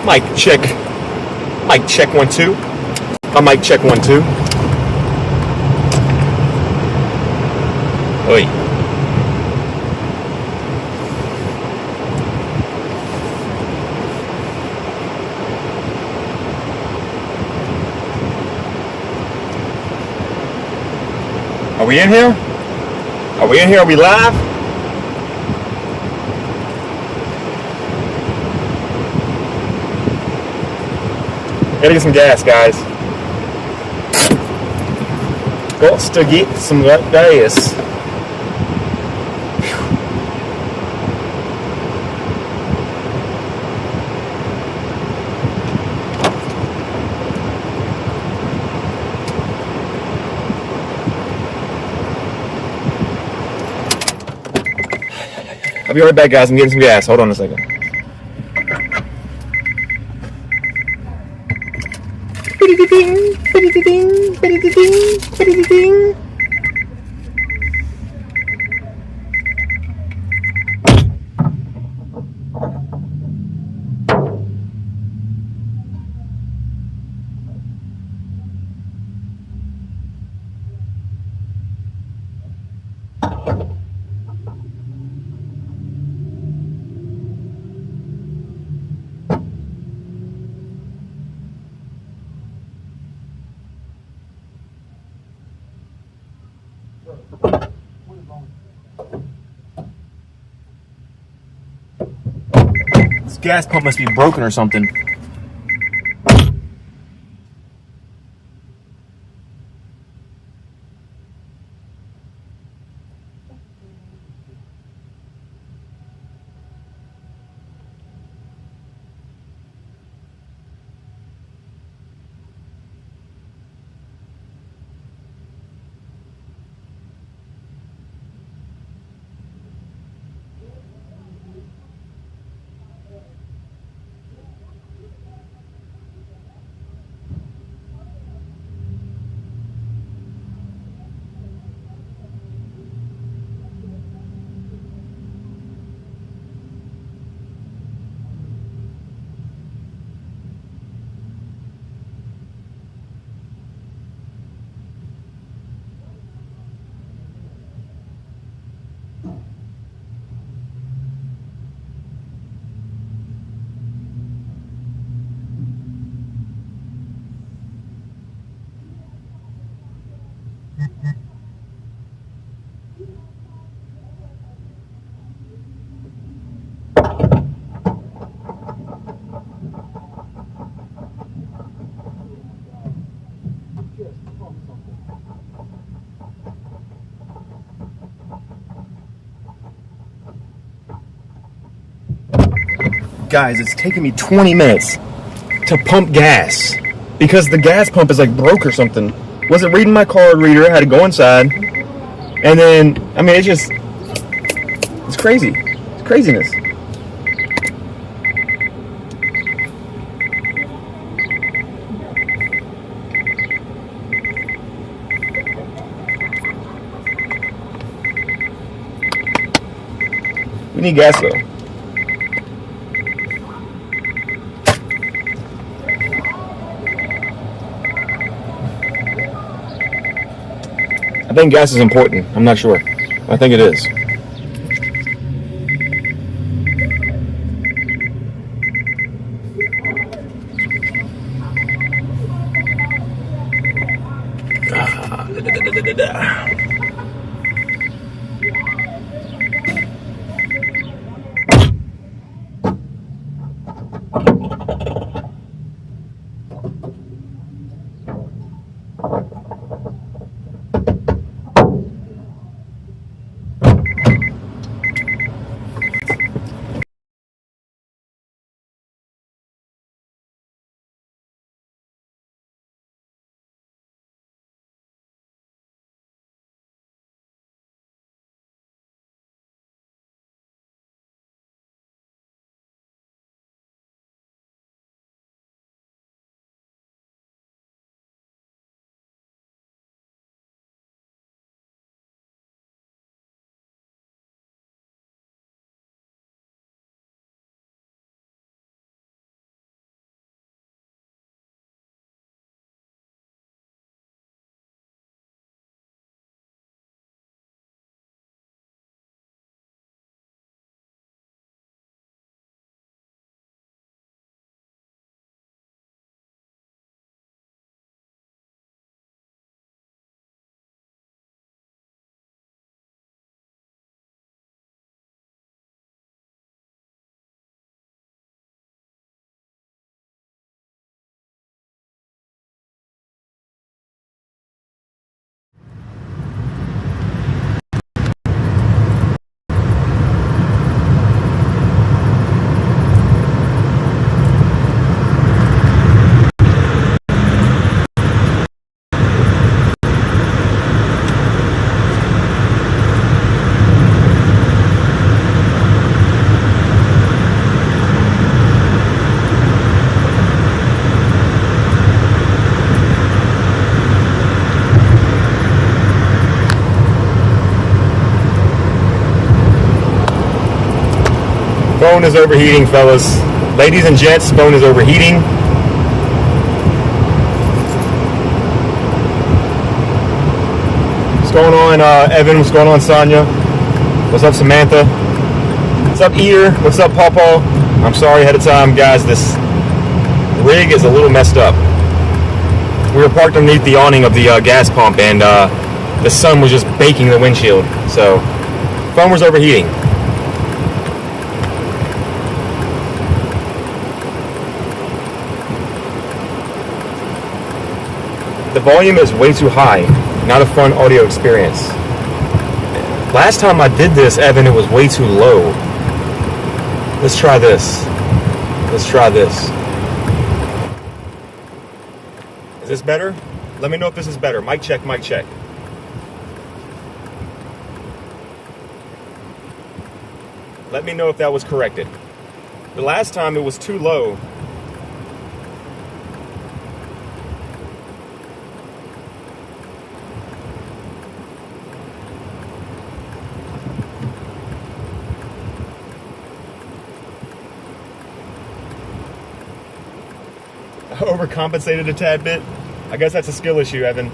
Mic check. Mic check 1 2. Mic check 1 2. Oi. Are we in here? Are we in here? Are we live? Gotta get some gas, guys. Got to get some gas. I'll be right back, guys. I'm getting some gas. Hold on a second. This gas pump must be broken or something. Guys, it's taking me 20 minutes to pump gas because the gas pump is like broke or something. Wasn't reading my card reader, I had to go inside. And then, I mean, it's crazy. It's craziness. We need gas though. I think gas is important. I'm not sure. I think it is. Phone is overheating, fellas. Ladies and gents, phone is overheating. What's going on, Evan? What's going on, Sonia? What's up, Samantha? What's up, Ear? What's up, Pawpaw? I'm sorry ahead of time, guys. This rig is a little messed up. We were parked underneath the awning of the gas pump, and the sun was just baking the windshield. So, phone was overheating. The volume is way too high. Not a fun audio experience. Last time I did this, Evan, it was way too low. Let's try this. Let's try this. Is this better? Let me know if this is better. Mic check, mic check. Let me know if that was corrected. The last time it was too low. Overcompensated a tad bit. I guess that's a skill issue, Evan.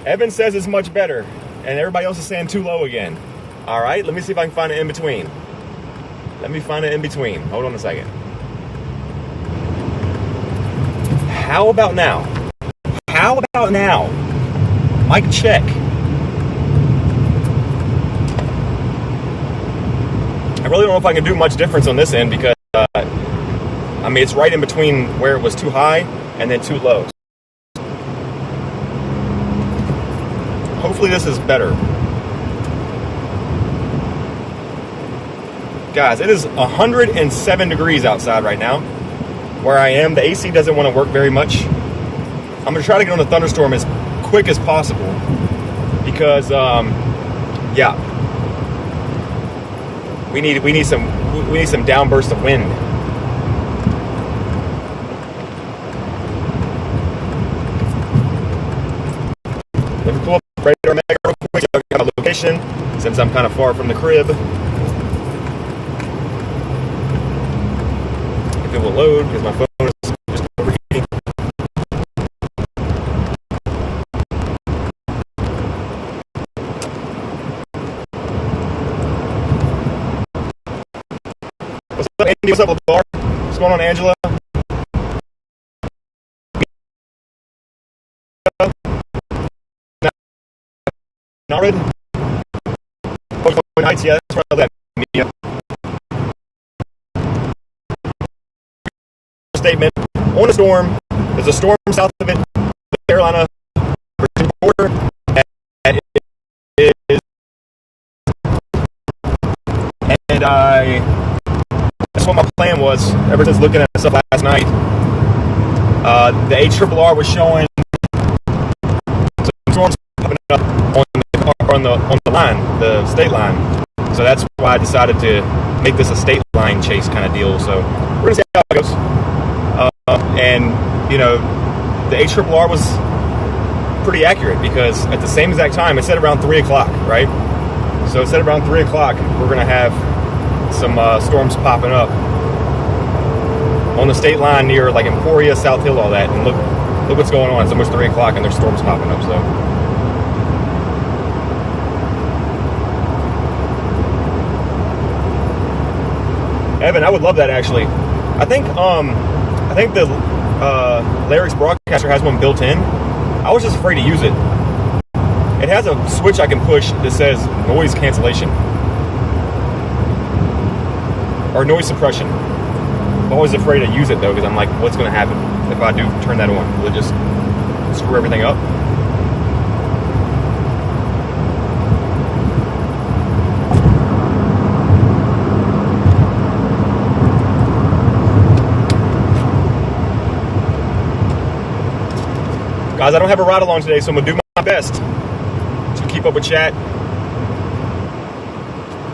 Evan says it's much better, and everybody else is saying too low again. All right, let me see if I can find an in between. Let me find an in between. Hold on a second. How about now? How about now? Mic check. I really don't know if I can do much difference on this end because I mean, it's right in between where it was too high and then too low. Hopefully this is better. Guys, it is 107 degrees outside right now. Where I am, the AC doesn't want to work very much. I'm going to try to get on the thunderstorm as quick as possible. Because, yeah. We need some downburst of wind. Let me pull up Radar Mega real quick so I can have a location, since I'm kind of far from the crib. If it will load, because my phone is just overheating. What's up, Andy? What's up, LeVar? What's going on, Angela? Narid? Heights, yeah, that's right. That media statement on a storm. There's a storm south of it, the Carolina border, and it is. And that's what my plan was ever since looking at this up last night. The ARRR was showing some storms coming up on the line, the state line. So that's why I decided to make this a state line chase kind of deal. So we're gonna see how it goes. And you know, the ARRR was pretty accurate because at the same exact time it said around 3 o'clock, right? So it said around 3 o'clock we're gonna have some storms popping up on the state line near like Emporia, South Hill, all that. And look what's going on. It's almost 3 o'clock and there's storms popping up. So. Evan, I would love that actually. I think the Larry's broadcaster has one built in. I was just afraid to use it. It has a switch I can push that says noise cancellation or noise suppression. I'm always afraid to use it though because I'm like, what's going to happen if I do turn that on? Will it just screw everything up? Guys, I don't have a ride along today, so I'm going to do my best to keep up with chat.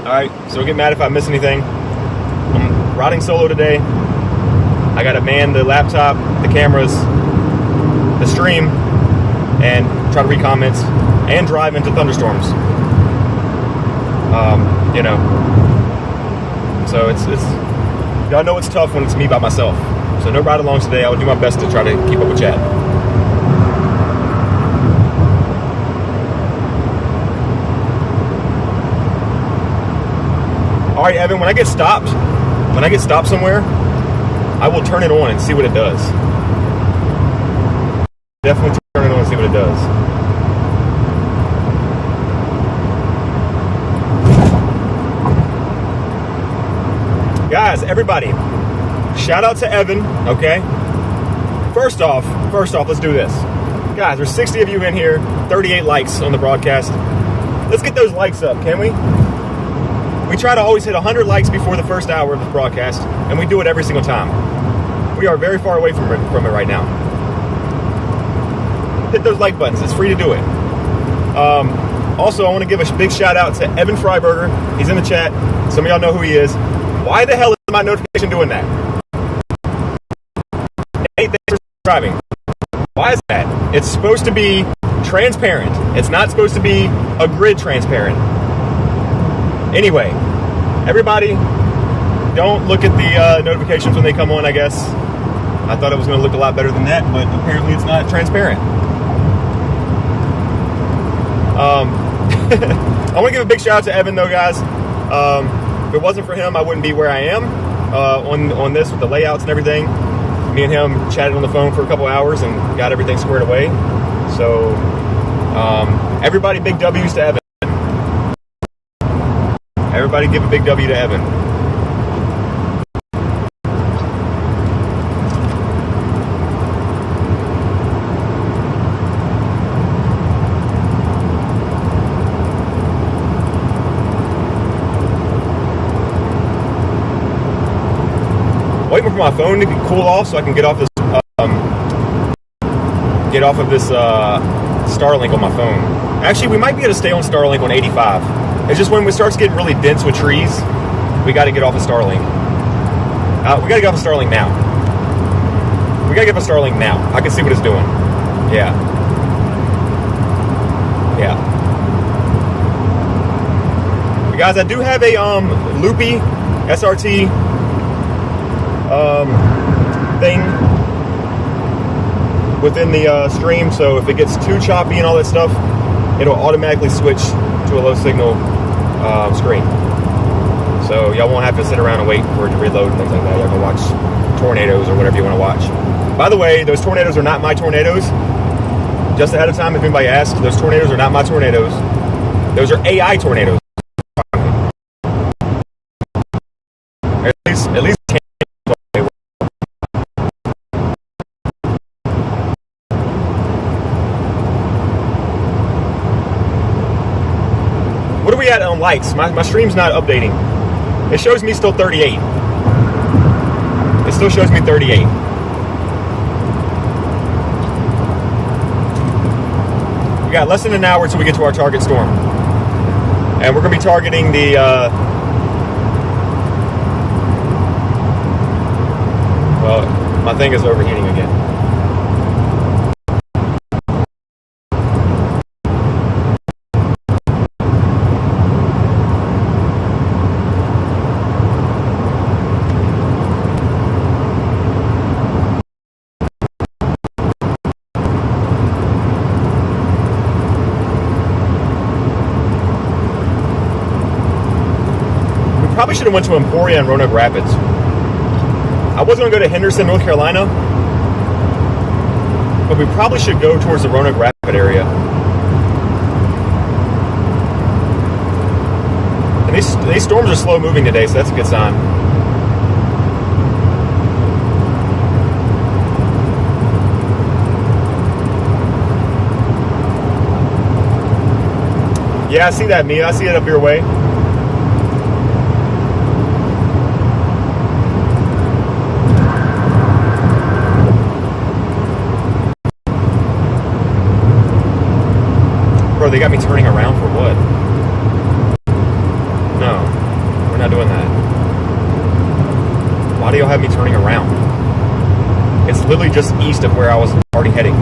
Alright, so don't get mad if I miss anything. I'm riding solo today. I got to man the laptop, the cameras, the stream, and try to read comments, and drive into thunderstorms. You know, so it's y'all know it's tough when it's me by myself. So no ride-alongs today. I will do my best to try to keep up with Chad. All right, Evan, when I get stopped somewhere, I will turn it on and see what it does. Definitely turn it on and see what it does. Guys, everybody, shout out to Evan, okay? First off, let's do this. Guys, there's 60 of you in here, 38 likes on the broadcast. Let's get those likes up, can we? We try to always hit 100 likes before the first hour of the broadcast, and we do it every single time. We are very far away from it right now. Hit those like buttons. It's free to do it. Also, I want to give a big shout out to Evan Freiberger. He's in the chat. Some of y'all know who he is. Why the hell is my notification doing that? Hey, thanks for subscribing. Why is that? It's supposed to be transparent. It's not supposed to be a grid transparent. Anyway, everybody, don't look at the notifications when they come on, I guess. I thought it was going to look a lot better than that, but apparently it's not transparent. I want to give a big shout out to Evan, though, guys. If it wasn't for him, I wouldn't be where I am on this with the layouts and everything. Me and him chatted on the phone for a couple hours and got everything squared away. So, everybody, big W's to Evan. Everybody give a big W to Evan. Waiting for my phone to cool off so I can get off of this Starlink on my phone. Actually, we might be able to stay on Starlink on 85. It's just when it starts getting really dense with trees, we got to get off of Starlink. We got to get off of Starlink now. We got to get off of Starlink now. I can see what it's doing. Yeah. Yeah. Guys, I do have a loopy SRT thing within the stream, so if it gets too choppy and all that stuff, it'll automatically switch to a low signal screen. So y'all won't have to sit around and wait for it to reload and things like that. Y'all can watch tornadoes or whatever you want to watch. By the way, those tornadoes are not my tornadoes. Just ahead of time, if anybody asked, those tornadoes are not my tornadoes. Those are AI tornadoes. At least what are we at on likes? My stream's not updating. It shows me still 38. It still shows me 38. We got less than an hour until we get to our target storm. And we're going to be targeting the... well, my thing is overheating again. Probably should have went to Emporia and Roanoke Rapids. I was going to go to Henderson, North Carolina, but we probably should go towards the Roanoke Rapid area. And these storms are slow moving today, so that's a good sign. Yeah, I see that, Mia. I see it up your way. Bro, they got me turning around for what? No, we're not doing that. Why do y'all have me turning around? It's literally just east of where I was already heading.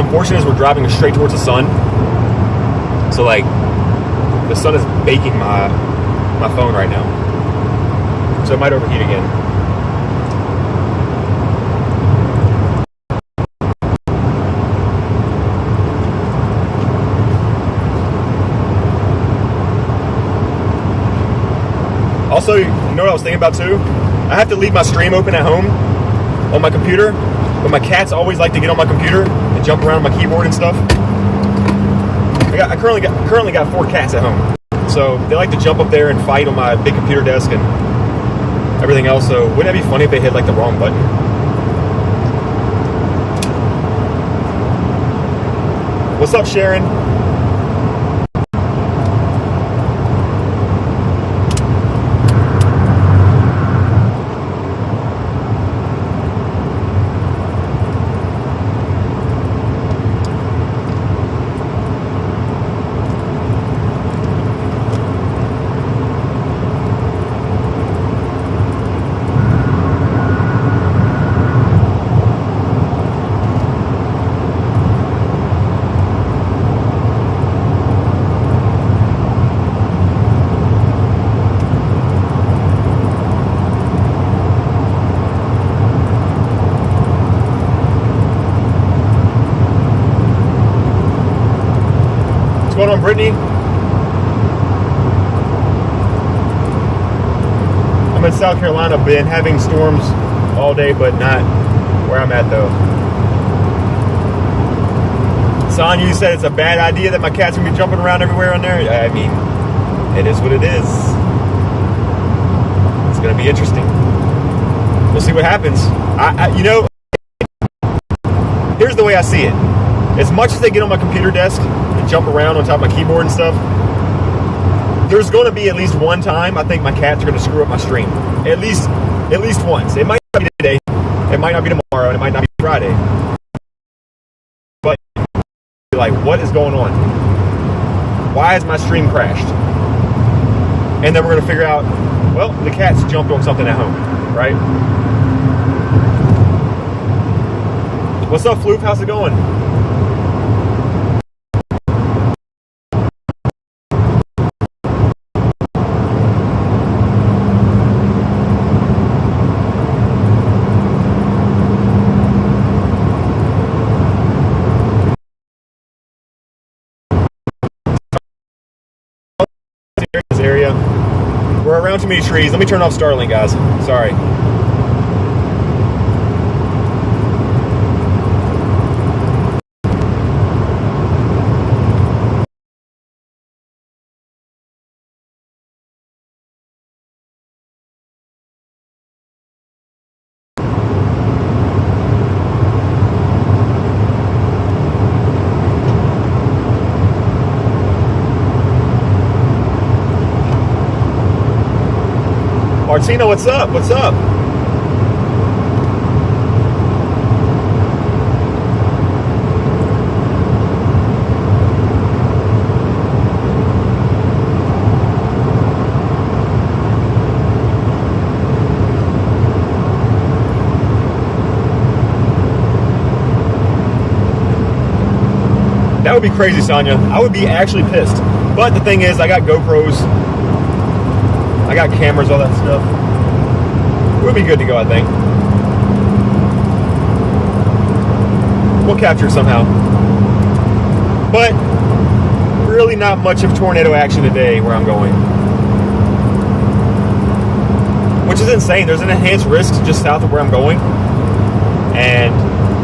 unfortunate is we're driving straight towards the sun. So like, the sun is baking my phone right now. So it might overheat again. Also, you know what I was thinking about too? I have to leave my stream open at home on my computer, but my cats always like to get on my computer and jump around on my keyboard and stuff. I currently got 4 cats at home, so they like to jump up there and fight on my big computer desk and everything else. So wouldn't that be funny if they hit like the wrong button? What's up, Sharon? What's going on, Brittany? I'm in South Carolina, been having storms all day, but not where I'm at though. Son, you said it's a bad idea that my cat's gonna be jumping around everywhere on there. I mean, it is what it is. It's gonna be interesting. We'll see what happens. You know, here's the way I see it. As much as they get on my computer desk and jump around on top of my keyboard and stuff, there's going to be at least one time I think my cats are going to screw up my stream. At least once. It might not be today, it might not be tomorrow, and it might not be Friday. But like, what is going on? Why is my stream crashed? And then we're going to figure out, well, the cats jumped on something at home, right? What's up, Floop? How's it going? Area. We're around too many trees. Let me turn off Starlink, guys. Sorry. Martina, what's up? What's up? That would be crazy, Sonia. I would be actually pissed. But the thing is, I got GoPros. I got cameras, all that stuff. We'll be good to go, I think. We'll capture it somehow. But really not much of tornado action today where I'm going. Which is insane. There's an enhanced risk just south of where I'm going. And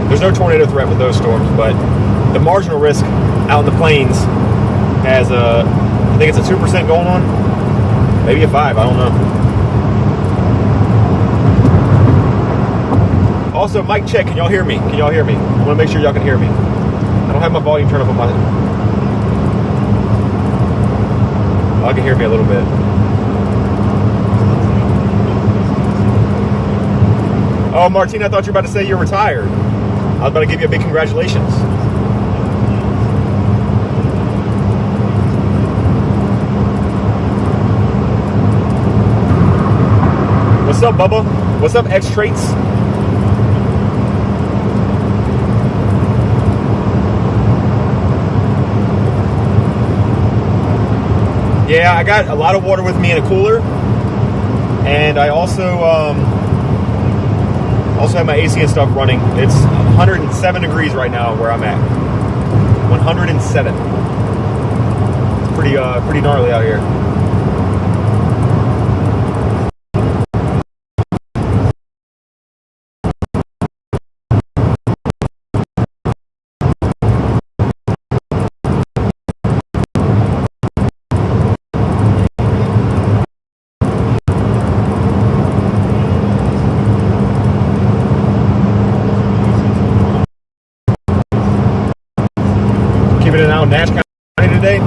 there's no tornado threat with those storms, but the marginal risk out in the plains has I think it's a 2% going on. Maybe a 5, I don't know. Also, mic check, can y'all hear me? Can y'all hear me? I want to make sure y'all can hear me. I don't have my volume turned up on my... Y'all can hear me a little bit. Oh, Martina, I thought you were about to say you're retired. I was about to give you a big congratulations. What's up, Bubba? What's up, X-Traits? Yeah, I got a lot of water with me in a cooler, and I also have my AC and stuff running. It's 107 degrees right now where I'm at. 107. It's pretty gnarly out here. Keeping it out in Nash County today.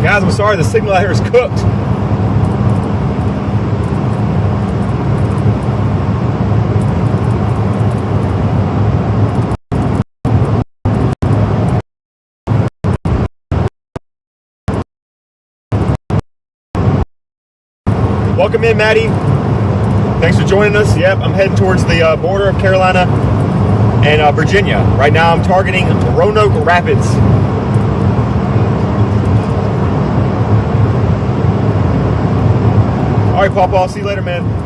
Guys, I'm sorry, the signal out here is cooked. Welcome in, Maddie. Thanks for joining us. Yep, I'm heading towards the border of Carolina and Virginia. Right now I'm targeting Roanoke Rapids. All right, Papa, I'll see you later, man.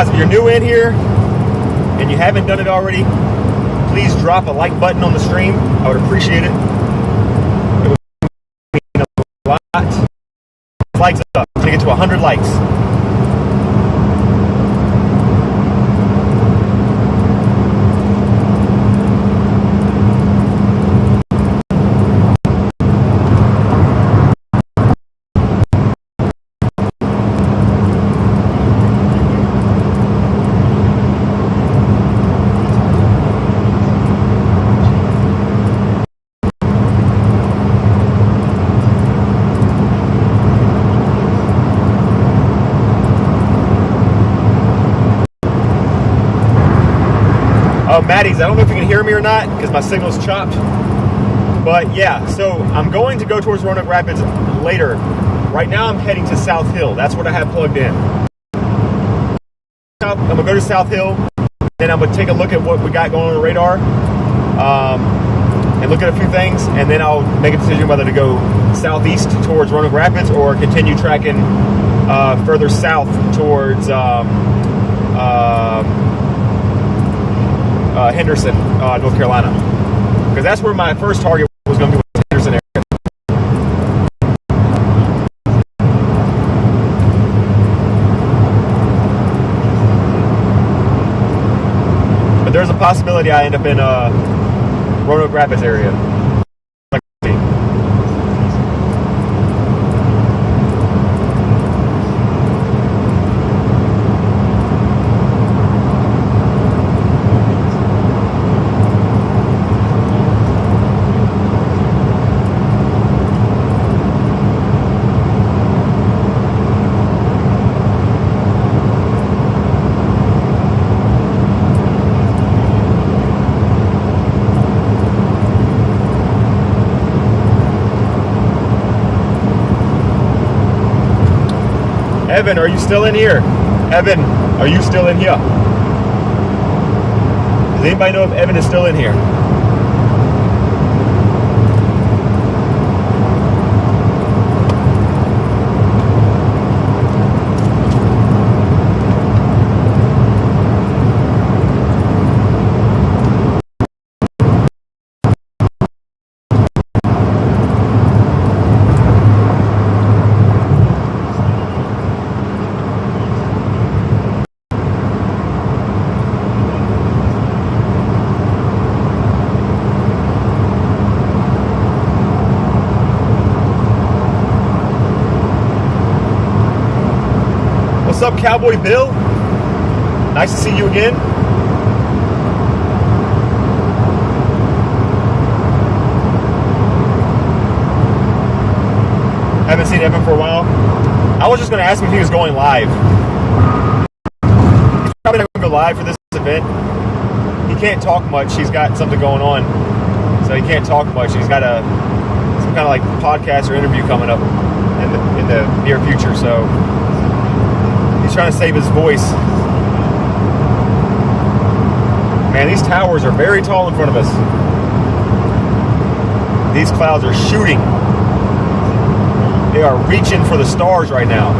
Guys, if you're new in here and you haven't done it already, please drop a like button on the stream. I would appreciate it. It would mean a lot. Likes up to get to 100 likes. Maddie's, I don't know if you can hear me or not because my signal's chopped. But yeah, so I'm going to go towards Roanoke Rapids later. Right now I'm heading to South Hill. That's what I have plugged in. I'm going to go to South Hill. Then I'm going to take a look at what we got going on the radar. And look at a few things. And then I'll make a decision whether to go southeast towards Roanoke Rapids or continue tracking further south towards Henderson, North Carolina, because that's where my first target was going to be, with Henderson area. But there's a possibility I end up in Roanoke Rapids area. Evan, are you still in here? Evan, are you still in here? Does anybody know if Evan is still in here? What's up, Cowboy Bill? Nice to see you again. Haven't seen Evan for a while. I was just going to ask him if he was going live. He's probably not going to go live for this event. He can't talk much. He's got something going on, so he can't talk much. He's got some kind of like podcast or interview coming up in the near future. So he's trying to save his voice. Man, these towers are very tall in front of us. These clouds are shooting. They are reaching for the stars right now.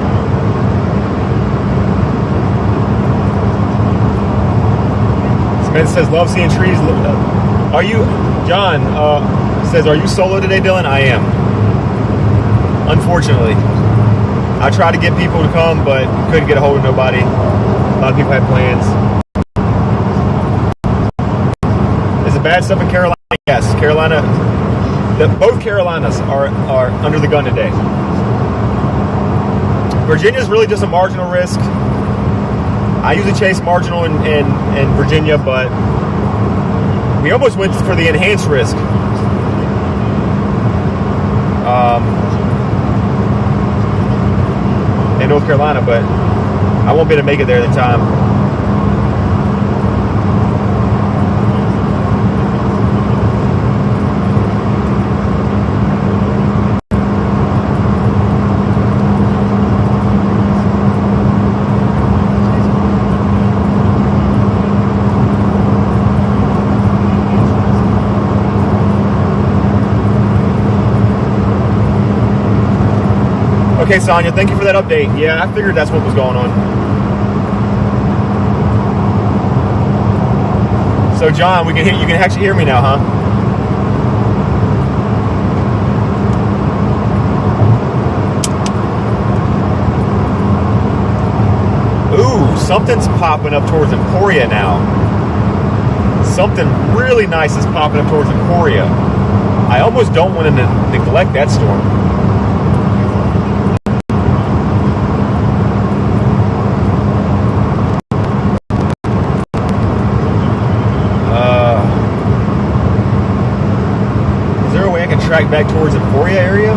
Smith says, love seeing trees. Are you, John says, are you solo today, Dylan? I am. Unfortunately. I tried to get people to come, but couldn't get a hold of nobody. A lot of people had plans. Is it bad stuff in Carolina? Yes, Carolina. Both Carolinas are under the gun today. Virginia's really just a marginal risk. I usually chase marginal in Virginia, but we almost went for the enhanced risk. In North Carolina, but I won't be able to make it there in time. Okay, Sonia, thank you for that update. Yeah, I figured that's what was going on. So John, you can actually hear me now, huh? Ooh, something's popping up towards Emporia now. Something really nice is popping up towards Emporia. I almost don't want to neglect that storm. Is there a way I can track back towards Emporia area?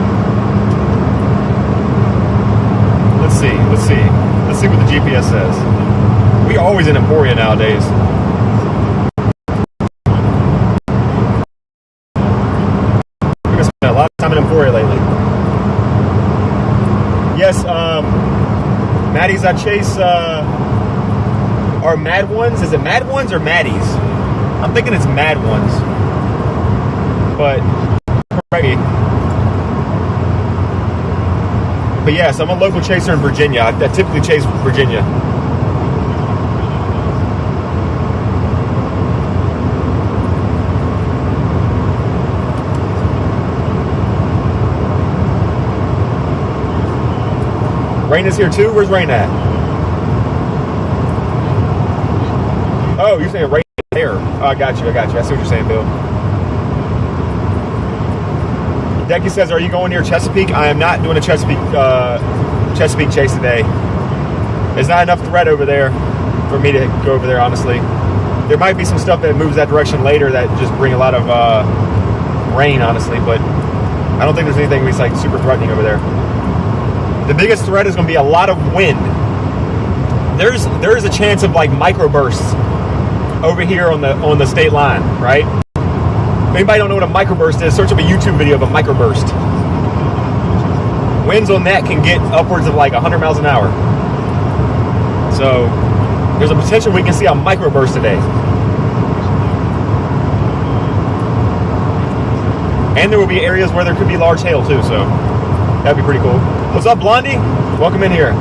Let's see. Let's see what the GPS says. We are always in Emporia nowadays. We're gonna spend a lot of time in Emporia lately. Yes, Maddies I chase are Mad Ones. Is it Mad Ones or Maddies? I'm thinking it's Mad Ones. But But yes, I'm a local chaser in Virginia. I typically chase Virginia. Rain is here too? Where's Rain at? Oh, you're saying Rain there. Oh, I got you. I see what you're saying, Bill. Decky says, are you going near Chesapeake? I am not doing a Chesapeake chase today. There's not enough threat over there for me to go over there, honestly. There might be some stuff that moves that direction later that just bring a lot of rain, honestly, but I don't think there's anything that's like super threatening over there. The biggest threat is going to be a lot of wind. There is a chance of like microbursts over here on the state line, right? If anybody don't know what a microburst is, search up a YouTube video of a microburst. Winds on that can get upwards of like 100 miles an hour. So there's a potential we can see a microburst today. And there will be areas where there could be large hail too, so that'd be pretty cool. What's up, Blondie? Welcome in here.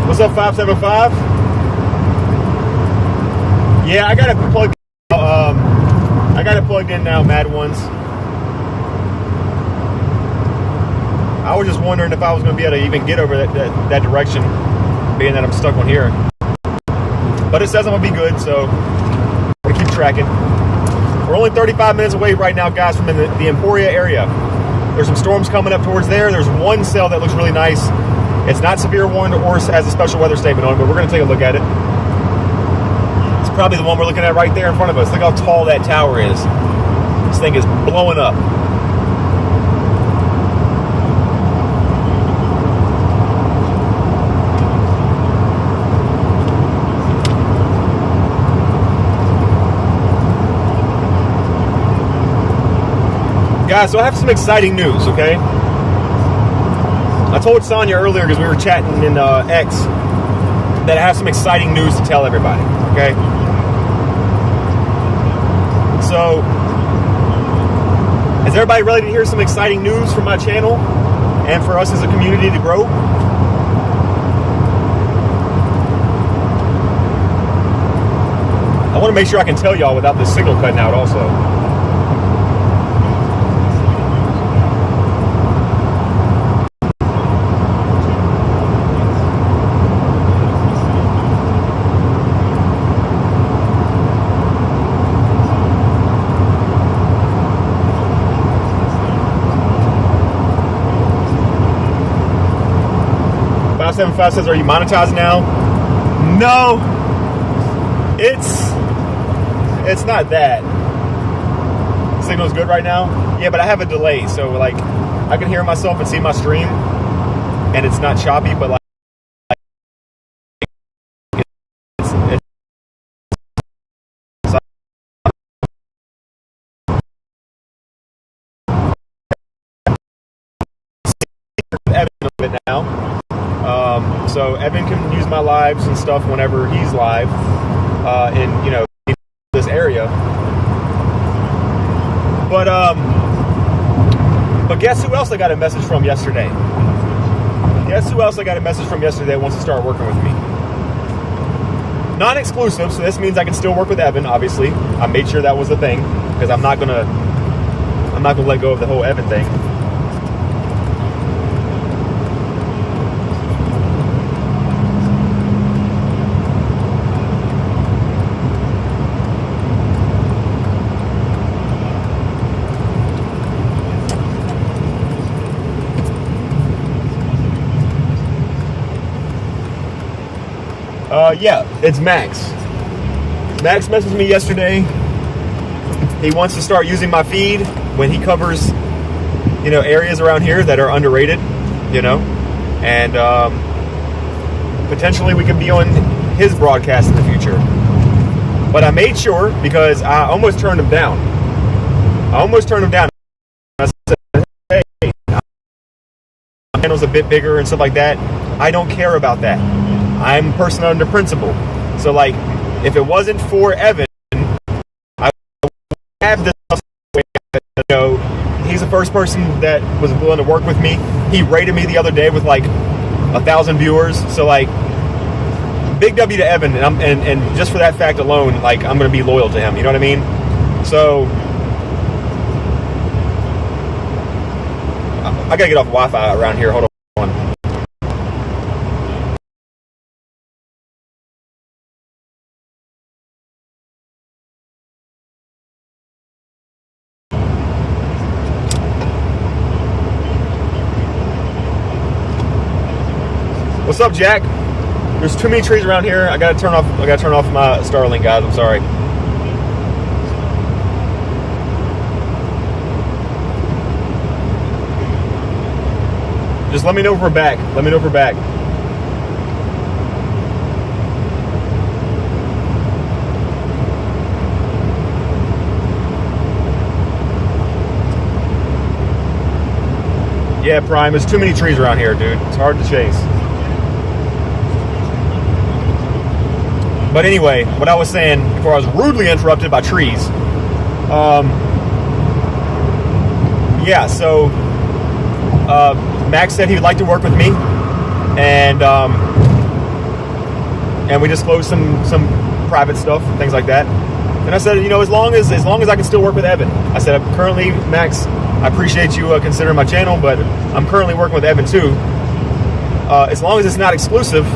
What's up, 575? Yeah, I got it plugged. I got it plugged in now, Mad Ones. I was just wondering if I was going to be able to even get over that direction, being that I'm stuck on here. But it says I'm going to be good, so I'm going to keep tracking. We're only 35 minutes away right now, guys, from the Emporia area. There's some storms coming up towards there. There's one cell that looks really nice. It's not severe warned or has a special weather statement on it, but we're going to take a look at it. It's probably the one we're looking at right there in front of us. Look how tall that tower is. This thing is blowing up. Guys, so I have some exciting news, okay? I told Sonya earlier, because we were chatting in X, that I have some exciting news to tell everybody, okay? So, is everybody ready to hear some exciting news from my channel and for us as a community to grow? I want to make sure I can tell y'all without this signal cutting out also. Five says, are you monetized now? No, it's not that. Signal's good right now. Yeah, but I have a delay, so like I can hear myself and see my stream, and it's not choppy, but like So Evan can use my lives and stuff whenever he's live in, you know, this area. But guess who else I got a message from yesterday? Guess who else I got a message from yesterday that wants to start working with me? Non-exclusive, so this means I can still work with Evan, obviously. I made sure that was the thing, because I'm not gonna let go of the whole Evan thing. Yeah, it's Max. Max messaged me yesterday. He wants to start using my feed when he covers, you know, areas around here that are underrated, you know, and potentially we could be on his broadcast in the future. But I made sure, because I almost turned him down. I said, hey, my channel's a bit bigger and stuff like that. I don't care about that. I'm a person under principle. So, like, if it wasn't for Evan, I would have this. You know, he's the first person that was willing to work with me. He rated me the other day with like 1,000 viewers. So, like, big W to Evan, and just for that fact alone, like, I'm gonna be loyal to him. You know what I mean? So, I gotta get off Wi-Fi around here. Hold on. What's up, Jack? There's too many trees around here. I gotta turn off my Starlink, guys. I'm sorry. Just let me know if we're back. Yeah, Prime. There's too many trees around here, dude. It's hard to chase. But anyway, what I was saying before I was rudely interrupted by trees. Yeah, so Max said he would like to work with me, and we disclosed some private stuff, things like that. And I said, you know, as long as I can still work with Evan. I said, I'm currently, Max, I appreciate you considering my channel, but I'm currently working with Evan too. As long as it's not exclusive,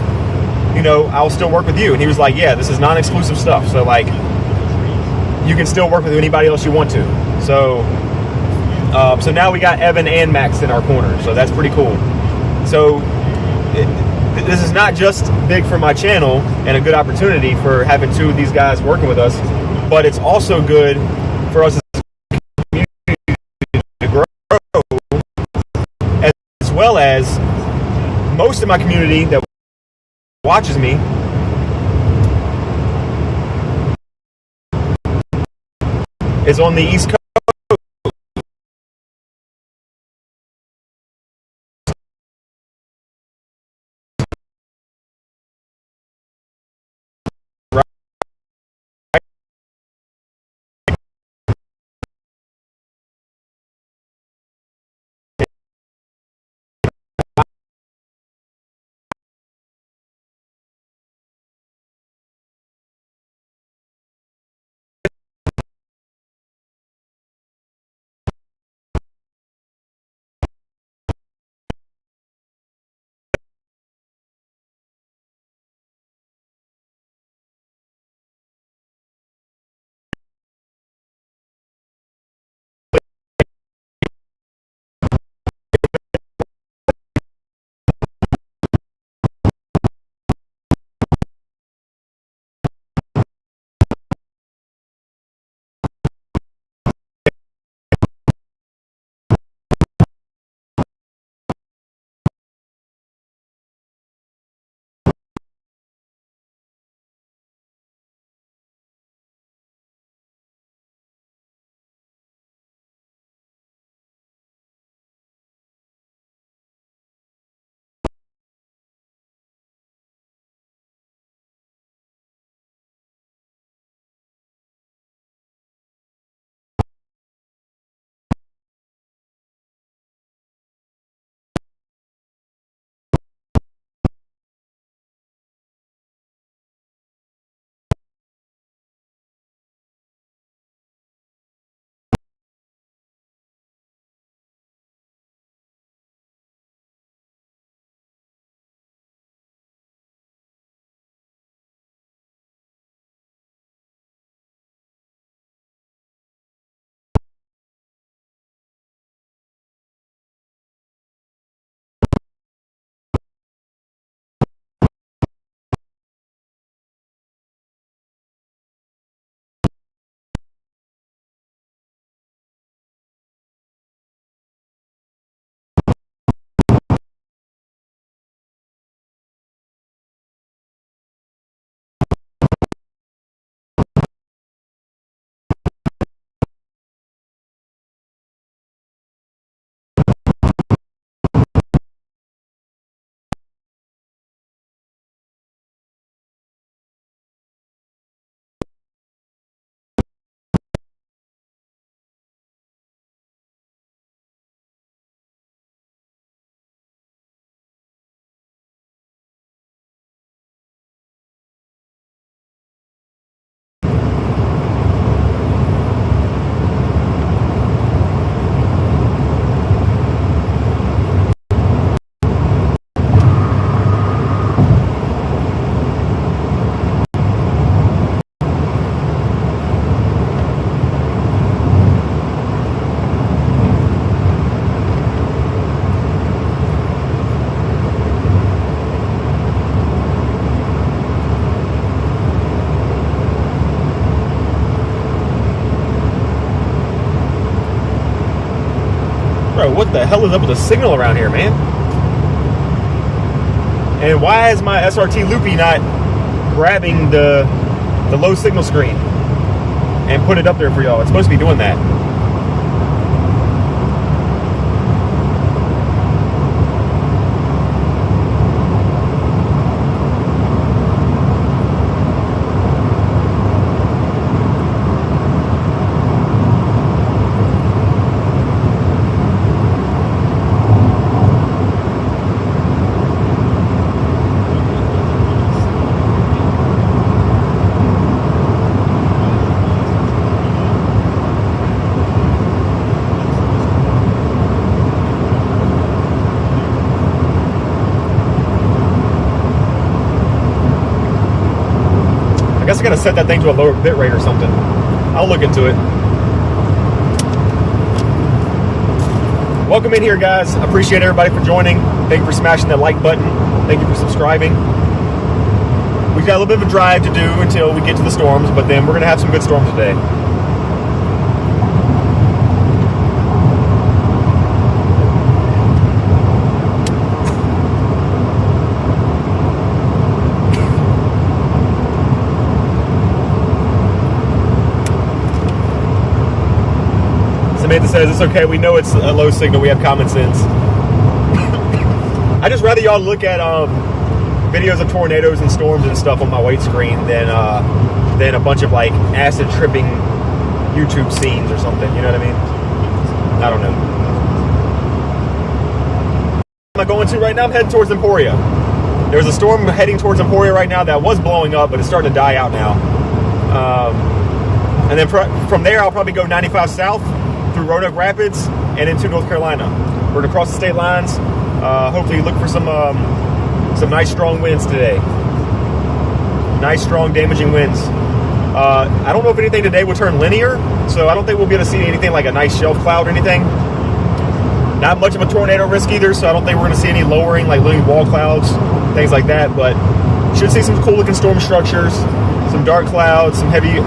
you know, I'll still work with you. And he was like, yeah, this is non-exclusive stuff. So, like, you can still work with anybody else you want to. So now we got Evan and Max in our corner. So that's pretty cool. So this is not just big for my channel and a good opportunity for having two of these guys working with us, but it's also good for us as a community to grow, as well as most of my community that watches me is on the East Coast. what the hell is up with the signal around here, man? And why is my SRT Loopy not grabbing the low signal screen and put it up there for y'all? It's supposed to be doing that. I guess I gotta set that thing to a lower bit rate or something. I'll look into it. Welcome in here, guys. I appreciate everybody for joining. Thank you for smashing that like button. Thank you for subscribing. We've got a little bit of a drive to do until we get to the storms, but then we're gonna have some good storms today. Samantha says, it's okay, we know it's a low signal, we have common sense. I just rather y'all look at videos of tornadoes and storms and stuff on my weight screen than a bunch of like acid tripping YouTube scenes or something, you know what I mean? I don't know. Where am I going to right now? I'm heading towards Emporia. There's a storm heading towards Emporia right now that was blowing up, but it's starting to die out now. And then from there, I'll probably go 95 south through Roanoke Rapids and into North Carolina. We're gonna cross the state lines. Hopefully look for some nice strong winds today. Nice strong damaging winds. I don't know if anything today will turn linear, so I don't think we'll be able to see anything like a nice shelf cloud or anything. Not much of a tornado risk either, so I don't think we're gonna see any lowering, like little wall clouds, things like that, but should see some cool looking storm structures, some dark clouds, some heavy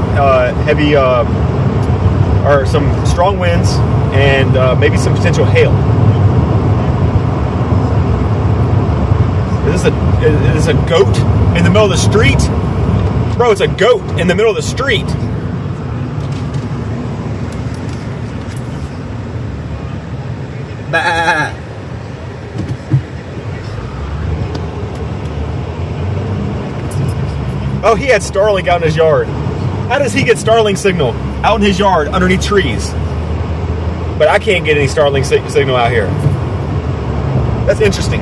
or some strong winds, and maybe some potential hail. Is this a goat in the middle of the street? Bro, it's a goat in the middle of the street. Bah. Oh, he had Starlink out in his yard. How does he get Starlink signal out in his yard underneath trees? But I can't get any Starlink signal out here. That's interesting.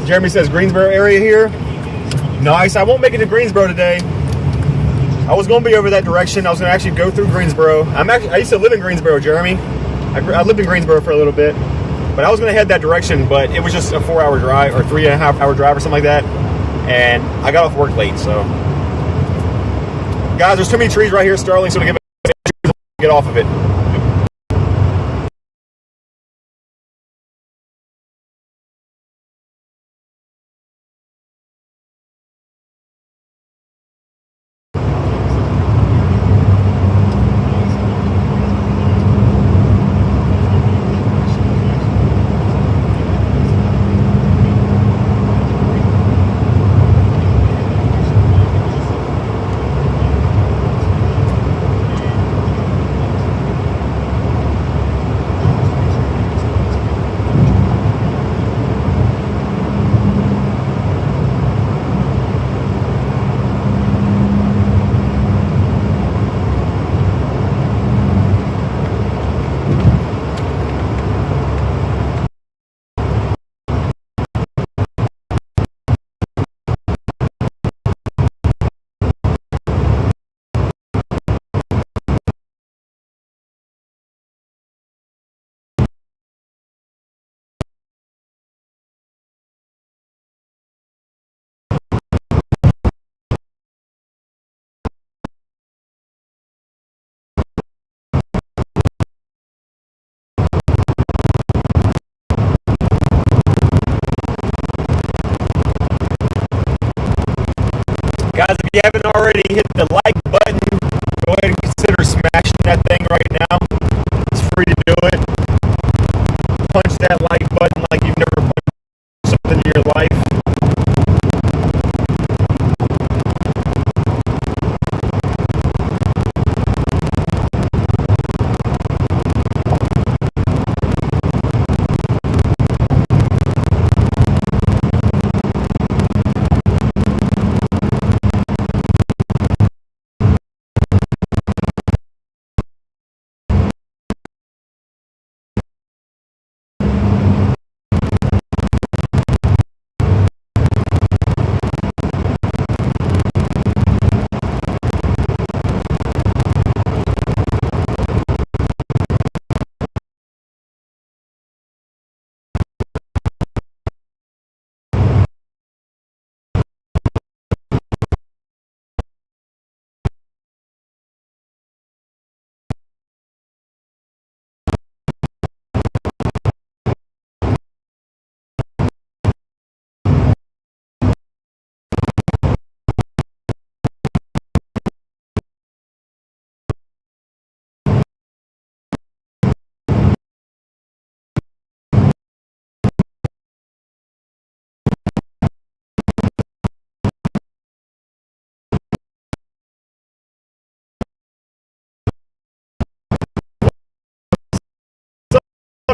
Jeremy says Greensboro area here. Nice. I won't make it to Greensboro today. I was going to be over that direction. I was going to actually go through Greensboro. I used to live in Greensboro, Jeremy. I lived in Greensboro for a little bit, but I was going to head that direction, but it was just a 4-hour drive or 3.5-hour drive or something like that, and I got off work late. So, guys, there's too many trees right here. Starling's going to give it. Get off of it. If you haven't already hit the like button, go ahead and consider smashing that thing right now. It's free to do it. Punch that like button like you've never punched something in your life.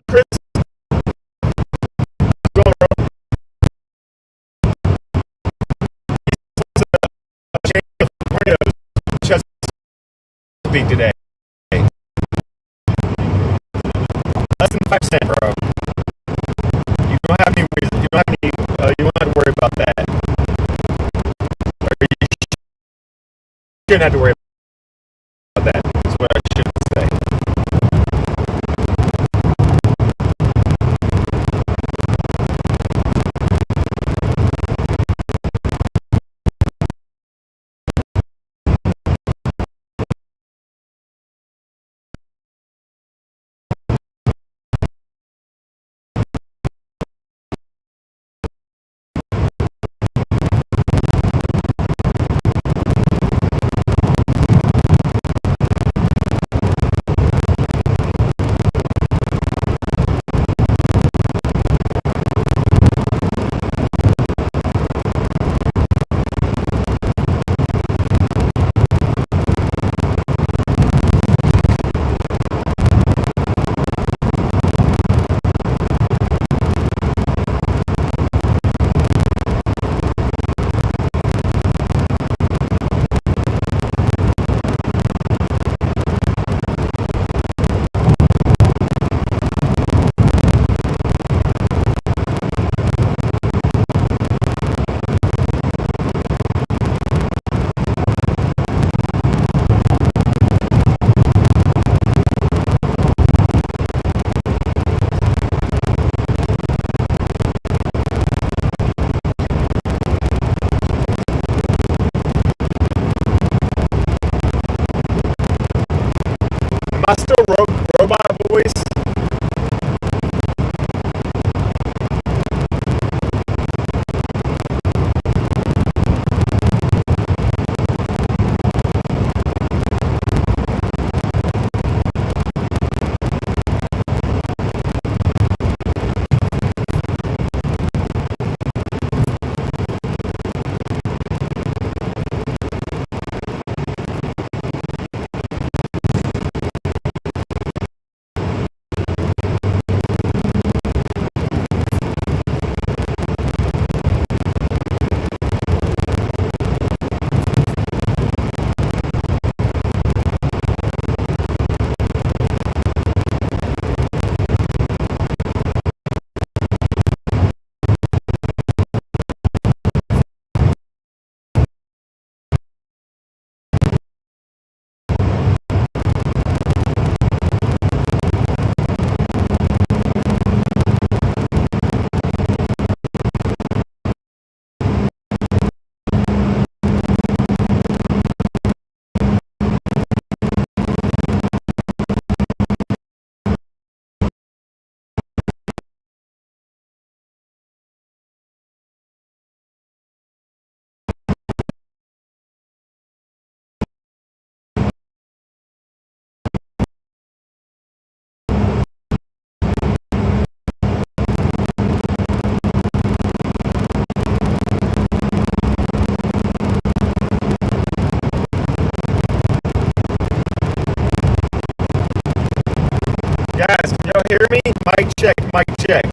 Chris, Chesapeake today. Less than 5%, bro. You don't have any. You don't have any. You don't have to worry about that. Or you shouldn't have to worry about that. That's what I should say. Am I still robot voice? Guys, can y'all hear me? Mic check, mic check.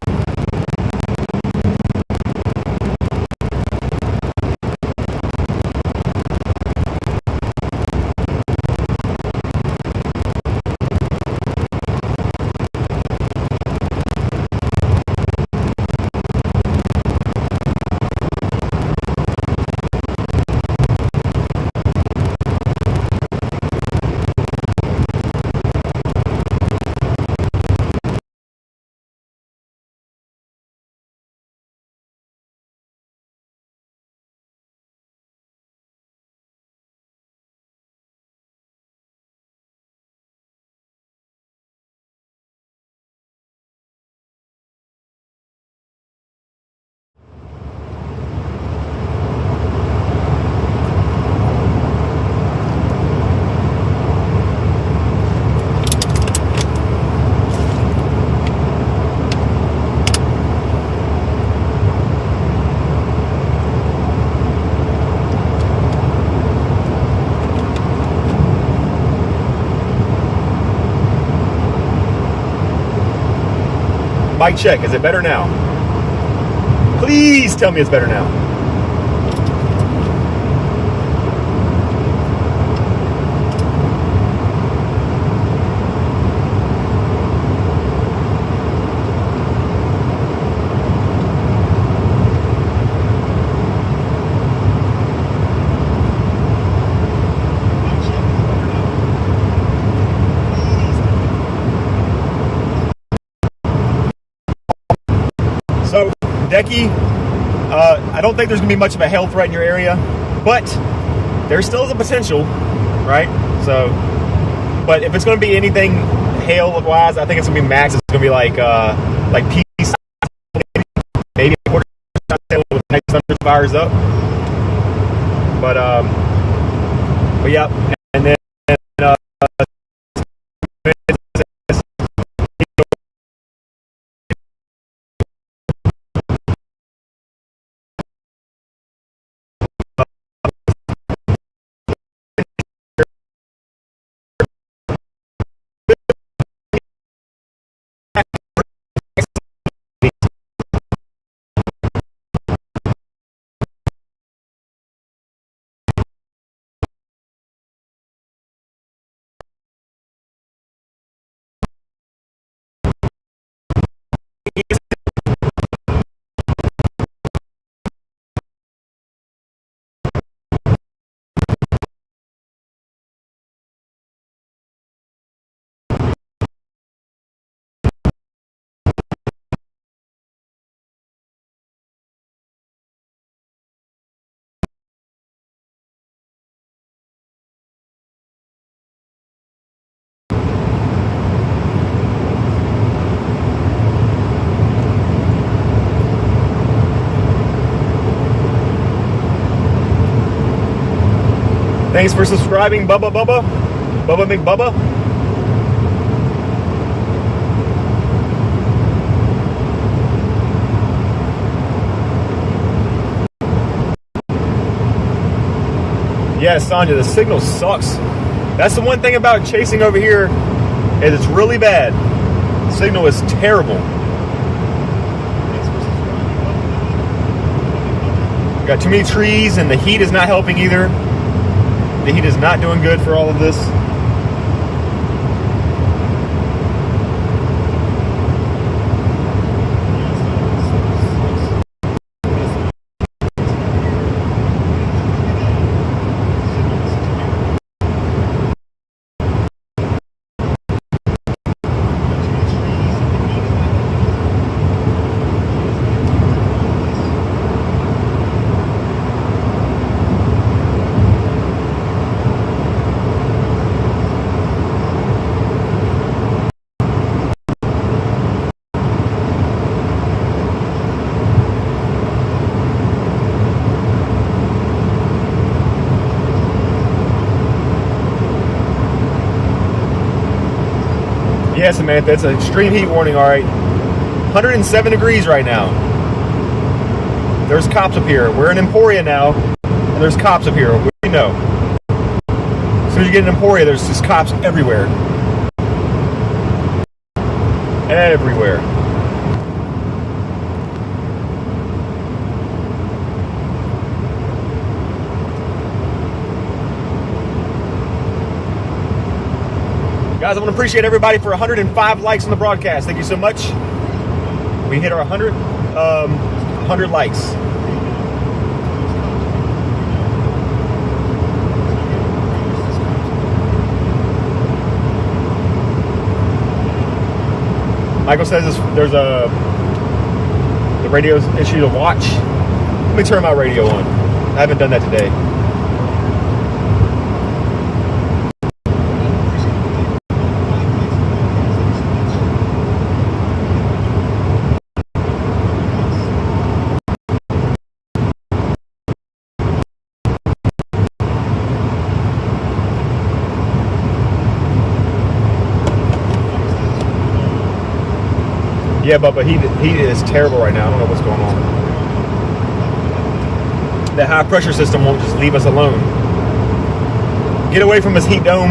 Mic check. Is it better now? Please tell me it's better now. So, Decky, I don't think there's going to be much of a hail threat in your area, but there still is a potential, right? So, but if it's going to be anything hail-wise, I think it's going to be max. It's going to be like peace, maybe a quarter hail with the next thunder fires up. But yeah, and then thanks for subscribing, Bubba McBubba. Yes, Sonia, the signal sucks. That's the one thing about chasing over here, is it's really bad. The signal is terrible. Got too many trees, and the heat is not helping either. The heat is not doing good for all of this. Yeah, Samantha, it's an extreme heat warning, all right. 107 degrees right now. There's cops up here. We're in Emporia now, and there's cops up here. What do you know? As soon as you get in Emporia, there's just cops everywhere. everywhere. Guys, I want to appreciate everybody for 105 likes on the broadcast. Thank you so much. We hit our 100 likes. Michael says there's the radio's issue to watch. Let me turn my radio on. I haven't done that today. Yeah, but heat is terrible right now. I don't know what's going on. The high pressure system won't just leave us alone. Get away from this heat dome.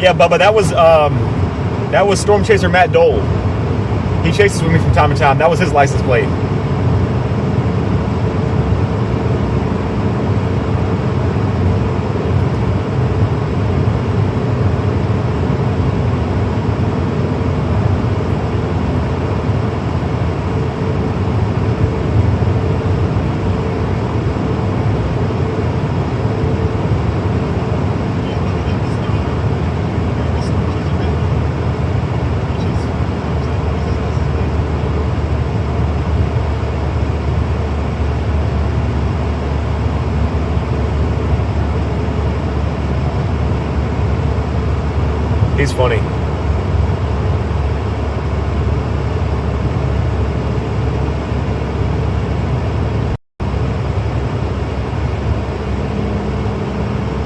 Yeah, Bubba, that was Storm Chaser Matt Dole. He chases with me from time to time. That was his license plate. He's funny.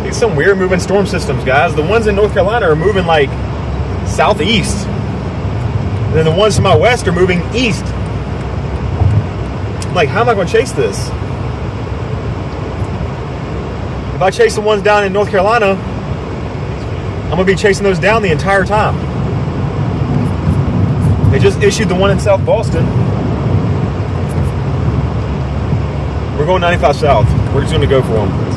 These some weird moving storm systems, guys. The ones in North Carolina are moving like southeast. And then the ones to my west are moving east. I'm like, how am I going to chase this? If I chase the ones down in North Carolina, I'm going to be chasing those down the entire time. They just issued the one in South Boston. We're going 95 south. We're just going to go for them.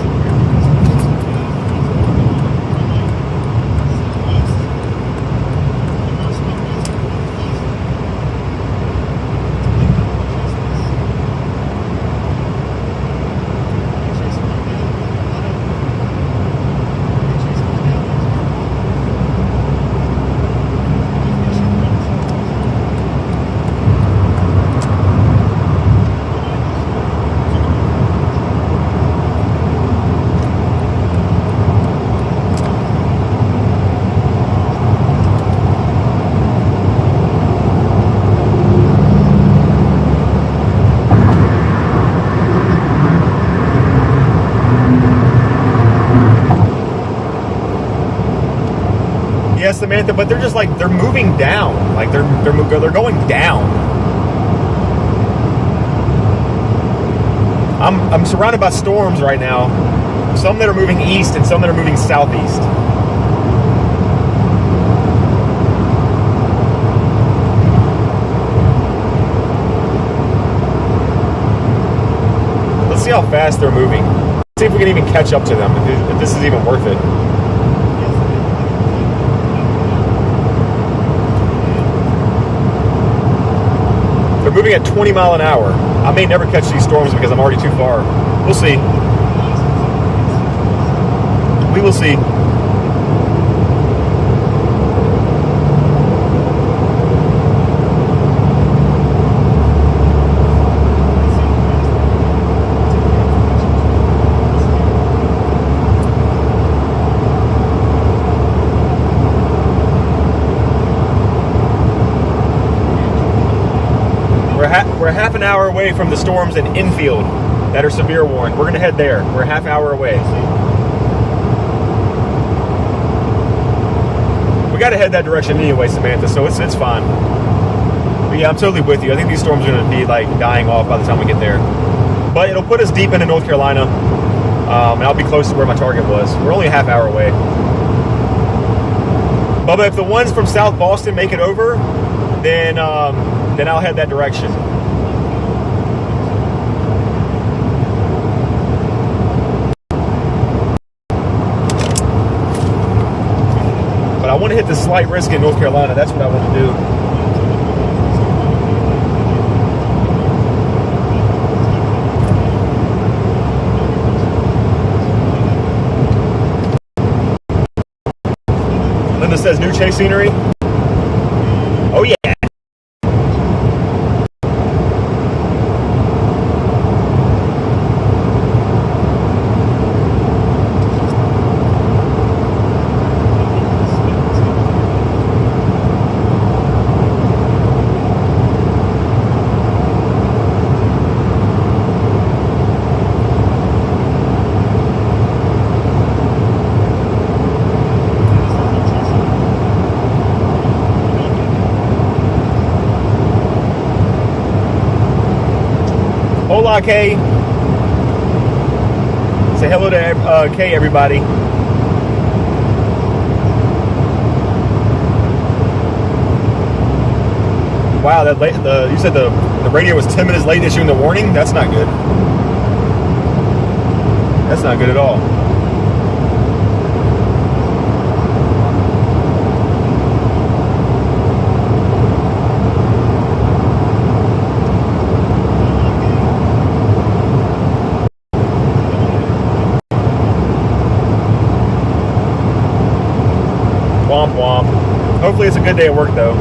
Yes, Samantha, but they're just like, they're moving down. Like they're going down. I'm surrounded by storms right now. Some that are moving east and some that are moving southeast. Let's see how fast they're moving. See if we can even catch up to them, if this is even worth it. They're moving at 20 miles an hour. I may never catch these storms because I'm already too far. We'll see. We will see. We're half an hour away from the storms in Enfield that are severe warned. We're going to head there. We're a half hour away. We got to head that direction anyway, Samantha, so it's fine. But yeah, I'm totally with you. I think these storms are going to be like dying off by the time we get there. But it'll put us deep into North Carolina, and I'll be close to where my target was. We're only a half hour away. Bubba, if the ones from South Boston make it over, then I'll head that direction. But I want to hit the slight risk in North Carolina. That's what I want to do. Linda says new chase scenery. Oh yeah. Hola, Kay. Say hello to Kay, everybody. Wow, you said the radio was 10 minutes late issuing the warning? That's not good. That's not good at all. Womp womp. Hopefully it's a good day at work though.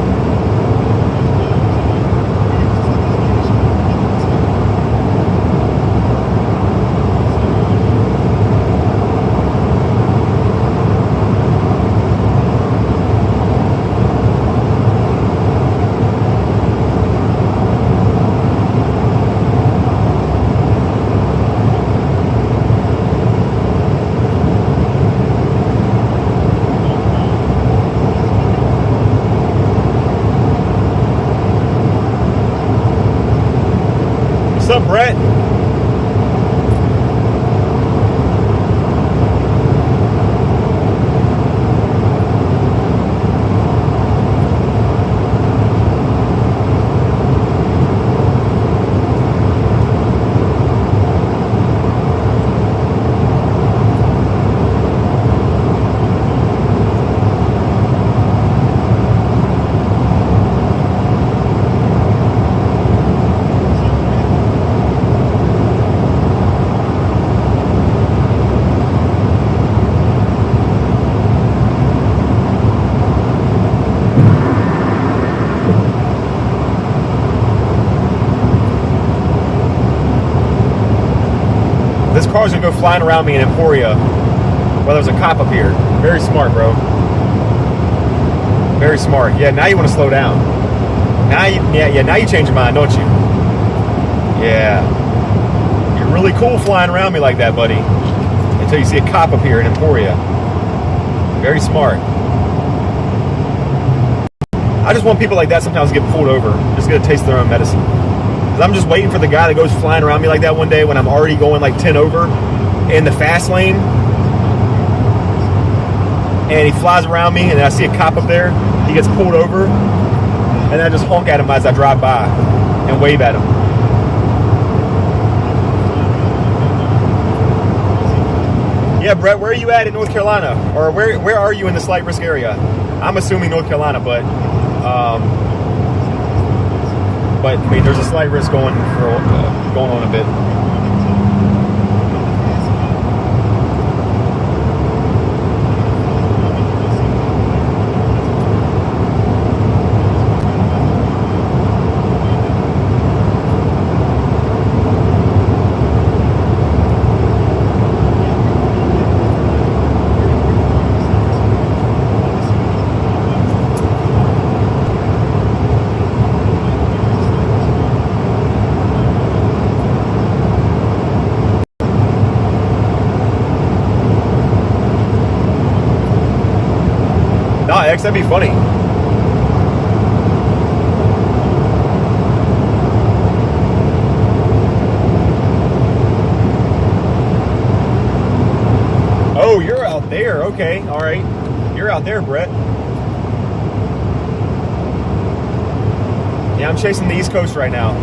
What's up, Brett? This car's gonna go flying around me in Emporia. Well, there's a cop up here. Very smart, bro. Very smart. Yeah, now you want to slow down. Now you change your mind, don't you? Yeah. You're really cool flying around me like that, buddy. Until you see a cop up here in Emporia. Very smart. I just want people like that sometimes to get pulled over, just get a taste of their own medicine. Because I'm just waiting for the guy that goes flying around me like that one day when I'm already going like 10 over in the fast lane. And he flies around me, and then I see a cop up there. He gets pulled over, and I just honk at him as I drive by and wave at him. Yeah, Brett, where are you at in North Carolina? Or where are you in the slight risk area? I'm assuming North Carolina, but I mean, there's a slight risk going on a bit. X, that'd be funny. Oh, you're out there. Okay, all right. You're out there, Brett. Yeah, I'm chasing the East Coast right now.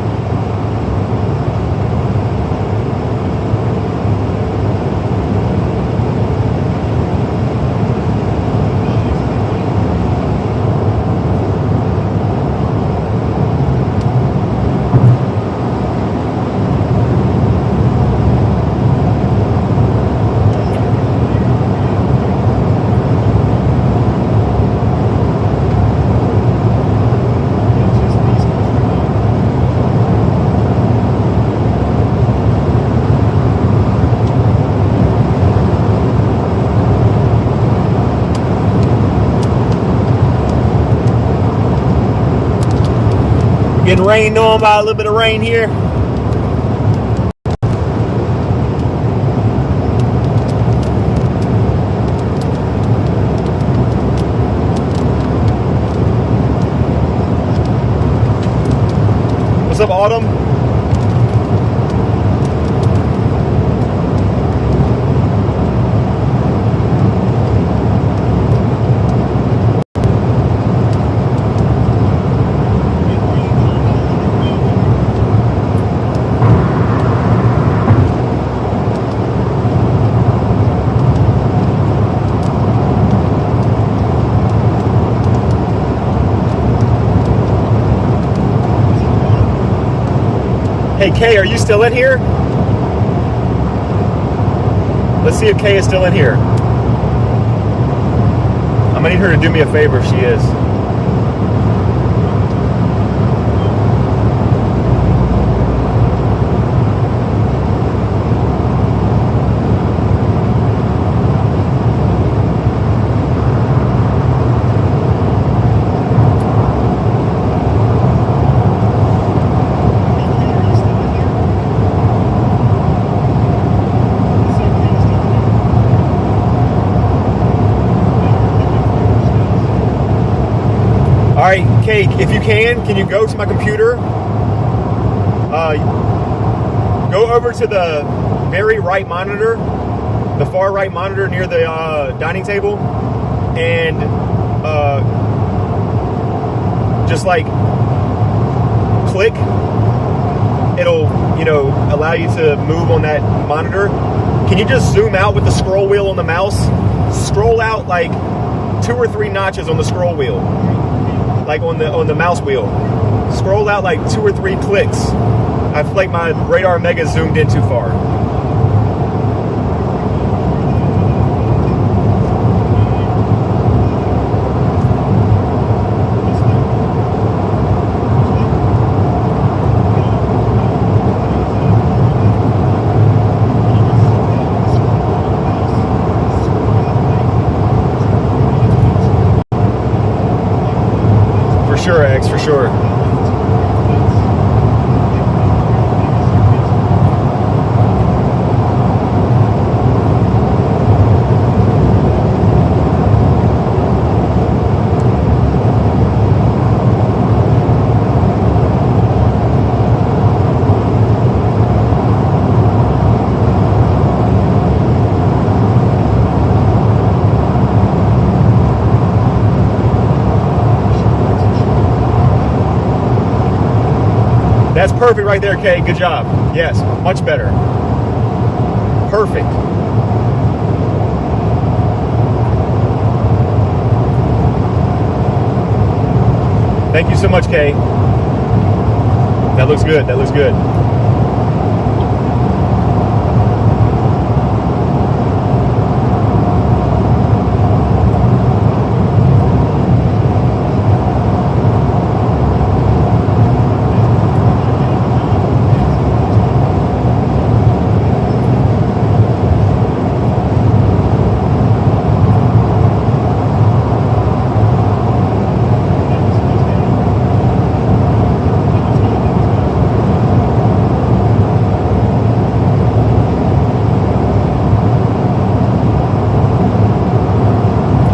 Getting rained on by a little bit of rain here. What's up, Autumn? Hey, Kay, are you still in here? Let's see if Kay is still in here. I'm gonna need her to do me a favor if she is. All right, Kate, if you can you go to my computer? Go over to the very right monitor, the far right monitor near the dining table, and just like click. It'll, allow you to move on that monitor. Can you just zoom out with the scroll wheel on the mouse? Scroll out like 2 or 3 notches on the scroll wheel. Like on the mouse wheel, scroll out like 2 or 3 clicks. I feel like my radar mega zoomed in too far. For sure, X, for sure. perfect right there, Kay. Good job. Yes, much better. Perfect. Thank you so much, Kay. That looks good. That looks good.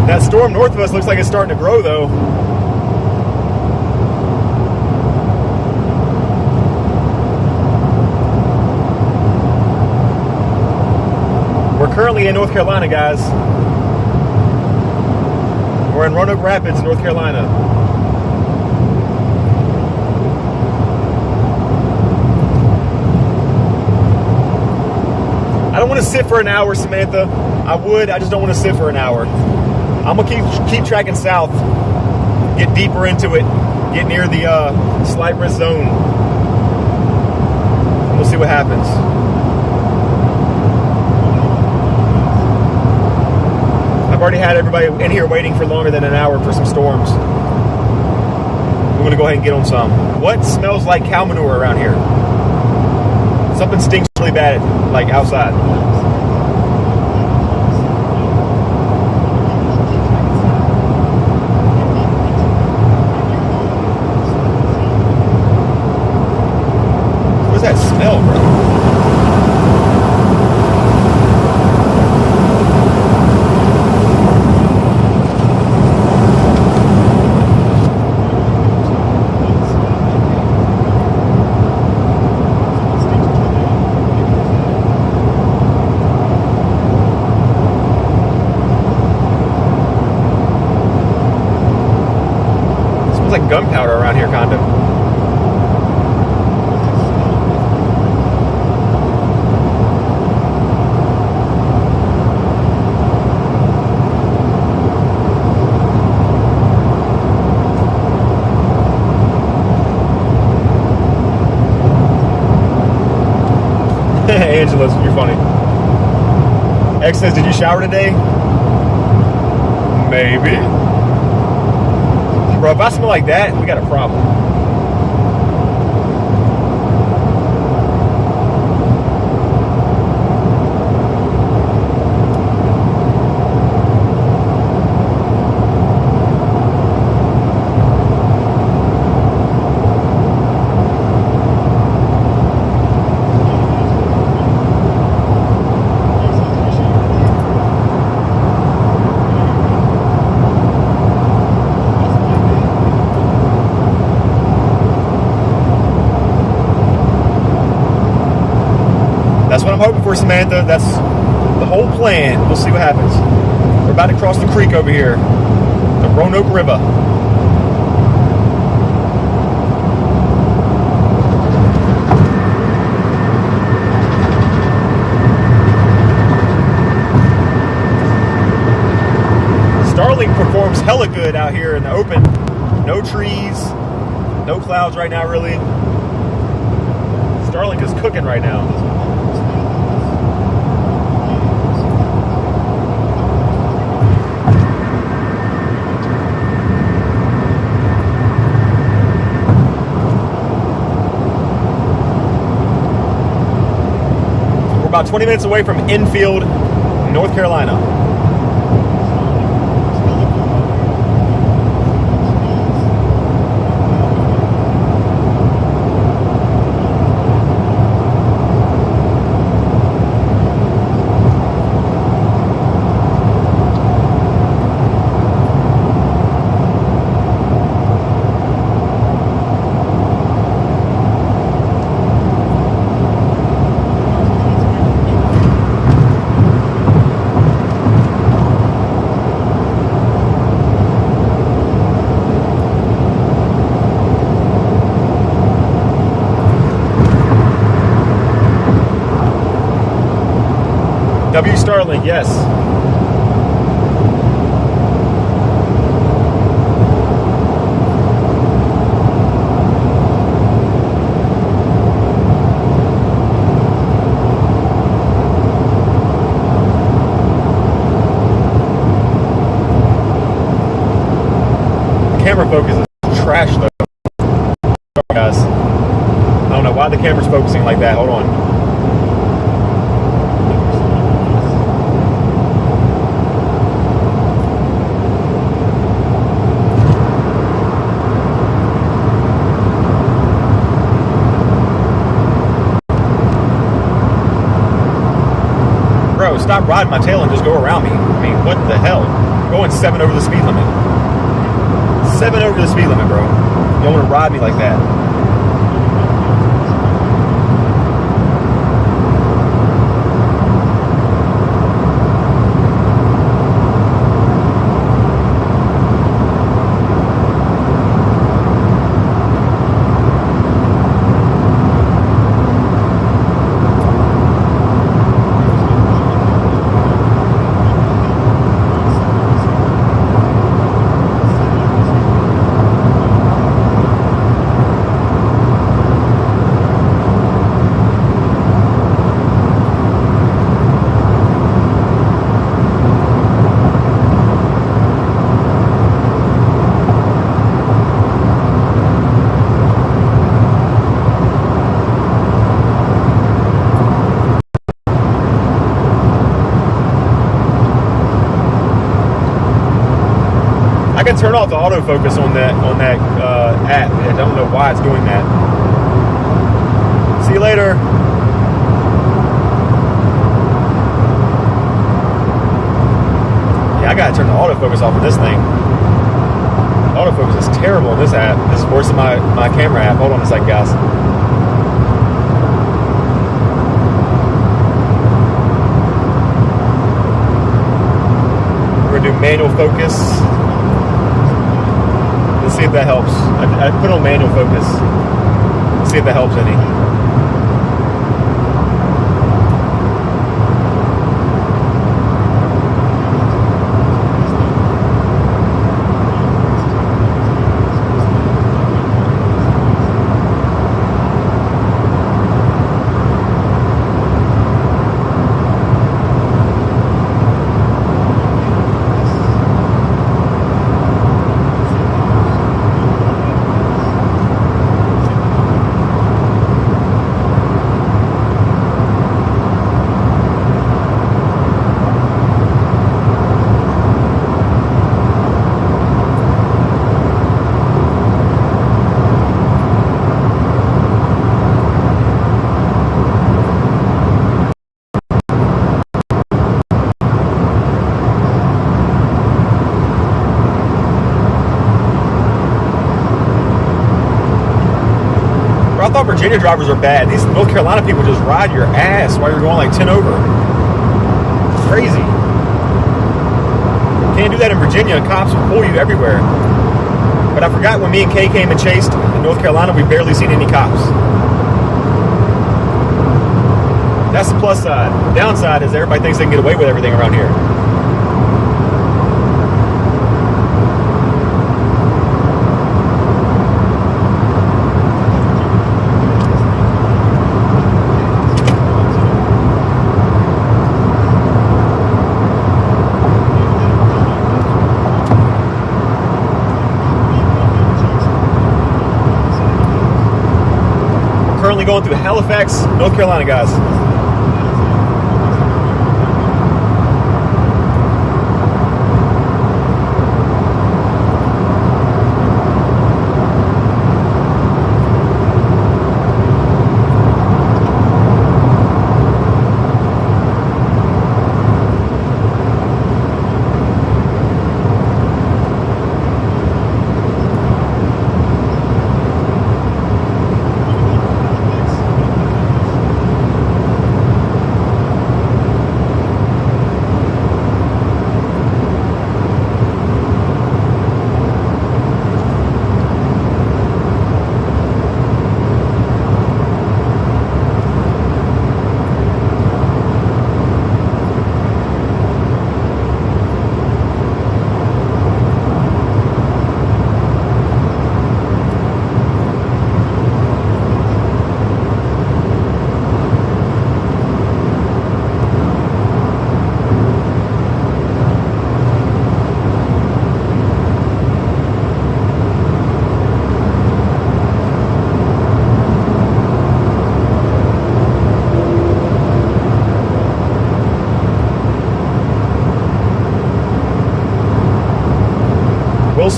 That storm north of us looks like it's starting to grow, though. We're currently in North Carolina, guys. We're in Roanoke Rapids, North Carolina. I don't want to sit for an hour, Samantha. I would, I just don't want to sit for an hour. I'm gonna keep tracking south, get deeper into it, get near the slight risk zone. We'll see what happens. I've already had everybody in here waiting for longer than an hour for some storms. We're gonna go ahead and get on some. What smells like cow manure around here? Something stinks really bad, like outside. What does that smell, bro? Like gunpowder around here, kind of. Angela, you're funny. X says, did you shower today? Maybe. Bro, if I smell like that, we got a problem. That's what I'm hoping for, Samantha. That's the whole plan. We'll see what happens. We're about to cross the creek over here, the Roanoke River. Starlink performs hella good out here in the open. No trees, no clouds right now, really. Starlink is cooking right now. About 20 minutes away from Enfield, North Carolina. W Starlink, yes. Camera focus is trash though. Sorry guys. I don't know why the camera's focusing like that. Hold on. Bro, stop riding my tail and just go around me. I mean, what the hell? I'm going 7 over the speed limit. 7 over the speed limit, bro. You don't want to ride me like that. I can turn off the autofocus on that app. I don't know why it's doing that. See you later. Yeah, I gotta turn the autofocus off of this thing. Autofocus is terrible in this app. This is worse than my camera app. Hold on a second, guys. We're gonna do manual focus. Let's see if that helps. I put on manual focus. Let's see if that helps any. I thought Virginia drivers are bad. These North Carolina people just ride your ass while you're going like 10 over. Crazy. Can't do that in Virginia. Cops will pull you everywhere. But I forgot when me and Kay came and chased in North Carolina, we barely seen any cops. That's the plus side. The downside is everybody thinks they can get away with everything around here. Currently going through Halifax, North Carolina, guys.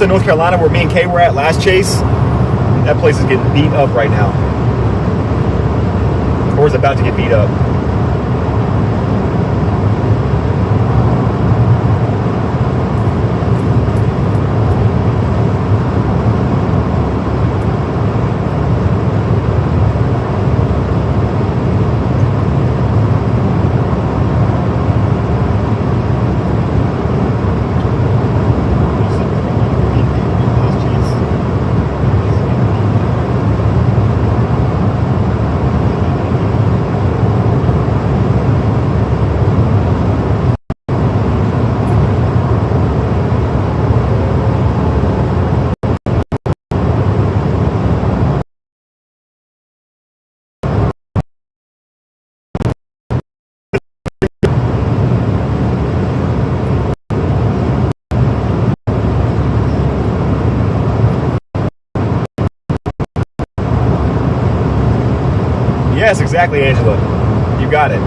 Tulsa, North Carolina, where me and Kay were at last chase, that place is getting beat up right now. Or is about to get beat up. Yes, exactly, Angela. You got it.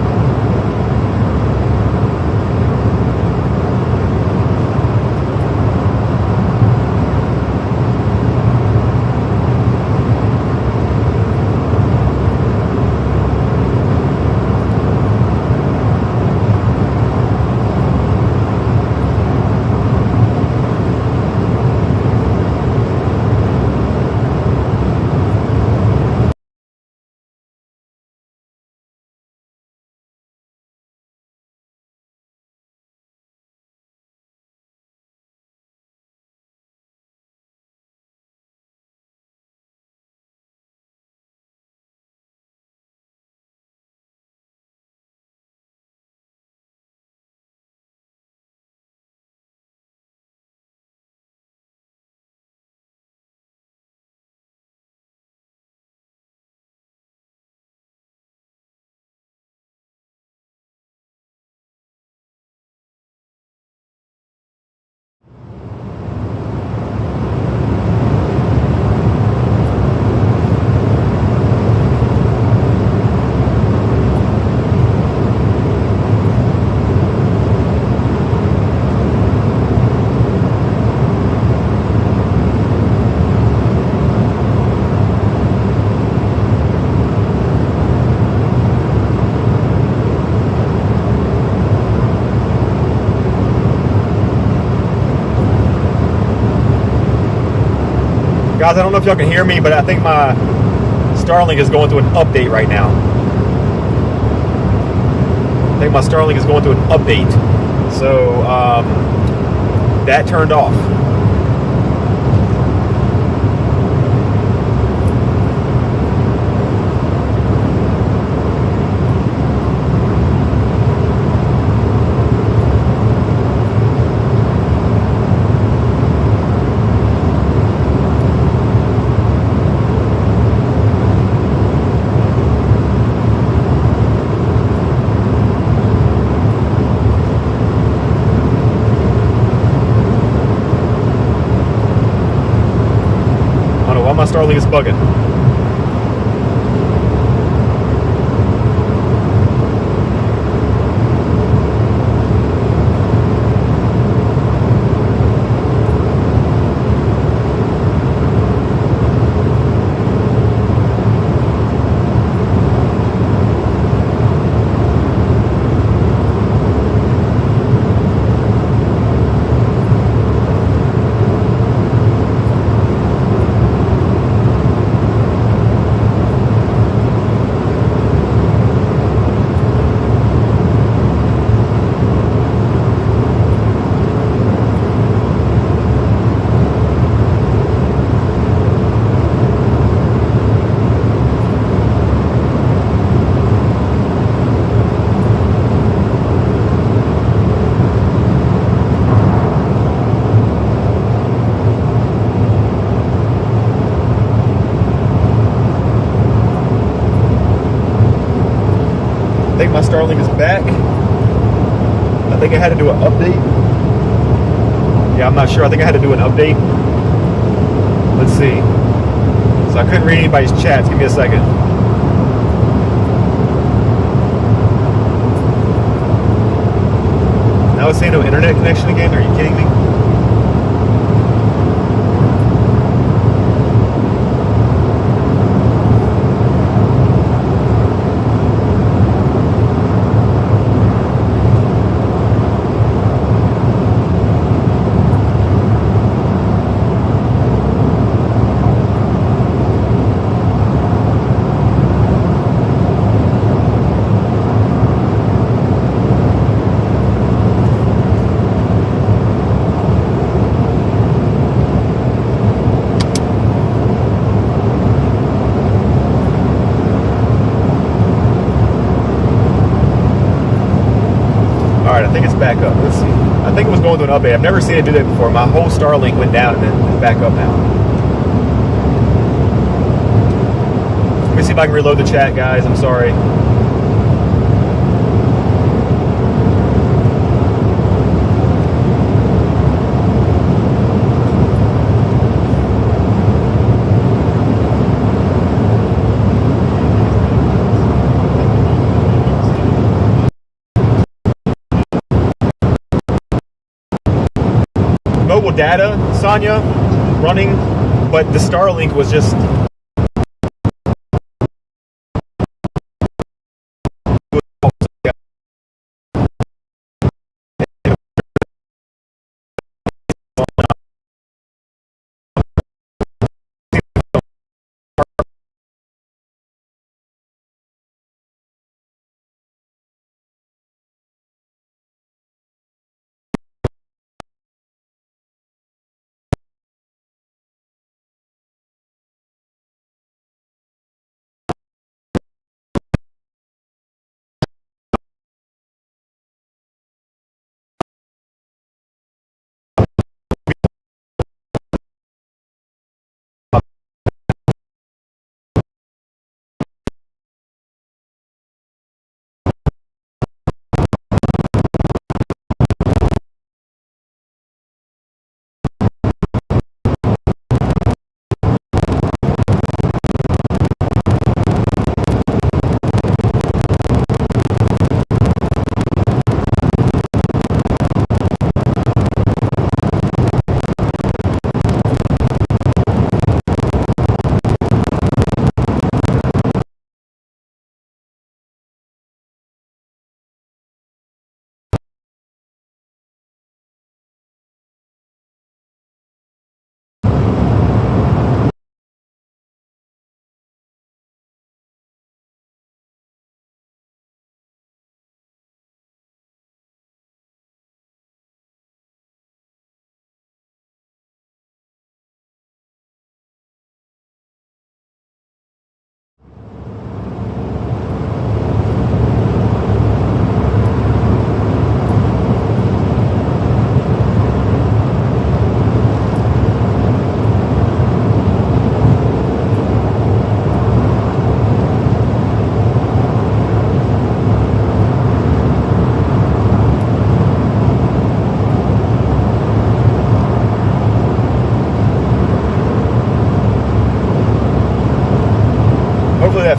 Guys, I don't know if y'all can hear me, but I think my Starlink is going through an update right now. I think my Starlink is going through an update. So, that turned off. My Starlink is bugging. I think my Starlink is back. I think I had to do an update. Yeah, I'm not sure. I think I had to do an update. Let's see. So I couldn't read anybody's chats. Give me a second. Now it's saying no internet connection again. Are you kidding me? think it's back up. Let's see. I think it was going through an update. I've never seen it do that before. My whole Starlink went down and then it's back up now. Let me see if I can reload the chat, guys. I'm sorry. Mobile data, Sonya, running, but the Starlink was just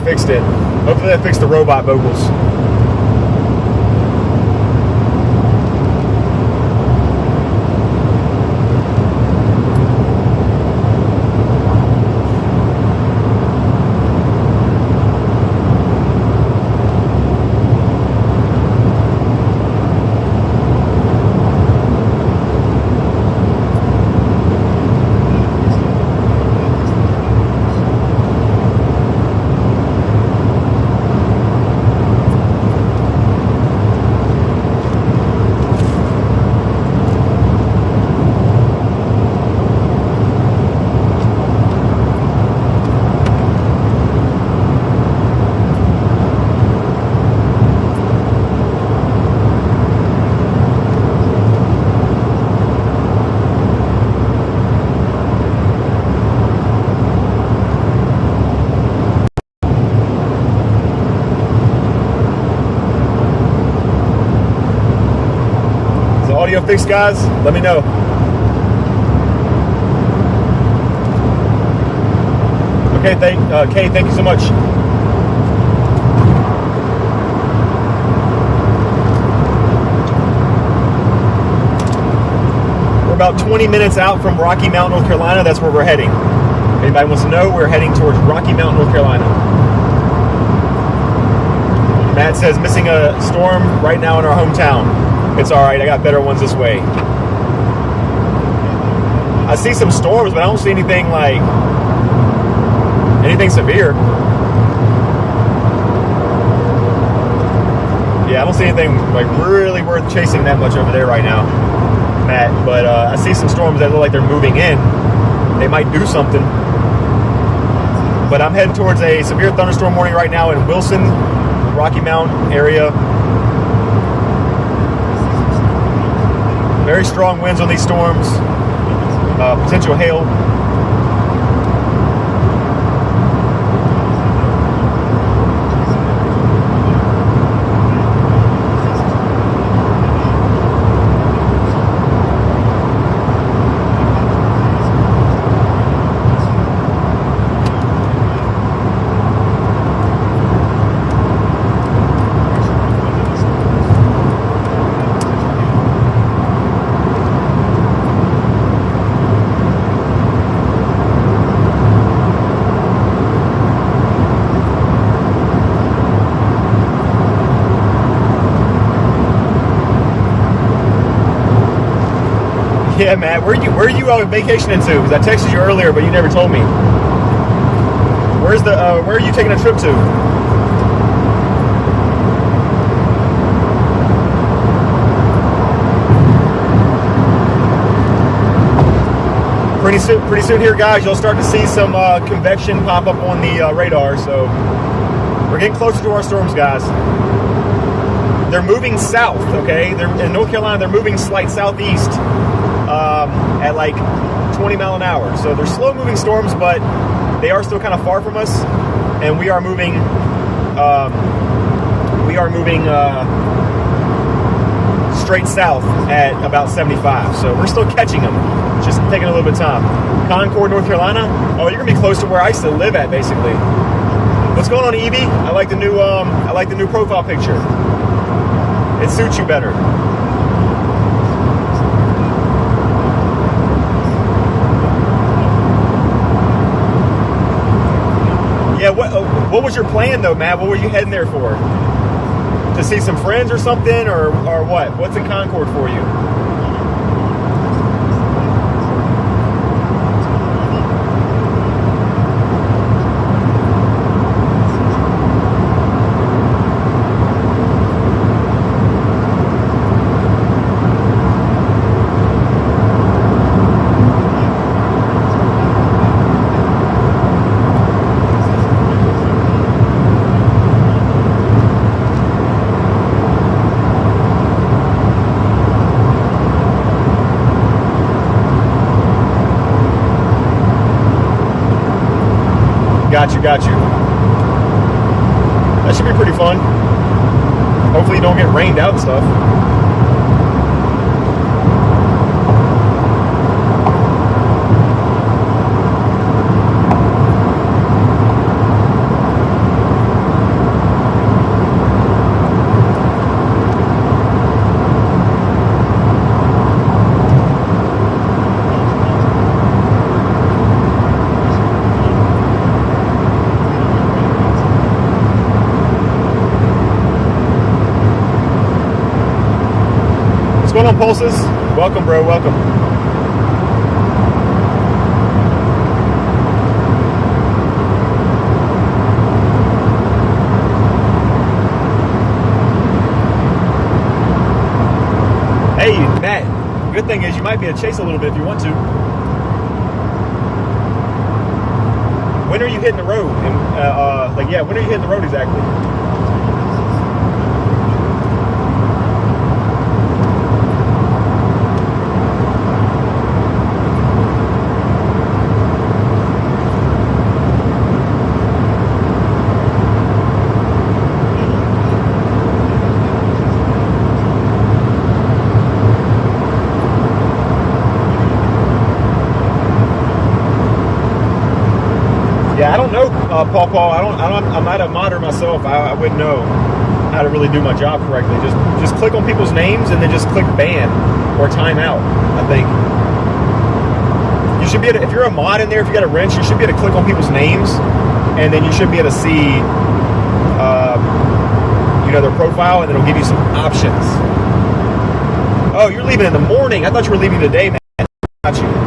fixed it. Hopefully that fixed the robot vocals. Audio fixed, guys? Let me know. Okay, Kay, thank you so much. We're about 20 minutes out from Rocky Mount, North Carolina. That's where we're heading. If anybody wants to know, we're heading towards Rocky Mount, North Carolina. Matt says, missing a storm right now in our hometown. It's all right. I got better ones this way. I see some storms, but I don't see anything like anything severe. Yeah, I don't see anything like really worth chasing that much over there right now, Matt. But I see some storms that look like they're moving in. They might do something. But I'm heading towards a severe thunderstorm warning right now in Wilson, Rocky Mount area. Very strong winds on these storms. Potential hail. Yeah, Matt, where are you vacationing to? Because I texted you earlier, but you never told me. Where are you taking a trip to? Pretty soon here, guys, you'll start to see some convection pop up on the radar. So we're getting closer to our storms, guys. They're moving south, okay? In North Carolina, they're moving slight southeast. At like 20 mile an hour. So they're slow moving storms, but they are still kind of far from us, and we are moving straight south at about 75. So we're still catching them, just taking a little bit of time. Concord, North Carolina. Oh, you're gonna be close to where I used to live at, basically. What's going on, Evie? I like the new profile picture. It suits you better. Yeah, what was your plan though, Matt? What were you heading there for? To see some friends or something, or what? What's in Concord for you? Got you. That should be pretty fun. Hopefully you don't get rained out and stuff. What's going on, Pulses? Welcome, bro. Welcome. Hey, Matt. Good thing is you might be able to chase a little bit if you want to. When are you hitting the road? And when are you hitting the road exactly? I don't know, Paul. I'm not a modder myself. I wouldn't know how to really do my job correctly. Just click on people's names and then just click ban or timeout. I think you should be able to, if you're a mod in there, if you got a wrench, you should be able to click on people's names, and then you should be able to see, their profile, and it'll give you some options. Oh, you're leaving in the morning. I thought you were leaving today, man. Got you.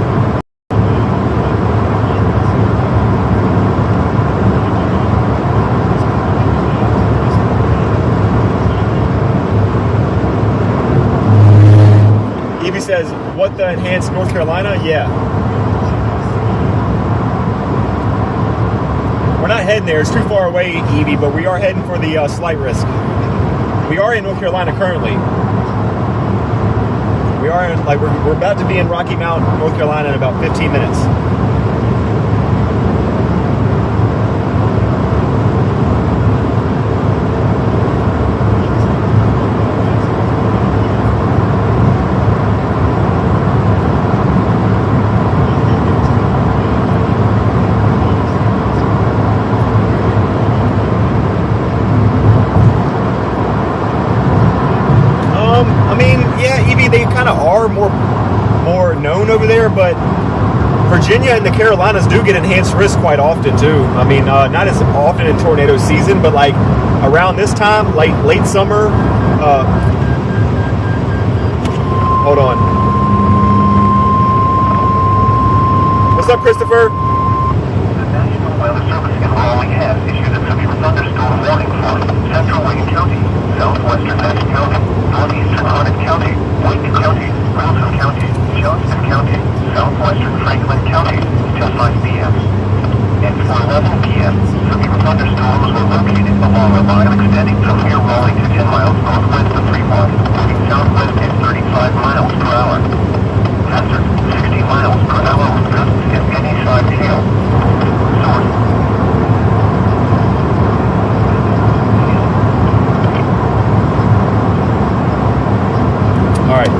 Says, what the enhanced North Carolina? Yeah. We're not heading there. It's too far away, Evie, but we are heading for the slight risk. We are in North Carolina currently. We We are in, like, we're about to be in Rocky Mount, North Carolina in about 15 minutes. They kind of are more known over there, but Virginia and the Carolinas do get enhanced risk quite often too. I mean, not as often in tornado season, but like around this time, late summer. Hold on. What's up, Christopher? The National Weather Service in Raleigh has issued a severe thunderstorm warning for central Wayne County, southwestern Nash County, northeastern Harnett County, Wayne County, Wilson County, Johnston County, southwestern Franklin County, till 5 p.m. And for 11 p.m., severe thunderstorms were located along a line extending from near Raleigh to 10 miles northwest of Fremont, moving southwest at 35 miles per hour. Hazard, 60 miles per hour with gusts and penny-sized hail. Source. All right.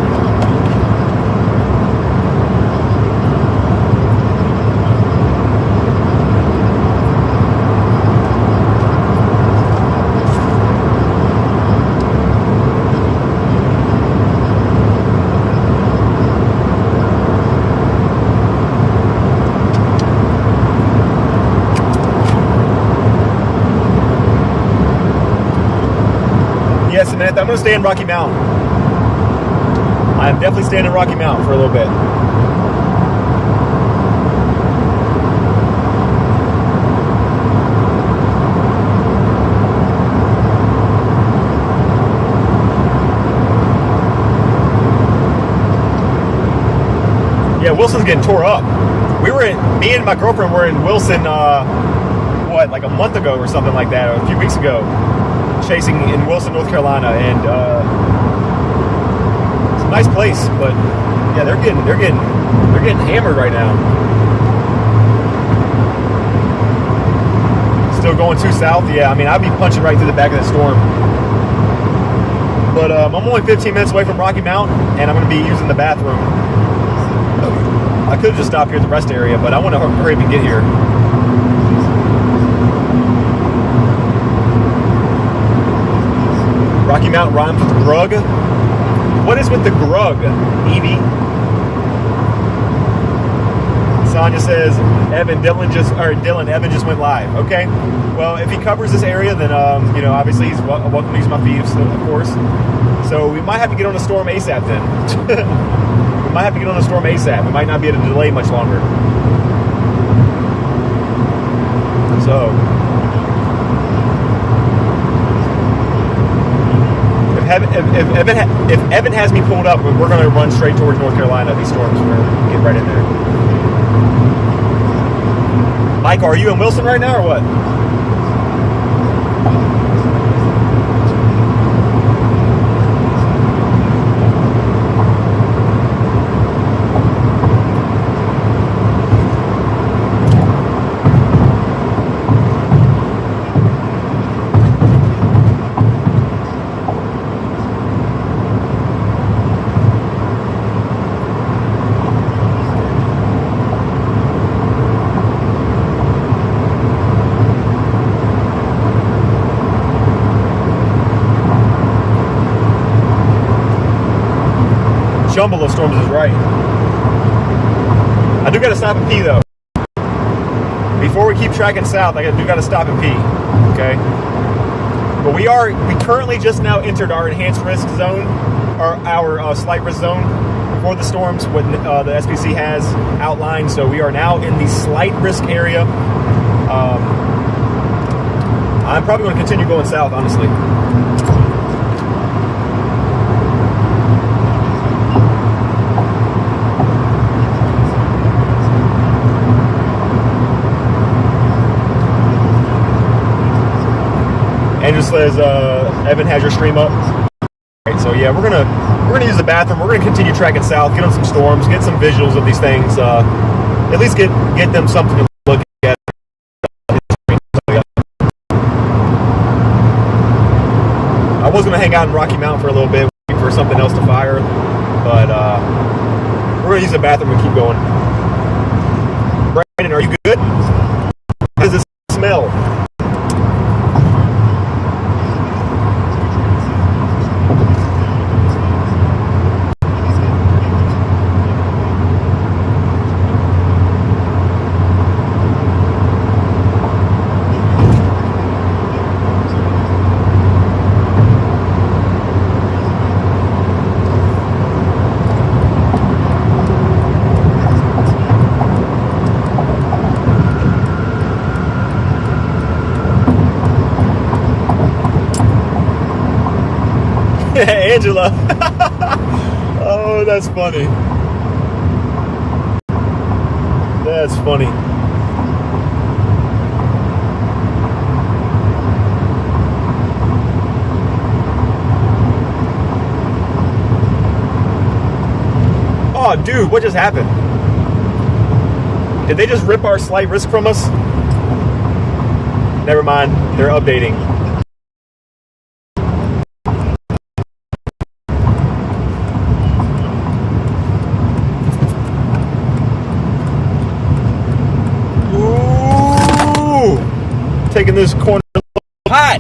Yes, Samantha, I'm going to stay in Rocky Mount. I'm definitely staying in Rocky Mount for a little bit. Yeah, Wilson's getting tore up. Me and my girlfriend were in Wilson, like a month ago or something like that, or a few weeks ago, chasing in Wilson, North Carolina, and it's a nice place, but yeah, they're getting hammered right now. Still going too south, yeah. I mean, I'd be punching right through the back of the storm. But I'm only 15 minutes away from Rocky Mount, and I'm going to be using the bathroom. I could have just stopped here at the rest area, but I want to hurry up and get here. Rocky Mount rhymes with grug. What is with the grug, Evie? Sonia says, Evan just went live. Okay. Well, if he covers this area, then, obviously he's welcome to use my feeds, of course. So we might have to get on a storm ASAP then. We might have to get on a storm ASAP. We might not be able to delay much longer. So, if Evan has me pulled up, we're going to run straight towards North Carolina. These storms, we're going to get right in there. Mike, are you in Wilson right now or what? Jumble of storms is right. I do got to stop and pee though. Before we keep tracking south, I do got to stop and pee. Okay. But we currently just now entered our enhanced risk zone, or our slight risk zone for the storms. What the SPC has outlined. So we are now in the slight risk area. I'm probably going to continue going south, honestly. Andrew says, Evan has your stream up. Right, so yeah, we're gonna we're going to use the bathroom. We're going to continue tracking south, get on some storms, get some visuals of these things. At least get them something to look at. I was going to hang out in Rocky Mountain for a little bit, waiting for something else to fire, but we're going to use the bathroom and keep going. Brandon, are you good? How does this smell? Angela. Oh, that's funny. That's funny. Oh, dude, what just happened? Did they just rip our slight risk from us? Never mind, they're updating. Taking this corner hot.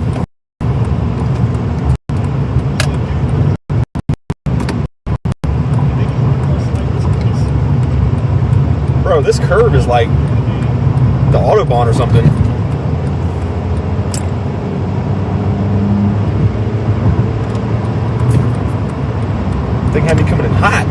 Bro, this curve is like the Autobahn or something. Thing had me coming in hot.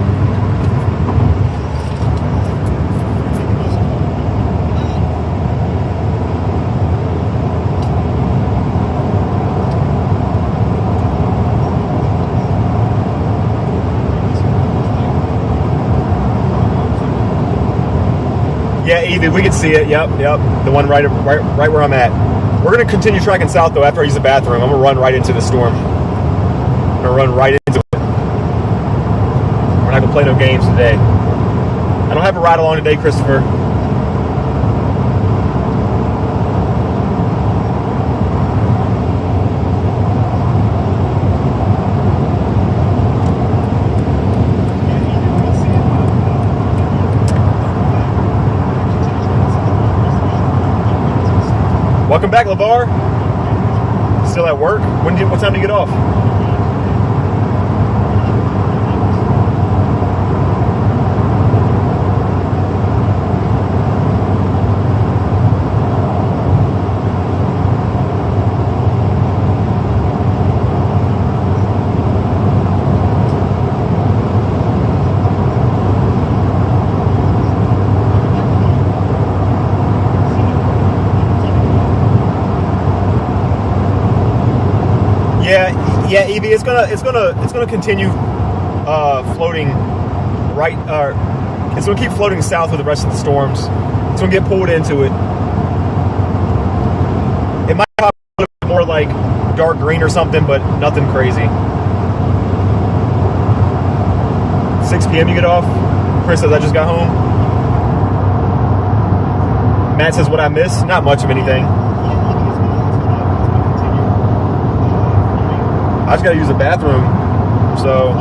Yeah, Evie, we can see it. Yep. The one right where I'm at. We're going to continue tracking south, though, after I use the bathroom. I'm going to run right into the storm. I'm going to run right into it. We're not going to play no games today. I don't have a ride along today, Christopher. Welcome back, LeVar. Still at work? What time do you get off? Yeah, Evie, it's gonna continue floating right. It's gonna keep floating south with the rest of the storms. It's gonna get pulled into it. It might pop a little bit more like dark green or something, but nothing crazy. 6 p.m. you get off. Chris says I just got home. Matt says what I miss? Not much of anything. I just gotta use the bathroom, so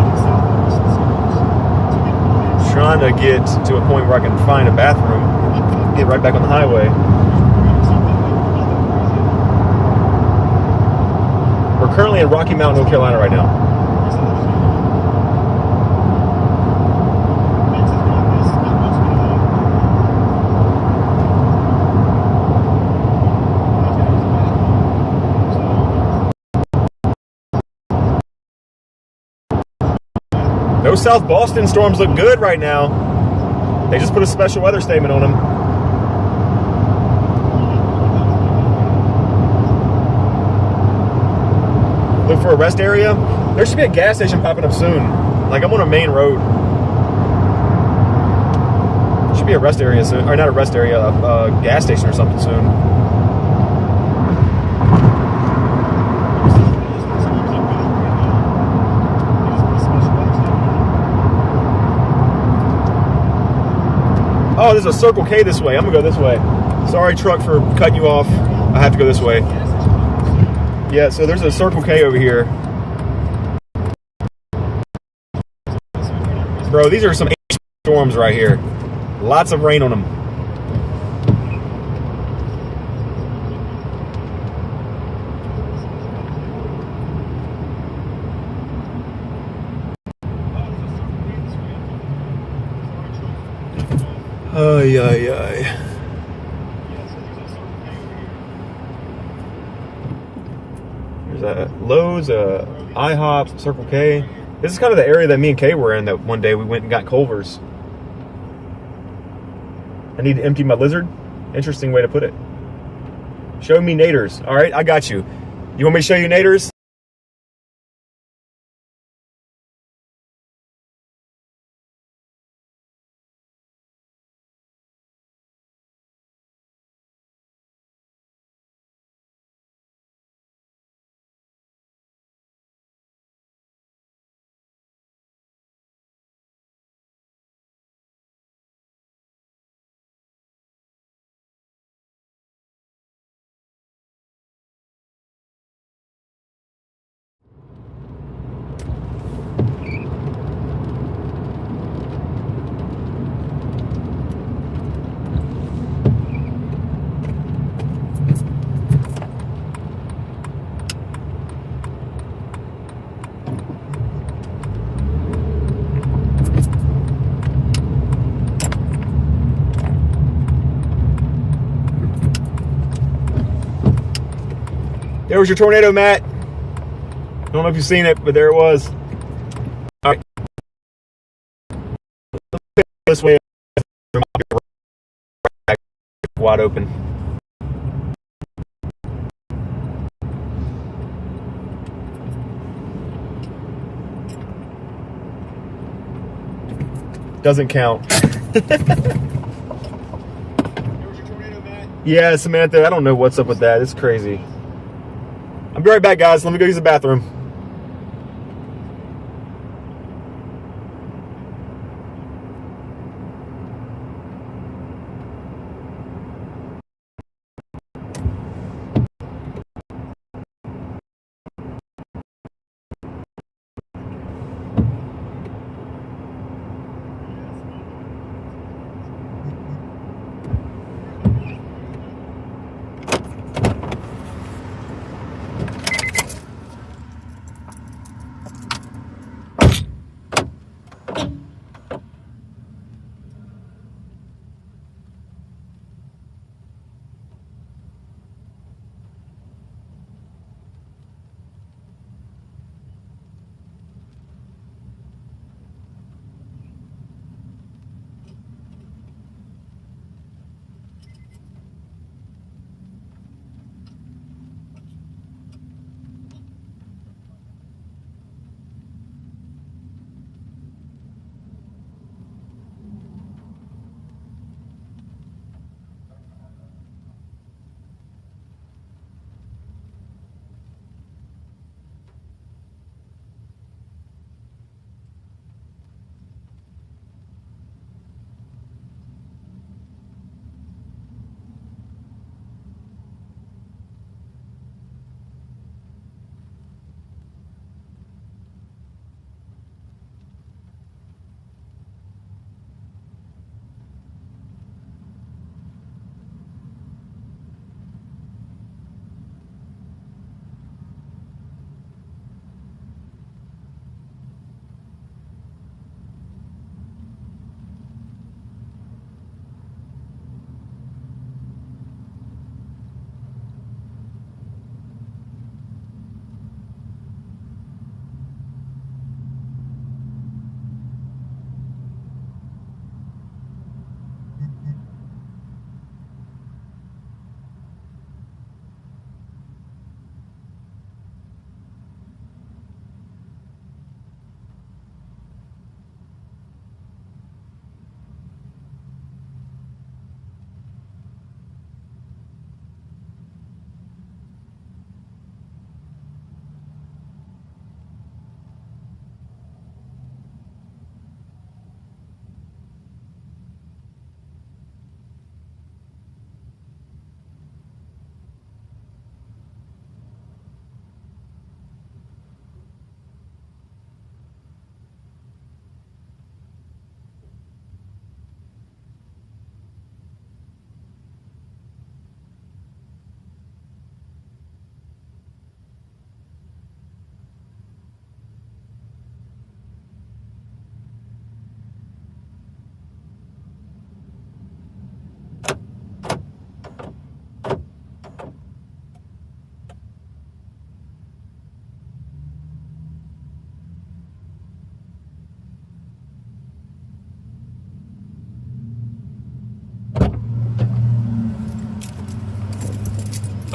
trying to get to a point where I can find a bathroom, get right back on the highway. We're currently in Rocky Mountain, North Carolina right now. Those South Boston storms look good right now. They just put a special weather statement on them. Look for a rest area. There should be a gas station popping up soon. Like, I'm on a main road. Should be a rest area soon. Or not a rest area, a gas station or something soon. Oh, there's a Circle K this way. I'm gonna go this way. Sorry, truck, for cutting you off. I have to go this way. Yeah, so there's a Circle K over here. Bro, these are some storms right here. Lots of rain on them. Ay, ay, ay. There's a Lowe's, IHOP, Circle K. This is kind of the area that me and Kay were in that one day we went and got Culver's. I need to empty my lizard. Interesting way to put it. Show me naders. All right, I got you. You want me to show you naders? There was your tornado, Matt. I don't know if you've seen it, but there it was. All right. This way. Wide open. Doesn't count. Yeah, Samantha, I don't know what's up with that. It's crazy. I'll be right back, guys. Let me go use the bathroom.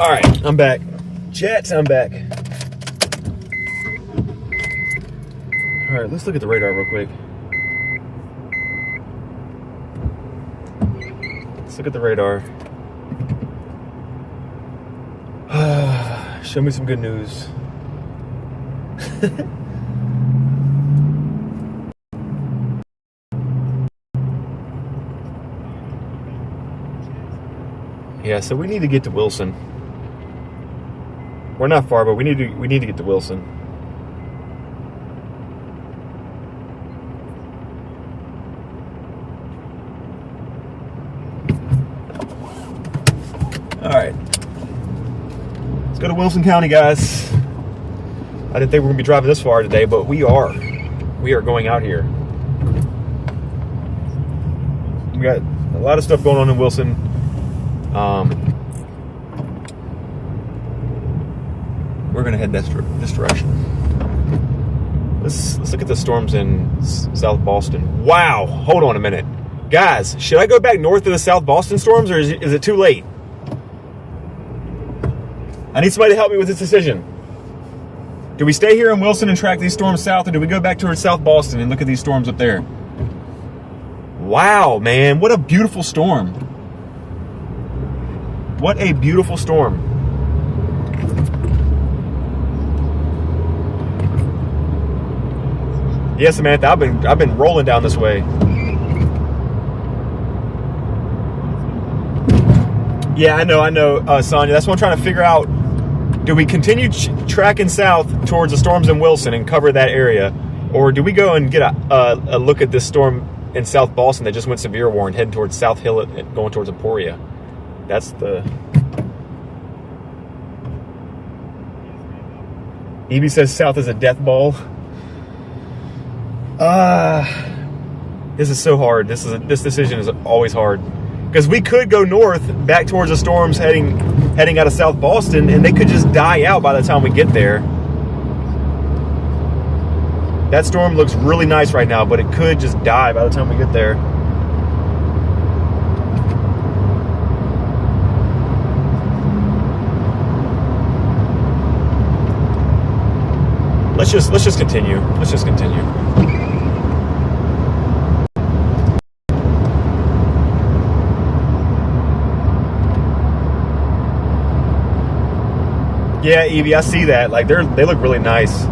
All right, I'm back. Jets, I'm back. All right, let's look at the radar real quick. Let's look at the radar. Show me some good news. Yeah, so we need to get to Wilson. We're not far, but we need to get to Wilson. All right. Let's go to Wilson County, guys. I didn't think we were going to be driving this far today, but we are. We are going out here. We got a lot of stuff going on in Wilson. We're going to head this direction. Let's look at the storms in South Boston. Wow. Hold on a minute. Guys, should I go back north of the South Boston storms, or is it too late? I need somebody to help me with this decision. Do we stay here in Wilson and track these storms south, or do we go back towards South Boston and look at these storms up there? Wow, man. What a beautiful storm. What a beautiful storm. Yes, Samantha, I've been rolling down this way. Yeah, I know, Sonia. That's what I'm trying to figure out. Do we continue tracking south towards the storms in Wilson and cover that area? Or do we go and get a look at this storm in South Boston that just went severe warned, heading towards South Hill and going towards Emporia? That's the... Evie says south is a death ball. This is so hard. This decision is always hard. Because we could go north back towards the storms heading out of South Boston, and they could just die out by the time we get there. That storm looks really nice right now, but it could just die by the time we get there. Let's just continue. Let's just continue. Yeah, Evie, I see that. Like they look really nice.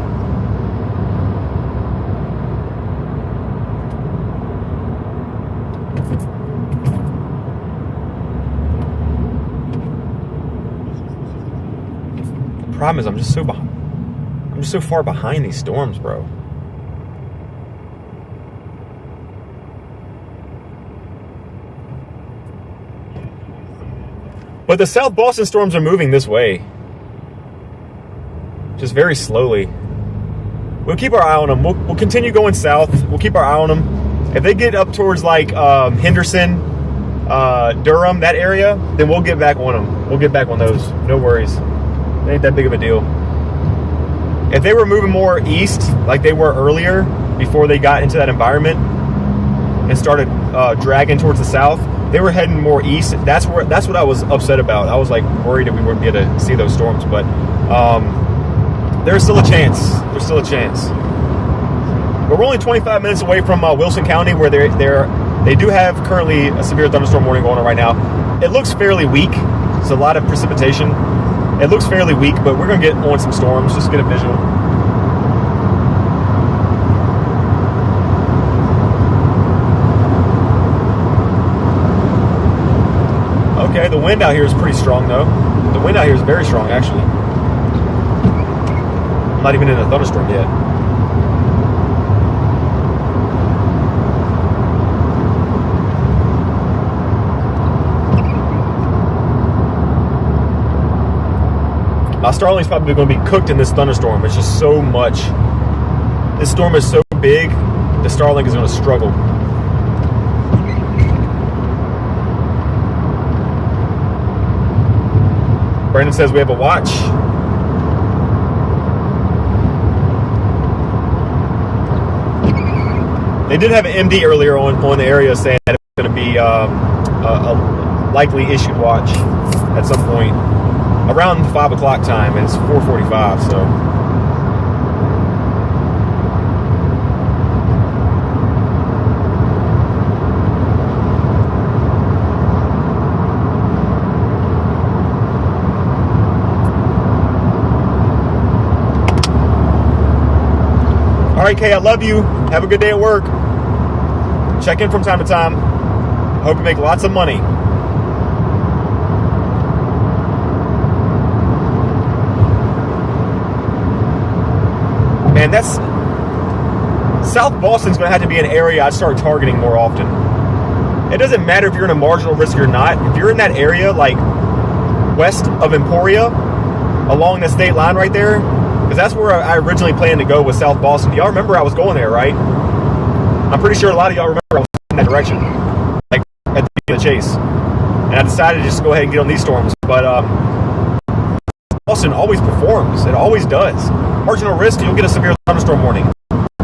The problem is I'm just so far behind these storms, bro. But the South Boston storms are moving this way. Just very slowly. We'll keep our eye on them. We'll continue going south. We'll keep our eye on them. If they get up towards like Henderson, Durham, that area, then we'll get back on them. We'll get back on those. No worries. It ain't that big of a deal. If they were moving more east, like they were earlier, before they got into that environment and started dragging towards the south, they were heading more east. That's what I was upset about. I was like worried that we wouldn't be able to see those storms, but there's still a chance. There's still a chance. But we're only 25 minutes away from Wilson County, where they do have currently a severe thunderstorm warning going on right now. It looks fairly weak. There's a lot of precipitation. It looks fairly weak, but we're going to get on some storms. Just get a visual. Okay, the wind out here is pretty strong, though. The wind out here is very strong, actually. I'm not even in a thunderstorm yet. Starling's probably going to be cooked in this thunderstorm. It's just so much. This storm is so big, the Starlink is going to struggle. Brandon says we have a watch. They did have an MD earlier on the area saying that it was going to be a likely issued watch at some point. around 5 o'clock time, and it's 4:45. So. All right, Kay, I love you. Have a good day at work. Check in from time to time. Hope you make lots of money. Man, that's South Boston's going to have to be an area I start targeting more often. It doesn't matter if you're in a marginal risk or not. If you're in that area, like west of Emporia, along the state line right there, because that's where I originally planned to go with South Boston. Y'all remember I was going there, right? I'm pretty sure a lot of y'all remember I was in that direction, like at the beginning of the chase. And I decided to just go ahead and get on these storms. But Boston always performs. It always does. Marginal risk, you'll get a severe thunderstorm warning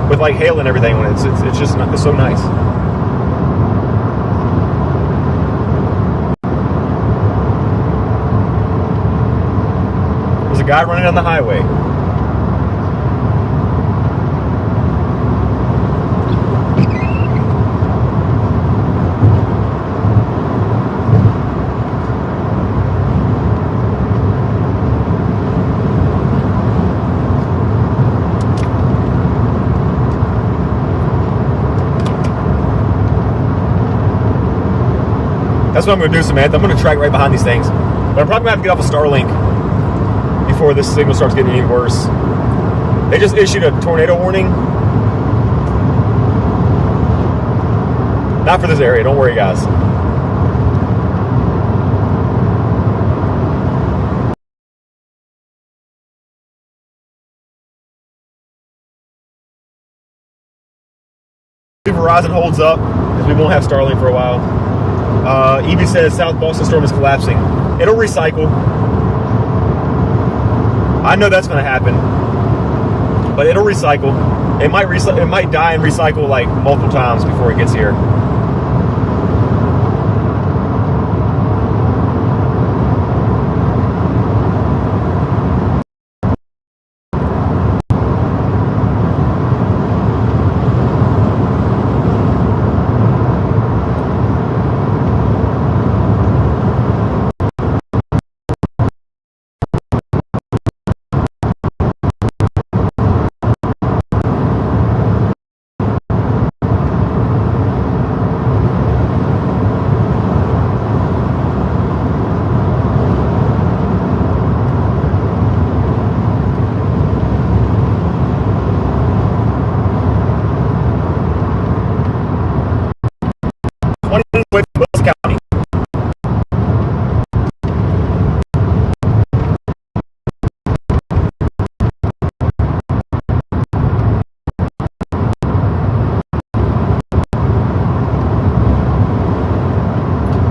with like hail and everything when it's just it's so nice. There's a guy running on the highway. That's what I'm going to do, Samantha. I'm going to track right behind these things. But I'm probably going to have to get off of Starlink before this signal starts getting any worse. They just issued a tornado warning. Not for this area. Don't worry, guys. Verizon holds up because we won't have Starlink for a while. Evie says South Boston storm is collapsing. It'll recycle. I know that's going to happen, but it'll recycle. It might die and recycle like multiple times before it gets here.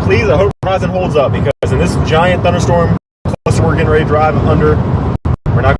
Please, I hope Verizon holds up, because in this giant thunderstorm cluster we're getting ready to drive under, we're not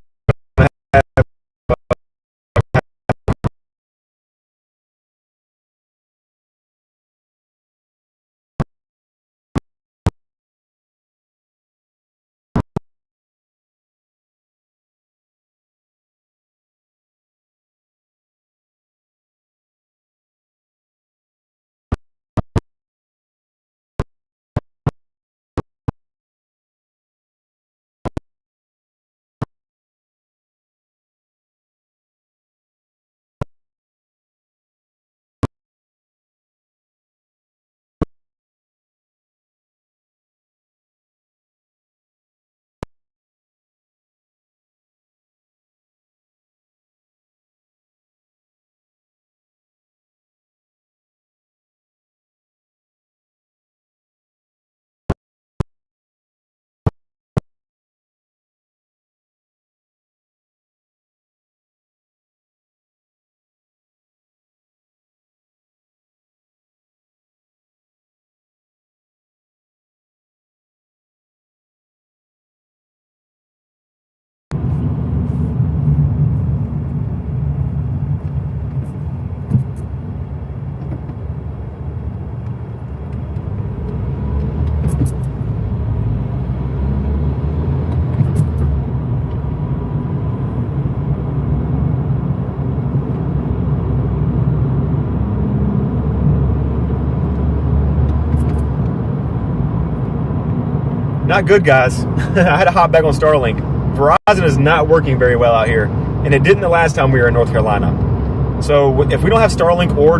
Not good, guys. I had to hop back on Starlink. Verizon is not working very well out here, and it didn't the last time we were in North Carolina. So if we don't have Starlink or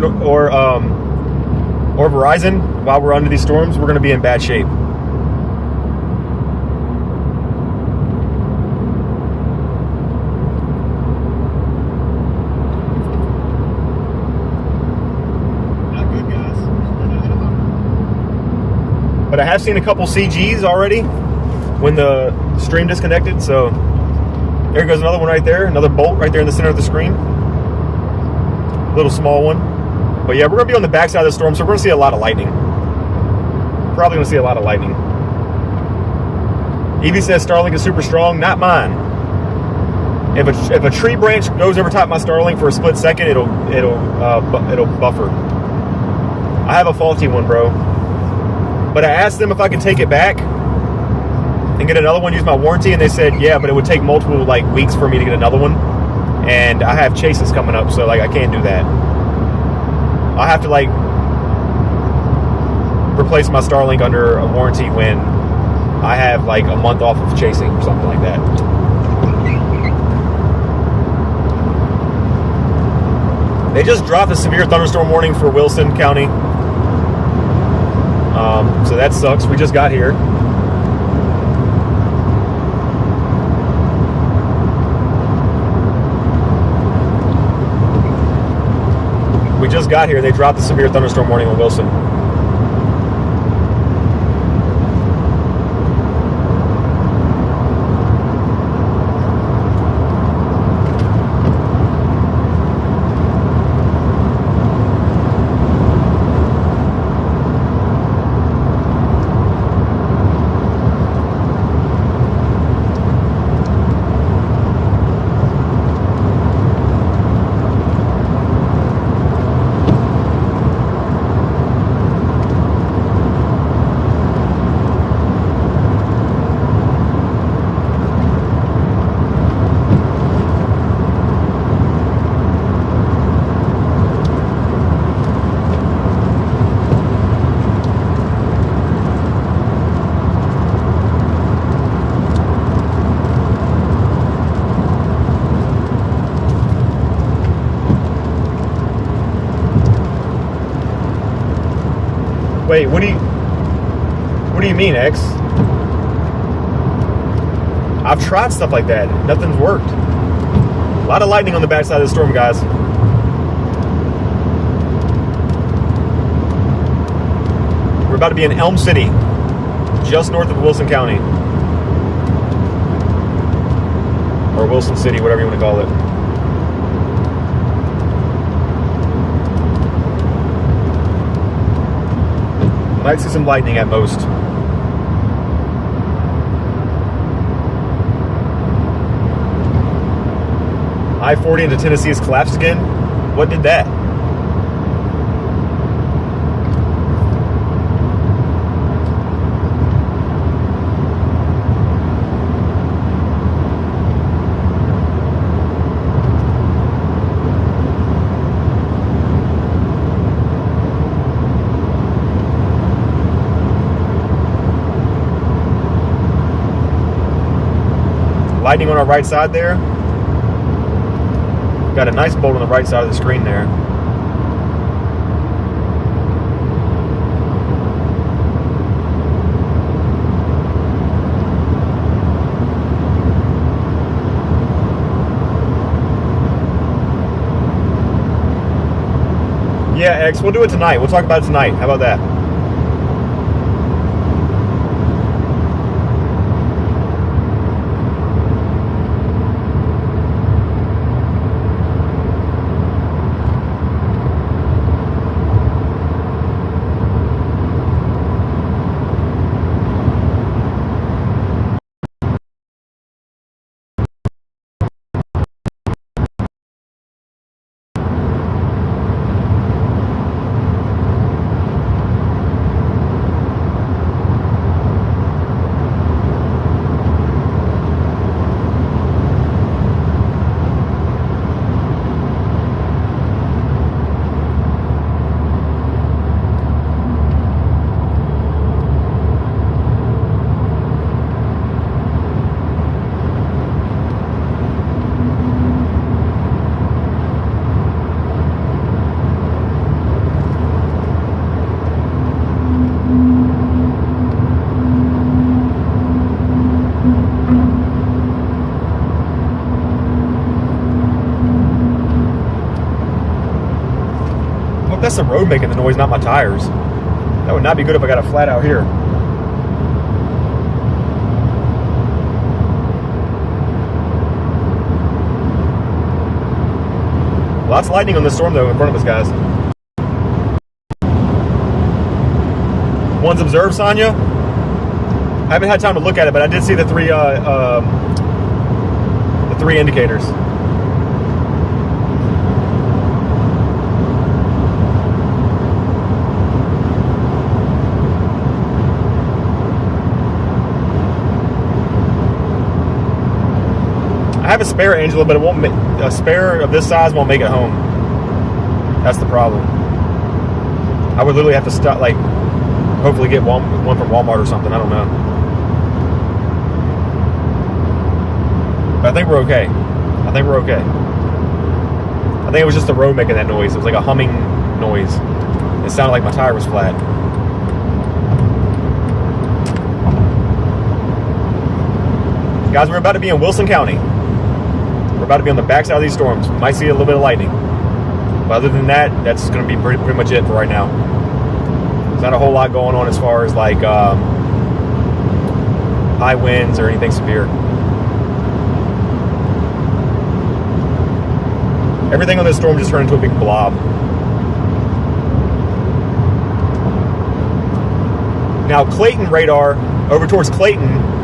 Verizon while we're under these storms, we're going to be in bad shape. Not good, guys. But I have seen a couple CGs already when the stream disconnected. So there goes another one right there, another bolt right there in the center of the screen. Little small one. But yeah, we're going to be on the backside of the storm, so we're going to see a lot of lightning. Probably going to see a lot of lightning. Evie says Starlink is super strong. Not mine. If a tree branch goes over top of my Starlink for a split second, it'll buffer. I have a faulty one, bro. But I asked them if I could take it back and get another one, use my warranty, and they said yeah, but it would take multiple weeks for me to get another one. And I have chases coming up, so I can't do that. I'll have to replace my Starlink under a warranty when I have a month off of chasing or something like that. They just dropped a severe thunderstorm warning for Wilson County. So that sucks. We just got here. We just got here. They dropped the severe thunderstorm warning on Wilson. Wait, what do you mean, X? I've tried stuff like that. Nothing's worked. A lot of lightning on the backside of the storm, guys. We're about to be in Elm City, just north of Wilson County. Or Wilson City, whatever you want to call it. Might see some lightning at most. I-40 into Tennessee has collapsed again? What did that? Lightning on our right side there. Got a nice bolt on the right side of the screen there. Yeah, X, we'll do it tonight. We'll talk about it tonight. How about that? that's the road making the noise, not my tires. That would not be good if I got a flat out here. Lots of lightning on this storm, though, in front of us, guys. One's observed, Sonya. I haven't had time to look at it, but I did see the three indicators. I have a spare, Angela, but it won't. A spare of this size won't make it home. That's the problem. I would literally have to stop, like, hopefully get one from Walmart or something. I don't know. But I think we're okay. I think we're okay. I think it was just the road making that noise. It was like a humming noise. It sounded like my tire was flat. Guys, we're about to be in Wilson County. We're about to be on the backside of these storms. We might see a little bit of lightning. But other than that, that's going to be pretty much it for right now. There's not a whole lot going on as far as like high winds or anything severe. Everything on this storm just turned into a big blob. Now, Clayton radar, over towards Clayton,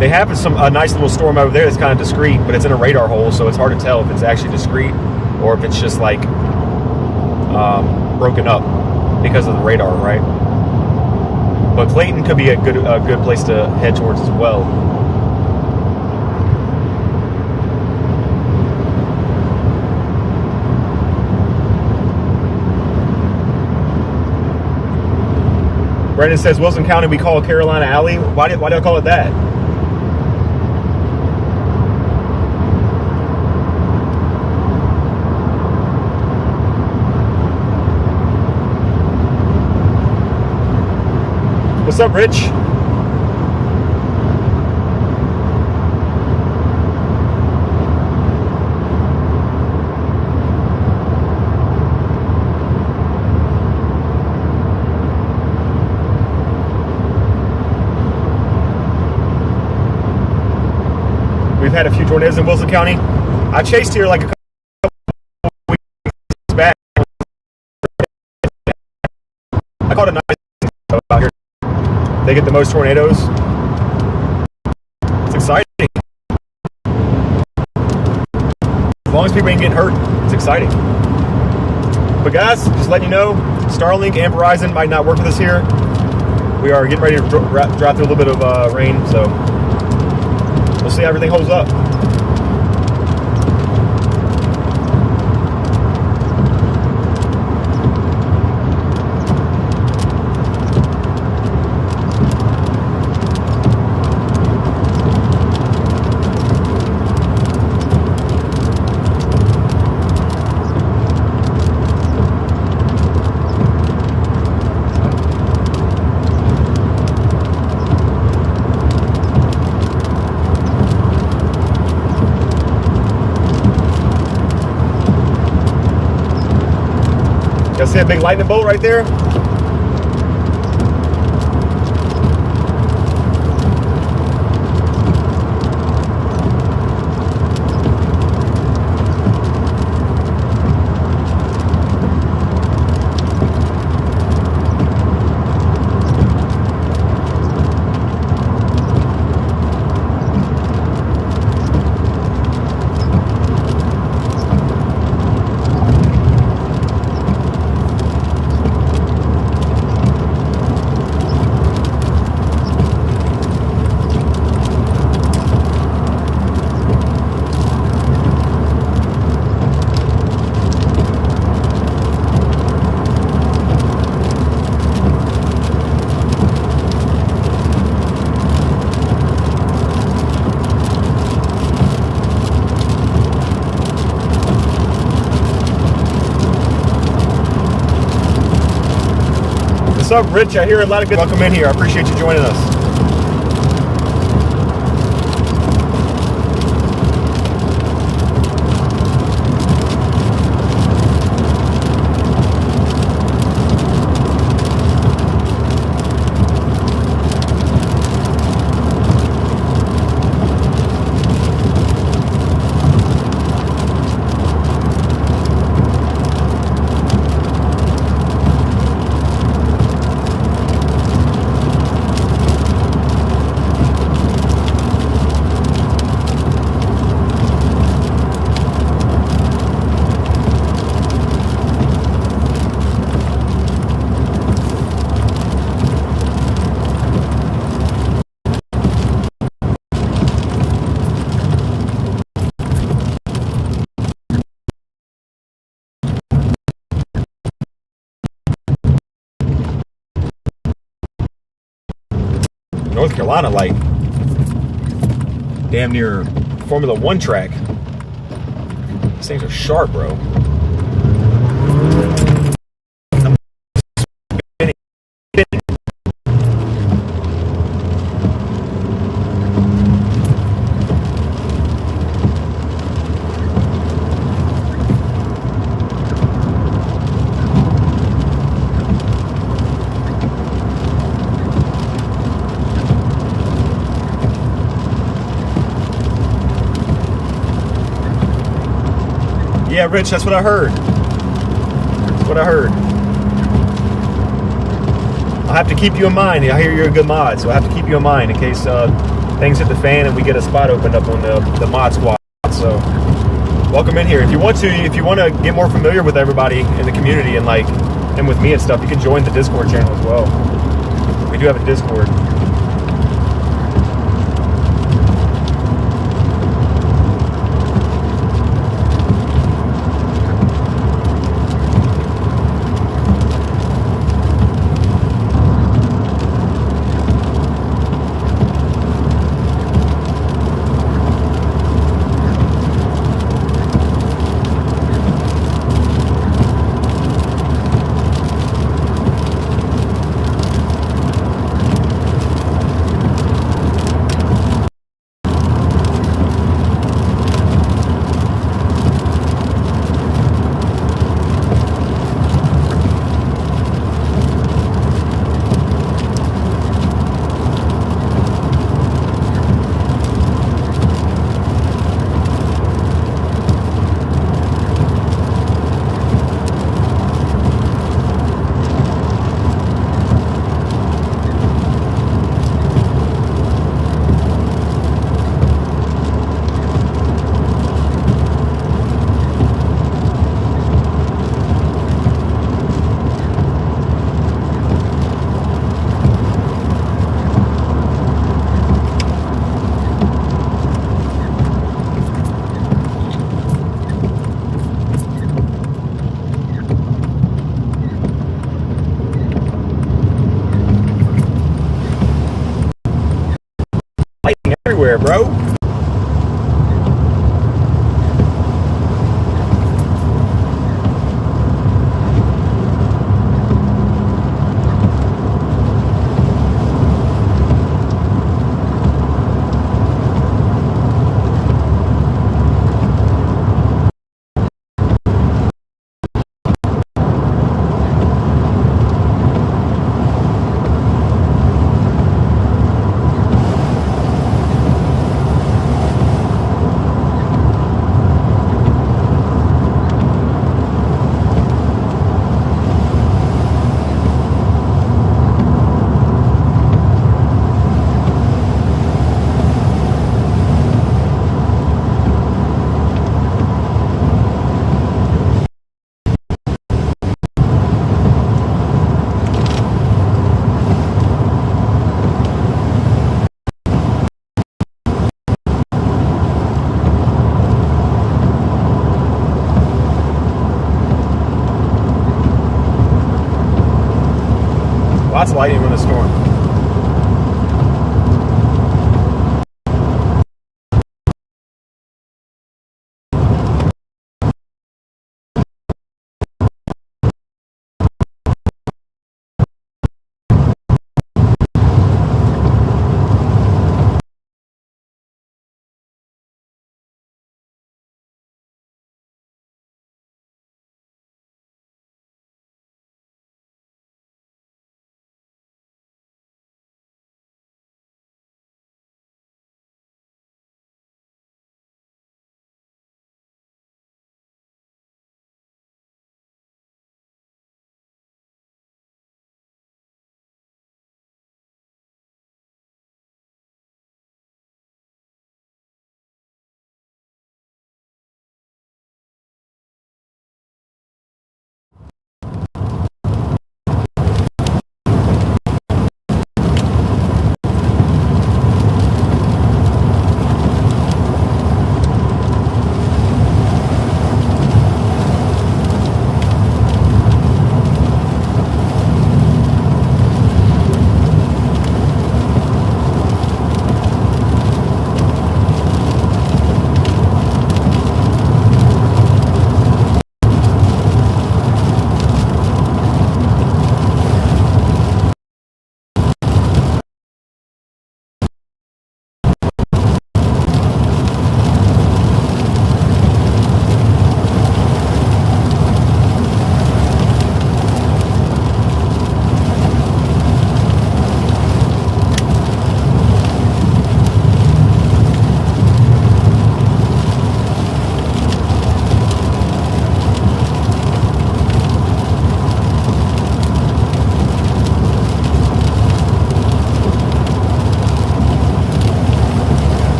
they have a nice little storm over there that's kind of discreet, but it's in a radar hole, so it's hard to tell if it's actually discreet or if it's just like broken up because of the radar, right? But Clayton could be a good place to head towards as well. Brandon says, Wilson County we call Carolina Alley. Why do I call it that? What's up, Rich? We've had a few tornadoes in Wilson County. I chased here like a couple weeks back. I caught a nice out here. They get the most tornadoes. It's exciting. As long as people ain't getting hurt, it's exciting. But guys, just letting you know, Starlink and Verizon might not work with us here. We are getting ready to drive through a little bit of rain, so we'll see how everything holds up. Y'all see a big lightning bolt right there? What's up, Rich? I hear a lot of good. Welcome in here. I appreciate you joining us. North Carolina, like damn near Formula One track. These things are sharp, bro. Yeah, Rich, that's what I heard. That's what I heard. I'll have to keep you in mind. I hear you're a good mod, so I have to keep you in mind in case things hit the fan and we get a spot opened up on the mod squad. So welcome in here. If you want to get more familiar with everybody in the community and with me and stuff, you can join the Discord channel as well. We do have a Discord. Lightning everywhere, bro. Lots of lightning in the storm.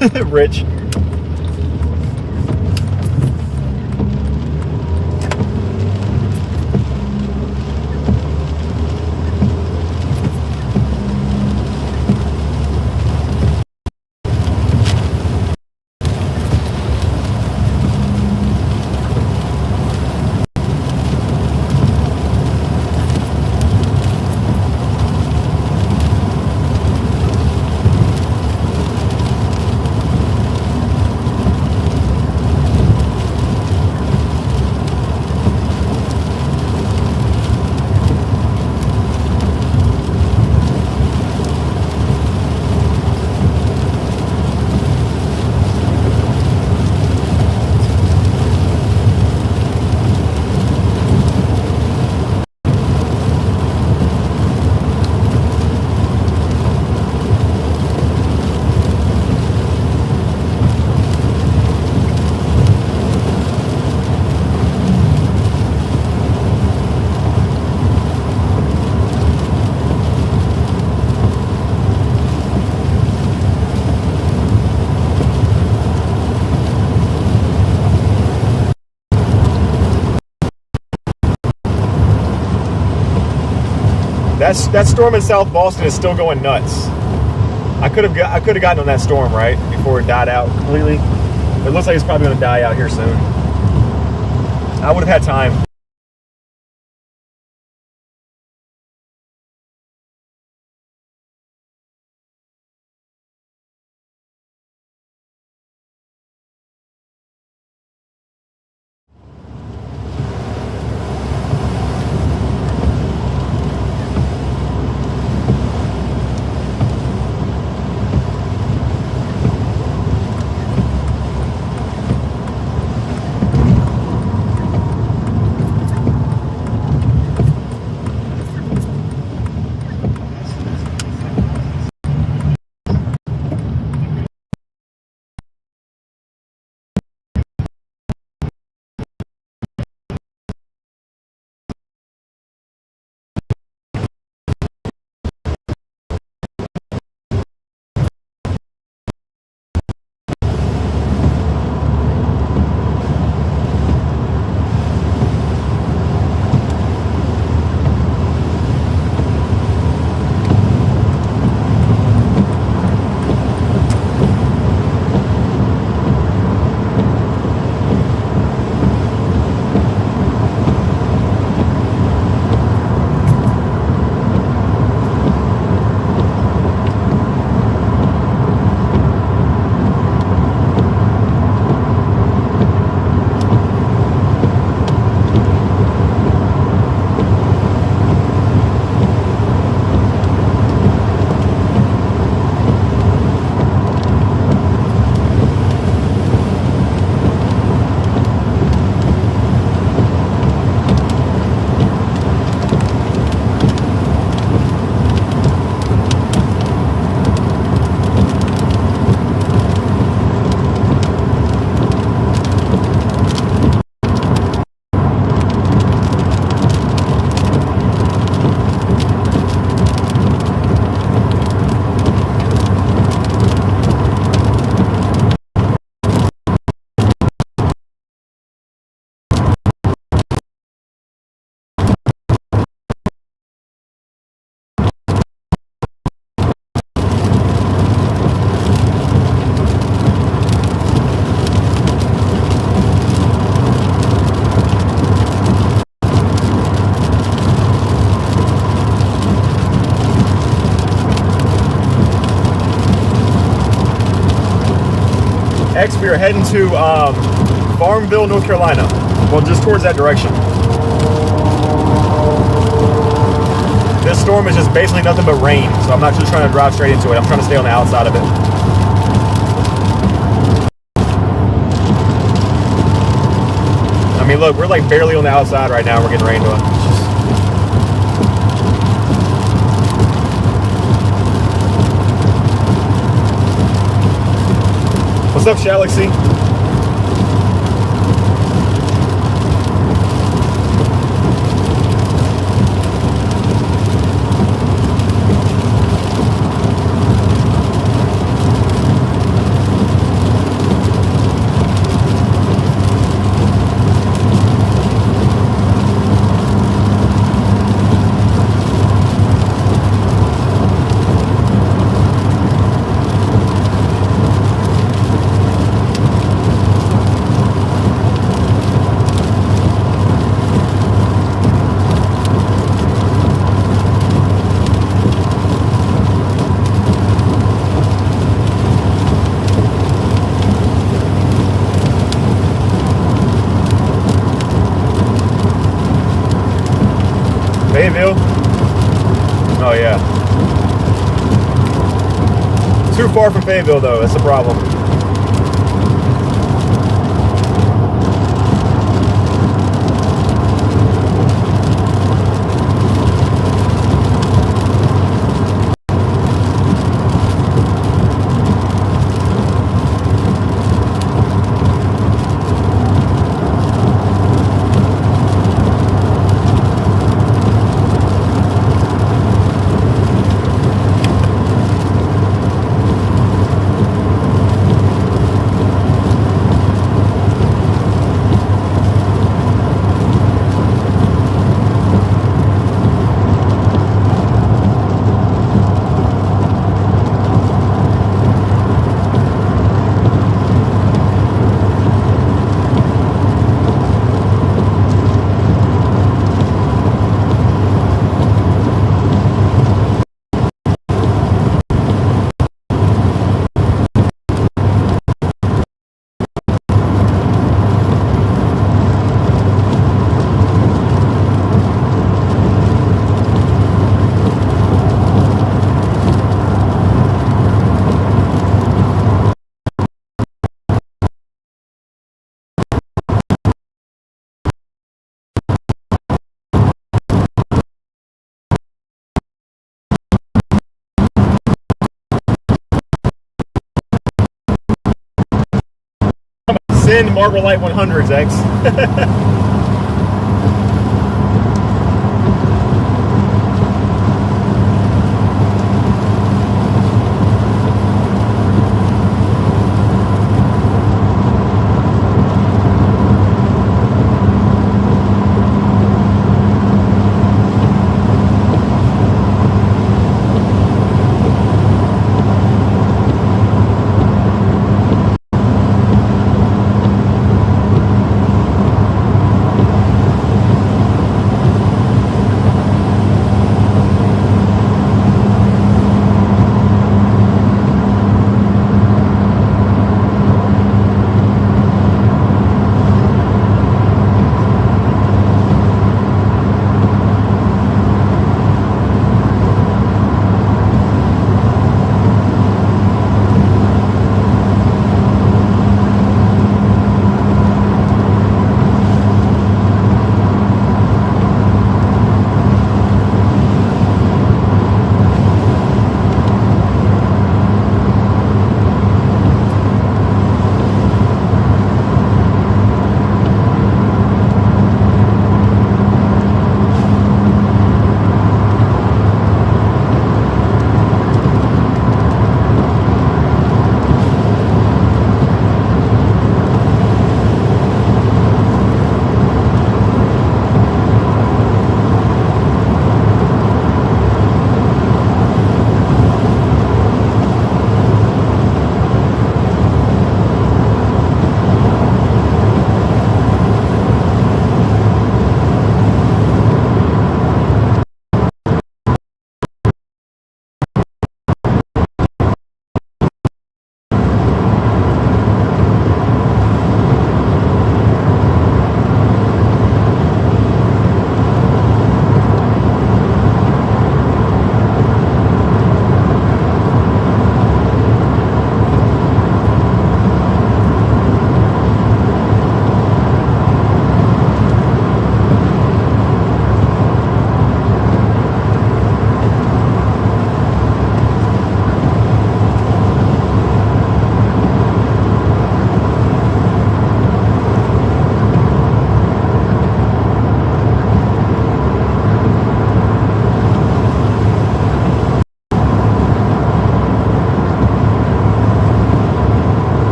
Rich. That storm in South Boston is still going nuts. I could have gotten on that storm right before it died out completely. But it looks like it's probably going to die out here soon. I would have had time. We are heading to Farmville, North Carolina. Well, just towards that direction. This storm is just basically nothing but rain, so I'm not just trying to drive straight into it. I'm trying to stay on the outside of it. I mean, look, we're like barely on the outside right now. We're getting rained on. What's up, Shalaxy? Oh yeah. Too far from Fayetteville though, that's the problem. Send Marble Light 100s, X.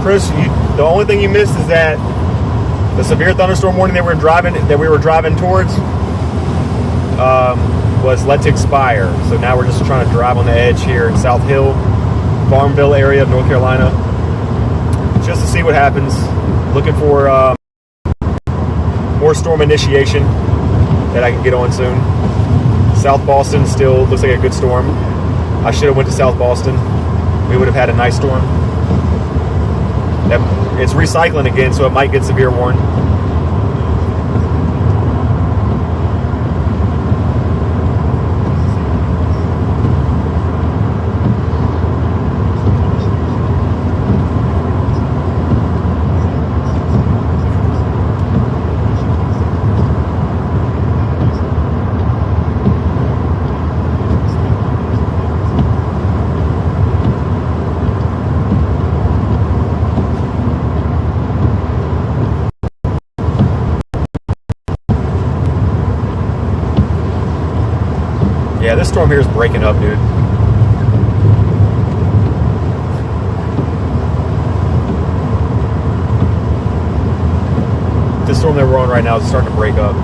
Chris, the only thing you missed is that the severe thunderstorm warning that we were driving towards was let to expire. So now we're just trying to drive on the edge here in South Hill, Farmville area of North Carolina, just to see what happens. Looking for more storm initiation that I can get on soon. South Boston still looks like a good storm. I should have went to South Boston. We would have had a nice storm. It's recycling again, so it might get severe warning. Yeah, this storm here is breaking up, dude. This storm that we're on right now is starting to break up.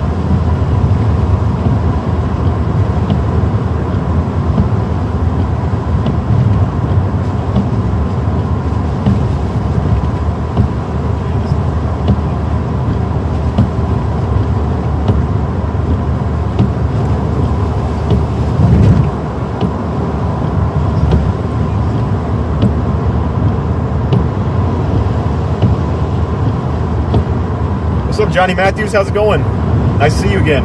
What's up, Johnny Matthews? How's it going? Nice to see you again.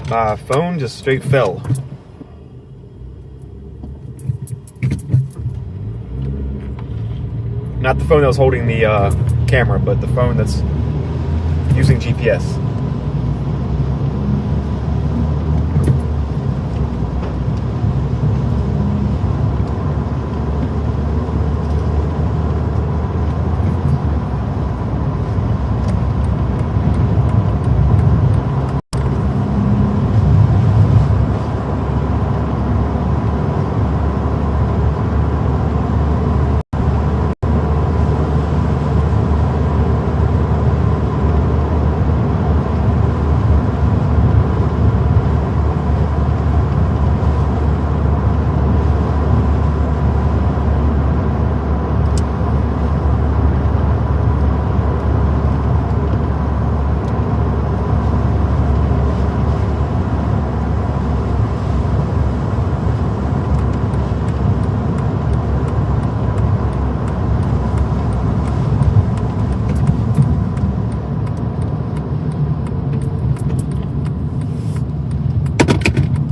My phone just straight fell. Not the phone that was holding the camera, but the phone that's using GPS.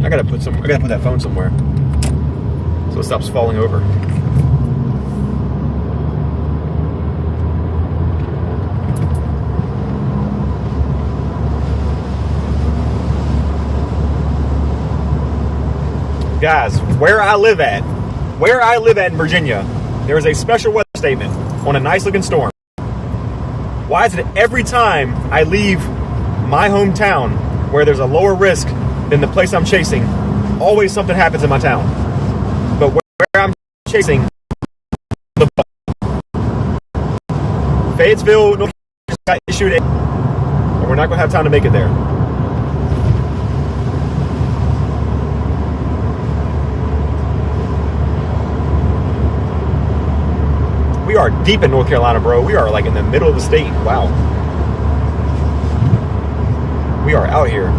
I gotta put that phone somewhere so it stops falling over. Guys, where I live at in Virginia, there is a special weather statement on a nice looking storm. Why is it every time I leave my hometown where there's a lower risk than the place I'm chasing, always something happens in my town? But where I'm chasing, the Fayetteville, North Carolina got issued a, and we're not going to have time to make it there. We we are deep in North Carolina, bro. We are like in the middle of the state. Wow. We are out here.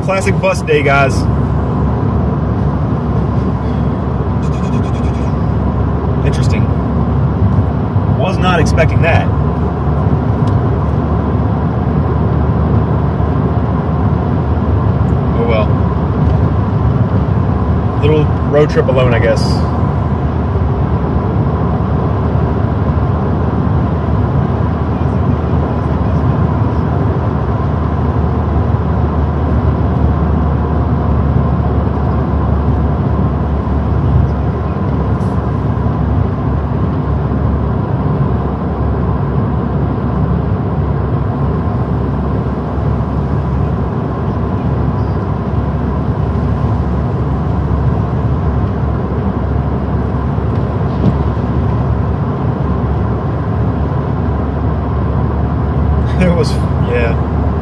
Classic bus day, guys. Interesting. Was not expecting that. Oh well. Little road trip alone, I guess.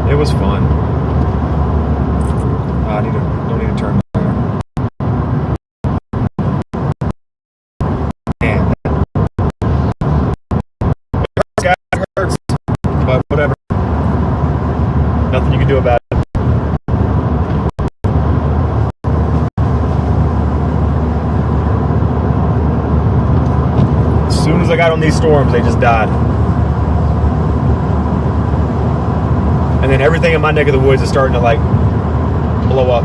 It was fun. Don't need to turn there. Man, that hurts, but whatever. Nothing you can do about it. As soon as I got on these storms, they just died. And then everything in my neck of the woods is starting to like blow up.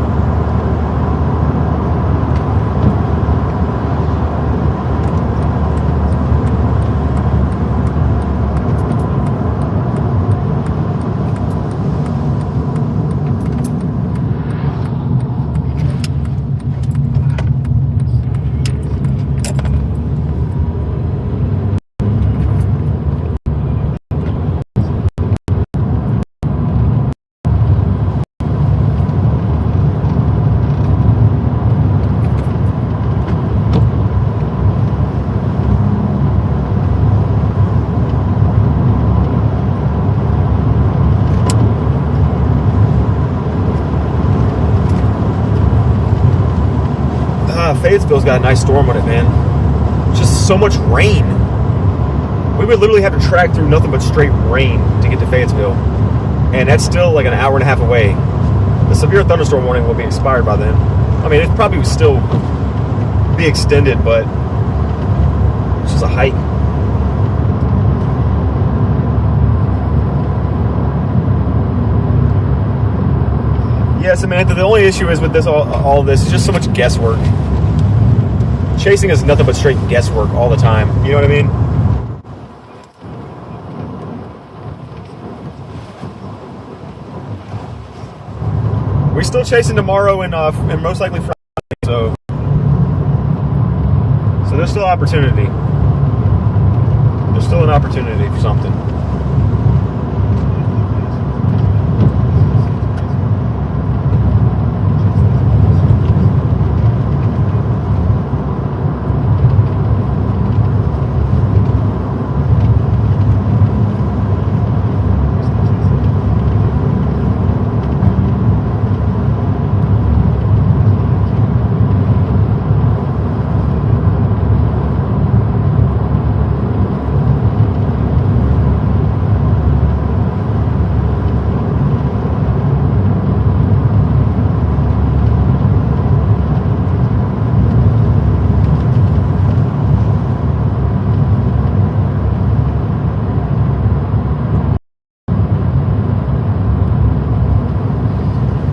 Fayetteville's got a nice storm on it, man. Just so much rain. We would literally have to track through nothing but straight rain to get to Fayetteville. And that's still like an hour and a half away. The severe thunderstorm warning will be expired by then. I mean, it probably would still be extended, but it's just a hike. Yeah, Samantha, the only issue is with this all this is just so much guesswork. Chasing is nothing but straight guesswork all the time. You know what I mean? We're still chasing tomorrow and most likely Friday, so there's still opportunity. There's still an opportunity for something.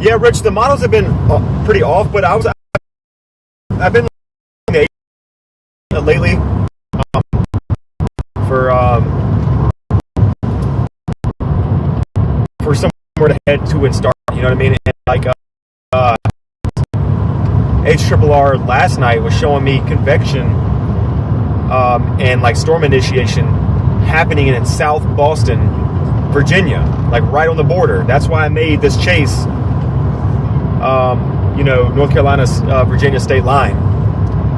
Yeah, Rich, the models have been pretty off, but I've been lately for somewhere to head to and start. You know what I mean? And like HRRR last night was showing me convection and like storm initiation happening in South Boston, Virginia, like right on the border. That's why I made this chase, North Carolina, Virginia state line.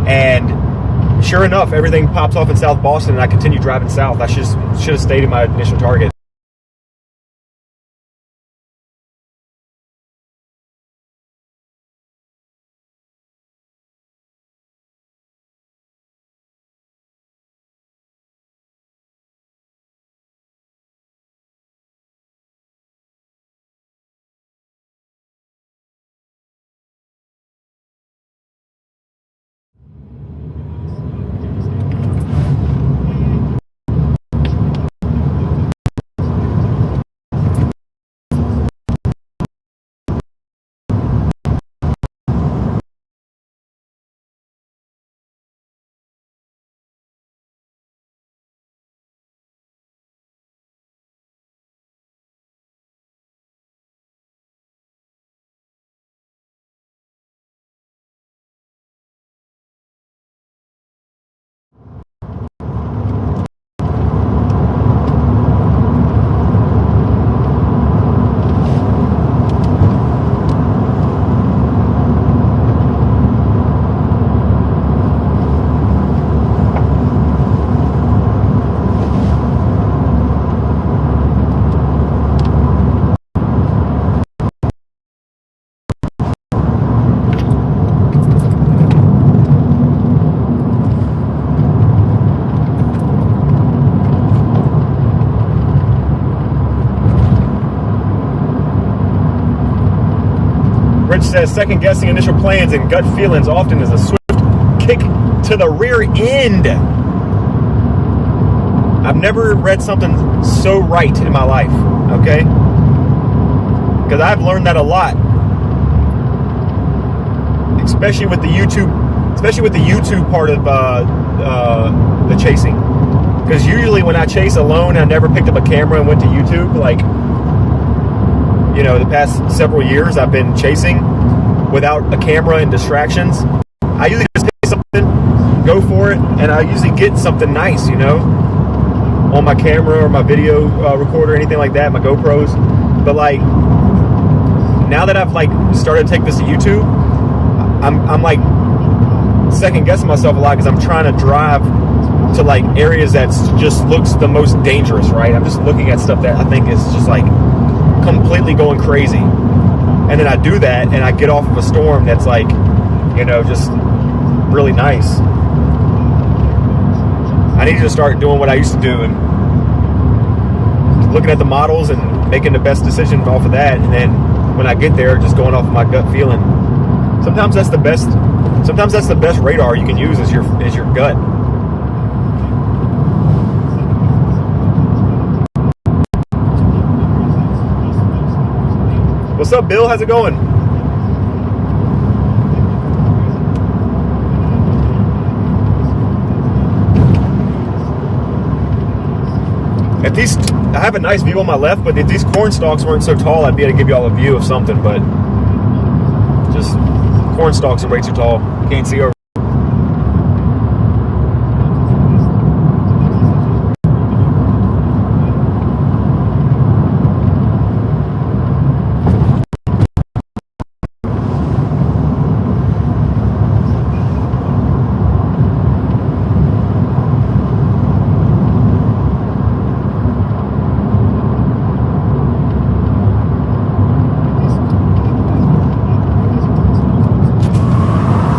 And sure enough, everything pops off in South Boston, and I continue driving south. I should have stayed in my initial target. Rich says, second guessing initial plans and gut feelings often is a swift kick to the rear end. I've never read something so right in my life, okay? Because I've learned that a lot. Especially with the YouTube part of the chasing. Because usually when I chase alone, I never picked up a camera and went to YouTube. Like, the past several years I've been chasing without a camera and distractions. I usually just take something, go for it, and I usually get something nice, on my camera or my video recorder, anything like that, my GoPros. But like, now that I've like started to take this to YouTube, I'm like second guessing myself a lot because I'm trying to drive to like areas that just looks the most dangerous, right? I'm just looking at stuff that I think is just like completely going crazy, and then I do that and I get off of a storm that's like, just really nice. I need to start doing what I used to do and looking at the models and making the best decision off of that, and then when I get there, just going off of my gut feeling. Sometimes that's the best radar you can use is your gut. What's up, Bill? How's it going? I have a nice view on my left, but if these corn stalks weren't so tall, I'd be able to give you all a view of something, but just corn stalks are way too tall. Can't see over.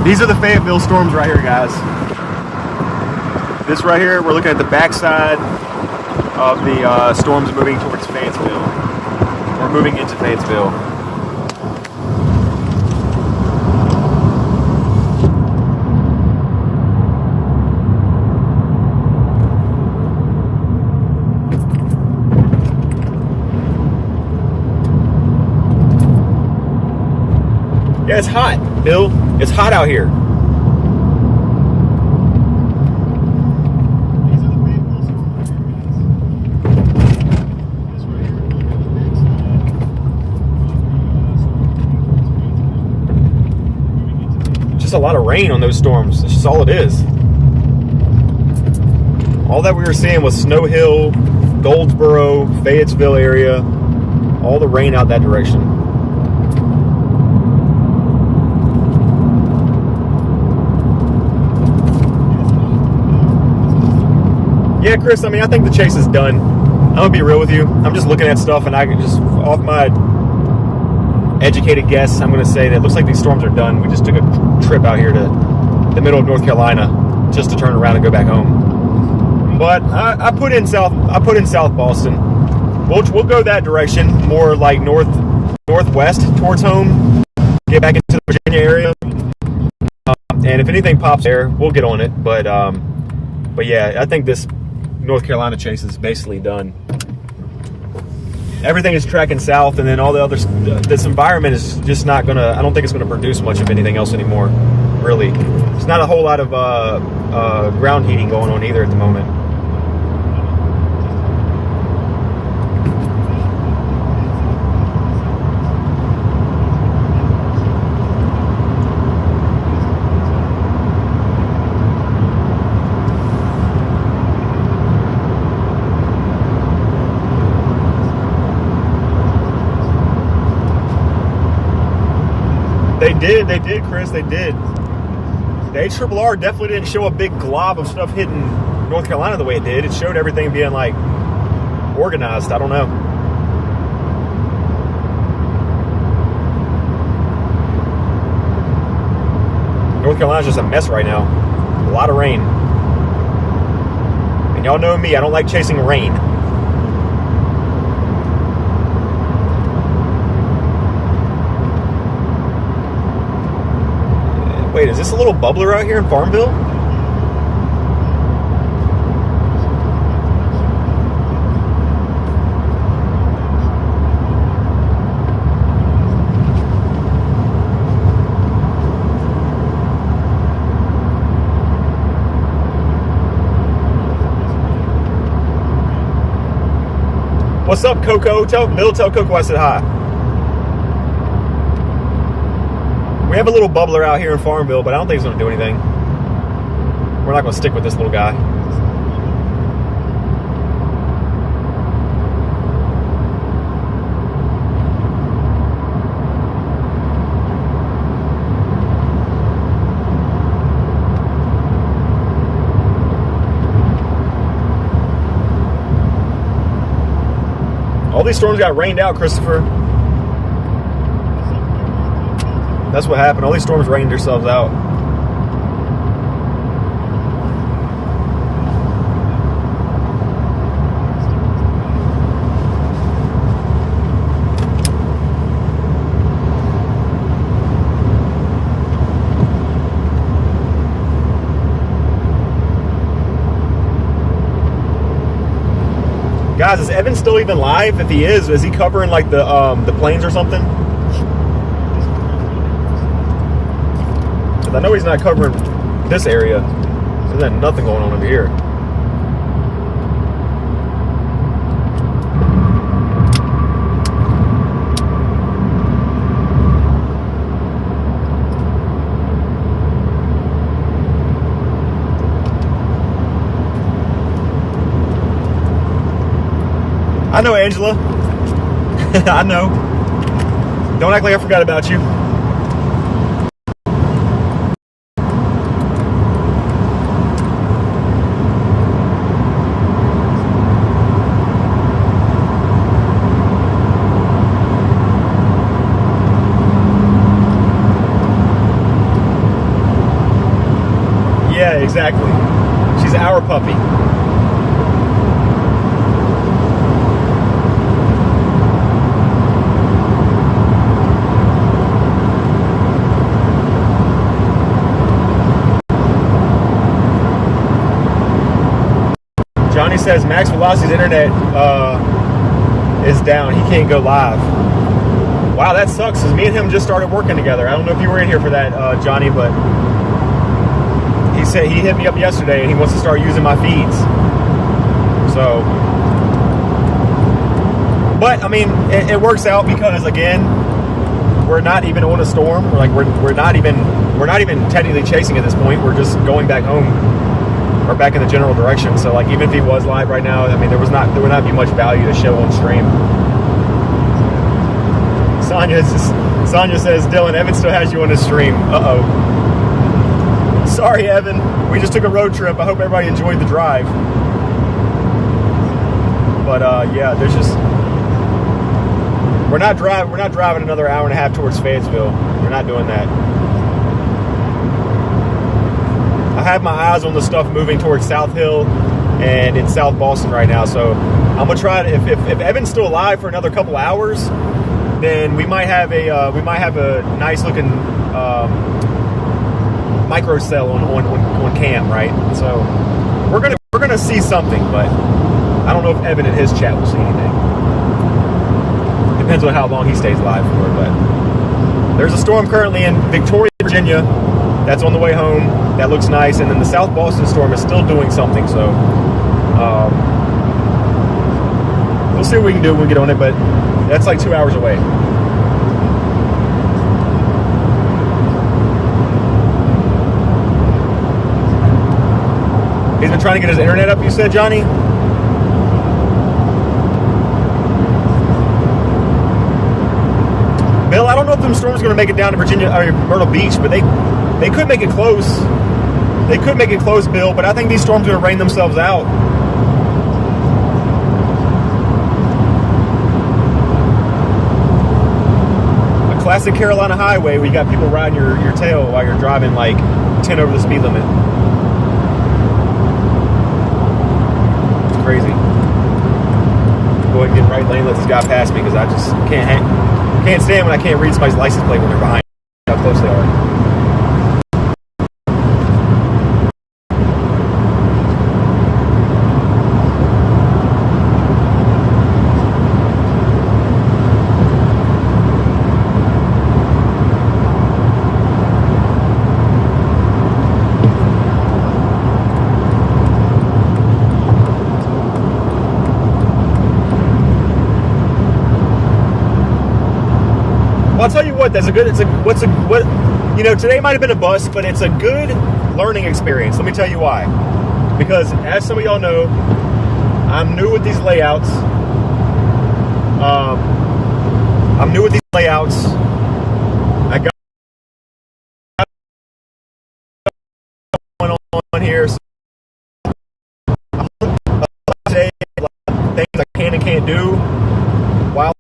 These are the Fayetteville storms right here, guys. This right here, we're looking at the backside of the storms moving towards Fayetteville. We're moving into Fayetteville. Yeah, it's hot, Bill. It's hot out here. just a lot of rain on those storms. That's just all it is. All that we were seeing was Snow Hill, Goldsboro, Fayetteville area. All the rain out that direction. Yeah, Chris, I mean, I think the chase is done. I'm gonna be real with you. I'm just looking at stuff, and I can just, off my educated guess, I'm gonna say that it looks like these storms are done. We just took a trip out here to the middle of North Carolina just to turn around and go back home. But I put in South Boston. We'll go that direction, more like northwest towards home. Get back into the Virginia area, and if anything pops there, we'll get on it. But yeah, I think this North Carolina chase is basically done. Everything is tracking south, and then all the other, this environment is just not gonna, I don't think it's gonna produce much of anything else anymore, really. There's not a whole lot of ground heating going on either at the moment. They did, Chris, they did. The HRRR definitely didn't show a big glob of stuff hitting North Carolina the way it did. It showed everything being, like, organized. I don't know. North Carolina's just a mess right now. A lot of rain. And y'all know me, I don't like chasing rain. Wait, is this a little bubbler out here in Farmville? What's up, Coco? Tell Coco I said hi. We have a little bubbler out here in Farmville, but I don't think it's going to do anything. We're not going to stick with this little guy. All these storms got rained out, Christopher. That's what happened. All these storms rained themselves out. Guys, is Evan still even live? If he is he covering like the plains or something? I know he's not covering this area. There's nothing going on over here. I know, Angela. I know. Don't act like I forgot about you. Yeah, exactly. She's our puppy. Johnny says Max Velocity's internet is down. He can't go live. Wow, that sucks, because me and him just started working together. I don't know if you were in here for that, Johnny, but he said he hit me up yesterday and he wants to start using my feeds. So, but I mean, it works out because, again, we're not even on a storm. We're not even technically chasing at this point. We're just going back home or back in the general direction. So like even if he was live right now, I mean there would not be much value to show on stream. Sonya says, Dylan, Evan still has you on his stream. Uh-oh. Sorry, Evan. We just took a road trip. I hope everybody enjoyed the drive. But yeah, there's just we're not driving another hour and a half towards Fayetteville. We're not doing that. I have my eyes on the stuff moving towards South Hill and in South Boston right now. So I'm gonna try to, if Evan's still alive for another couple hours, then we might have a nice looking micro cell on cam, right? So we're gonna see something, but I don't know if Evan in his chat will see anything. Depends on how long he stays alive for. But there's a storm currently in Victoria, Virginia. That's on the way home. That looks nice. And then the South Boston storm is still doing something. So we'll see what we can do when we get on it. But that's like 2 hours away. He's been trying to get his internet up, you said, Johnny? Bill, I don't know if them storms are going to make it down to Virginia or Myrtle Beach, but they could make it close. They could make it close, Bill, but I think these storms are going to rain themselves out. A classic Carolina highway where you got people riding your tail while you're driving like 10 over the speed limit. It's crazy. Go ahead and get in right lane, let this guy pass me because I just can't stand when I can't read somebody's license plate when they're behind me, how close they are. I'll tell you what, today might have been a bust, but it's a good learning experience. Let me tell you why. Because as some of y'all know, I'm new with these layouts. I got going on here. So today, things I can and can't do while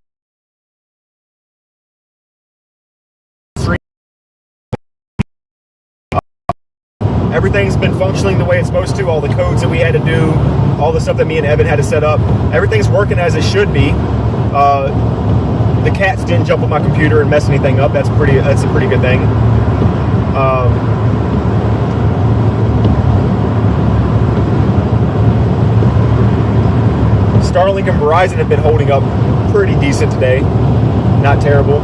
everything's been functioning the way it's supposed to. All the codes that we had to do, all the stuff that me and Evan had to set up, everything's working as it should be. The cats didn't jump on my computer and mess anything up. That's a pretty good thing. Starlink and Verizon have been holding up pretty decent today. Not terrible.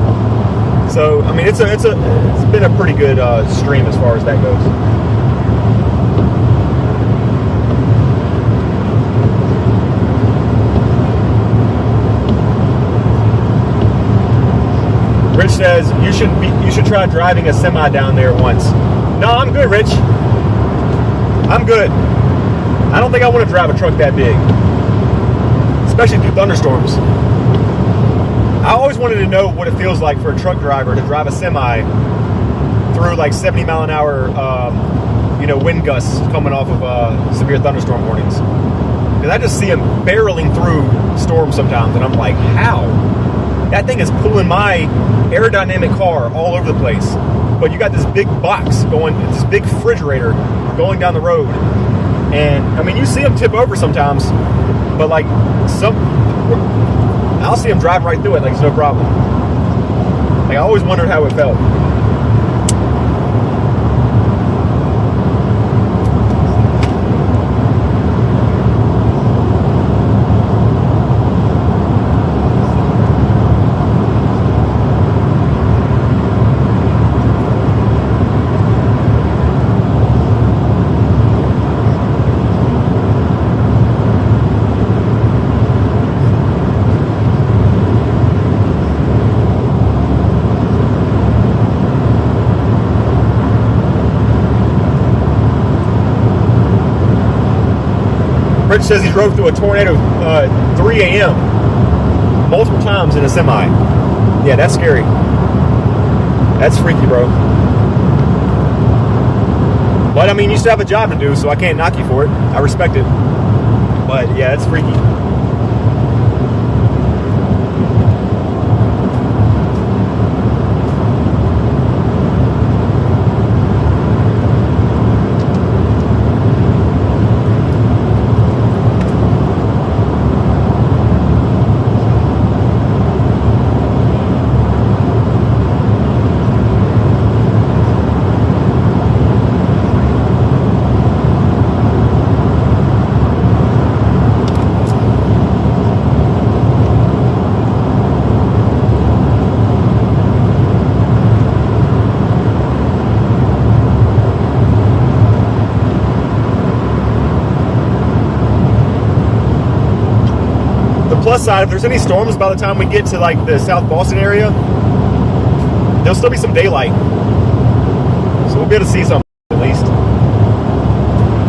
So I mean, it's been a pretty good stream as far as that goes. Rich says you should try driving a semi down there once. No, I'm good, Rich. I'm good. I don't think I want to drive a truck that big, especially through thunderstorms. I always wanted to know what it feels like for a truck driver to drive a semi through like 70 mile an hour, wind gusts coming off of severe thunderstorm warnings. Because I just see them barreling through storms sometimes, and I'm like, how? That thing is pulling my aerodynamic car all over the place. But you got this big box going, this big refrigerator going down the road. And, I mean, you see them tip over sometimes, but like I'll see them drive right through it like it's no problem. Like, I always wondered how it felt. Rich says he drove through a tornado 3 a.m. multiple times in a semi. Yeah, that's scary. That's freaky, bro. But I mean, you still have a job to do, so I can't knock you for it. I respect it. But yeah, it's freaky. Plus side, if there's any storms by the time we get to like the South Boston area, there'll still be some daylight, so we'll be able to see something at least.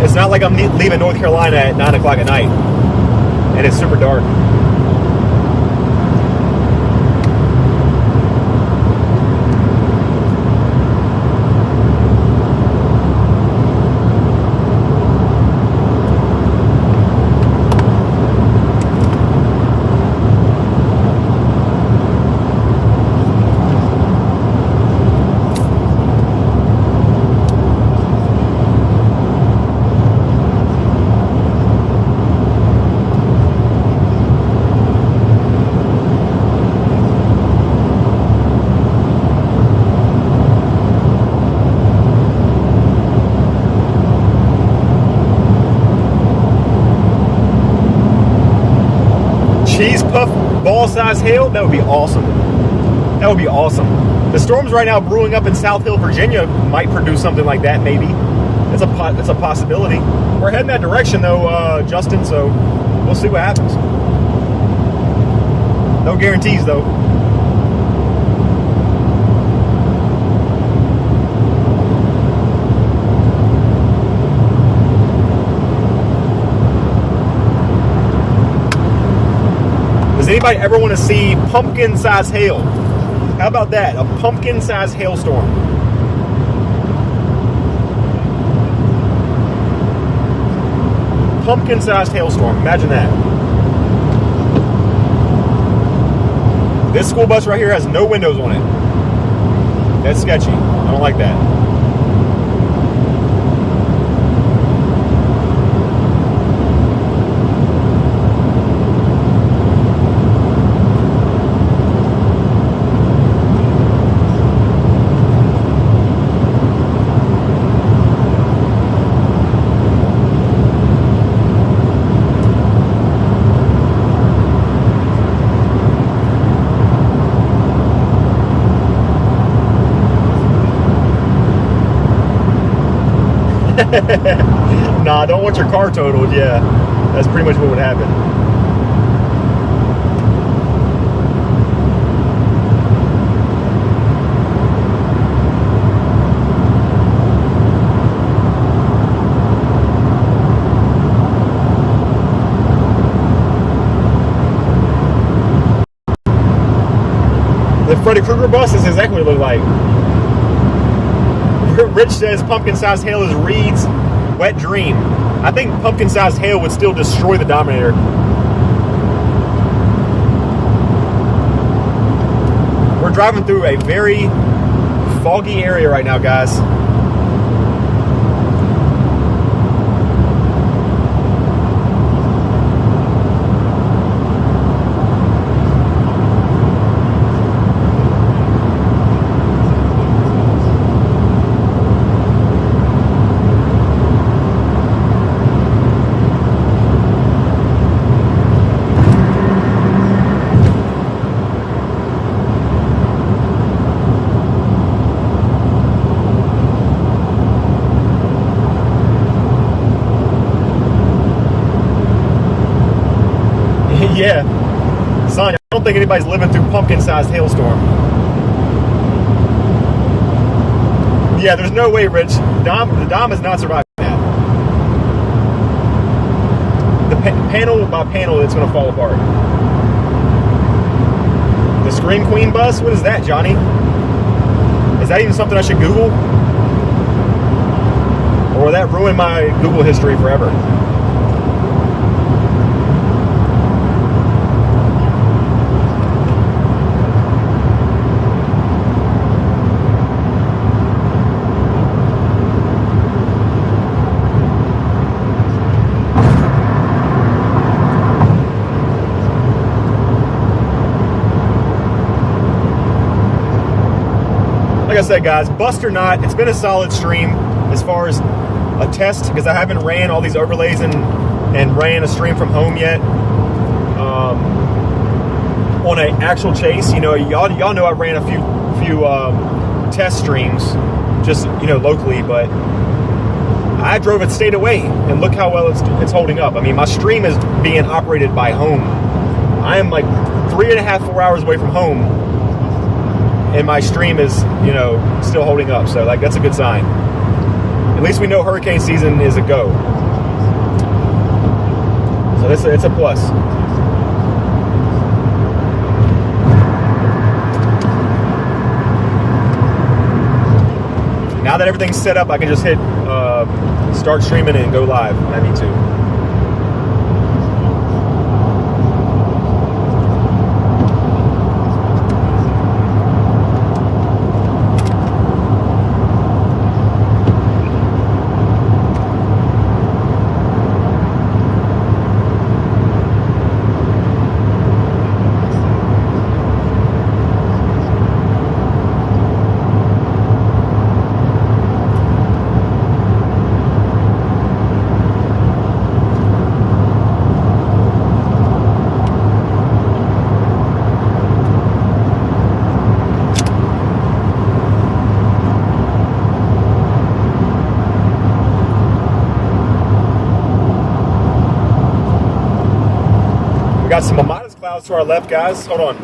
It's not like I'm leaving North Carolina at 9 o'clock at night and it's super dark. Cheese puff ball size hail, that would be awesome. That would be awesome. The storms right now brewing up in South Hill, Virginia might produce something like that, maybe. It's a possibility. We're heading that direction though, Justin, so we'll see what happens. No guarantees though. Does anybody ever want to see pumpkin-sized hail? How about that? A pumpkin-sized hailstorm. Pumpkin-sized hailstorm. Imagine that. This school bus right here has no windows on it. That's sketchy. I don't like that. Nah, don't want your car totaled. Yeah, that's pretty much what would happen. The Freddy Krueger bus is exactly what it looked like. Rich says pumpkin-sized hail is Reed's wet dream. I think pumpkin-sized hail would still destroy the Dominator. We're driving through a very foggy area right now, guys. Yeah. Son, I don't think anybody's living through pumpkin-sized hailstorm. Yeah, there's no way, Rich. The Dom is not surviving that. The panel by panel that's going to fall apart. The Scream Queen bus? What is that, Johnny? Is that even something I should Google? Or will that ruin my Google history forever? Like I said, guys, bust or not, it's been a solid stream as far as a test, because I haven't ran all these overlays and ran a stream from home yet. On an actual chase, you know, y'all know I ran a few test streams, just, you know, locally, but I drove it state away, and look how well it's holding up. I mean, my stream is being operated by home. I am like 3.5, 4 hours away from home, and my stream is, you know, still holding up. So, like, that's a good sign. At least we know hurricane season is a go. So it's a plus. Now that everything's set up, I can just hit start streaming and go live when I need to. Got some modest clouds to our left, guys. Hold on.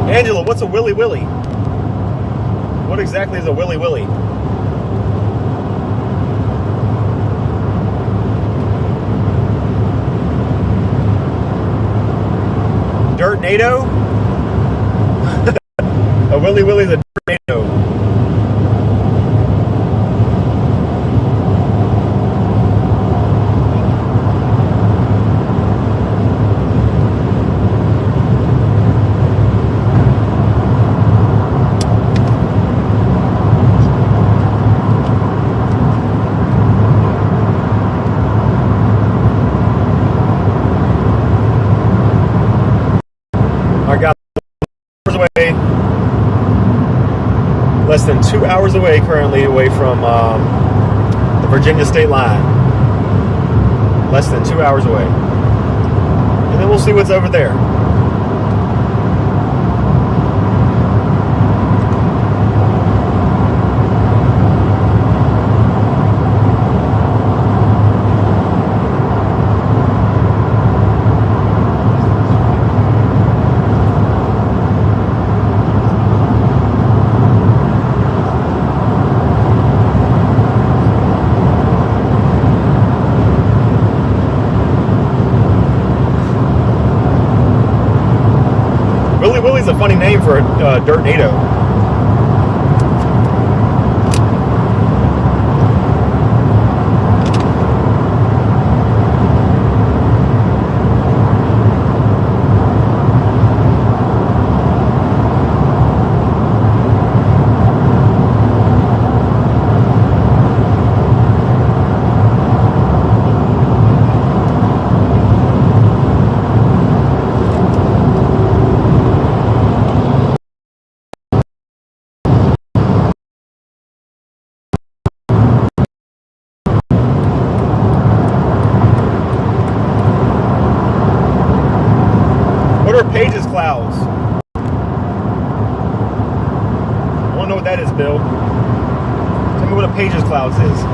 Angela, what's a willy willy? What exactly is a willy willy? Dirt NATO? A willy willy is a dirt NATO. Less than 2 hours away currently, away from the Virginia state line. Less than 2 hours away. And then we'll see what's over there. Willie's a funny name for a dirt NATO. that is, Bill. Tell me what a Pages Clouds is.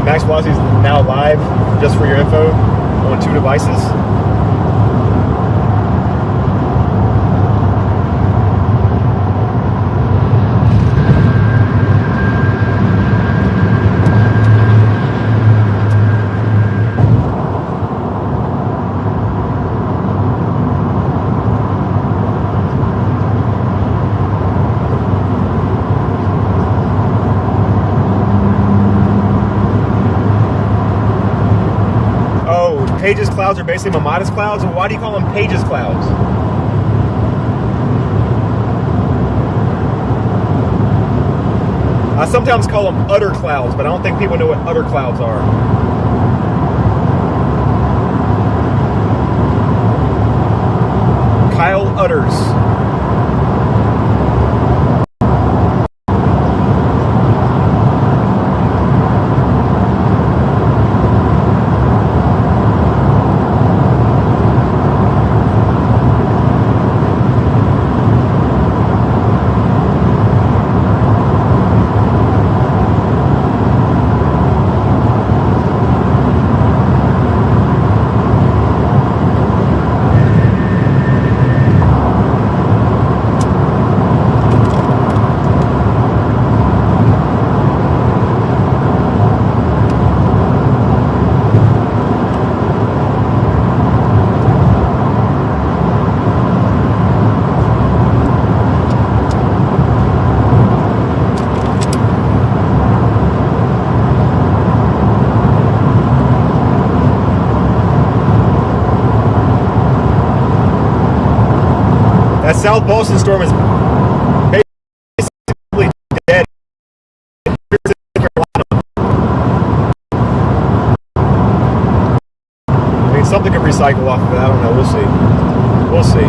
Max Velocity is now live, just for your info, on 2 devices. Pages Clouds are basically my modest clouds. Well, why do you call them Pages Clouds? I sometimes call them utter clouds, but I don't think people know what utter clouds are. Kyle Utters. That South Boston storm is basically dead. I mean, something could recycle off of it. I don't know. We'll see. We'll see.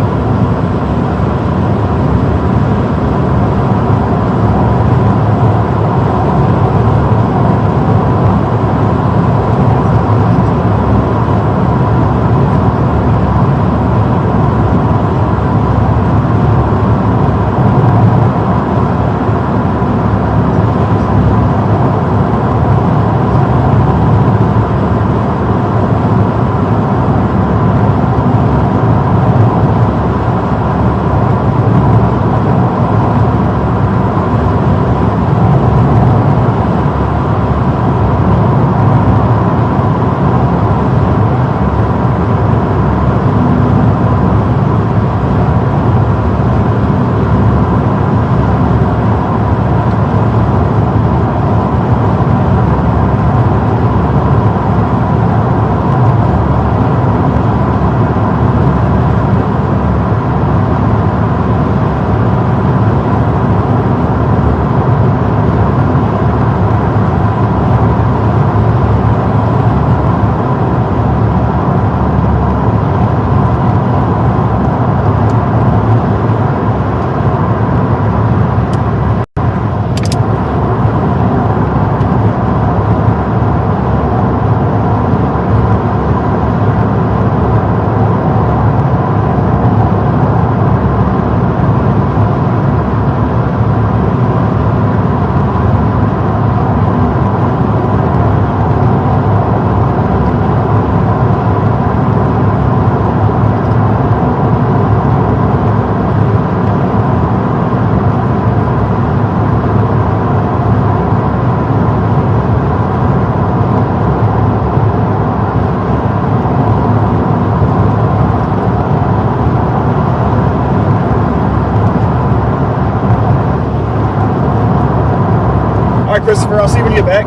right, Christopher, I'll see you when you get back.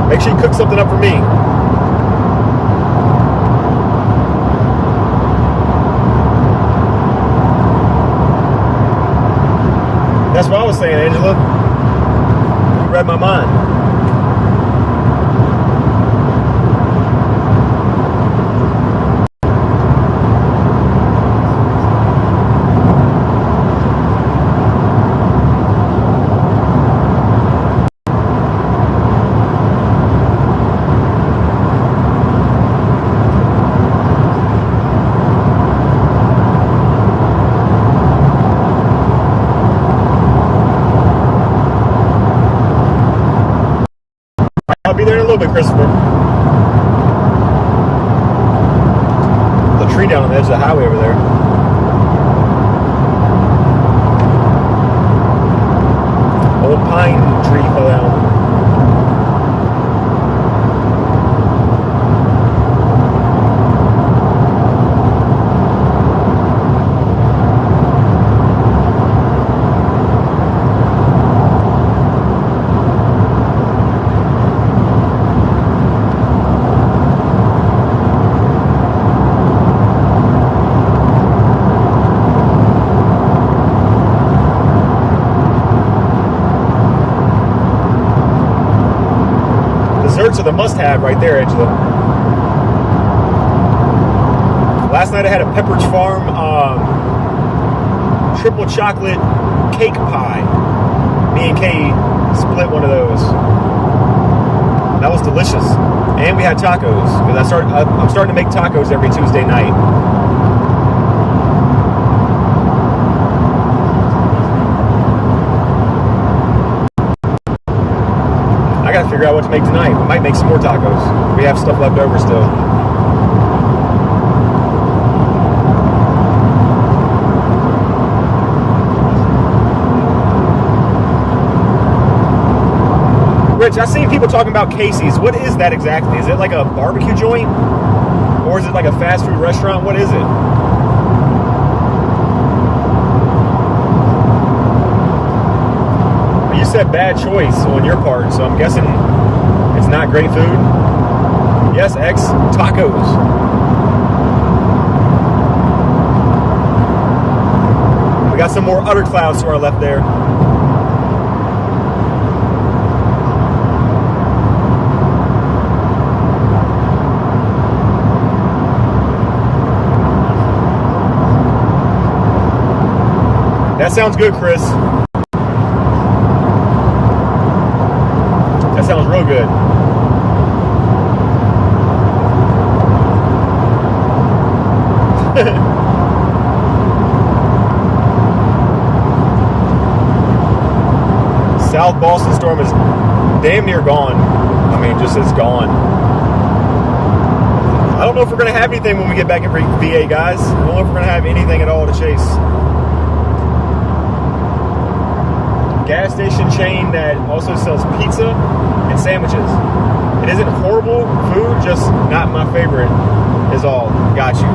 Make sure you cook something up for me. That's what I was saying, Angela. You read my mind. I'll be there in a little bit, Christopher. The tree down on the edge of the highway over there. Old pine tree fell down. Desserts are the must-have right there, Angela. Last night I had a Pepperidge Farm triple chocolate cake pie. Me and Kay split one of those. That was delicious. And we had tacos because I'm starting to make tacos every Tuesday night. I gotta figure out what to make tonight. We might make some more tacos. We have stuff left over still. Rich, I've seen people talking about Casey's. What is that exactly? Is it like a barbecue joint? Or is it like a fast food restaurant? What is it? You said bad choice on your part, so I'm guessing it's not great food. Yes, X, tacos. We got some more utter clouds to our left there. That sounds good, Chris. That sounds real good. South Boston storm is damn near gone. I mean, just it's gone. I don't know if we're going to have anything when we get back in VA, guys. I don't know if we're going to have anything at all to chase. Gas station chain that also sells pizza and sandwiches. It isn't horrible food, just not my favorite is all. Got you.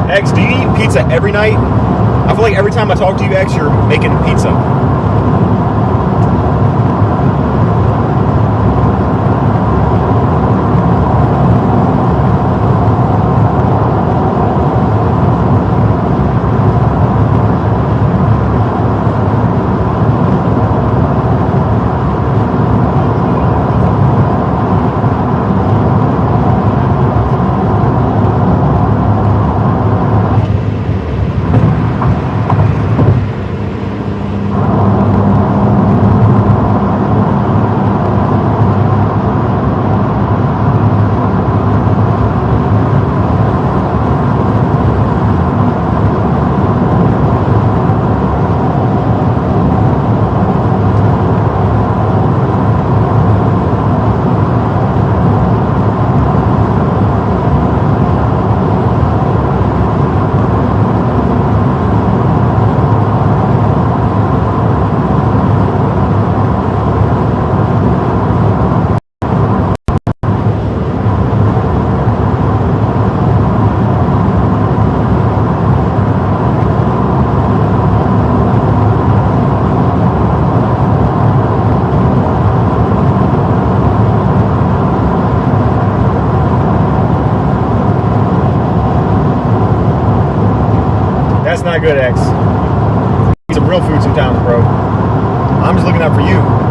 X, do you eat pizza every night? I feel like every time I talk to you, X, you're making pizza. That's not good, X. Eat some real food sometimes, bro. I'm just looking out for you.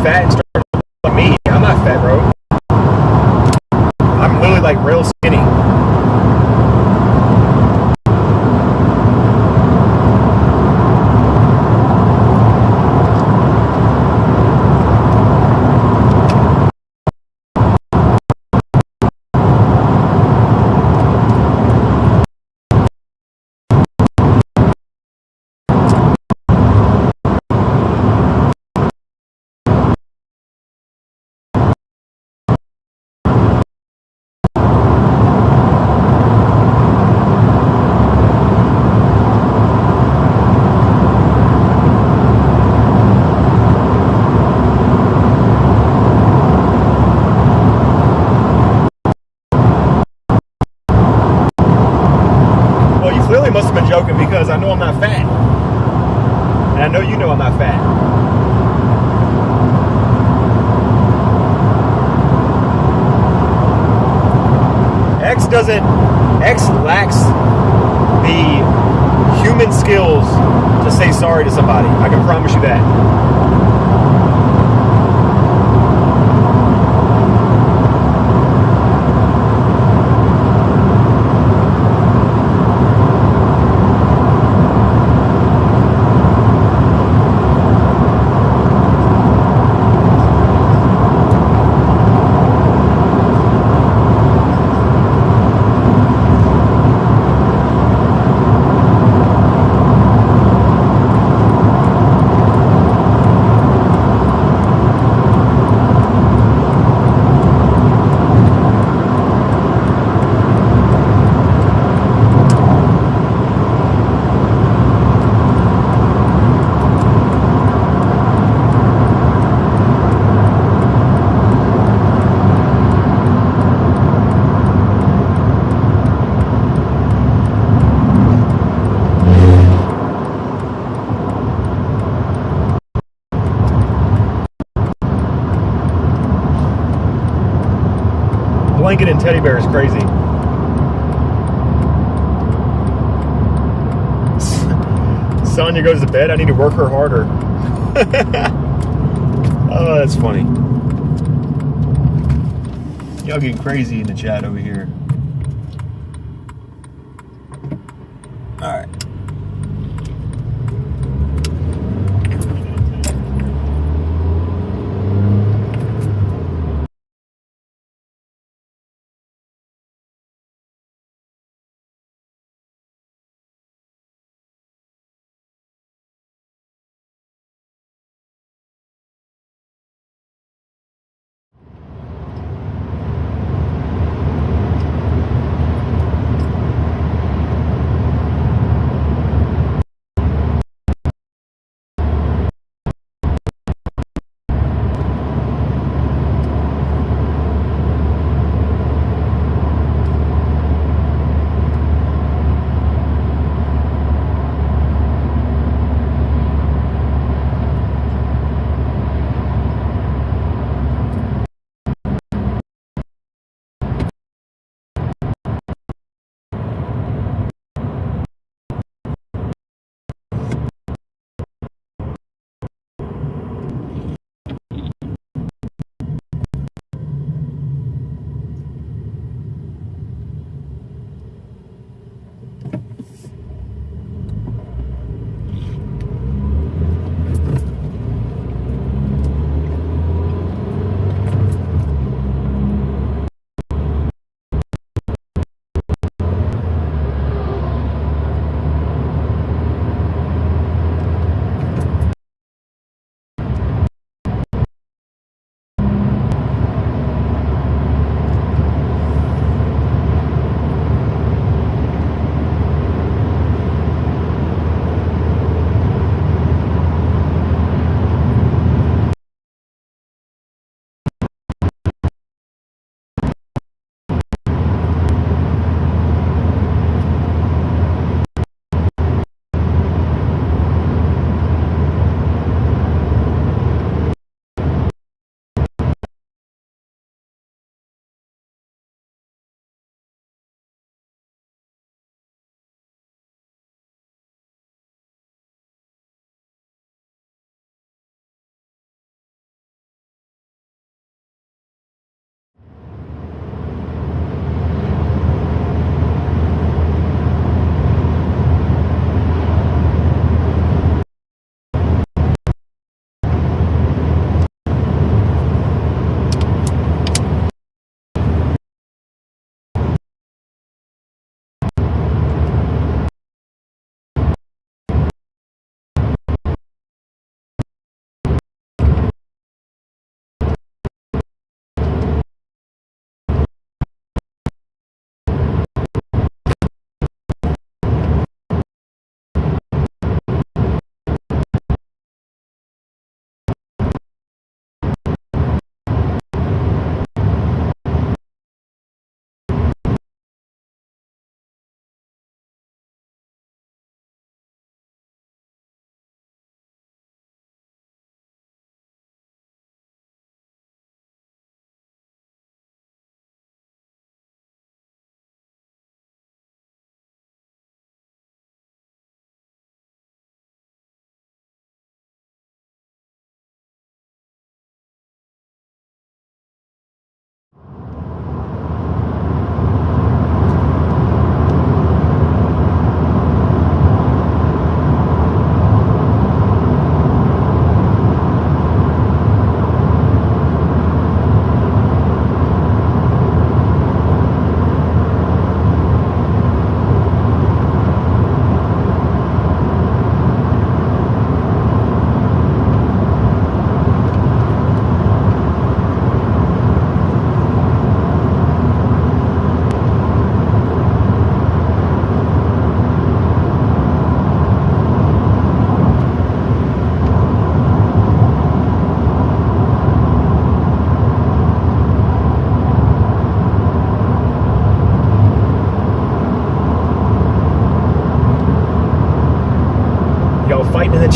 Fat and starting to look like me. I'm not fat, bro. I'm literally like real skinny. Well, you clearly must have been joking because I know I'm not fat. And I know you know I'm not fat. X lacks the human skills to say sorry to somebody. I can promise you that. Blanket and teddy bear is crazy. Sonya goes to bed. I need to work her harder. Oh, that's funny. Y'all getting crazy in the chat over here. All right.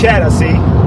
chat, I see.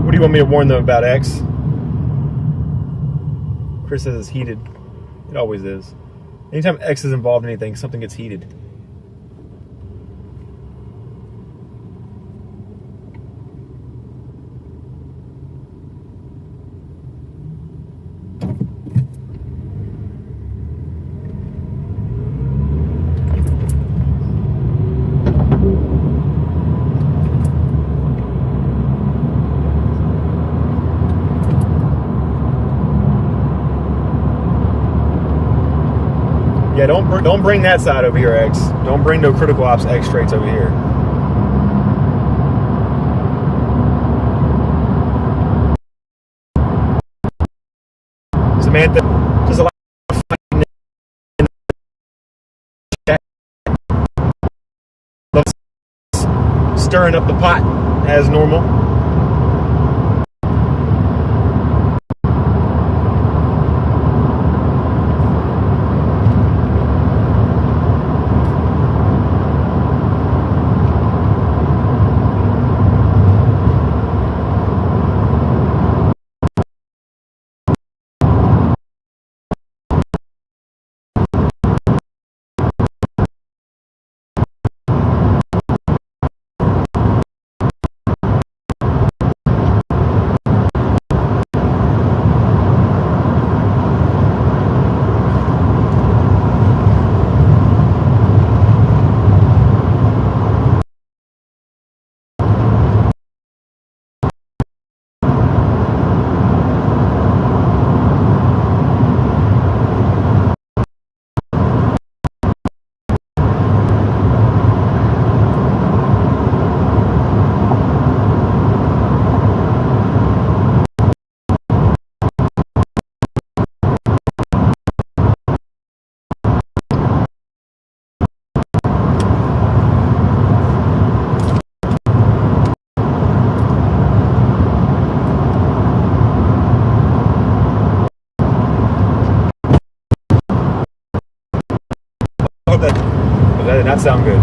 What do you want me to warn them about, X? Chris says it's heated. It always is. Anytime X is involved in anything, something gets heated. Yeah, don't bring that side over here, X. Don't bring no critical ops X traits over here. Samantha, just a lot of fighting in the chat. Stirring up the pot as normal. That did not sound good.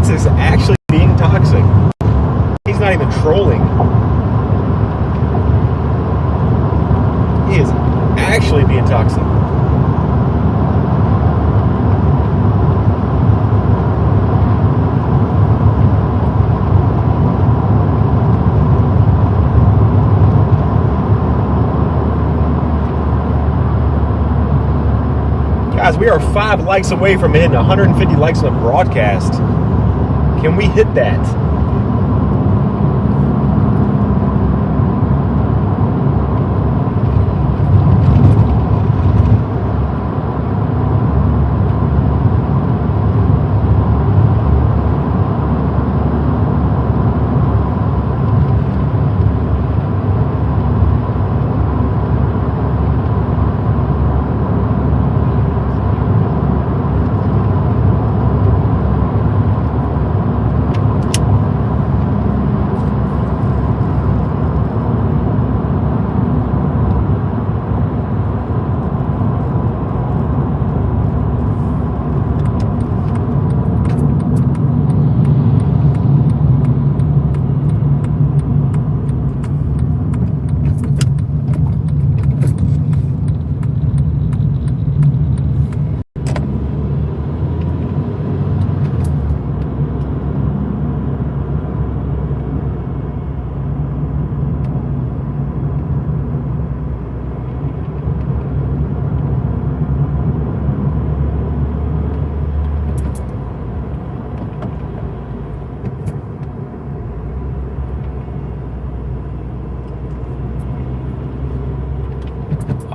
Max is actually being toxic. He's not even trolling. He is actually being toxic. Guys, we are 5 likes away from hitting 150 likes on the broadcast. Can we hit that?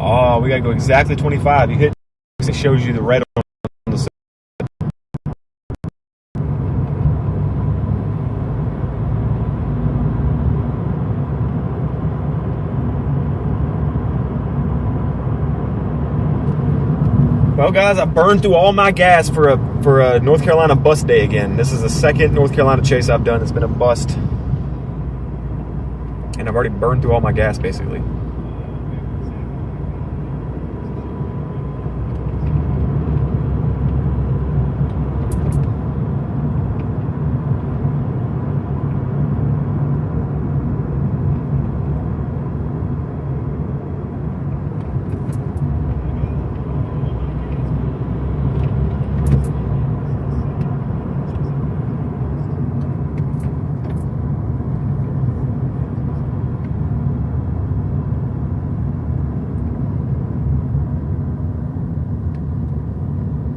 Oh, we gotta go exactly 25. You hit, it shows you the red on the side. Well, guys, I burned through all my gas for a North Carolina bus day again. This is the second North Carolina chase I've done. It's been a bust. And I've already burned through all my gas, basically.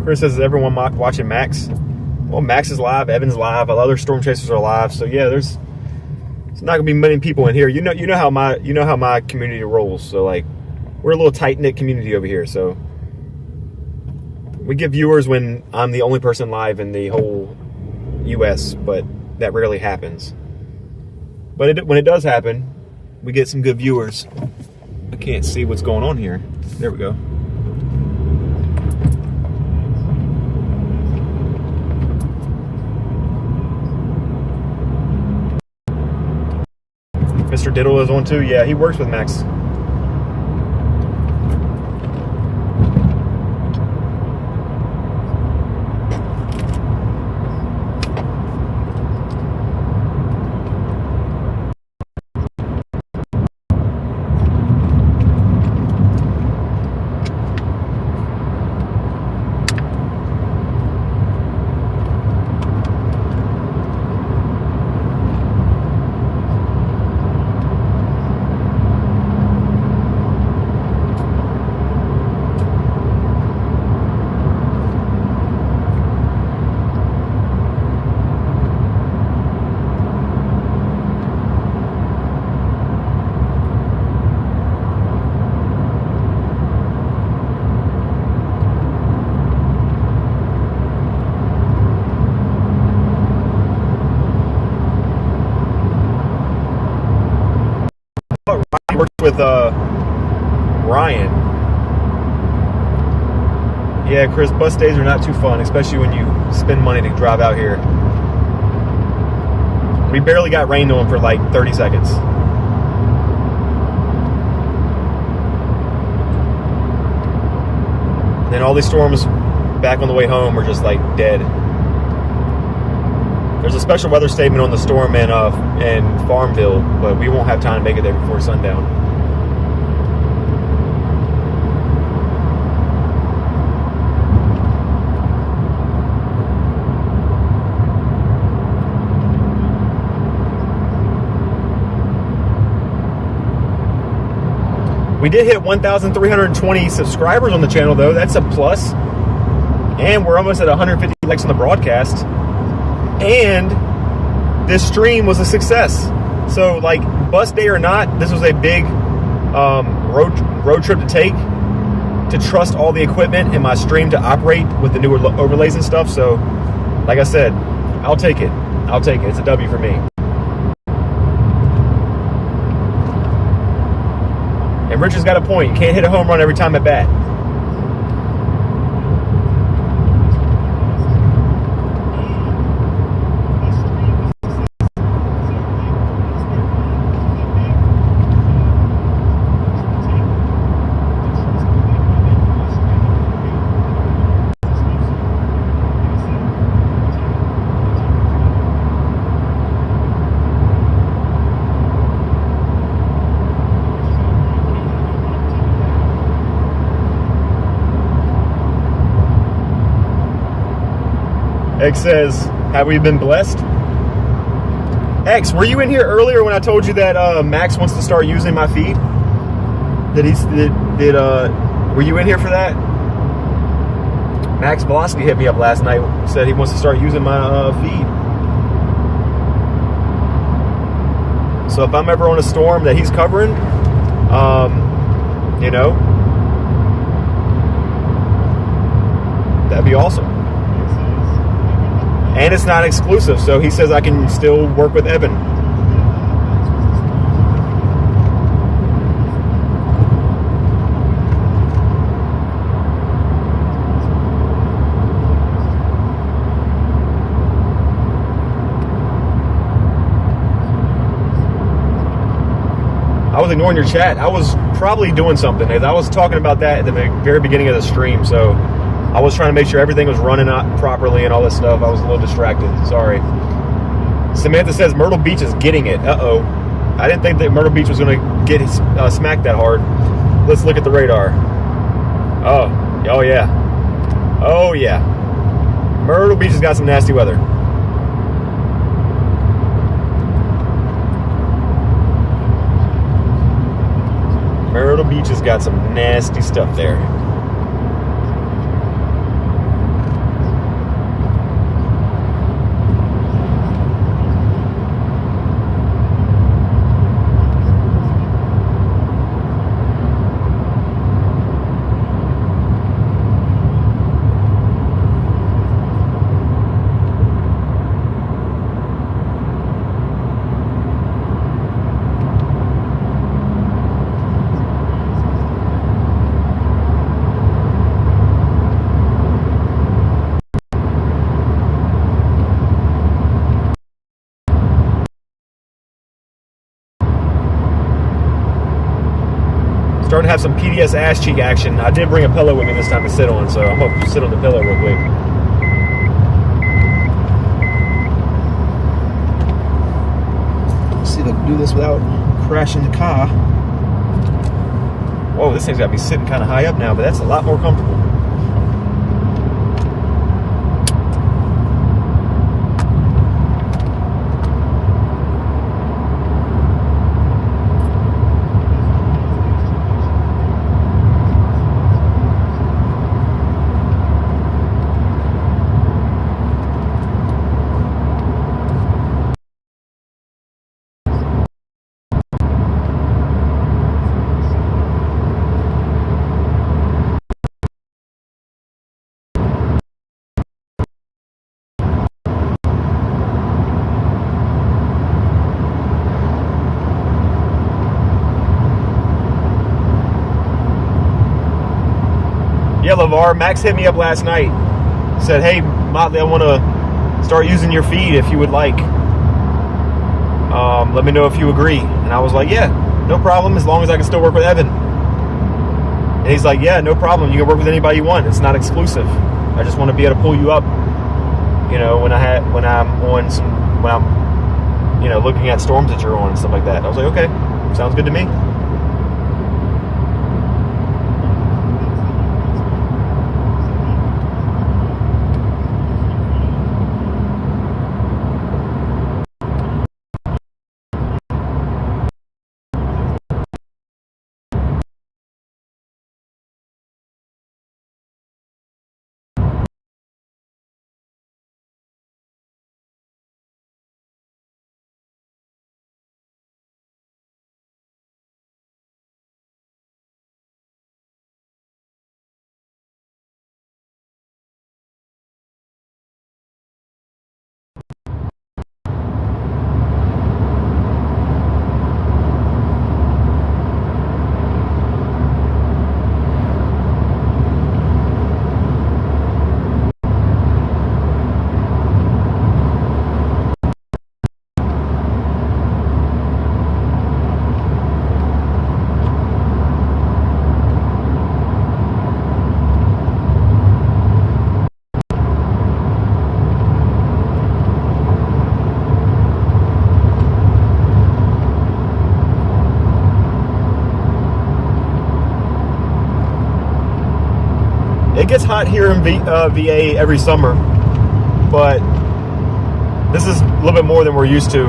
Chris says, is everyone watching Max? Well, Max is live, Evan's live, other storm chasers are live. So yeah, there's not gonna be many people in here. You know how my community rolls. So like, we're a little tight knit community over here. So we get viewers when I'm the only person live in the whole U.S., but that rarely happens. But when it does happen, we get some good viewers. I can't see what's going on here. There we go. Mr. Diddle is on too. Yeah, he works with Max. With Ryan. Yeah, Chris, bus days are not too fun, especially when you spend money to drive out here. We barely got rained on for like 30 seconds. Then all these storms back on the way home are just like dead. There's a special weather statement on the storm in Farmville, but we won't have time to make it there before sundown. We did hit 1,320 subscribers on the channel, though. That's a plus. And we're almost at 150 likes on the broadcast. And this stream was a success. So, like, bus day or not, this was a big road trip to take to trust all the equipment in my stream to operate with the newer overlays and stuff. So, like I said, I'll take it. I'll take it. It's a W for me. And Richard's got a point. You can't hit a home run every time at bat. X says, have we been blessed? X, were you in here earlier when I told you that Max wants to start using my feed? Were you in here for that? Max Velocity hit me up last night, said he wants to start using my feed. So if I'm ever on a storm that he's covering, you know, that'd be awesome. And it's not exclusive, so he says I can still work with Evan. I was ignoring your chat. I was probably doing something. I was talking about that at the very beginning of the stream, so I was trying to make sure everything was running out properly and all this stuff. I was a little distracted. Sorry. Samantha says Myrtle Beach is getting it. Uh-oh. I didn't think that Myrtle Beach was going to get smacked that hard. Let's look at the radar. Oh yeah. Oh, yeah. Myrtle Beach has got some nasty weather. Myrtle Beach has got some nasty stuff there. Starting to have some PDS ass cheek action. I did bring a pillow with me this time to sit on, so I'm going to sit on the pillow real quick. Let's see if I can do this without crashing the car. Whoa, this thing's got me sitting kind of high up now, but that's a lot more comfortable. Yeah, LeVar, Max hit me up last night. Said, hey, Motley, I want to start using your feed if you would like. Let me know if you agree. And I was like, yeah, no problem, as long as I can still work with Evan. And he's like, yeah, no problem. You can work with anybody you want. It's not exclusive. I just want to be able to pull you up You know, when I'm on some, when I'm, you know, looking at storms that you're on and stuff like that. I was like, okay, sounds good to me. It gets hot here in VA every summer, but this is a little bit more than we're used to.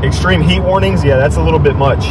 Extreme heat warnings, yeah, that's a little bit much.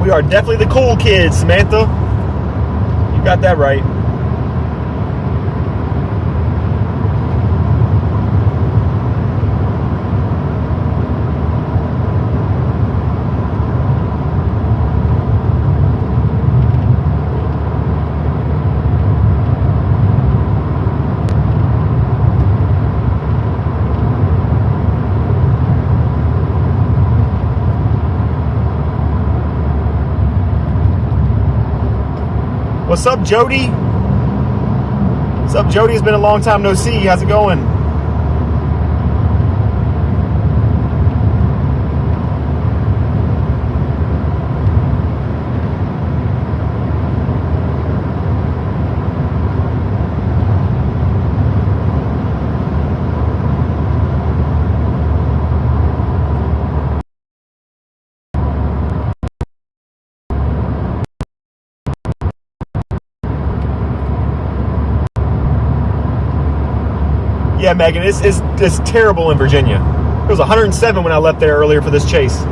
We are definitely the cool kids, Samantha. You got that right. What's up, Jody? What's up, Jody? It's been a long time no see. How's it going? Yeah, Megan, it's terrible in Virginia. It was 107 when I left there earlier for this chase.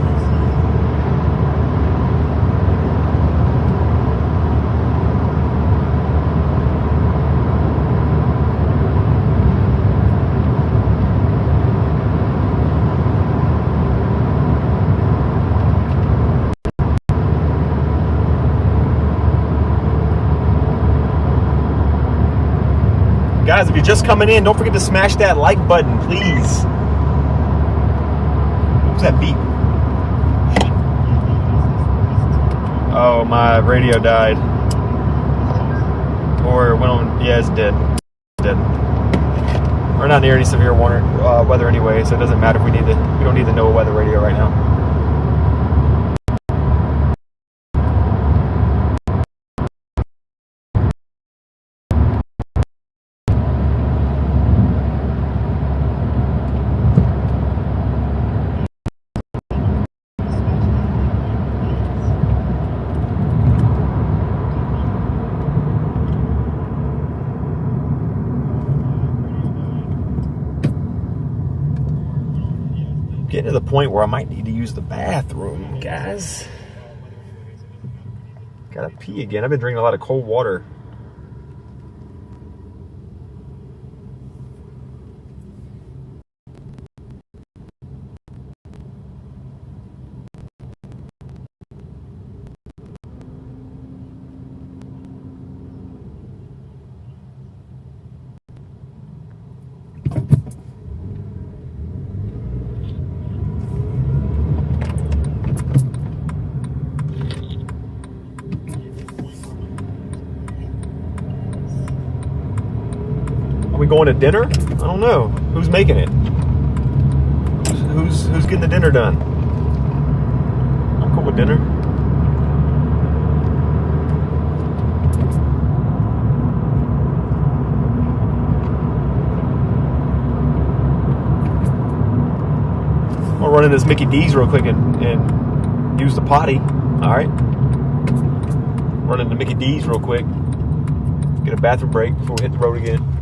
Guys, if you're just coming in, don't forget to smash that like button, please. What's that beep? Oh, my radio died. Or went on, yeah, it's dead. It's dead. We're not near any severe weather anyway, so it doesn't matter if we don't need the NOAA weather radio right now. getting to the point where I might need to use the bathroom, guys. Gotta pee again. I've been drinking a lot of cold water. Are we going to dinner? I don't know. Who's making it? Who's getting the dinner done? I'm cool with dinner. I'll run into this Mickey D's real quick and use the potty. Alright. Run into Mickey D's real quick. Get a bathroom break before we hit the road again.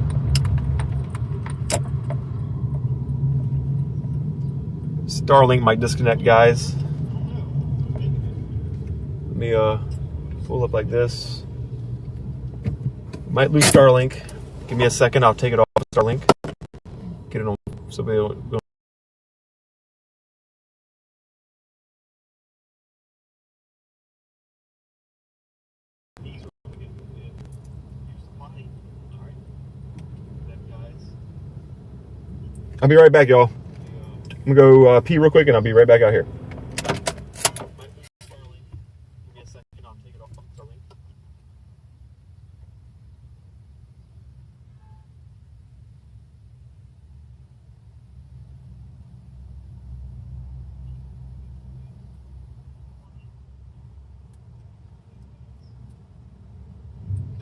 Starlink might disconnect, guys. Let me pull up like this. Might lose Starlink. Give me a second. I'll take it off of Starlink. Get it on so we'll I'll be right back, y'all. I'm gonna go pee real quick and I'll be right back out here.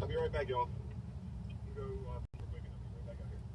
I'll be right back, y'all. Go real quick and I'll be right back out here.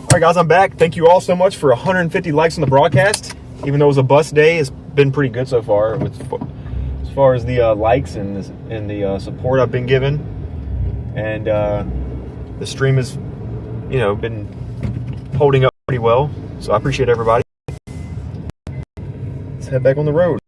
All right, guys, I'm back. Thank you all so much for 150 likes on the broadcast. Even though it was a bus day, it's been pretty good so far as far as the likes and the support I've been given. And the stream has, been holding up pretty well. So I appreciate everybody. Let's head back on the road.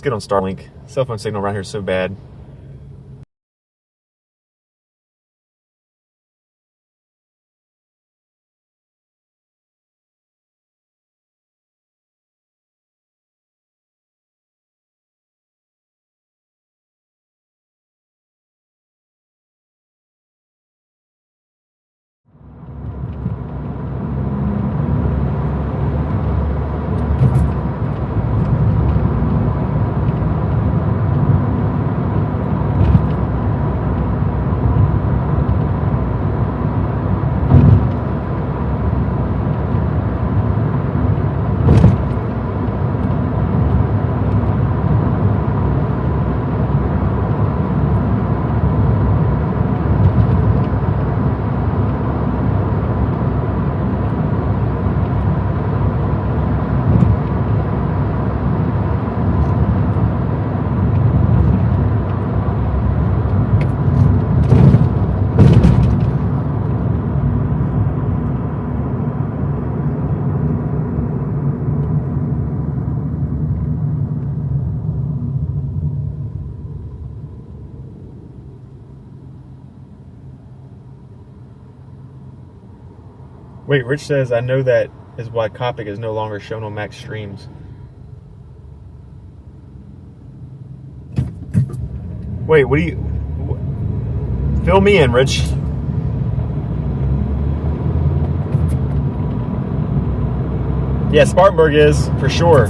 Let's get on Starlink. Cell phone signal around here is so bad. Wait, Rich says, I know that is why Copic is no longer shown on Max streams. Wait, what do you... Fill me in, Rich. Yeah, Spartanburg is, for sure.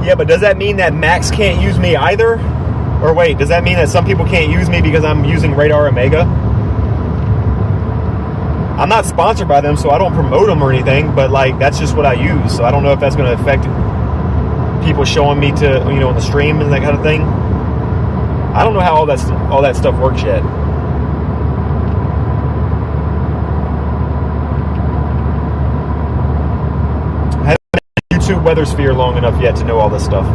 Yeah, but does that mean that Max can't use me either? Or wait, does that mean that some people can't use me because I'm using Radar Omega? I'm not sponsored by them, so I don't promote them or anything, but like that's just what I use. So I don't know if that's going to affect people showing me to, you know, on the stream and that kind of thing. I don't know how all that stuff works yet. YouTube weather sphere long enough yet to know all this stuff.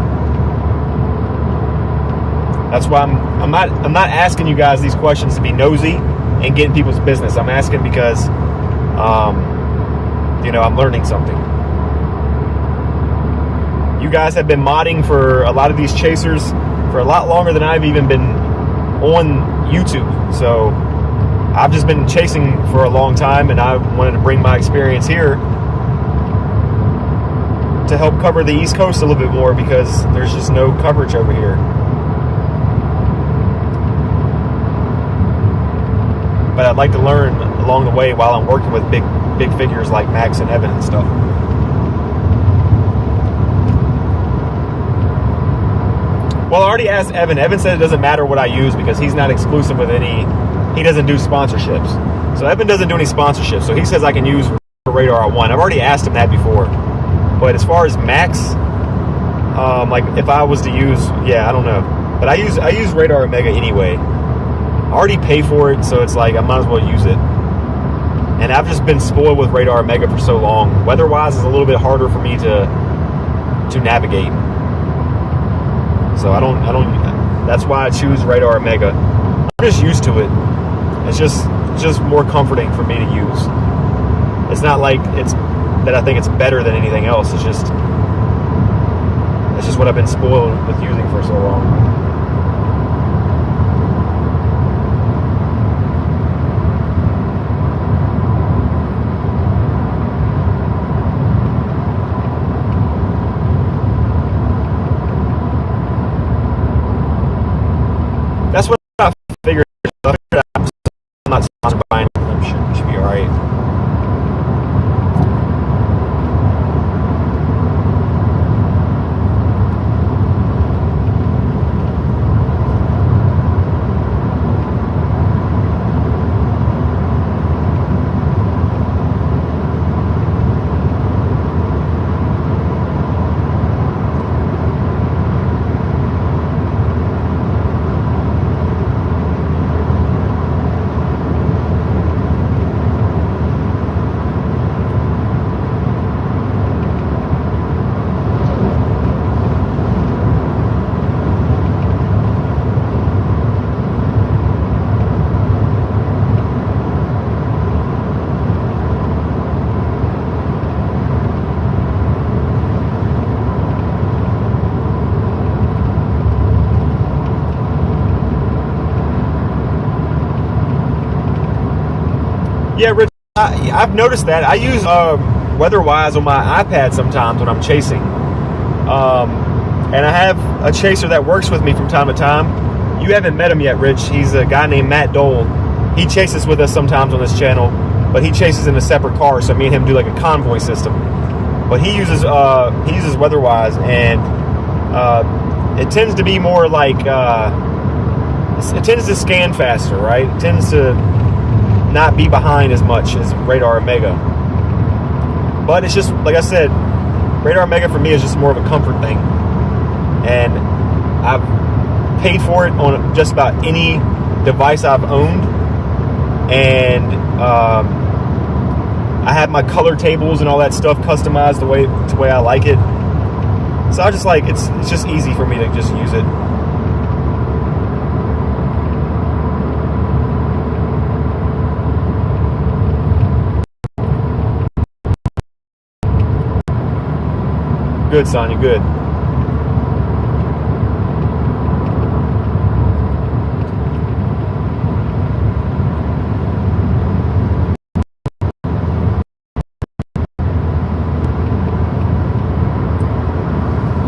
That's why I'm not asking you guys these questions to be nosy and get in people's business. I'm asking because you know, I'm learning something. You guys have been modding for a lot of these chasers for a lot longer than I've even been on YouTube. So I've just been chasing for a long time, and I wanted to bring my experience here to help cover the East Coast a little bit more because there's just no coverage over here. But I'd like to learn along the way while I'm working with big figures like Max and Evan and stuff. Well, I already asked Evan. Evan said it doesn't matter what I use because he's not exclusive with any, he doesn't do sponsorships. So Evan doesn't do any sponsorships. So he says I can use Radar R1. I've already asked him that before. But as far as Max, like if I was to use, yeah, I don't know. But I use Radar Omega anyway. I already pay for it, so it's like I might as well use it. And I've just been spoiled with Radar Omega for so long. Weather-wise, it's a little bit harder for me to navigate. So I don't. That's why I choose Radar Omega. I'm just used to it. It's just more comforting for me to use. It's not like it's that I think it's better than anything else. It's just what I've been spoiled with using for so long. Yeah, Rich, I've noticed that. I use WeatherWise on my iPad sometimes when I'm chasing. And I have a chaser that works with me from time to time. You haven't met him yet, Rich. He's a guy named Matt Dole. He chases with us sometimes on this channel, but he chases in a separate car, so me and him do like a convoy system. But he uses WeatherWise, and it tends to be more like it tends to scan faster, right? It tends to not be behind as much as Radar Omega. But it's just, like I said, Radar Omega for me is just more of a comfort thing. And I've paid for it on just about any device I've owned. And I have my color tables and all that stuff customized the way I like it. So I just like, it's just easy for me to just use it. Good, Sonya, good.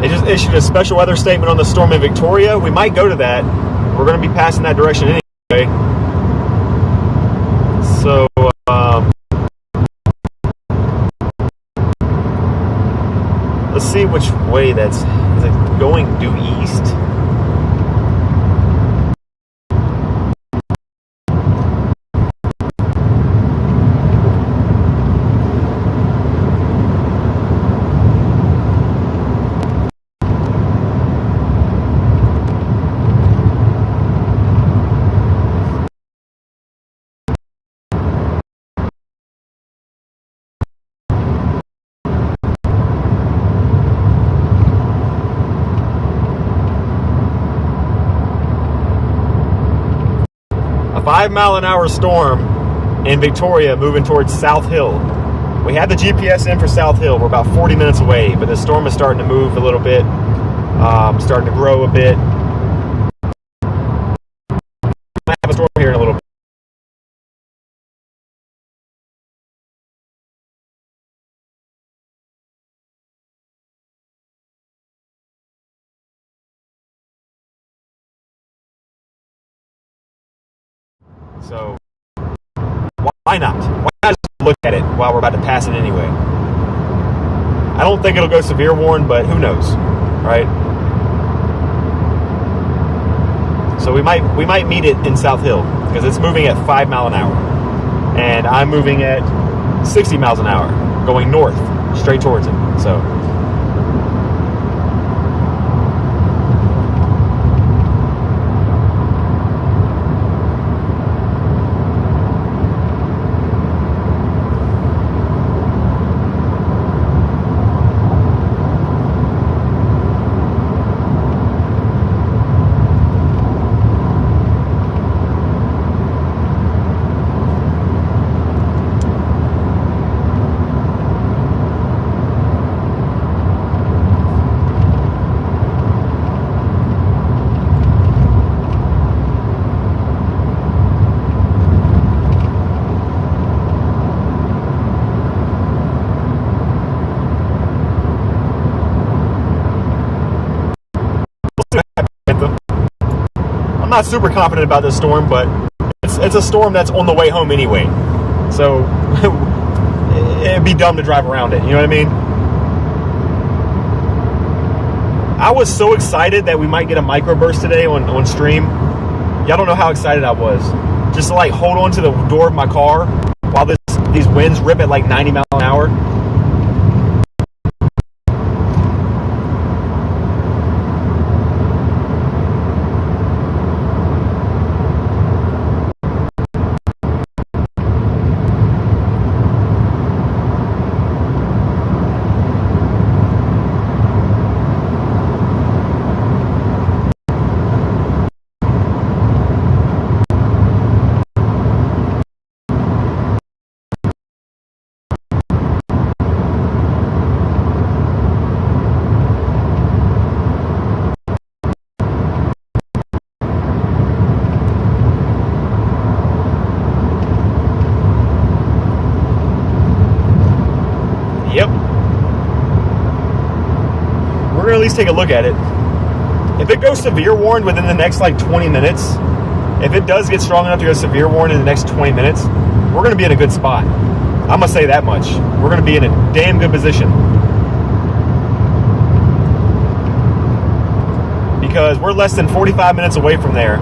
They just issued a special weather statement on the storm in Victoria. We might go to that. We're going to be passing that direction anyway. So, let's see which way that's... Is it going due east? A 5-mile-an-hour storm in Victoria moving towards South Hill. We have the GPS in for South Hill. We're about 40 minutes away, but the storm is starting to move a little bit, starting to grow a bit. I have a storm here in a little bit. So, why not? Why not just look at it while we're about to pass it anyway? I don't think it'll go severe warn, but who knows, right? So we might meet it in South Hill because it's moving at 5 miles an hour, and I'm moving at 60 miles an hour, going north, straight towards it. So. I'm not super confident about this storm, but it's a storm that's on the way home anyway. So it'd be dumb to drive around it. You know what I mean? I was so excited that we might get a microburst today on stream. Y'all don't know how excited I was. Just to like hold on to the door of my car while these winds rip at like 90 miles an hour. let's take a look at it. If it goes severe warned within the next like 20 minutes, if it does get strong enough to go severe warned in the next 20 minutes, we're going to be in a good spot. I'm going to say that much. We're going to be in a damn good position. Because we're less than 45 minutes away from there,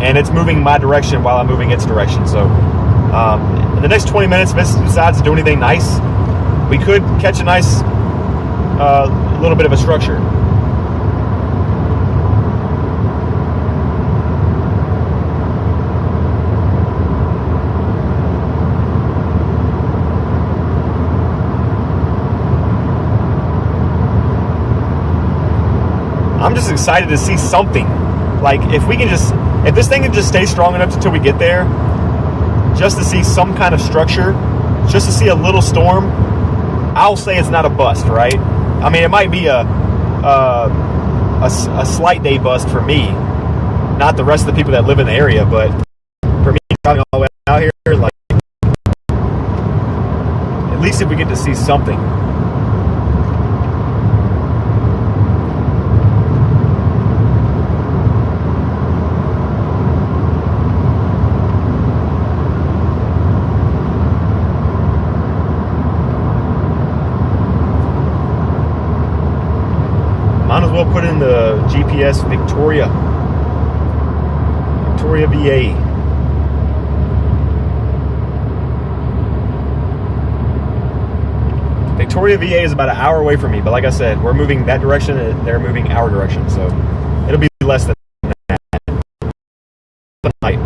and it's moving my direction while I'm moving its direction. So in the next 20 minutes, if it decides to do anything nice, we could catch a nice little bit of a structure. I'm just excited to see something. Like, if this thing can just stay strong enough until we get there, just to see some kind of structure, just to see a little storm, I'll say it's not a bust, right? I mean, it might be a slight day bust for me, not the rest of the people that live in the area, but for me, driving all the way out here, like, at least if we get to see something. Might as well put in the GPS Victoria VA. Victoria VA is about an hour away from me, but like I said, we're moving that direction and they're moving our direction, so it'll be less than that tonight.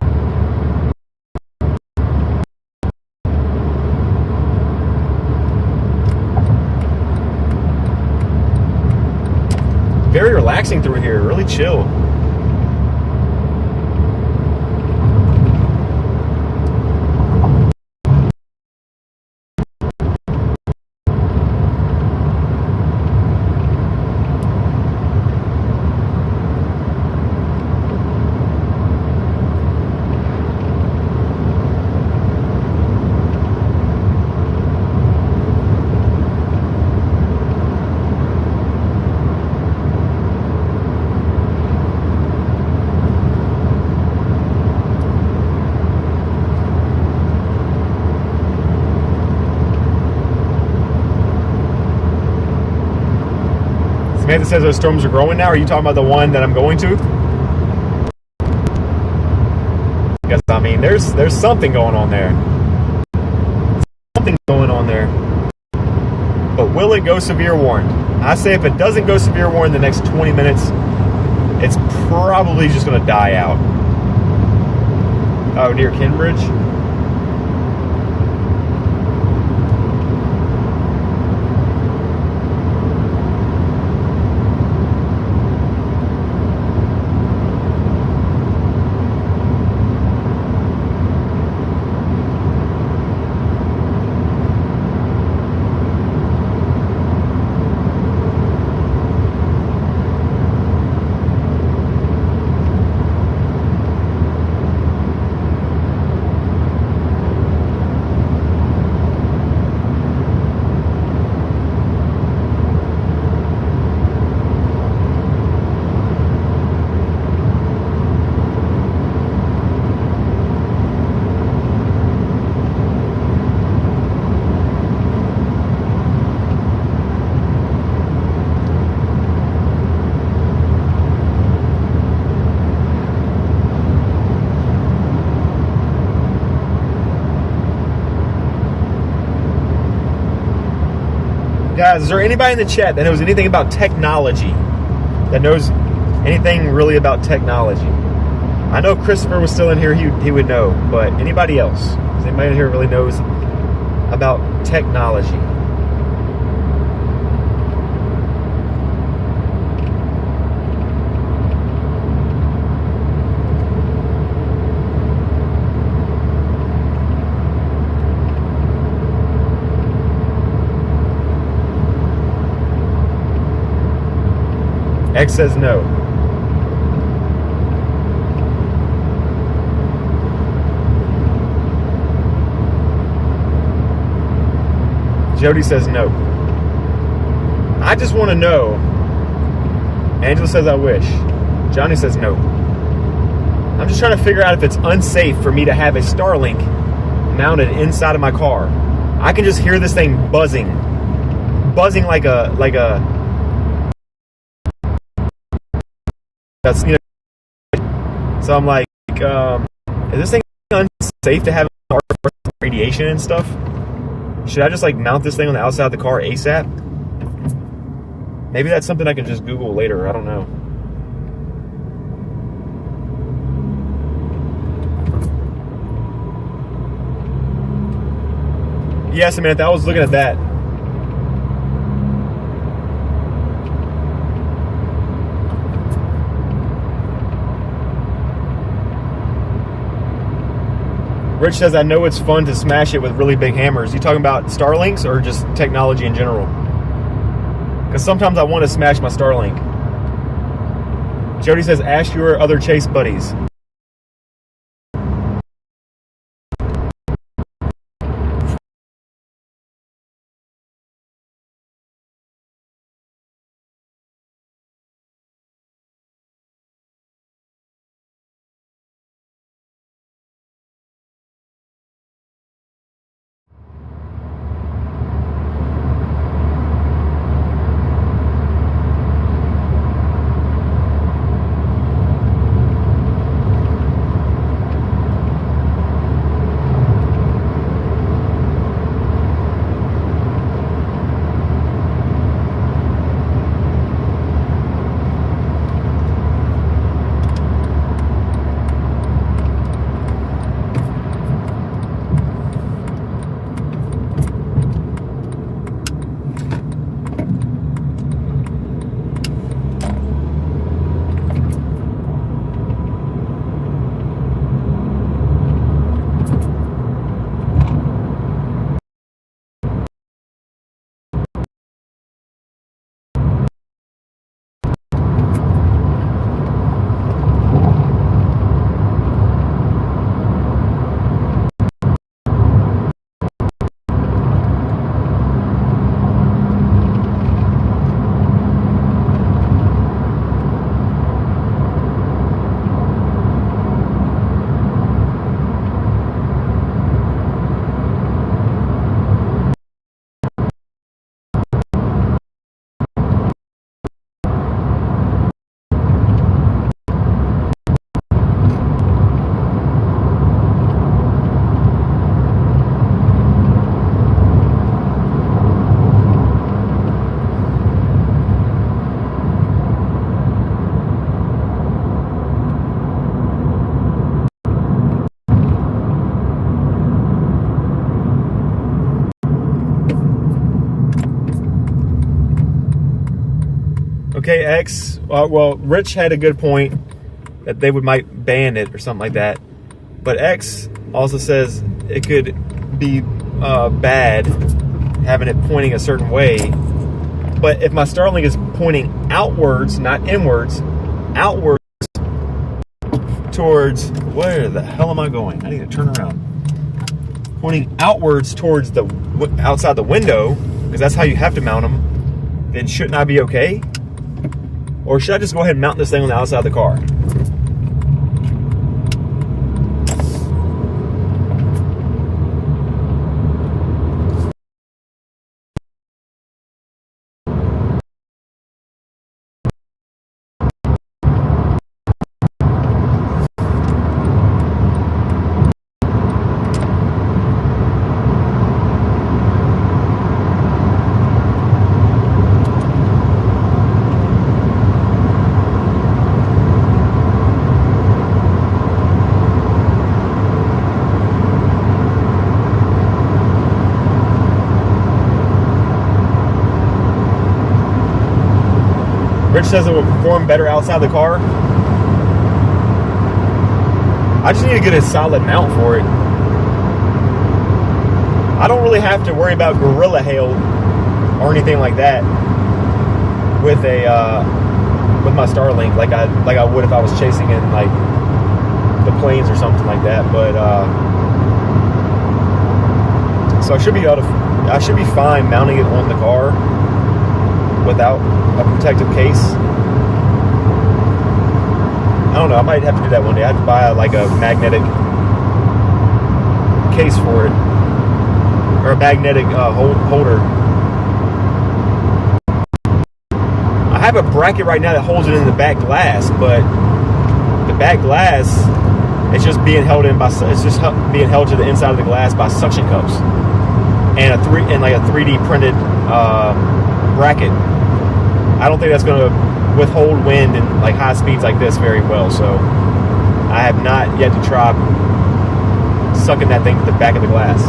Very relaxing through here, really chill. Samantha says those storms are growing now. Are you talking about the one that I'm going to? Because, I mean, there's something going on there. Something going on there. But will it go severe warned? I say if it doesn't go severe warned in the next 20 minutes, it's probably just going to die out. Oh, near Kinbridge? Guys, is there anybody in the chat that knows anything about technology? That knows anything really about technology? I know Christopher was still in here, he would know, but anybody else? Is anybody in here really knows about technology? X says no. Jody says no. I just want to know Angela says I wish. Johnny says no. I'm just trying to figure out if it's unsafe for me to have a Starlink mounted inside of my car. I can just hear this thing buzzing like a that's, you know. So I'm like, is this thing unsafe to have radiation and stuff? Should I just like mount this thing on the outside of the car ASAP? Maybe that's something I can just Google later. I don't know. Yeah, Samantha, I was looking at that. Rich says, I know it's fun to smash it with really big hammers. You talking about Starlinks or just technology in general? Because sometimes I want to smash my Starlink. Jody says, ask your other Chase buddies. Okay, X. Well, Rich had a good point that they might ban it or something like that. But X also says it could be bad having it pointing a certain way. But if my Starlink is pointing outwards, not inwards, outwards towards, where the hell am I going? I need to turn around. Pointing outwards towards the outside the window, because that's how you have to mount them, then shouldn't I be okay? Or should I just go ahead and mount this thing on the outside of the car? Rich says it will perform better outside the car. I just need to get a solid mount for it. I don't really have to worry about gorilla hail or anything like that with my Starlink like I would if I was chasing in like the plains or something like that. But so I should be fine mounting it on the car without a protective case. I don't know. I might have to do that one day. I have to buy like a magnetic case for it, or a magnetic holder. I have a bracket right now that holds it in the back glass, but the back glass, it's just being held in by, it's just being held to the inside of the glass by suction cups and like a 3D printed bracket. I don't think that's going to withhold wind and like high speeds like this very well. So I have not yet to try sucking that thing to the back of the glass.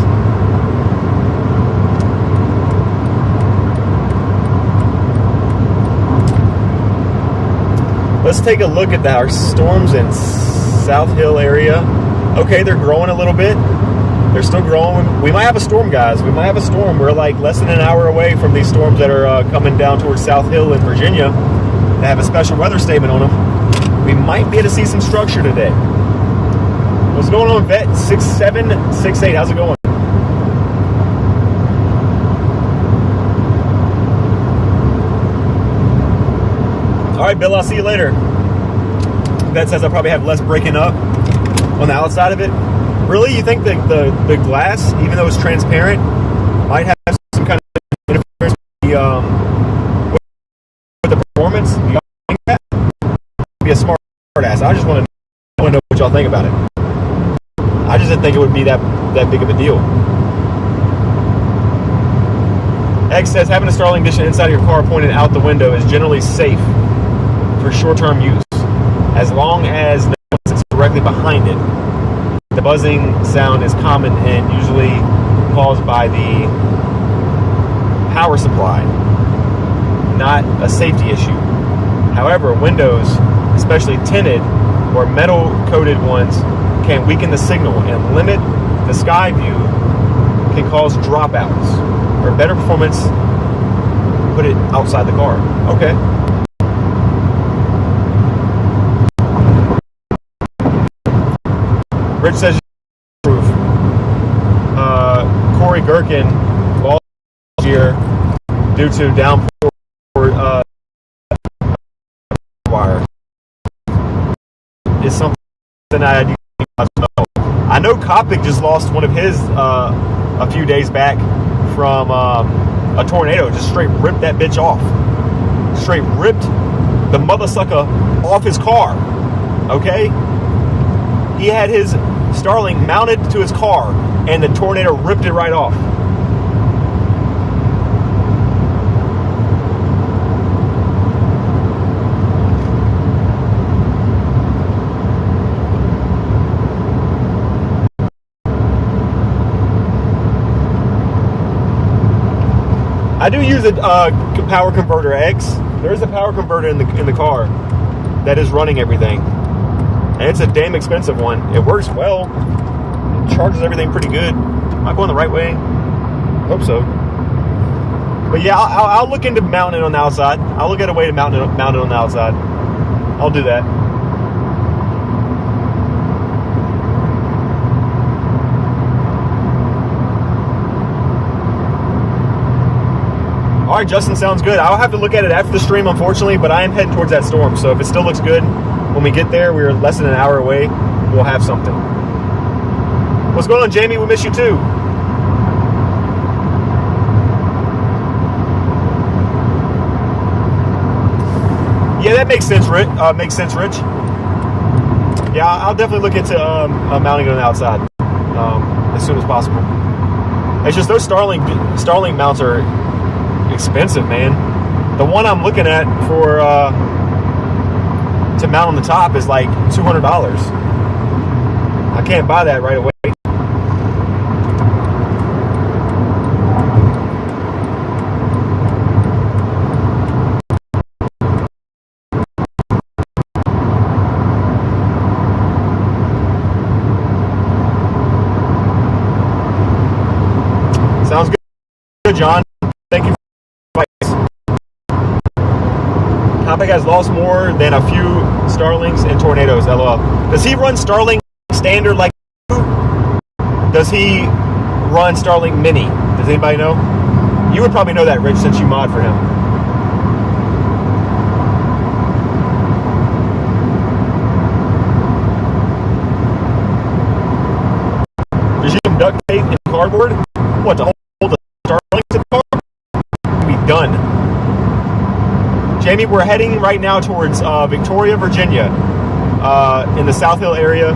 Let's take a look at our storms in South Hill area. Okay, they're growing a little bit. They're still growing. We might have a storm, guys. We might have a storm. We're like less than an hour away from these storms that are coming down towards South Hill in Virginia. They have a special weather statement on them. We might be able to see some structure today. What's going on, Vet? 6768. How's it going? All right, Bill, I'll see you later. That says I probably have less breaking up on the outside of it. Really? You think that the glass, even though it's transparent, might have some kind of interference with the performance? Do y'all think that? Be a smart ass. I just want to know what y'all think about it. I just didn't think it would be that big of a deal. X says having a Starlink dish inside of your car pointed out the window is generally safe for short-term use, as long as no one sits directly behind it. The buzzing sound is common and usually caused by the power supply, not a safety issue. However, windows, especially tinted or metal-coated ones, can weaken the signal and limit the sky view, can cause dropouts, or better performance, put it outside the car. Okay. Rich says proof. Corey Gherkin lost year due to downpour wire. Is something I do not know. I know Kopic just lost one of his a few days back from a tornado. Just straight ripped that bitch off. Straight ripped the mother sucker off his car. Okay? He had his Starlink mounted to his car, and the tornado ripped it right off. I do use a power converter X. There is a power converter in the car that is running everything. And it's a damn expensive one. It works well. It charges everything pretty good. Am I going the right way? I hope so. But yeah, I'll look into mounting it on the outside. I'll look at a way to mount it on the outside. I'll do that. All right, Justin, sounds good. I'll have to look at it after the stream, unfortunately, but I am heading towards that storm. So if it still looks good, when we get there, we're less than an hour away, we'll have something. What's going on, Jamie? We miss you too. Yeah, that makes sense, Rich. Yeah, I'll definitely look into mounting it on the outside as soon as possible. It's just those Starlink mounts are expensive, man. The one I'm looking at for to mount on the top is like $200. I can't buy that right away. Sounds good, John. Thank you for the advice. Topic has lost more than a few Starlinks and tornadoes, LOL. Does he run Starlink standard like you? Does he run Starlink mini? Does anybody know? You would probably know that, Rich, since you mod for him. some duct tape and cardboard. What, to hold the Starlink to the car? We'll be done. Jamie, we're heading right now towards Victoria, Virginia, in the South Hill area.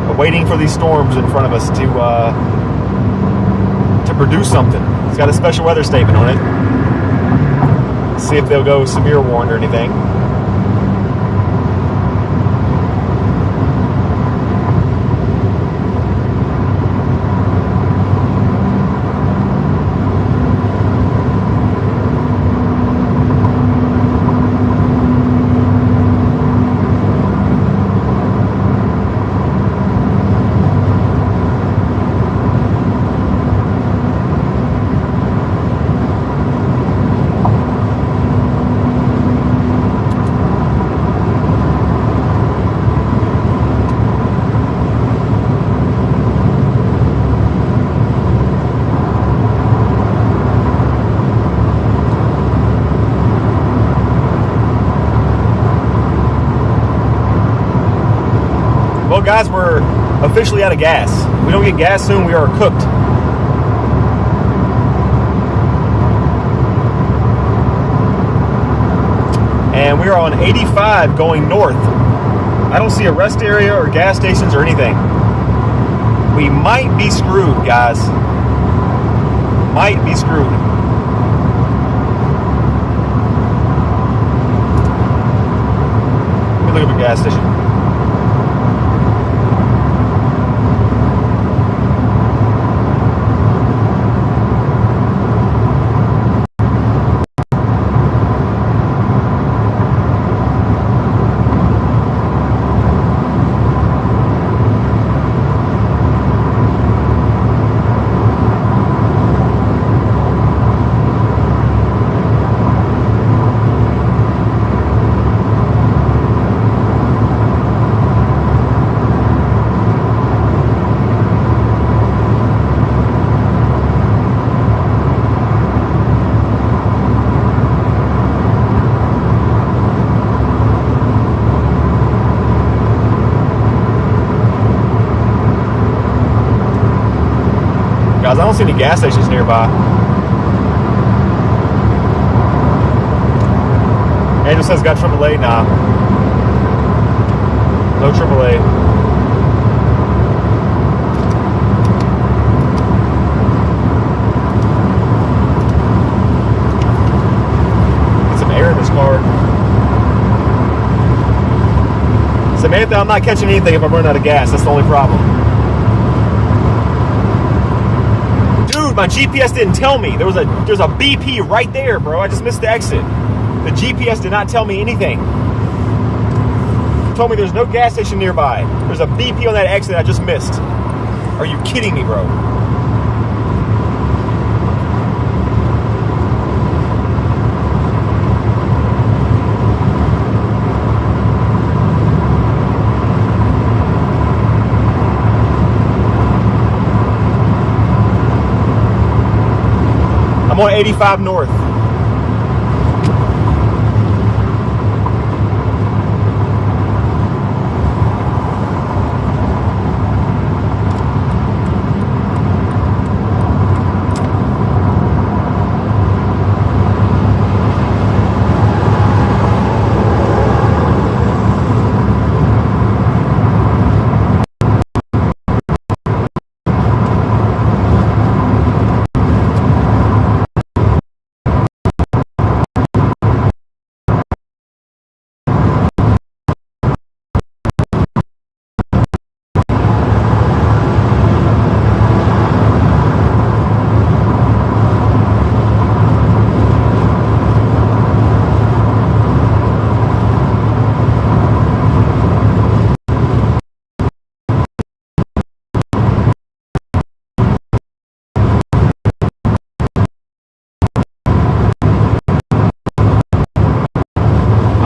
We're waiting for these storms in front of us to produce something. It's got a special weather statement on it. See if they'll go severe warned or anything. Well, guys, we're officially out of gas. If we don't get gas soon, we are cooked. And we are on 85 going north. I don't see a rest area or gas stations or anything. We might be screwed, guys. Might be screwed. Let me look up a gas station. Guys, I don't see any gas stations nearby. Angel says got AAA. Nah. No AAA. Get some air in this car. Samantha, I'm not catching anything if I run out of gas. That's the only problem. My GPS didn't tell me. There's a BP right there, bro. I just missed the exit. The GPS did not tell me anything. It told me there's no gas station nearby. There's a BP on that exit I just missed. Are you kidding me, bro? I'm on 85 north.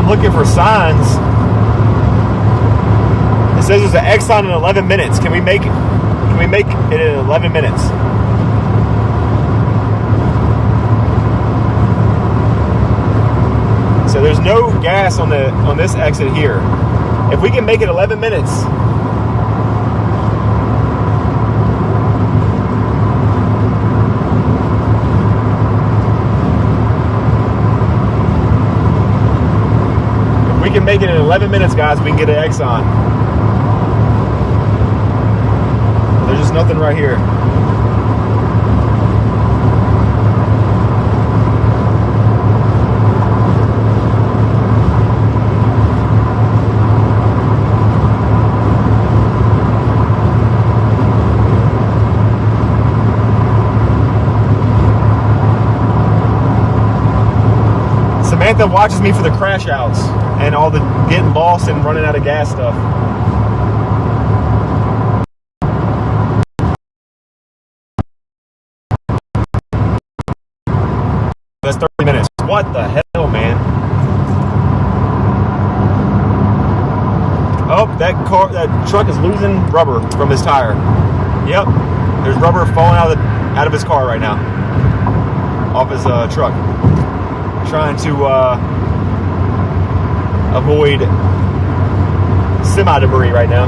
Looking for signs. It says there's an Exxon in 11 minutes. Can we make it in 11 minutes? So there's no gas on this exit here. If we can make it 11 minutes, can make it in 11 minutes, guys. We can get an Exxon. There's just nothing right here. Samantha watches me for the crash outs and all the getting lost and running out of gas stuff. That's 30 minutes. What the hell, man? Oh, that truck is losing rubber from his tire. Yep, there's rubber falling out of his car right now, off his truck. Trying to avoid semi-debris right now.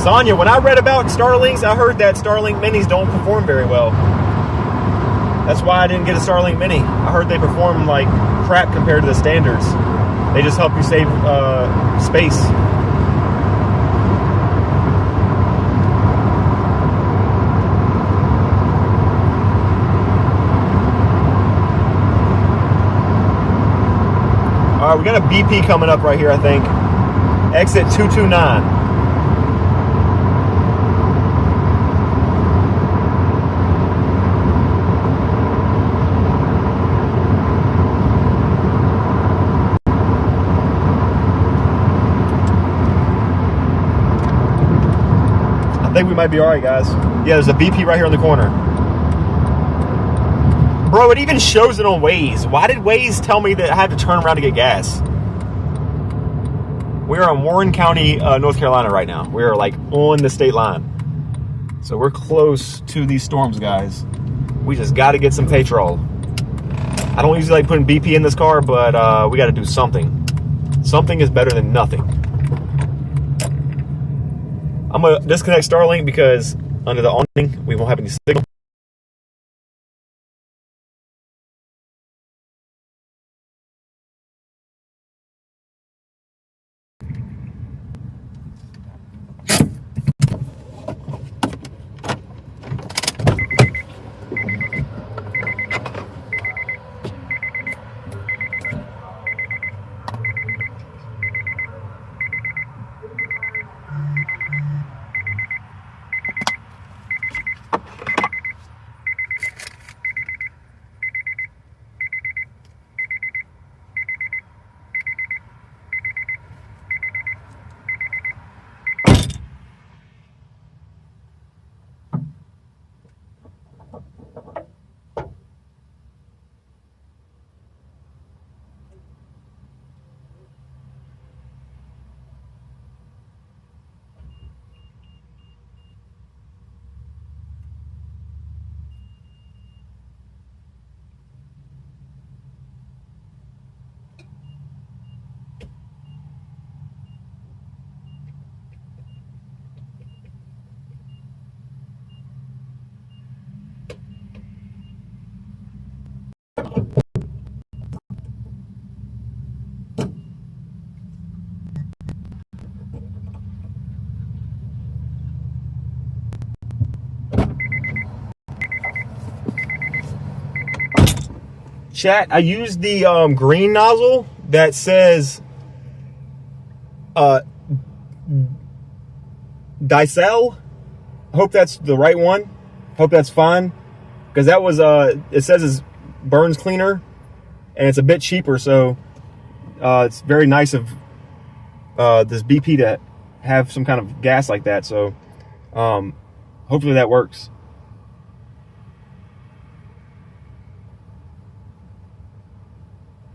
Sonia, when I read about Starlinks, I heard that Starlink Minis don't perform very well. That's why I didn't get a Starlink Mini. I heard they perform like crap compared to the standards. They just help you save space. All right, we got a BP coming up right here, I think. Exit 229. I think we might be all right, guys. Yeah, there's a BP right here on the corner. Bro, it even shows it on Waze. Why did Waze tell me that I had to turn around to get gas? We're in Warren County, North Carolina right now. We're like on the state line. So we're close to these storms, guys. We just got to get some petrol. I don't usually like putting BP in this car, but we got to do something. Something is better than nothing. I'm going to disconnect Starlink because under the awning, we won't have any signal. Chat, I used the green nozzle that says Dicel. Hope that's the right one. Hope that's fine. Because that was, it says it's burns cleaner and it's a bit cheaper. So it's very nice of this BP to have some kind of gas like that. So hopefully that works.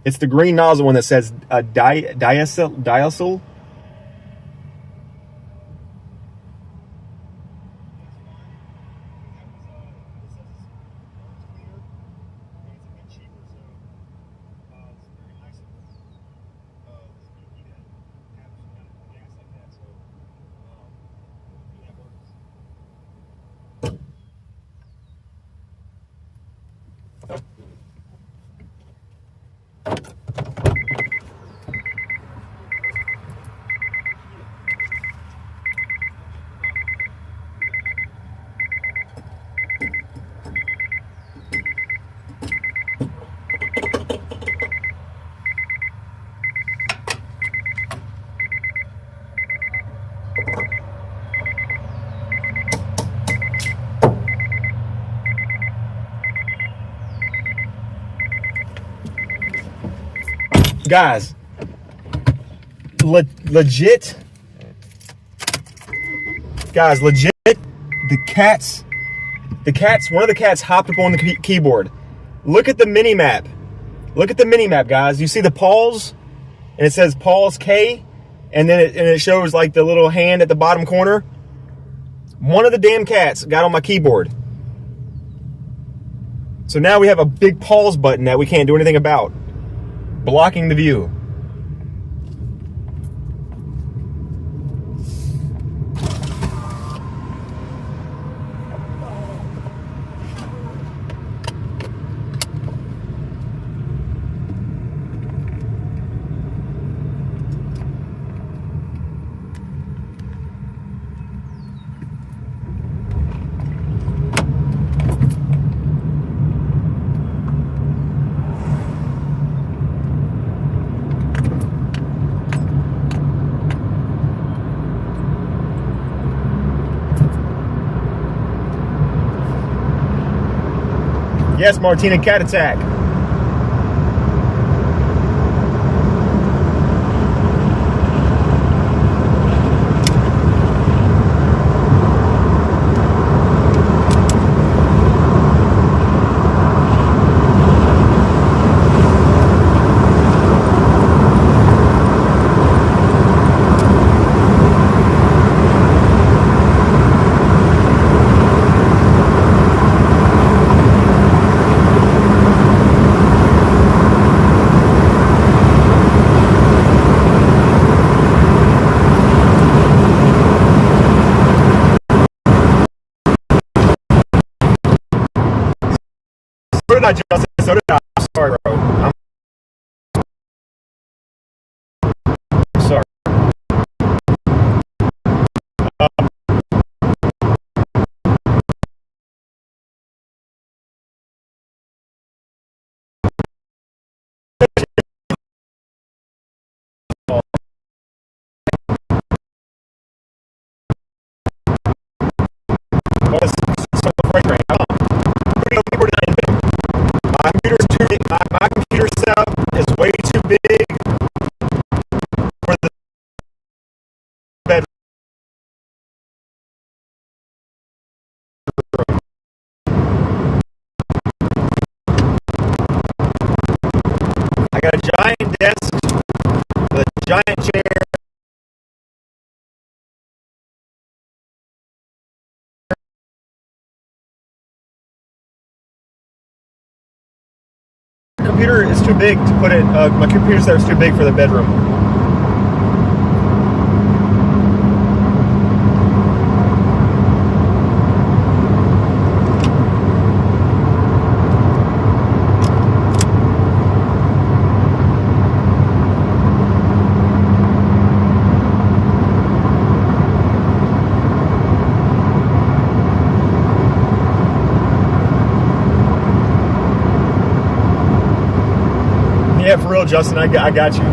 It's the green nozzle one that says diacetyl. Guys, legit. Guys, legit. The cats. One of the cats hopped up on the keyboard. Look at the mini map. Look at the mini map, guys. You see the paws, and it says Paul's K, and then it shows like the little hand at the bottom corner. One of the damn cats got on my keyboard. So now we have a big pause button that we can't do anything about, blocking the view. Yes, Martina, cat attack. So did I, Justin. So did I. I'm sorry, bro. I'm sorry. What is so afraid right now? My computer's too big. My computer setup is way too big for the bedroom. I got a giant desk with a giant chair. Computer is too big to put it. My computer setup is too big for the bedroom. Yeah, for real, Justin, I got you.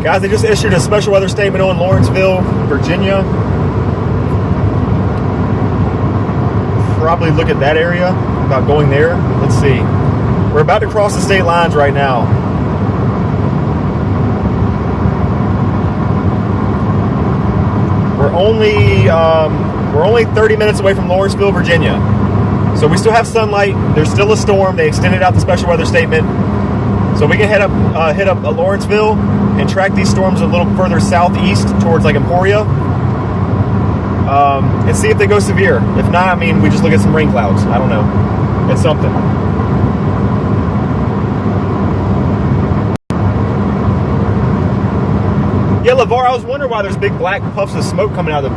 Guys, they just issued a special weather statement on Lawrenceville, Virginia. Probably look at that area, about going there. Let's see. We're about to cross the state lines right now. We're only 30 minutes away from Lawrenceville, Virginia. So we still have sunlight. There's still a storm. They extended out the special weather statement, so we can hit up Lawrenceville and track these storms a little further southeast towards like Emporia, and see if they go severe. If not, I mean, we just look at some rain clouds. I don't know. It's something. Yeah, LeVar, I was wondering why there's big black puffs of smoke coming out of the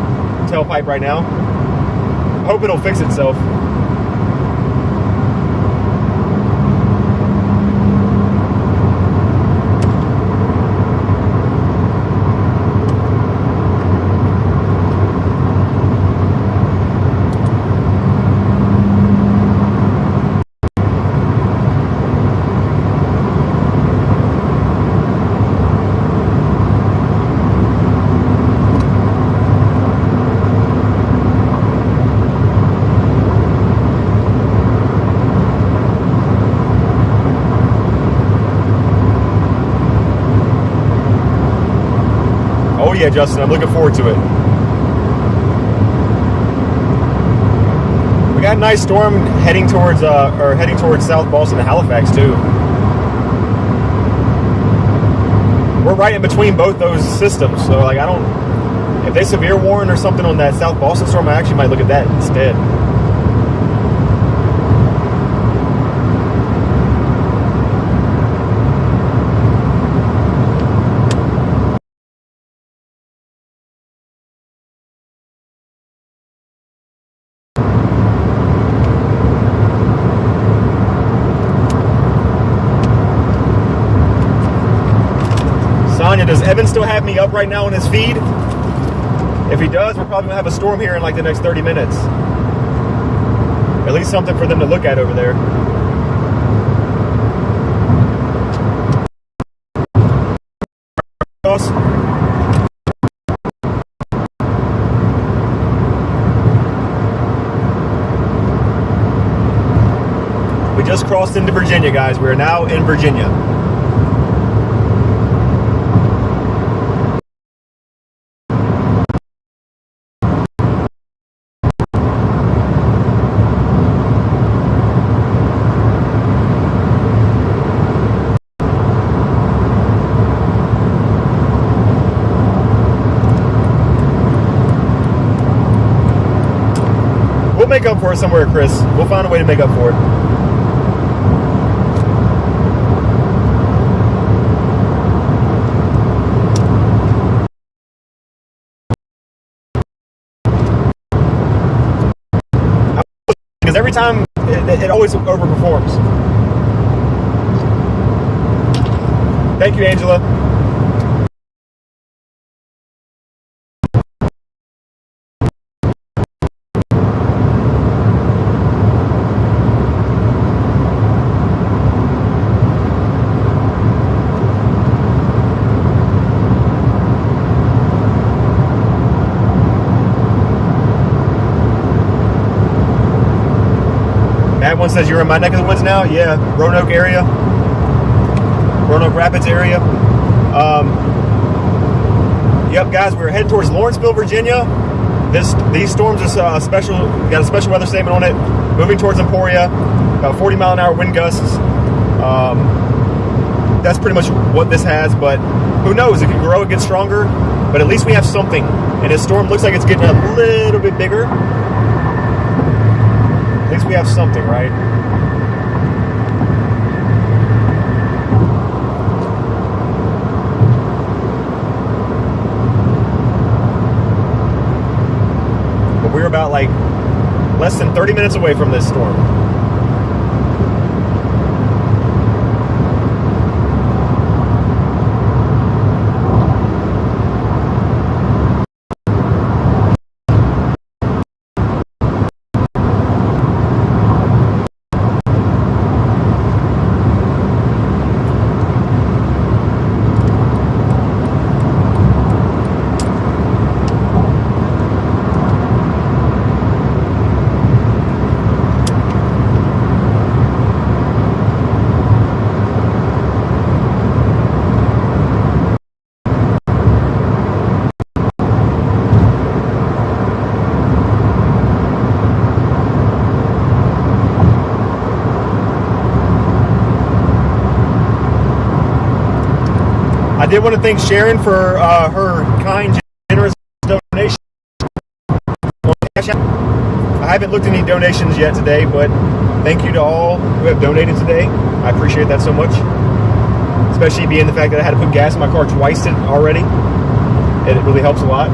tailpipe right now. I hope it'll fix itself. yeah, Justin, I'm looking forward to it. We got a nice storm heading towards South Boston and Halifax too. We're right in between both those systems, so like if they severe warn or something on that South Boston storm, I actually might look at that instead. Sonya, does Evan still have me up right now on his feed? If he does, we're probably going to have a storm here in like the next 30 minutes. At least something for them to look at over there. We just crossed into Virginia, guys. We are now in Virginia. We'll make up for it somewhere, Chris. We'll find a way to make up for it. Because every time it always overperforms. Thank you, Angela. Matt one says you're in my neck of the woods now. Yeah, Roanoke area, Roanoke Rapids area. Yep, guys, we're heading towards Lawrenceville, Virginia. These storms are special. Got a special weather statement on it. Moving towards Emporia, about 40-mile-an-hour wind gusts. That's pretty much what this has. But who knows? It can grow, it gets stronger. But at least we have something. And this storm looks like it's getting a little bit bigger. At least we have something, right? But we're about like less than 30 minutes away from this storm. I did want to thank Sharon for her kind, generous donation. I haven't looked at any donations yet today, but thank you to all who have donated today. I appreciate that so much, especially being the fact that I had to put gas in my car twice already. It really helps a lot.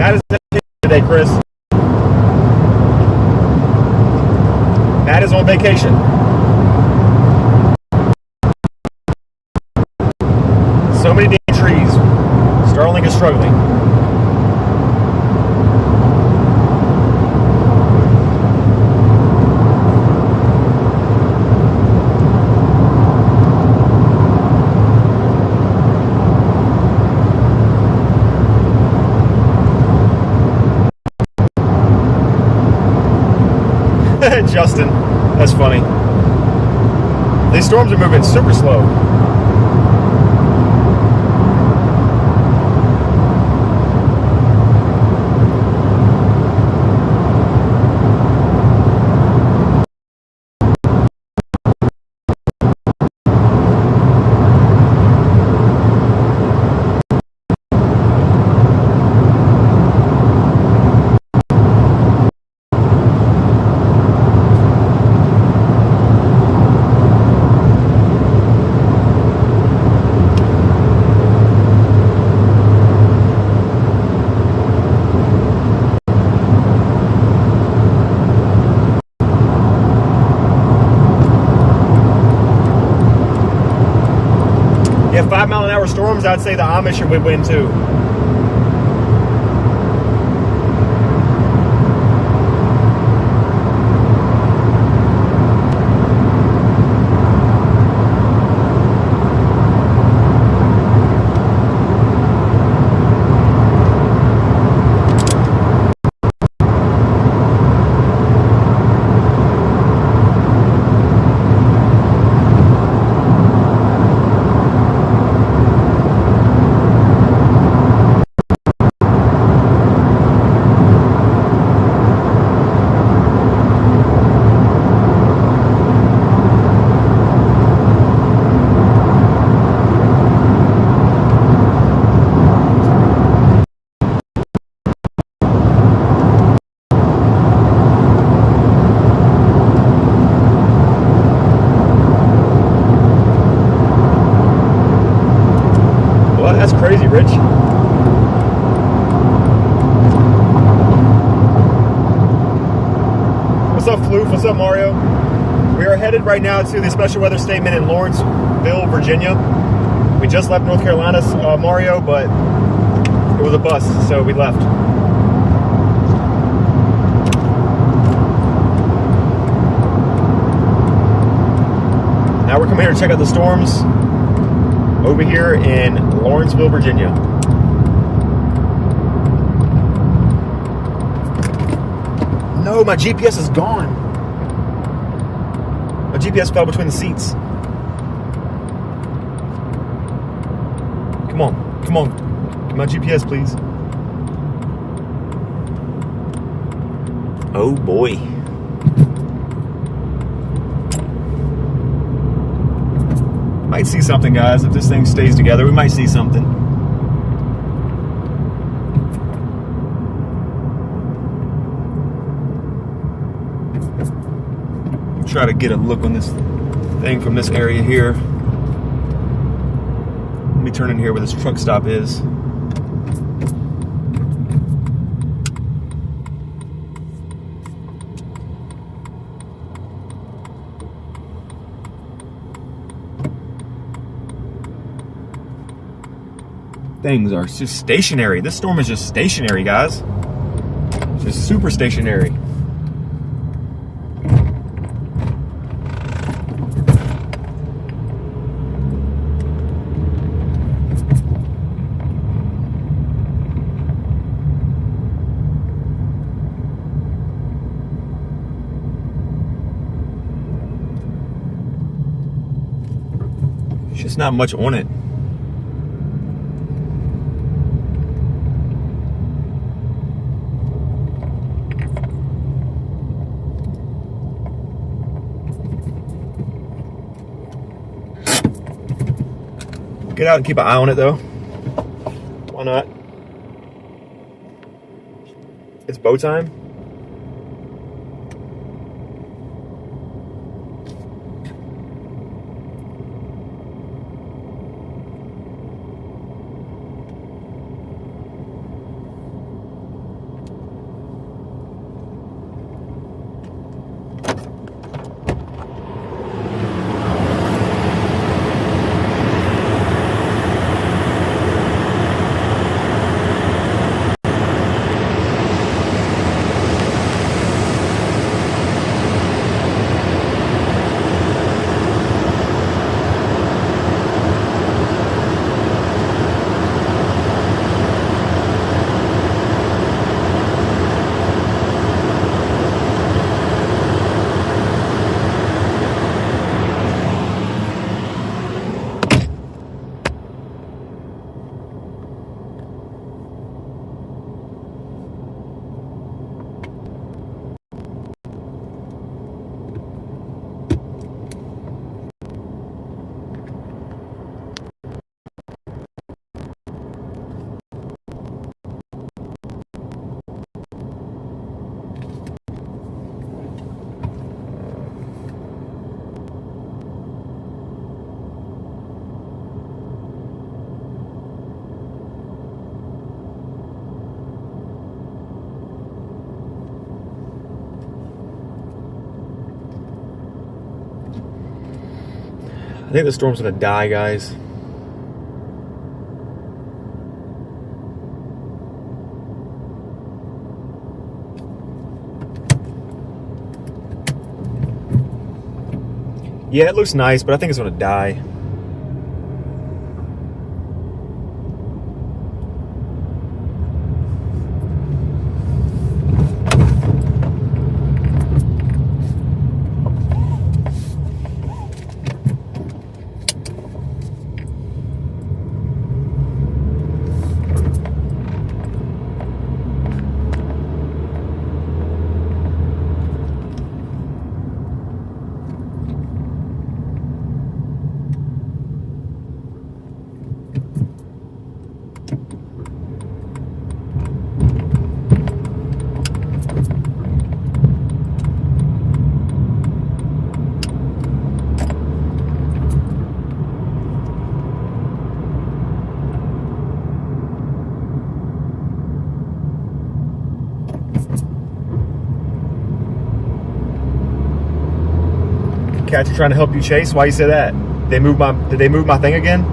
Matt is today, Chris. Matt is on vacation. So many damn trees. Starlink is struggling. Justin, that's funny. These storms are moving super slow. Yeah, 5-mile-an-hour storms, I'd say the Amish would win too. That's crazy, Rich. What's up, Floof? What's up, Mario? We are headed right now to the special weather statement in Lawrenceville, Virginia. We just left North Carolina, Mario, but it was a bus, so we left. Now we're coming here to check out the storms over here in Lawrenceville, Virginia. No, my GPS is gone. My GPS fell between the seats. Come on, come on. Get my GPS, please. Oh boy. Might see something, guys. If this thing stays together, we might see something. Try to get a look on this thing from this area here. Let me turn in here where this truck stop is. Things are just stationary. This storm is just stationary, guys. It's just super stationary. There's just not much on it. Get out and keep an eye on it, though. Why not? It's bow time. think the storm's gonna die, guys. Yeah, it looks nice, but I think it's gonna die. Cats are trying to help you chase. Why you say that? Did they move my thing again?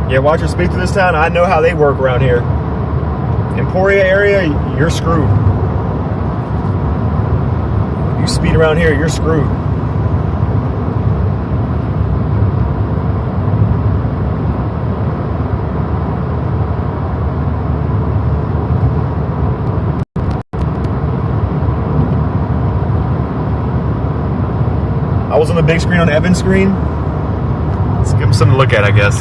Yeah, watch your speed through this town. I know how they work around here. Emporia area, you're screwed. You speed around here, you're screwed. I was on the big screen on Evan's screen. Let's give him something to look at, I guess.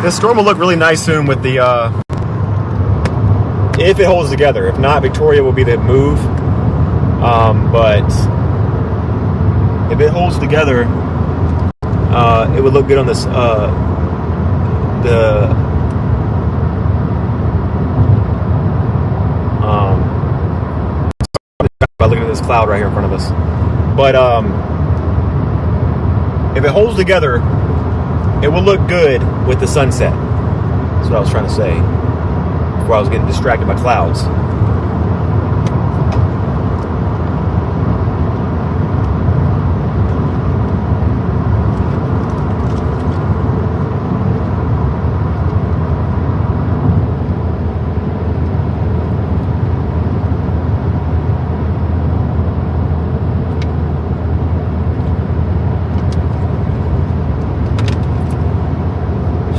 This storm will look really nice soon with the, if it holds together. If not, Victoria will be the move. But if it holds together, it would look good on this, by looking at this cloud right here in front of us. But, if it holds together, it will look good with the sunset. That's what I was trying to say before I was getting distracted by clouds.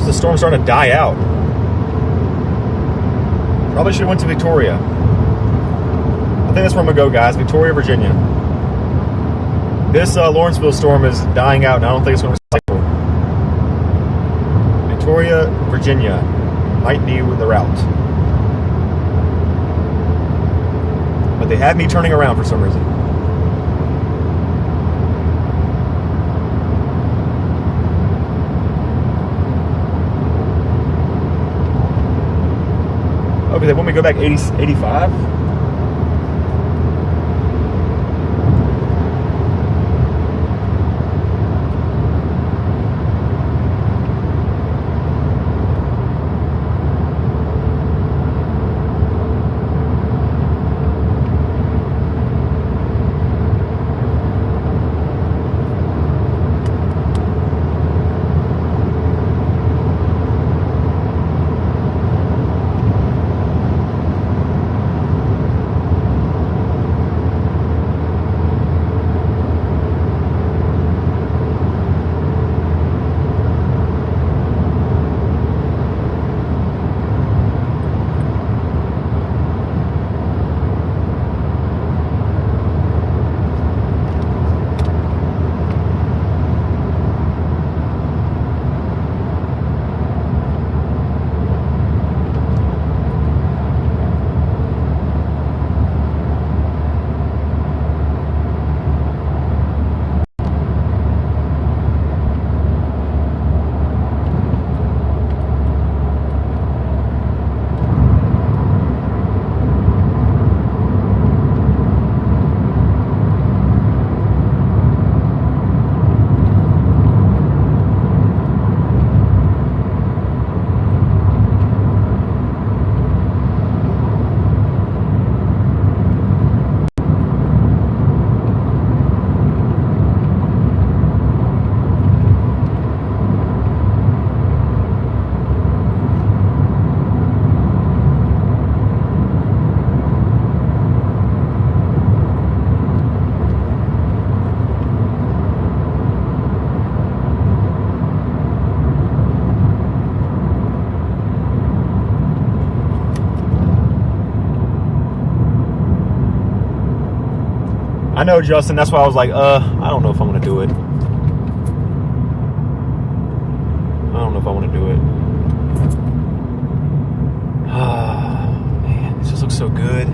The storm's starting to die out. Probably should have went to Victoria. I think that's where I'm gonna go, guys. Victoria, Virginia. This Lawrenceville storm is dying out, and I don't think it's gonna recycle. Victoria, Virginia might be the route. But they have me turning around for some reason. Okay, they want me to go back 85? know, Justin. That's why I was like, I don't know if I'm going to do it. I don't know if I want to do it. Man, this just looks so good.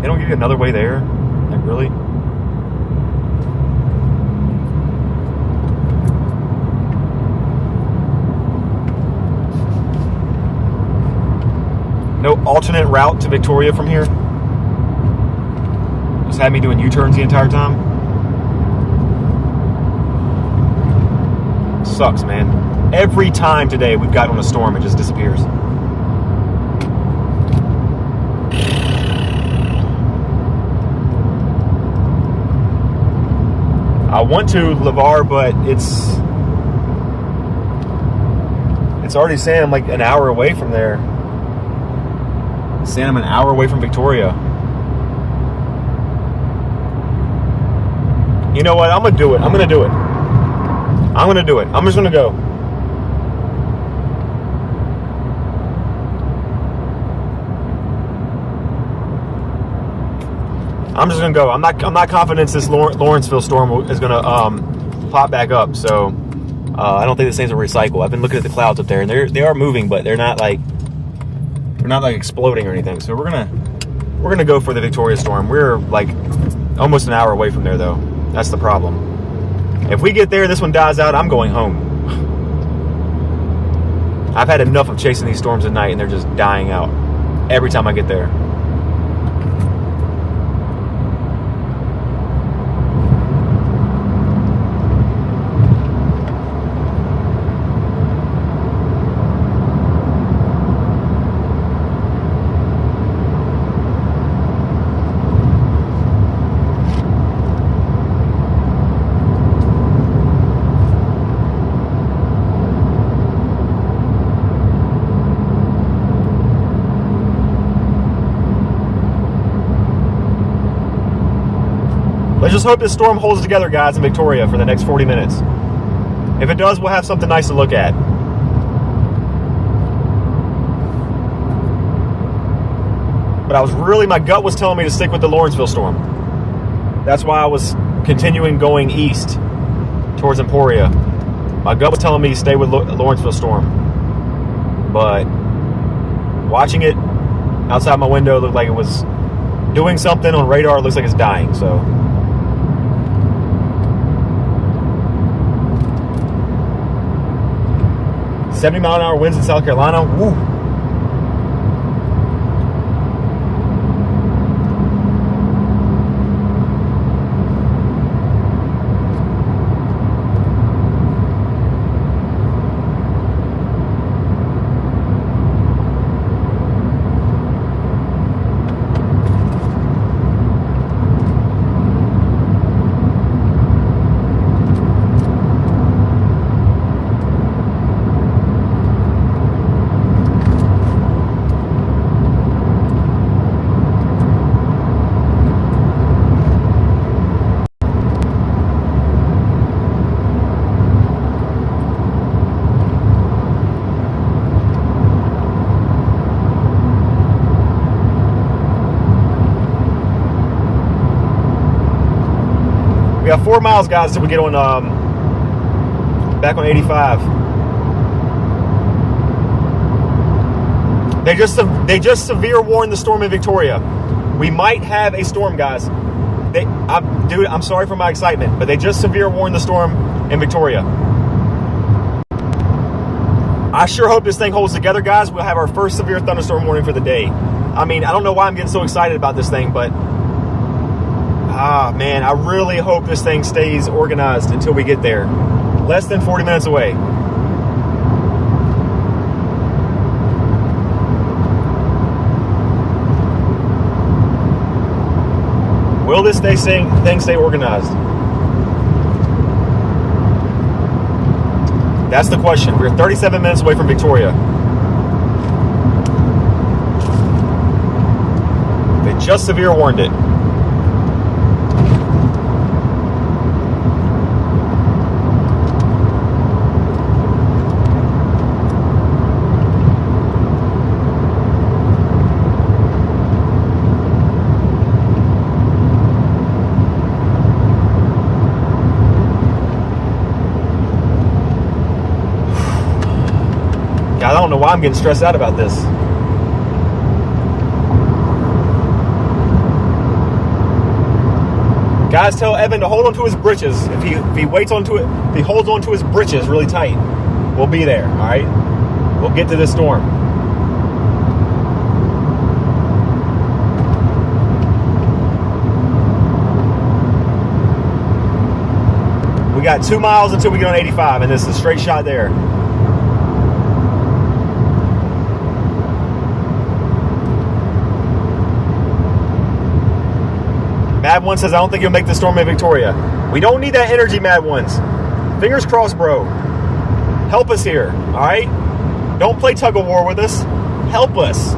They don't give you another way there? Like, really? No alternate route to Victoria from here? Just had me doing U-turns the entire time? Sucks, man. Every time today we've gotten on a storm, it just disappears. I want to LeVar, but it's already saying I'm like an hour away from there. It's saying I'm an hour away from Victoria. You know what? I'm gonna do it. I'm gonna do it. I'm gonna do it. I'm just gonna go. I'm just gonna go. I'm not confident this Lawrenceville storm is gonna pop back up. So I don't think this thing's a recycle. I've been looking at the clouds up there, and they are moving, but they're not like exploding or anything. So we're gonna go for the Victoria storm. We're like almost an hour away from there, though. That's the problem. If we get there, this one dies out, I'm going home. I've had enough of chasing these storms at night, and they're just dying out every time I get there. Let's just hope this storm holds together, guys, in Victoria for the next 40 minutes. If it does, we'll have something nice to look at. But my gut was telling me to stick with the Lawrenceville storm. That's why I was continuing going east towards Emporia. My gut was telling me to stay with Lawrenceville storm. But watching it outside my window looked like it was doing something on radar. It looks like it's dying, so... 70-mile-an-hour winds in South Carolina. Woo. We got 4 miles, guys, till we get on back on 85. They just severe warned the storm in Victoria. We might have a storm, guys. Dude, I'm sorry for my excitement, but they just severe warned the storm in Victoria. I sure hope this thing holds together, guys. We'll have our first severe thunderstorm warning for the day. I mean, I don't know why I'm getting so excited about this thing, but man, I really hope this thing stays organized until we get there. Less than 40 minutes away. Will this thing stay organized? That's the question. We're 37 minutes away from Victoria. They just severe warned it. know why I'm getting stressed out about this. Guys, tell Evan to hold onto his britches. If he waits onto it, if he holds onto his britches really tight, we'll be there. All right, we'll get to this storm. We got 2 miles until we get on 85, and this is a straight shot there. Mad One says, I don't think you'll make the storm in Victoria. We don't need that energy, Mad Ones. Fingers crossed, bro. Help us here, all right? Don't play tug of war with us. Help us.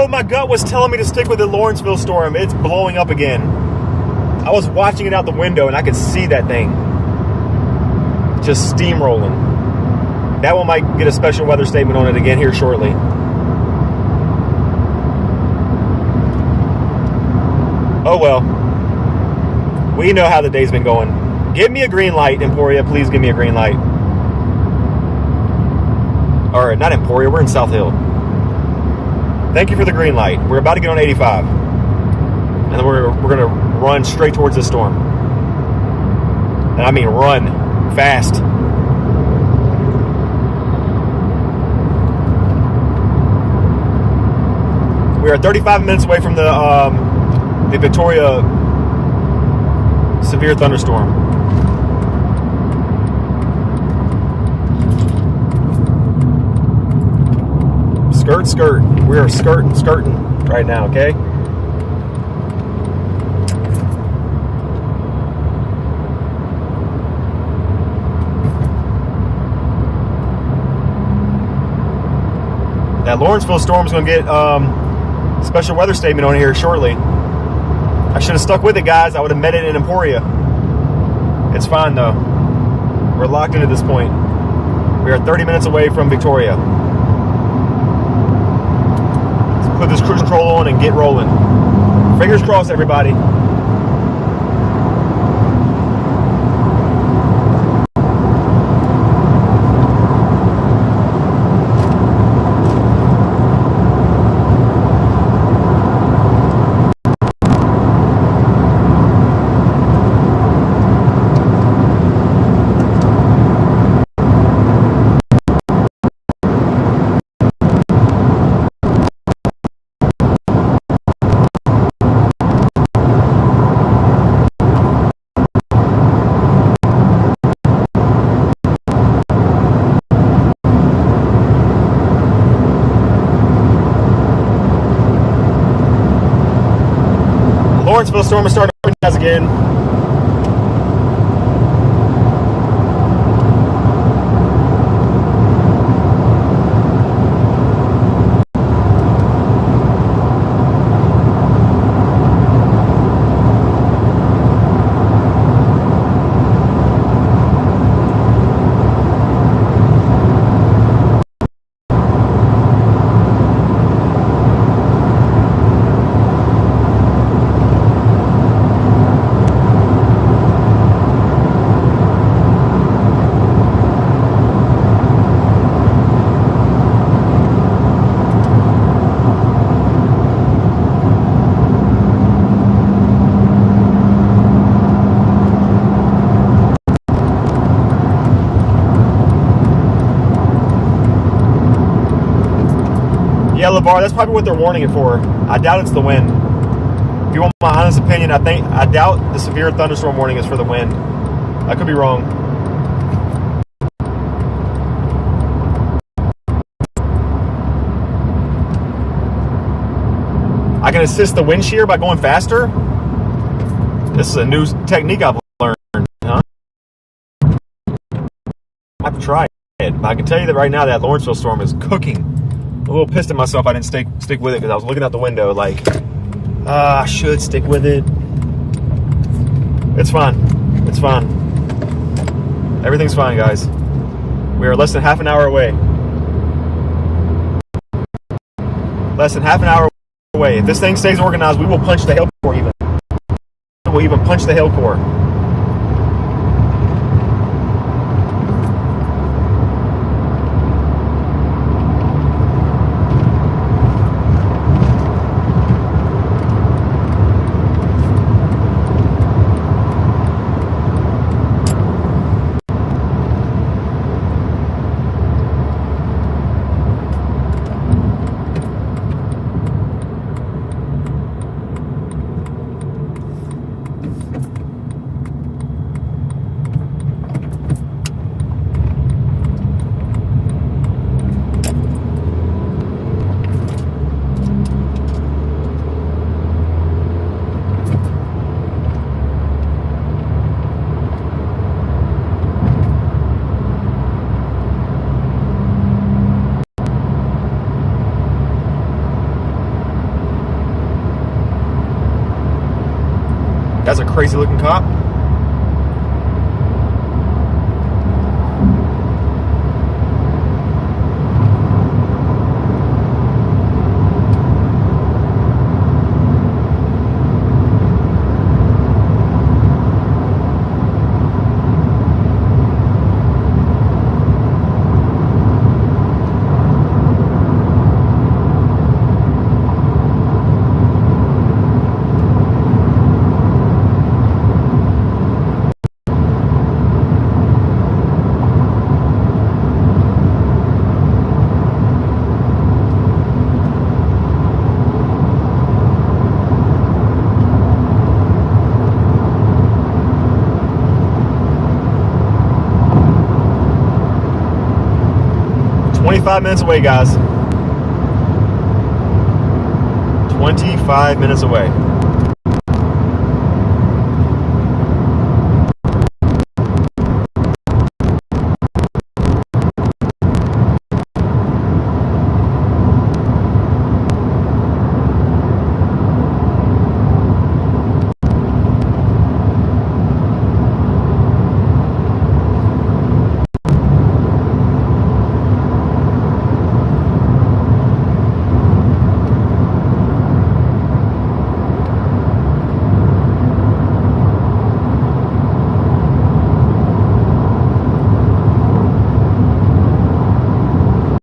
My gut was telling me to stick with the Lawrenceville storm. It's blowing up again. I was watching it out the window and I could see that thing just steamrolling. That one might get a special weather statement on it again here shortly. Oh well. We know how the day's been going. Give me a green light, Emporia. Please give me a green light. Or not Emporia, we're in South Hill. Thank you for the green light. We're about to get on 85. And then we're going to run straight towards this storm. And I mean run fast. We are 35 minutes away from the Victoria severe thunderstorm. Skirt. We are skirting right now, okay? That Lawrenceville storm is going to get special weather statement on here shortly. I should have stuck with it, guys. I would have met it in Emporia. It's fine, though. We're locked in at this point. We are 30 minutes away from Victoria. Put this cruise control on and get rolling. Fingers crossed, everybody. Lawrenceville storm is starting to organize again. yellow bar. That's probably what they're warning it for. I doubt it's the wind. If you want my honest opinion, I doubt the severe thunderstorm warning is for the wind. I could be wrong. I can assist the wind shear by going faster. This is a new technique I've learned, huh? I have to try it. But I can tell you that right now that Lawrenceville storm is cooking. I'm a little pissed at myself I didn't stick with it because I was looking out the window like, I should stick with it. It's fine. It's fine. Everything's fine, guys. We are less than half an hour away. Less than half an hour away. If this thing stays organized, we will punch the hail core even. We will even punch the hail core. That's a crazy looking cop. "25 minutes away, guys. 25 minutes away."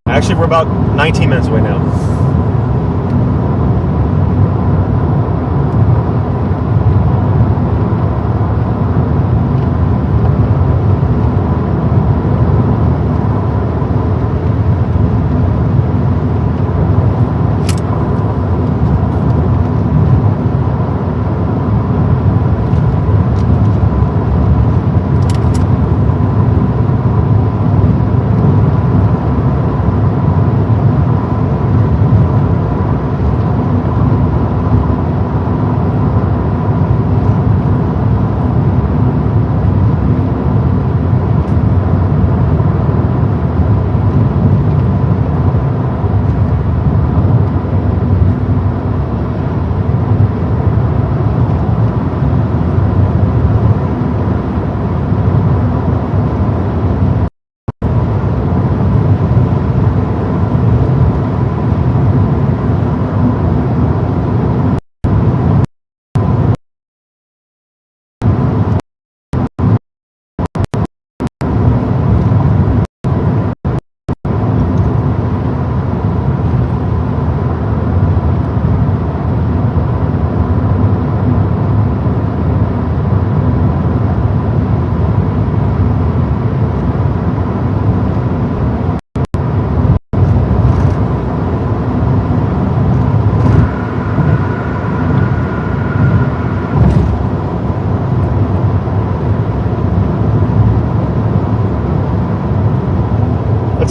Actually, we're about 19 minutes away now.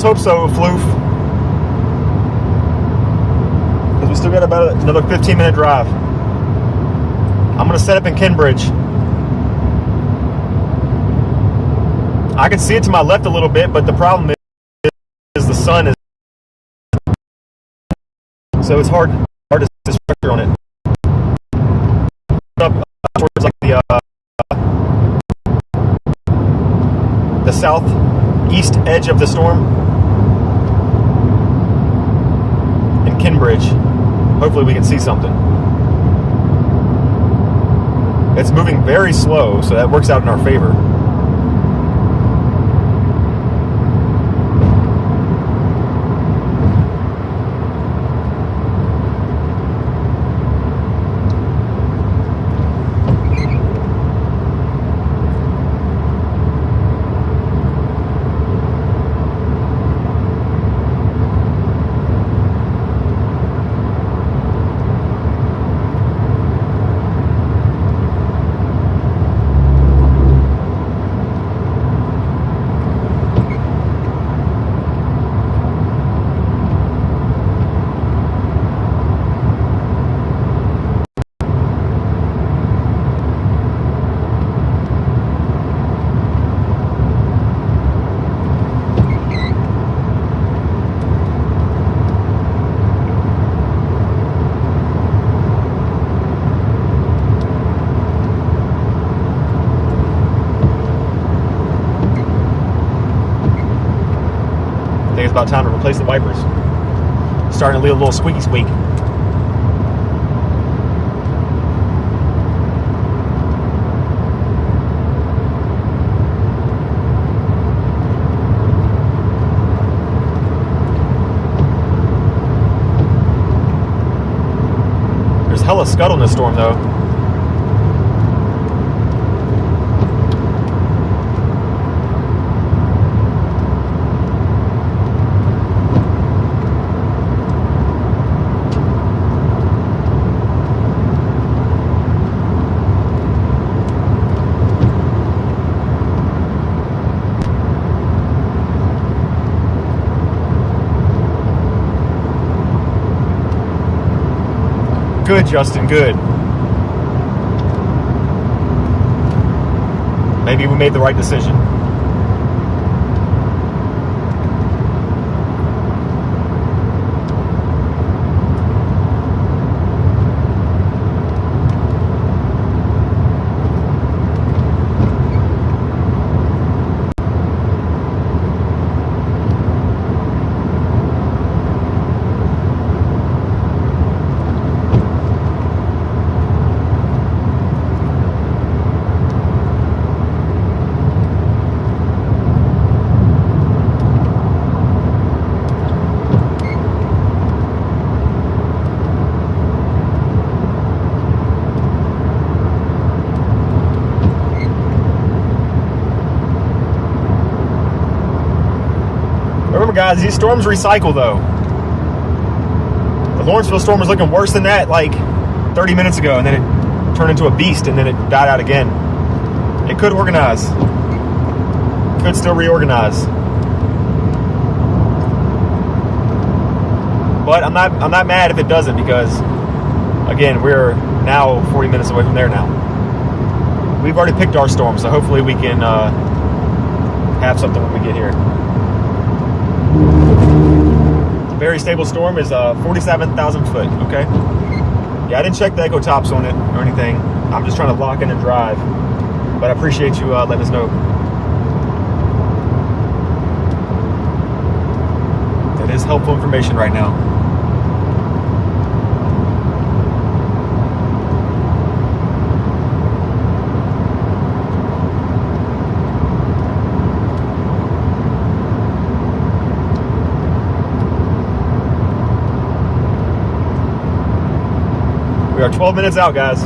Let's hope so, Floof. Because we still got about another 15-minute drive. I'm going to set up in Kinbridge. I can see it to my left a little bit, but the problem is the sun is... So it's hard to see structure on it. Up towards like the southeast edge of the storm in Kinbridge. Hopefully we can see something. It's moving very slow, so that works out in our favor. It's about time to replace the wipers. Starting to leave a little squeaky squeak. There's hella scuttle in this storm though. Good, Justin, good. Maybe we made the right decision. Remember, guys, these storms recycle, though. The Lawrenceville storm was looking worse than that like 30 minutes ago, and then it turned into a beast, and then it died out again. It could organize. Could still reorganize. But I'm not mad if it doesn't, because, again, we're now 40 minutes away from there now. We've already picked our storm, so hopefully we can have something when we get here. Very stable storm is 47,000 foot, okay? Yeah, I didn't check the echo tops on it or anything. I'm just trying to lock in and drive. But I appreciate you letting us know. That is helpful information right now. We are 12 minutes out, guys.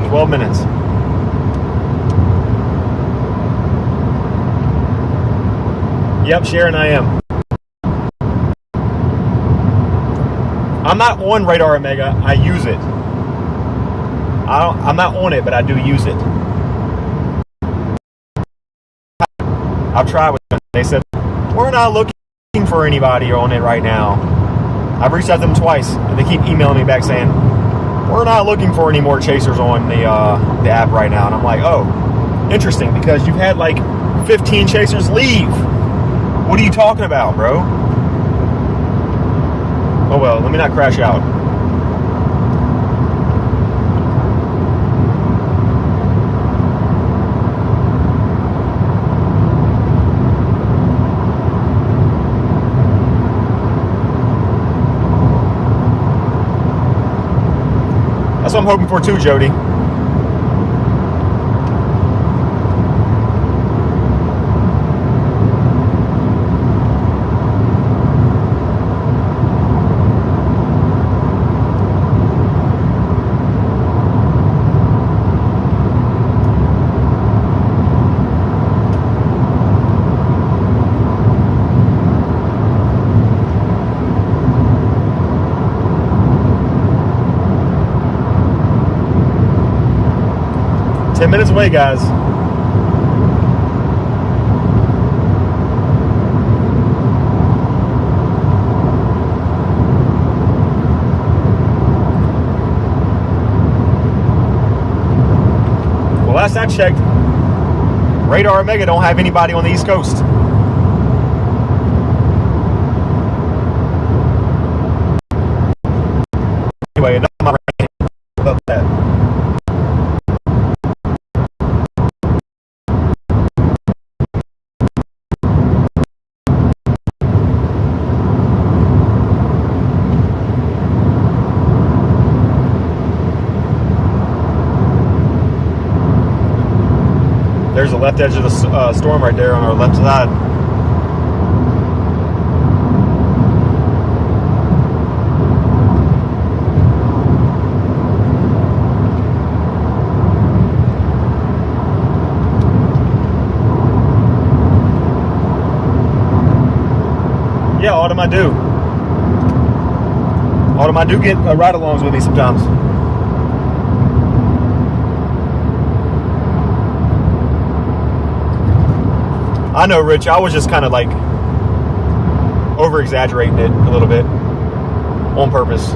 12 minutes. Yep, Sharon, I am. I'm not on Radar Omega. I use it. I'm not on it, but I do use it. I'll try with them. They said, we're not looking looking for anybody on it right now. I've reached out to them twice, and they keep emailing me back saying, we're not looking for any more chasers on the app right now. And I'm like, oh, interesting, because you've had like 15 chasers leave. What are you talking about, bro? Oh well, let me not crash out. That's what I'm hoping for too, Jody. Minutes away, guys. Well, last I checked, Radar Omega don't have anybody on the East Coast. Anyway, enough of my rant about that. There's the left edge of the storm right there on our left side. Yeah, Autumn, I do. Autumn, I do get ride-alongs with me sometimes. I know, Rich, I was just kind of like over-exaggerating it a little bit on purpose.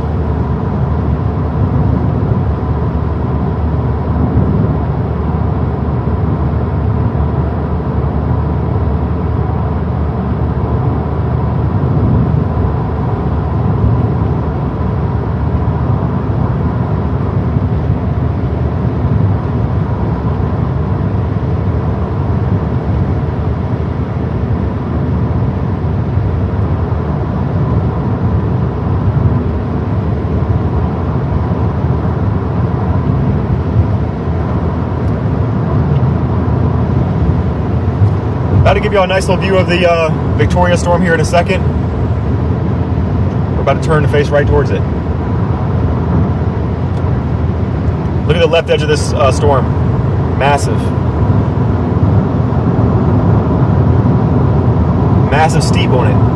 About to give you all a nice little view of the Victoria storm here in a second. We're about to turn the face right towards it. Look at the left edge of this storm. Massive. Massive steep on it.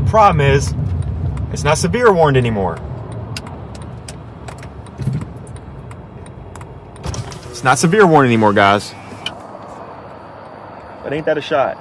Problem is, it's not severe warned anymore. It's not severe warned anymore, guys. But ain't that a shot?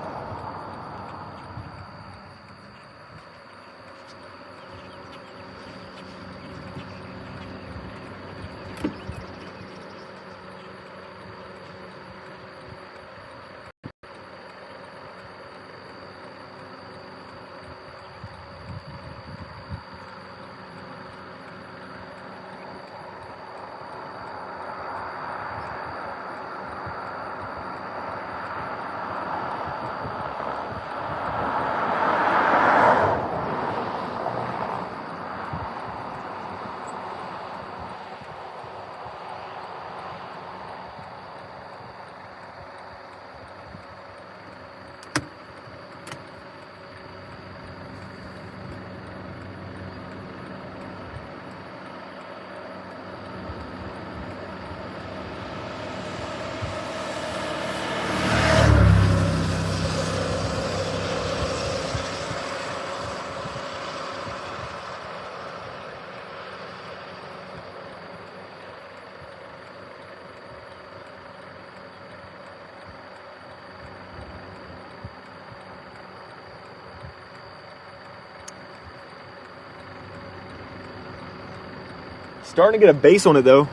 Starting to get a base on it though.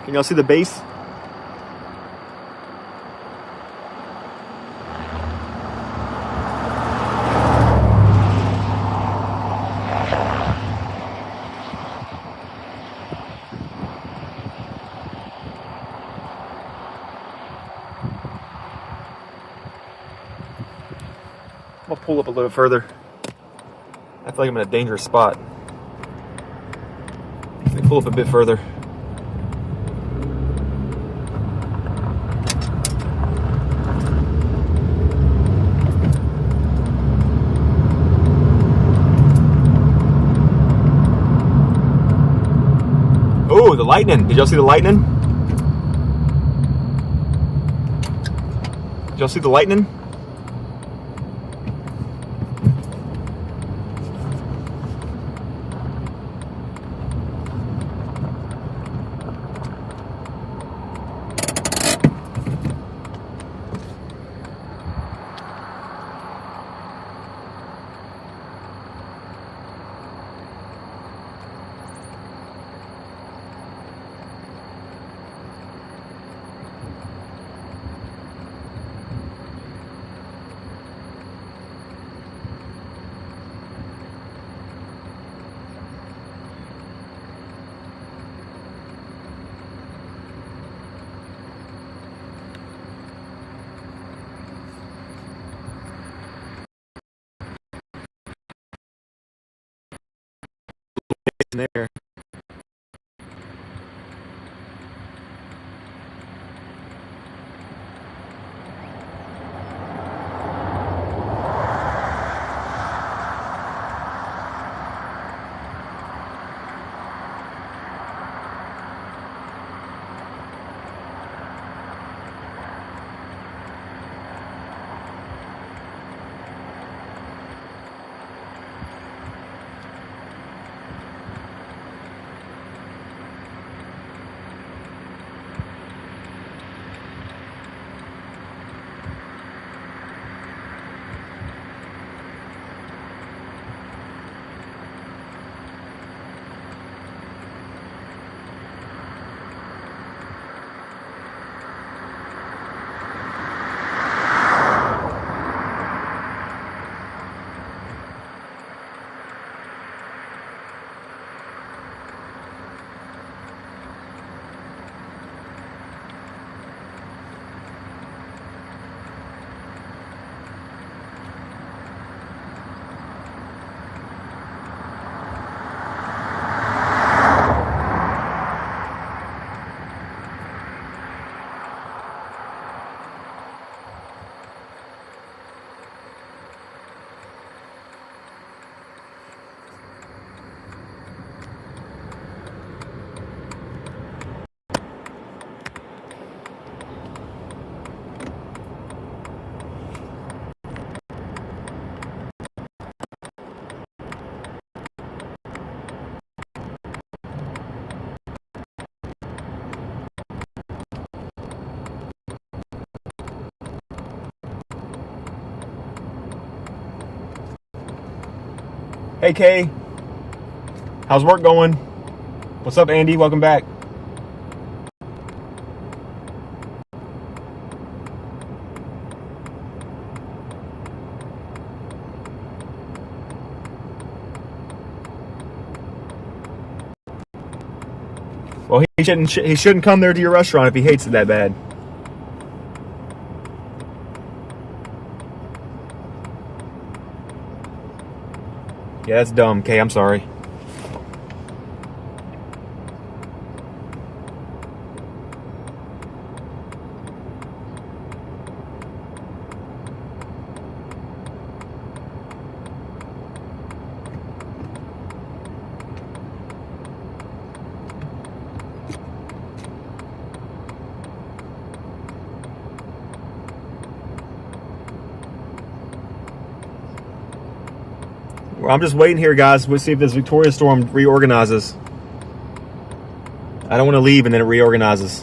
Can y'all see the base? I'm gonna pull up a little further. I feel like I'm in a dangerous spot. Let me pull up a bit further. Oh, the lightning. Did y'all see the lightning? Did y'all see the lightning? There. Hey Kay, how's work going? What's up, Andy? Welcome back. Well, he shouldn't come there to your restaurant if he hates it that bad. Yeah, that's dumb, Kay. I'm sorry. Well, I'm just waiting here, guys. We'll see if this Victoria storm reorganizes. I don't want to leave and then it reorganizes.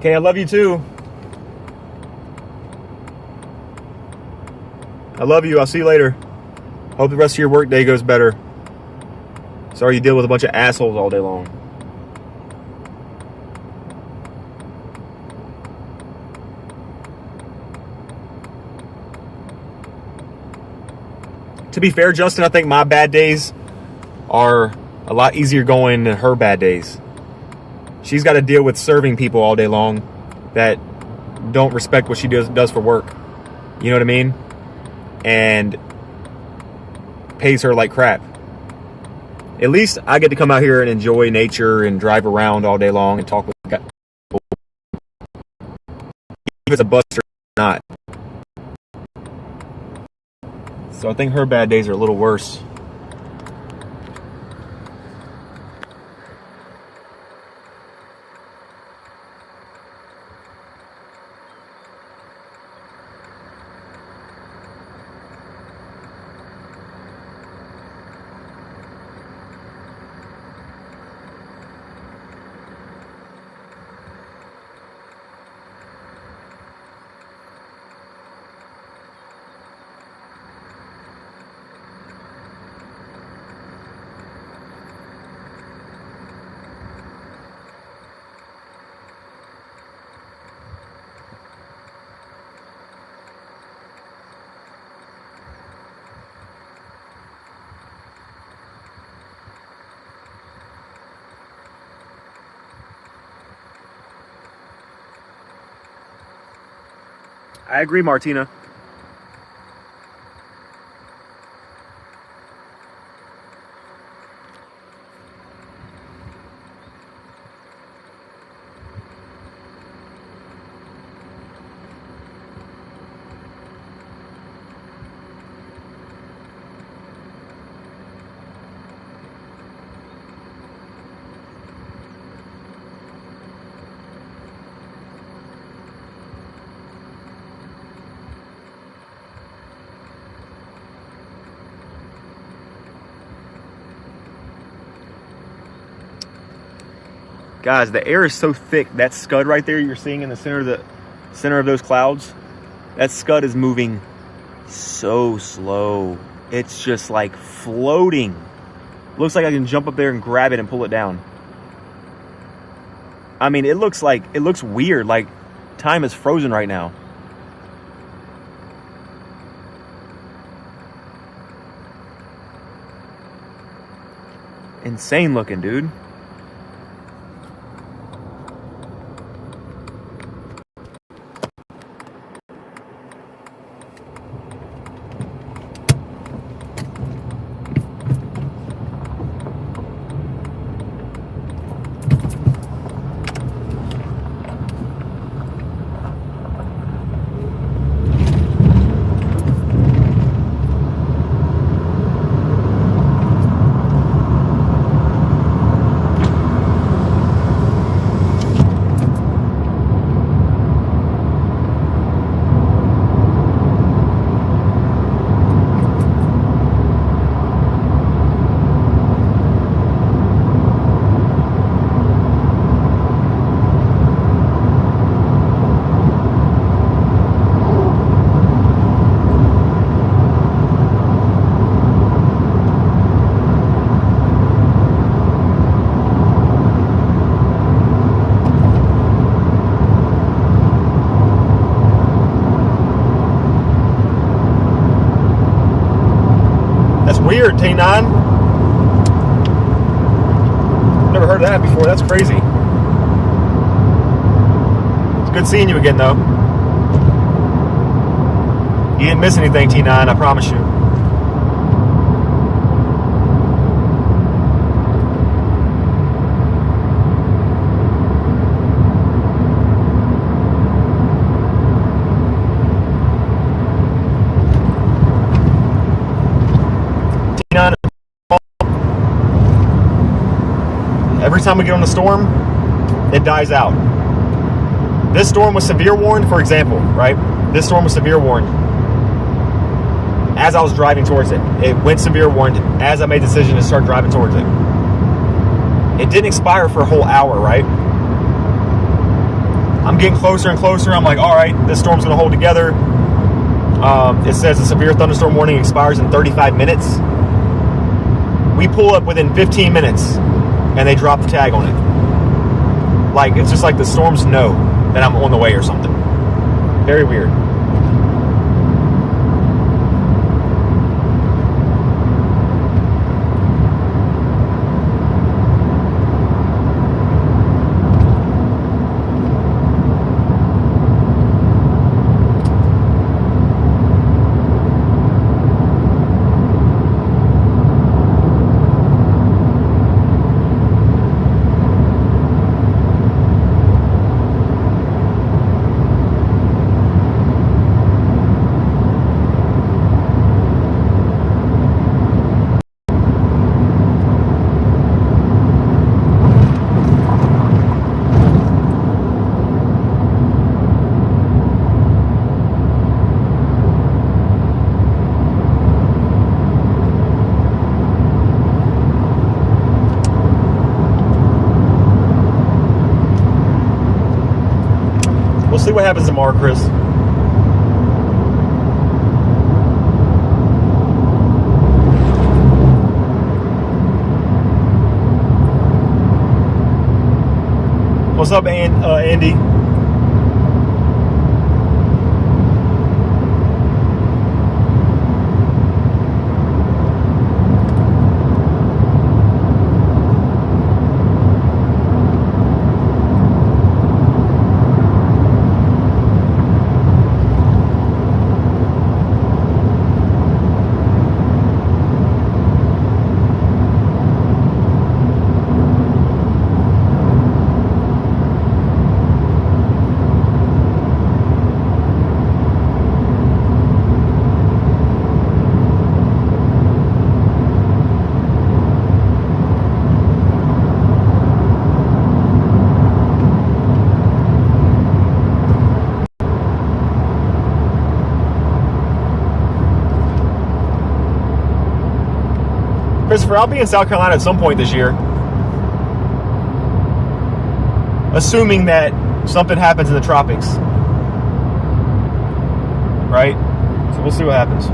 Okay, I love you too. I love you. I'll see you later. Hope the rest of your work day goes better. Sorry you deal with a bunch of assholes all day long. To be fair, Justin, I think my bad days are a lot easier going than her bad days. She's got to deal with serving people all day long that don't respect what she does for work. You know what I mean? And pays her like crap. At least I get to come out here and enjoy nature and drive around all day long and talk with people. If it's a bus or not. So I think her bad days are a little worse. I agree, Martina. Guys, the air is so thick. That scud right there you're seeing in the center of those clouds, that scud is moving so slow. It's just like floating. Looks like I can jump up there and grab it and pull it down. I mean, it looks weird, like time is frozen right now. Insane looking, dude. Weird, T9. Never heard of that before. That's crazy. It's good seeing you again, though. You didn't miss anything, T9, I promise you. Every time we get on a storm, it dies out. This storm was severe warned, for example, right? This storm was severe warned. As I was driving towards it, it went severe warned as I made the decision to start driving towards it. It didn't expire for a whole hour, right? I'm getting closer and closer. I'm like, all right, this storm's going to hold together. It says a severe thunderstorm warning expires in 35 minutes. We pull up within 15 minutes, and they drop the tag on it. Like, it's just like the storms know that I'm on the way or something. Very weird. We'll see what happens tomorrow, Chris. What's up, Andy? Christopher, I'll be in South Carolina at some point this year. Assuming that something happens in the tropics. Right? So we'll see what happens.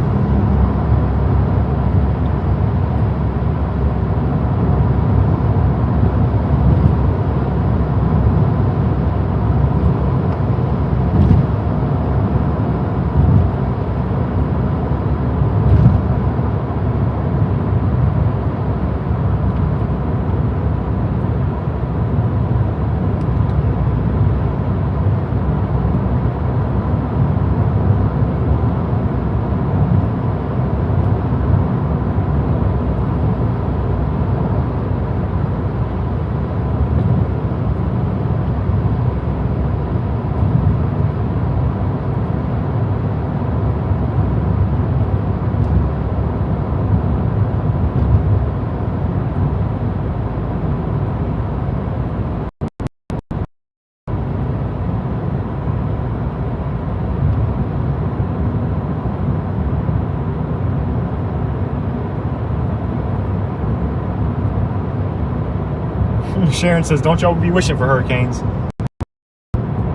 Sharon says, don't y'all be wishing for hurricanes.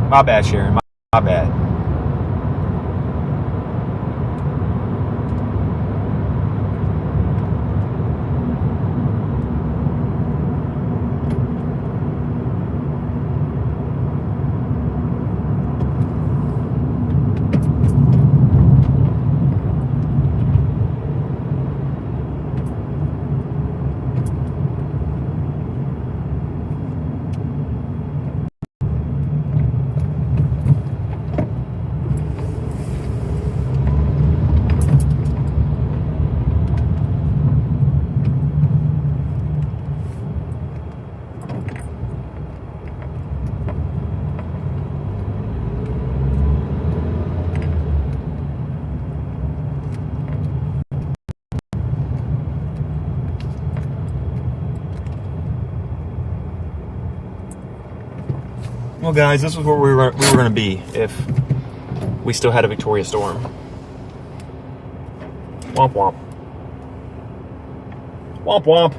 My bad, Sharon. My bad. Well, guys, this was where we were going to be if we still had a Victoria storm. Womp womp. Womp womp.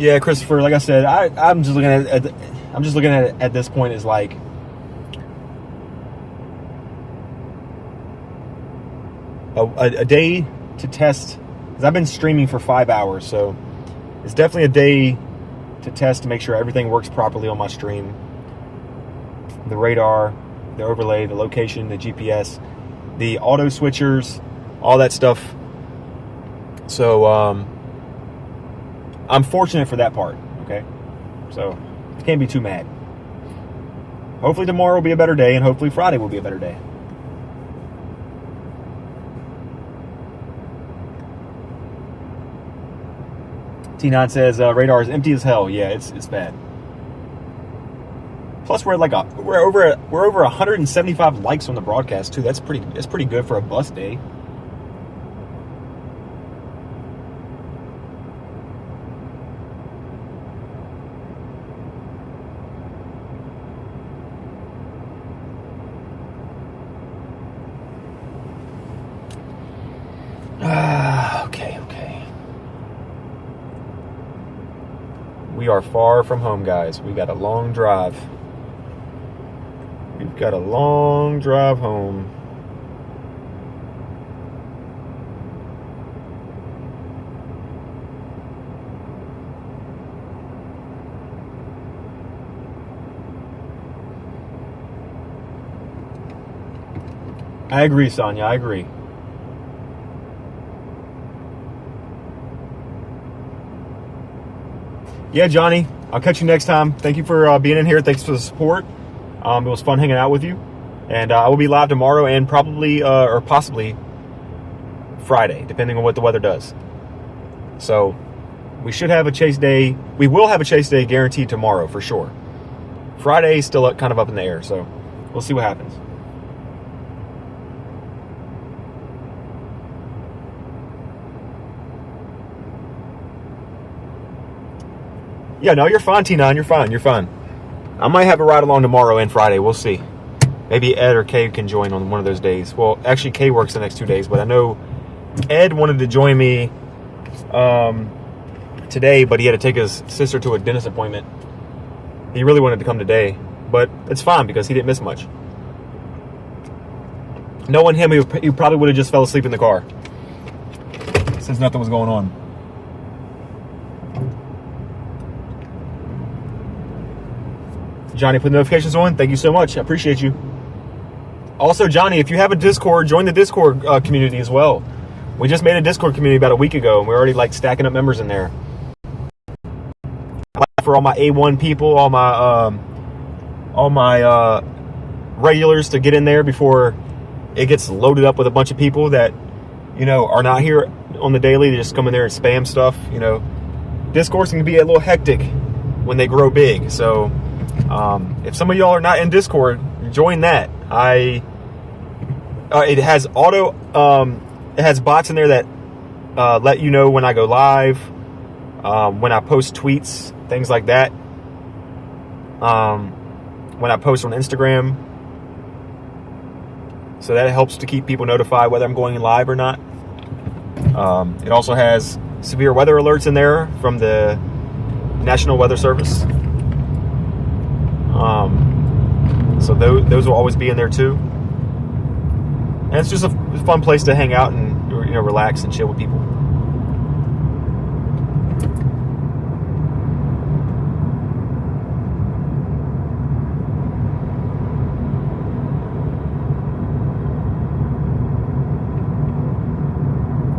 Yeah, Christopher. Like I said, I'm just looking at it, at this point as like a day to test, because I've been streaming for 5 hours, so it's definitely a day to test to make sure everything works properly on my stream. The radar, the overlay, the location, the GPS, the auto switchers, all that stuff. So I'm fortunate for that part, okay? So I can't be too mad. Hopefully tomorrow will be a better day, and hopefully Friday will be a better day. T9 says radar is empty as hell. Yeah, it's bad. Plus we're over 175 likes on the broadcast too. That's pretty good for a bus day. Okay. We are far from home, guys. We got a long drive. We've got a long drive home. I agree, Sonia. I agree. Yeah, Johnny, I'll catch you next time. Thank you for being in here. Thanks for the support. It was fun hanging out with you. And I will be live tomorrow and probably, or possibly, Friday, depending on what the weather does. So, we should have a chase day. We will have a chase day guaranteed tomorrow, for sure. Friday is still kind of up in the air, so we'll see what happens. Yeah, no, you're fine, T9. You're fine. I might have a ride along tomorrow and Friday. We'll see. Maybe Ed or Kay can join on one of those days. Well, actually, Kay works the next 2 days, but I know Ed wanted to join me today, but he had to take his sister to a dentist appointment. He really wanted to come today, but it's fine because he didn't miss much. Knowing him, he probably would have just fell asleep in the car since nothing was going on. Johnny, put the notifications on. Thank you so much. I appreciate you. Also, Johnny, if you have a Discord, join the Discord community as well. We just made a Discord community about a week ago, and we're already like stacking up members in there. For all my A1 people, all my regulars to get in there before it gets loaded up with a bunch of people that, you know, are not here on the daily. They just come in there and spam stuff. You know, Discord can be a little hectic when they grow big. So if some of y'all are not in Discord, join that. It has it has bots in there that let you know when I go live, when I post tweets, things like that. When I post on Instagram. So that helps to keep people notified whether I'm going live or not. It also has severe weather alerts in there from the National Weather Service. So those will always be in there too. And it's just a fun place to hang out and, you know, relax and chill with people.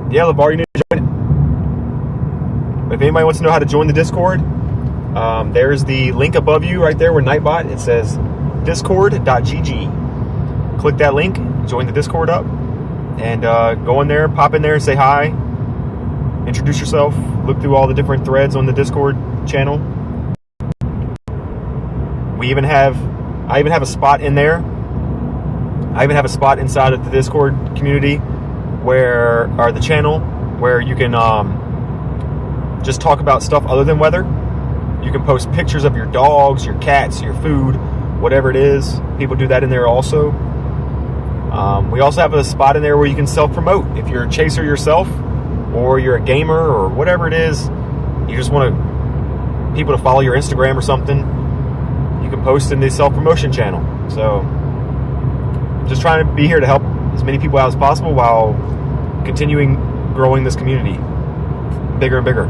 Yeah, LeVar, you need to join it. But if anybody wants to know how to join the Discord, there's the link above you right there with Nightbot. It says discord.gg. Click that link, join the Discord up, and go in there, pop in there and say hi. Introduce yourself. Look through all the different threads on the Discord channel. I even have a spot in there. I even have a spot inside of the Discord community or the channel where you can just talk about stuff other than weather. You can post pictures of your dogs, your cats, your food, whatever it is. People do that in there also. We also have a spot in there where you can self-promote. If you're a chaser yourself, or you're a gamer, or whatever it is, you just want to people to follow your Instagram or something, you can post in the self-promotion channel. So I'm just trying to be here to help as many people out as possible while continuing growing this community bigger and bigger.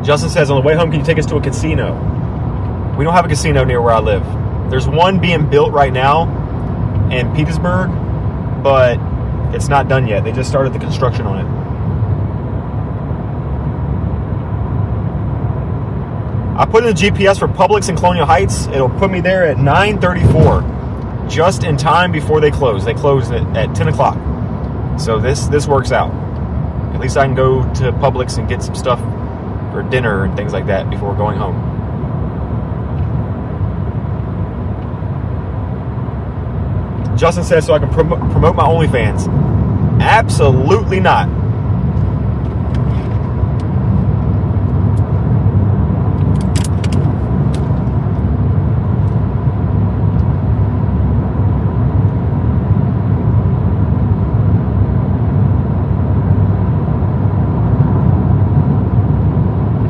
Justin says, on the way home, can you take us to a casino? We don't have a casino near where I live. There's one being built right now in Petersburg, but it's not done yet. They just started the construction on it. I put in the GPS for Publix in Colonial Heights. It'll put me there at 9:34, just in time before they close. They close at 10 o'clock. So this works out. At least I can go to Publix and get some stuff for dinner and things like that before going home. Justin says, so I can promote my OnlyFans. Absolutely not.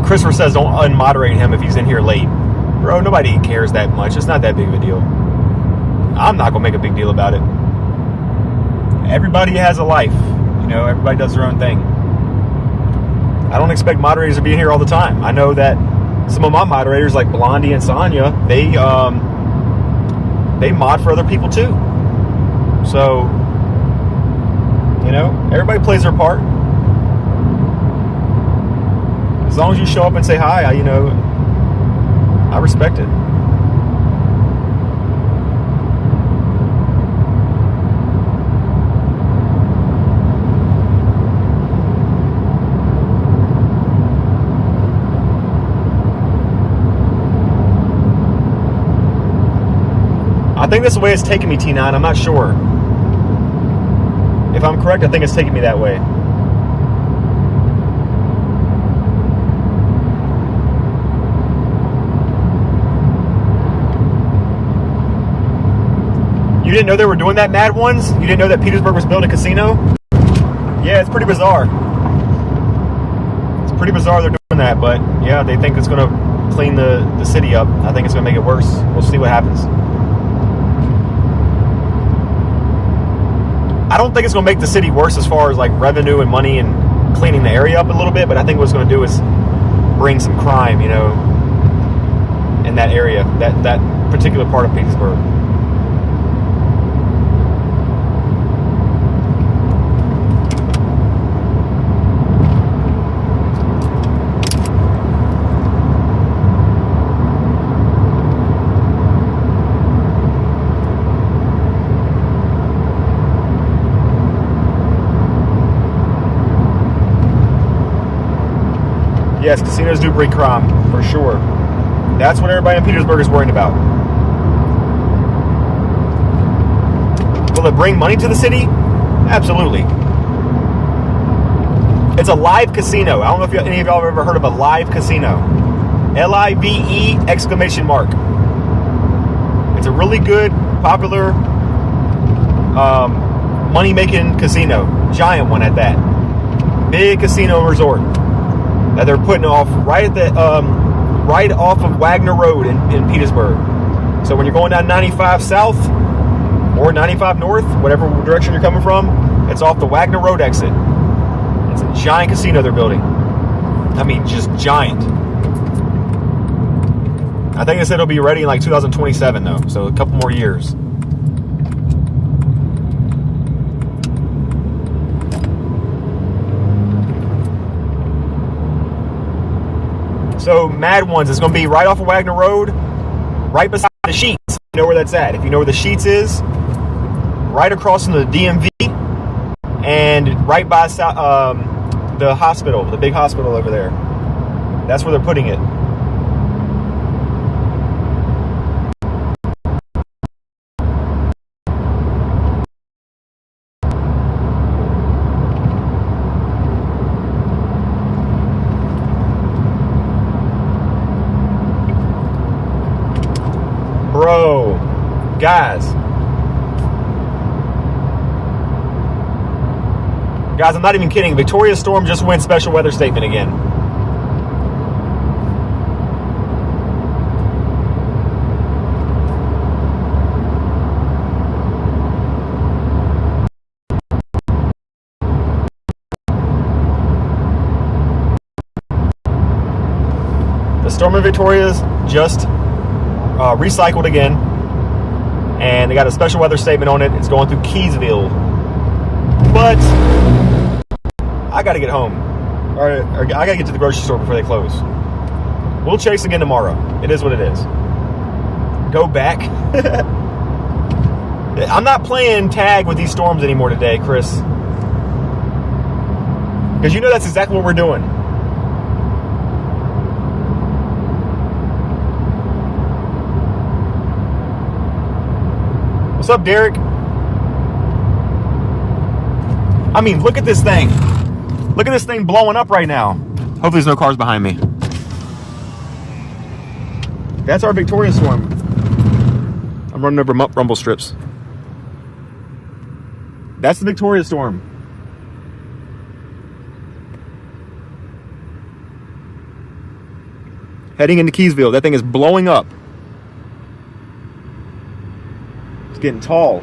Christopher says, don't unmoderate him if he's in here late. Bro, nobody cares that much. It's not that big of a deal. I'm not going to make a big deal about it. Everybody has a life. You know, everybody does their own thing. I don't expect moderators to be in here all the time. I know that some of my moderators, like Blondie and Sonya, they mod for other people too. So, you know, everybody plays their part. As long as you show up and say hi, I respect it. I think that's the way it's taking me, T9. I'm not sure. If I'm correct, I think it's taking me that way. You didn't know they were doing that, Mad Ones? You didn't know that Petersburg was building a casino? Yeah, it's pretty bizarre. It's pretty bizarre they're doing that, but yeah, they think it's going to clean the city up. I think it's going to make it worse. We'll see what happens. I don't think it's going to make the city worse as far as like revenue and money and cleaning the area up a little bit, but I think what it's going to do is bring some crime, you know, in that area, that particular part of Petersburg. Yes, casinos do breed crime, for sure. That's what everybody in Petersburg is worried about. Will it bring money to the city? Absolutely. It's a live casino. I don't know if any of y'all have ever heard of a live casino. L-I-V-E exclamation mark. It's a really good, popular, money-making casino. Giant one at that. Big casino resort that they're putting off right off of Wagner Road in Petersburg. So when you're going down 95 South or 95 North, whatever direction you're coming from, it's off the Wagner Road exit. It's a giant casino they're building. I mean, just giant. I think they said it'll be ready in like 2027 though, so a couple more years. So Mad Ones is going to be right off of Wagner Road, right beside the Sheets. You know where that's at. If you know where the Sheets is, right across from the DMV, and right by the hospital, the big hospital over there. That's where they're putting it. Bro, guys, Guys, I'm not even kidding. Victoria storm just went special weather statement again. The storm in Victoria's just recycled again, and they got a special weather statement on it. It's going through Keysville, but I got to get home, or I got to get to the grocery store before they close. We'll chase again tomorrow. It is what it is. Go back. I'm not playing tag with these storms anymore today, Chris, because you know that's exactly what we're doing. What's up, Derek? I mean, look at this thing. Look at this thing blowing up right now. Hopefully there's no cars behind me. That's our Victoria storm. I'm running over rumble strips. That's the Victoria storm. Heading into Keysville. That thing is blowing up. It's getting tall.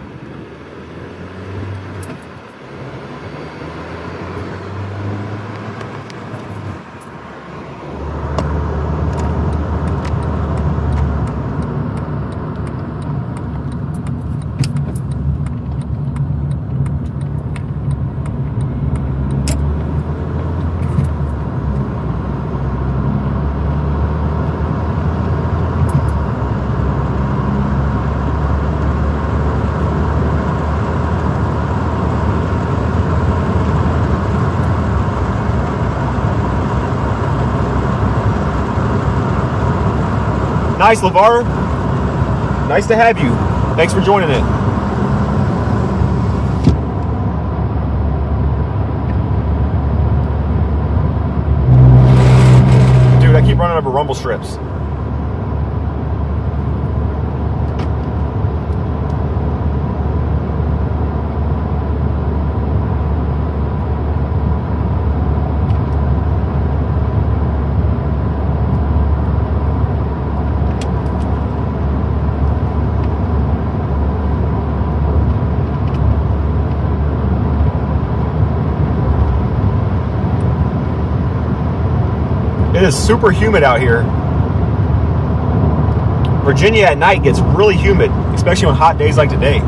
Nice, LeVar. Nice to have you. Thanks for joining it. Dude, I keep running over rumble strips. It is super humid out here. Virginia at night gets really humid, especially on hot days like today.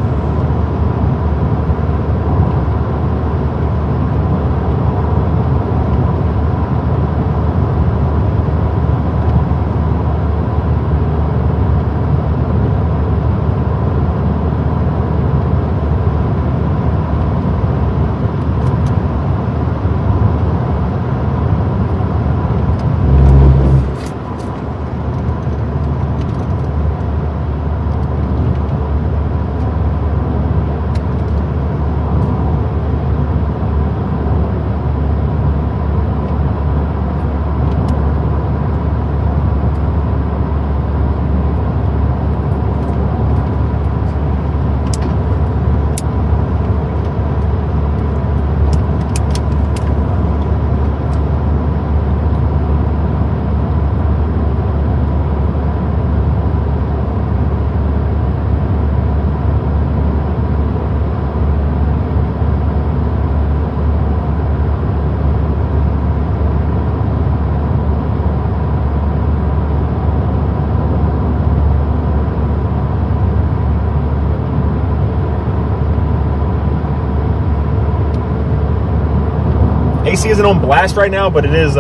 AC isn't on blast right now, but it is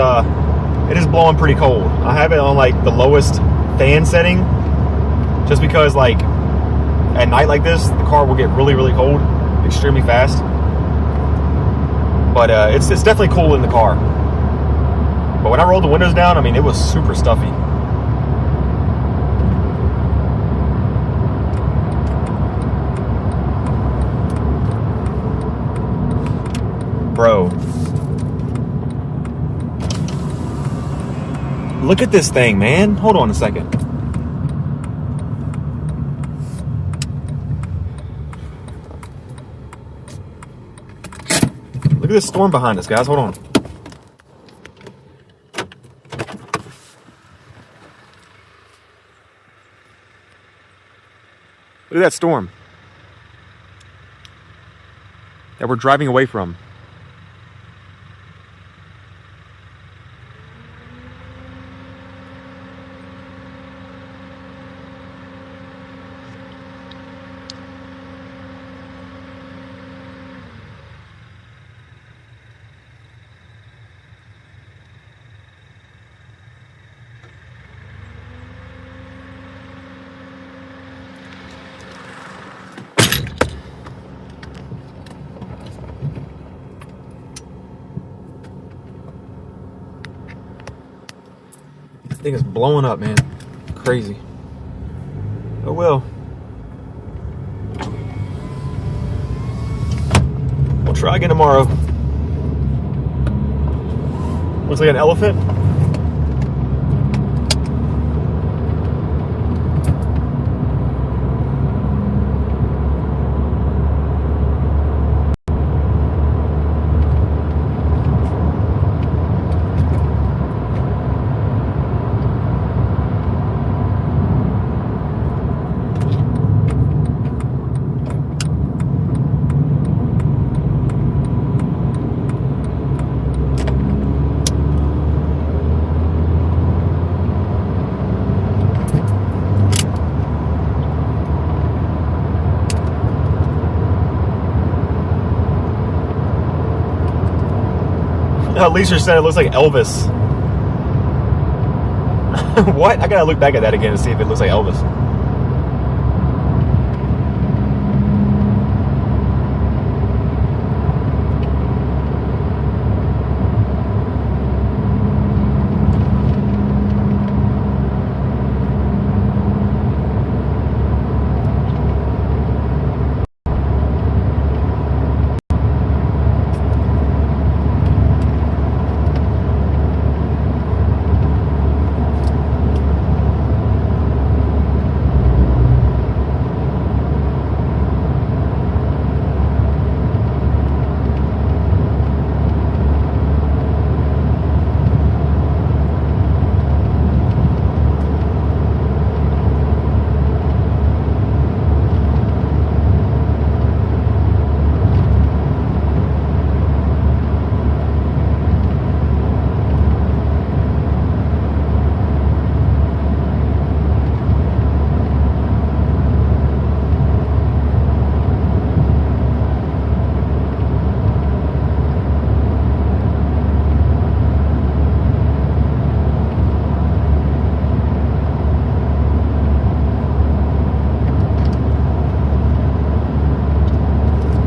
blowing pretty cold. I have it on like the lowest fan setting, just because like at night like this, the car will get really, really cold, extremely fast. But it's definitely cool in the car. But when I rolled the windows down, I mean, it was super stuffy. Bro. Look at this thing, man. Hold on a second. Look at this storm behind us, guys. Hold on. Look at that storm that we're driving away from. This thing is blowing up, man. Crazy. Oh well. We'll try again tomorrow. Looks like an elephant. Lisa said it looks like Elvis. What? I gotta look back at that again to see if it looks like Elvis.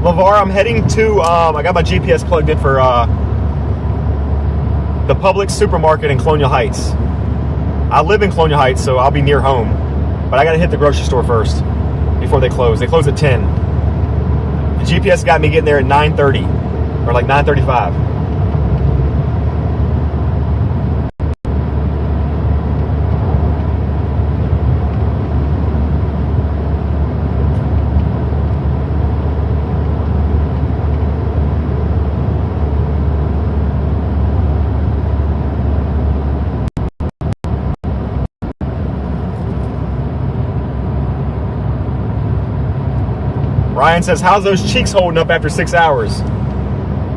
LeVar, I'm heading to, I got my GPS plugged in for the Publix supermarket in Colonial Heights. I live in Colonial Heights, so I'll be near home. But I got to hit the grocery store first before they close. They close at 10. The GPS got me getting there at 9:30 or like 9:35. Ryan says, how's those cheeks holding up after 6 hours?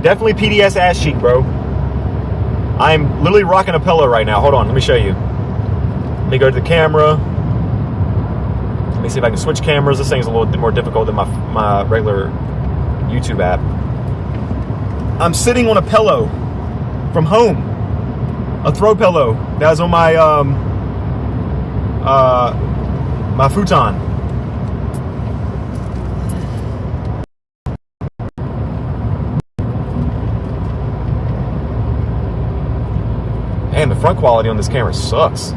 Definitely PDS ass cheek, bro. I'm literally rocking a pillow right now. Hold on, let me show you. Let me go to the camera. Let me see if I can switch cameras. This thing's a little more difficult than my regular YouTube app. I'm sitting on a pillow from home. A throw pillow that was on my my futon. Man, the front quality on this camera sucks.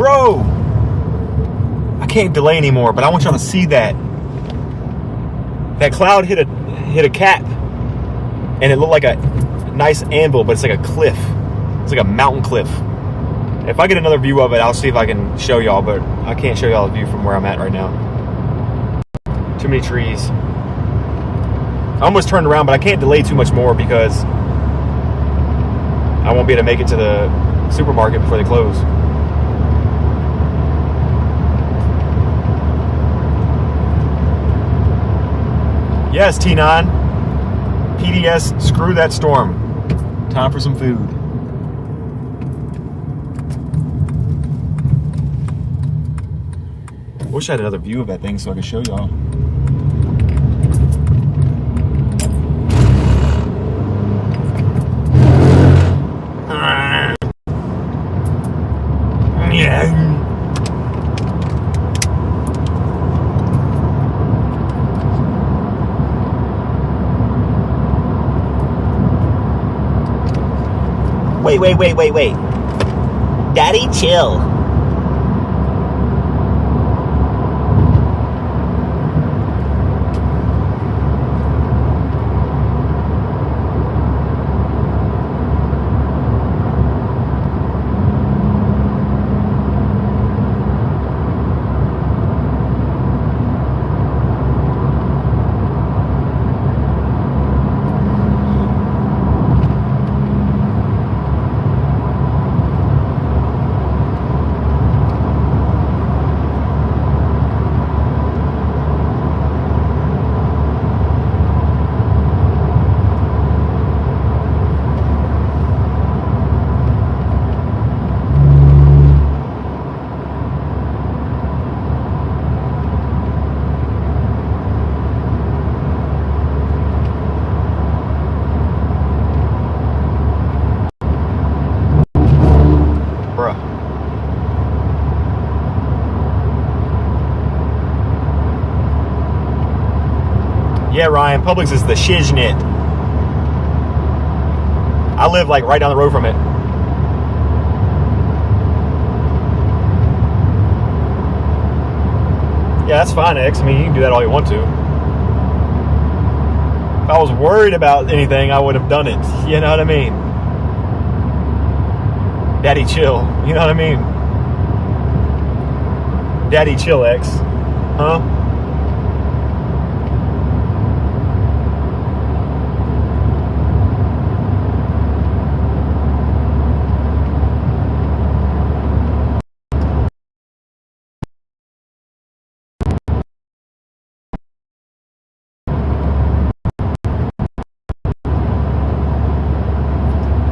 Bro! I can't delay anymore, but I want y'all to see that. That cloud hit a cap, and it looked like a nice anvil, but it's like a cliff. It's like a mountain cliff. If I get another view of it, I'll see if I can show y'all, but I can't show y'all a view from where I'm at right now. Too many trees. I almost turned around, but I can't delay too much more because I won't be able to make it to the supermarket before they close. Yes, T9. PDS, screw that storm. Time for some food. Wish I had another view of that thing so I could show y'all. Wait. Daddy, chill. Yeah, Ryan, Publix is the shiznit. I live like right down the road from it. Yeah, that's fine, X. I mean, you can do that all you want to. If I was worried about anything, I would have done it. You know what I mean? Daddy, chill. You know what I mean? Daddy, chill, X. Huh?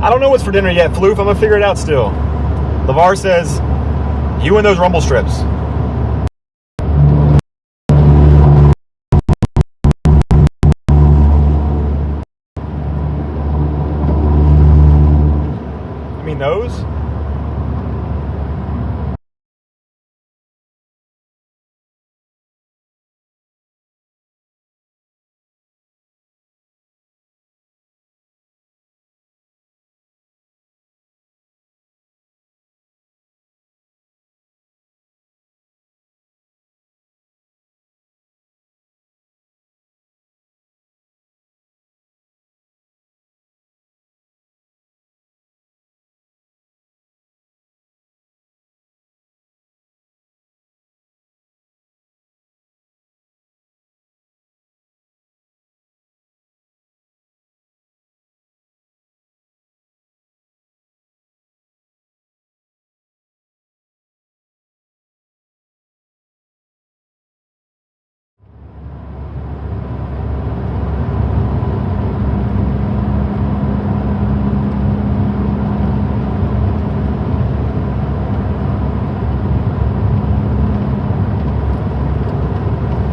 I don't know what's for dinner yet, Floof. I'm going to figure it out still. LeVar says, you and those rumble strips. I mean, those?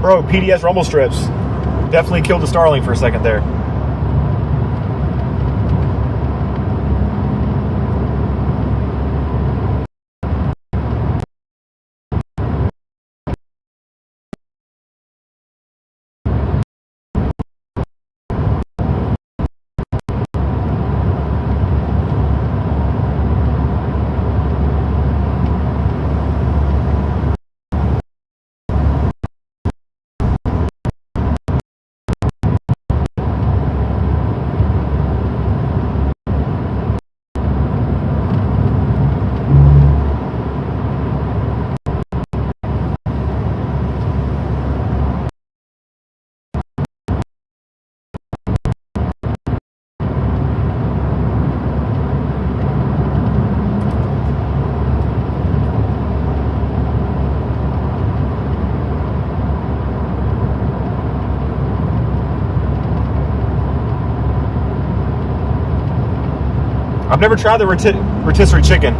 Bro, PDS rumble strips. Definitely killed the Starling for a second there. I've never tried the rotisserie chicken.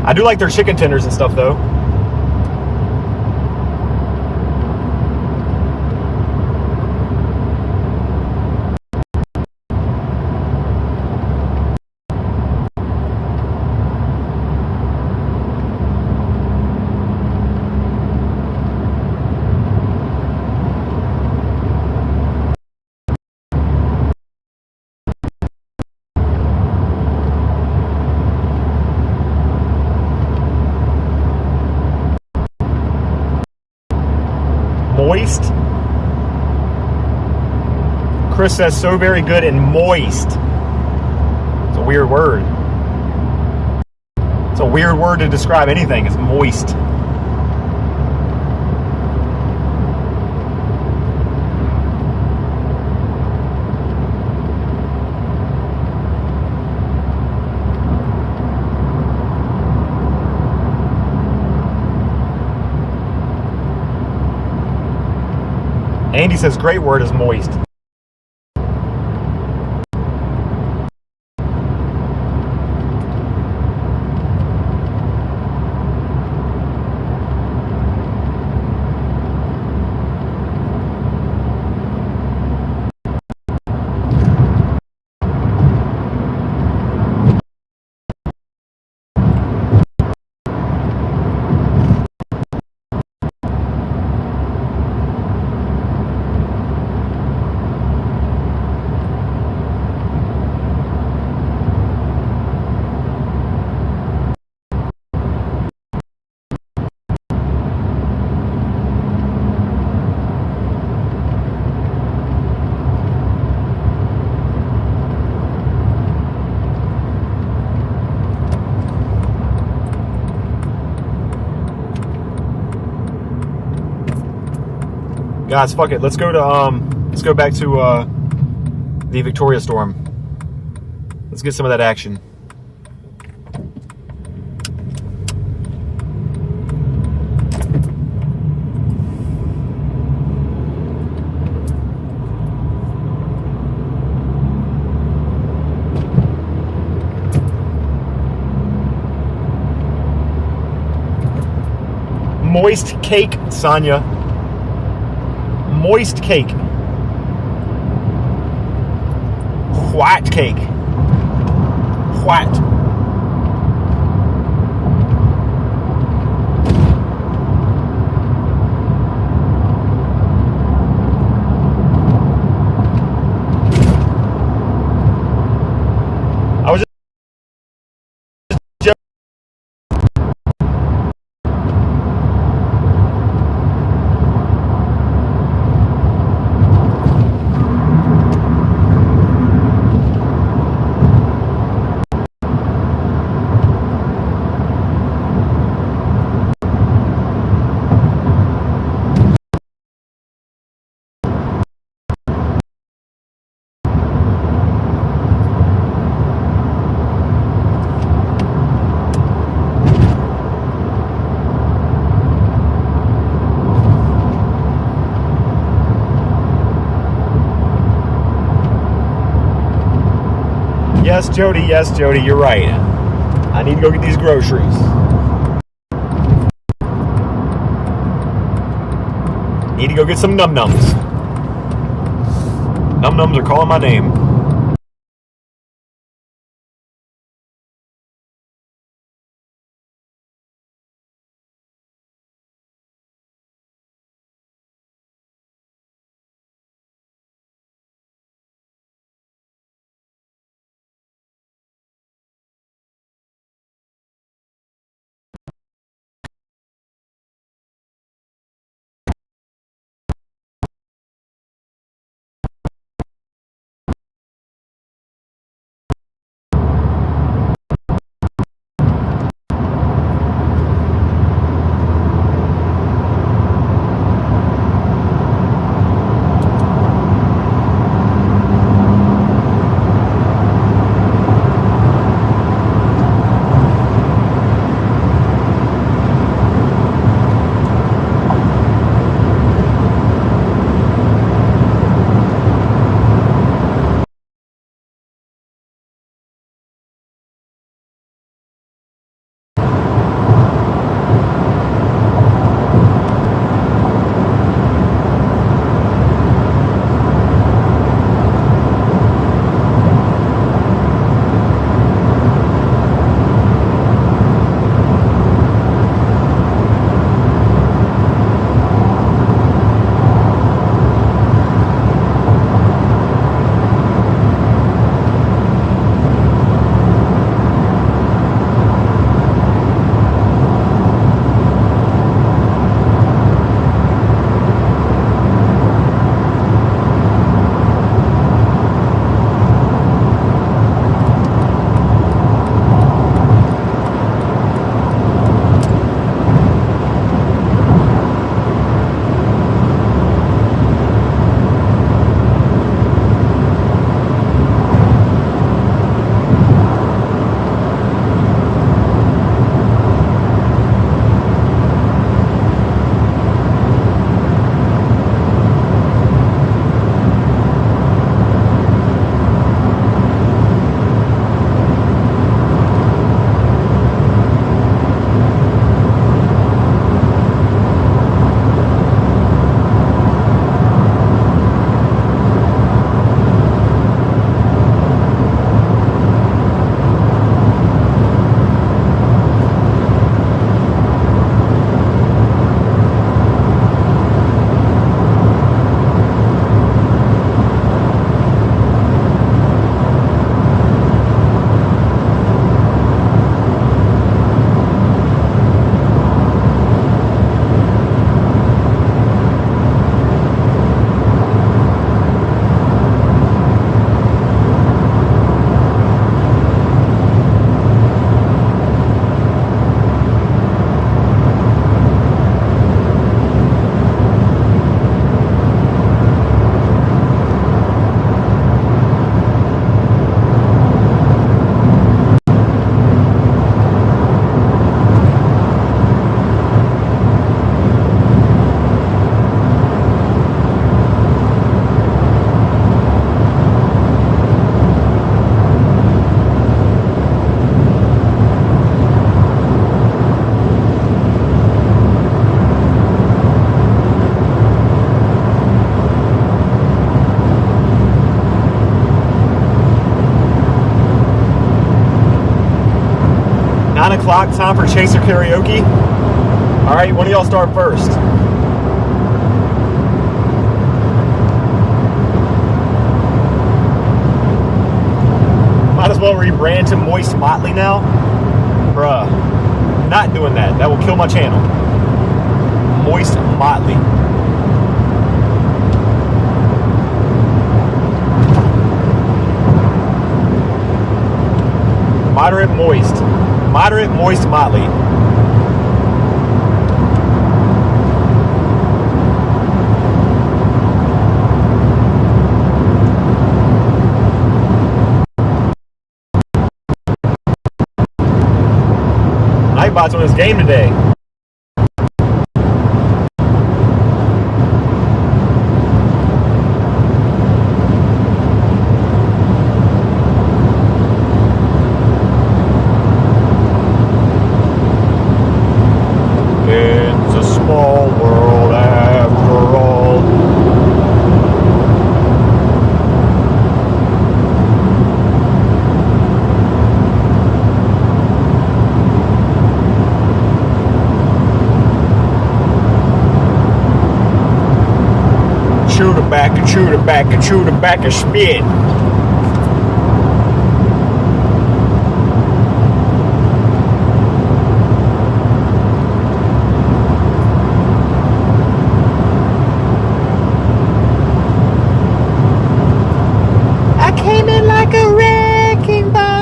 I do like their chicken tenders and stuff, though. Moist. Chris says so very good and moist. It's a weird word. It's a weird word to describe anything. It's moist. Andy says great word is moist. Guys, fuck it. Let's go back to the Victoria Storm. Let's get some of that action. Moist cake, Sonia. Moist cake. White cake. White. I was just Yes, Jody, you're right. I need to go get these groceries. Need to go get some num-nums. Num-nums are calling my name. o'clock, time for Chaser Karaoke. All right, one of y'all start first. Might as well rebrand to Moist Motley now. Bruh, not doing that. That will kill my channel. Moist Motley. Moderate moist. Moderate moist Motley. Nightbot's on his game today. Chew the back of spit. I came in like a wrecking ball.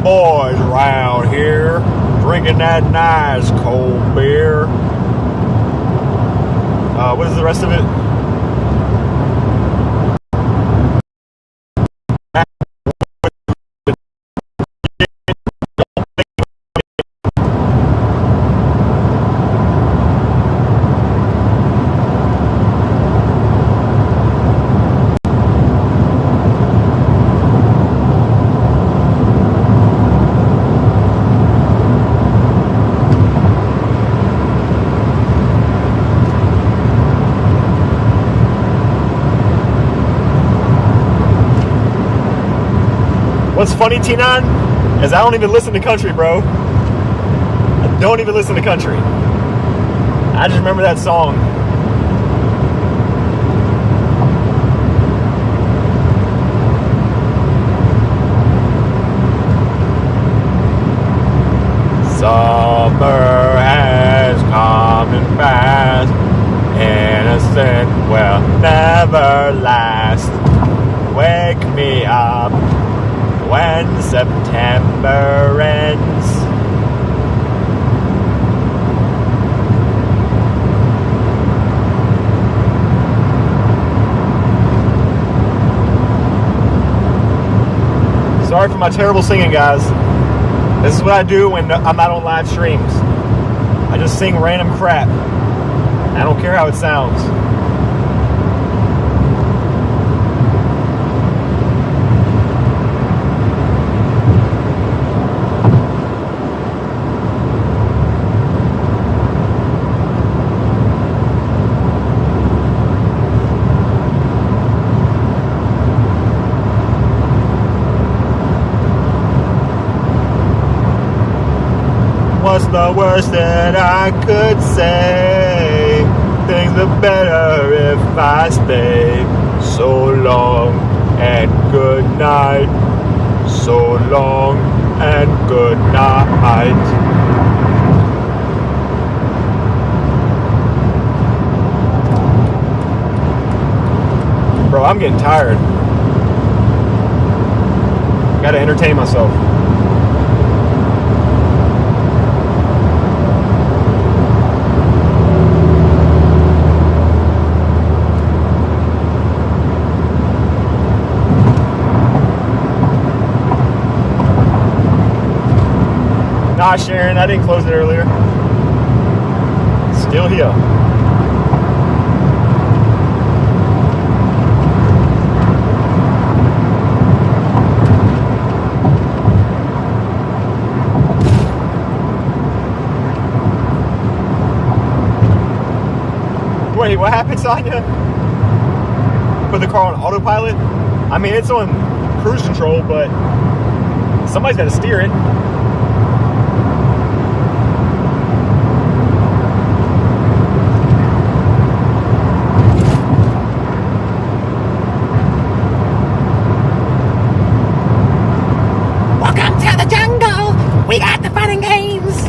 Boys around here drinking that nice cold beer. What is the rest of it? What's funny, T9, is I don't even listen to country, bro. I don't even listen to country. I just remember that song. Summer has come and passed. Innocent will never last. Wake me up when September ends. Sorry for my terrible singing, guys. This is what I do when I'm not on live streams. I just sing random crap. I don't care how it sounds. What's the worst that I could say? Things are better if I stay. So long and good night. So long and good night. Bro, I'm getting tired. Gotta entertain myself. Nah, Sharon, I didn't close it earlier. Still here. Wait, what happened, Sonya? Put the car on autopilot? I mean, it's on cruise control, but somebody's got to steer it. Welcome to the jungle. We got the fun and games.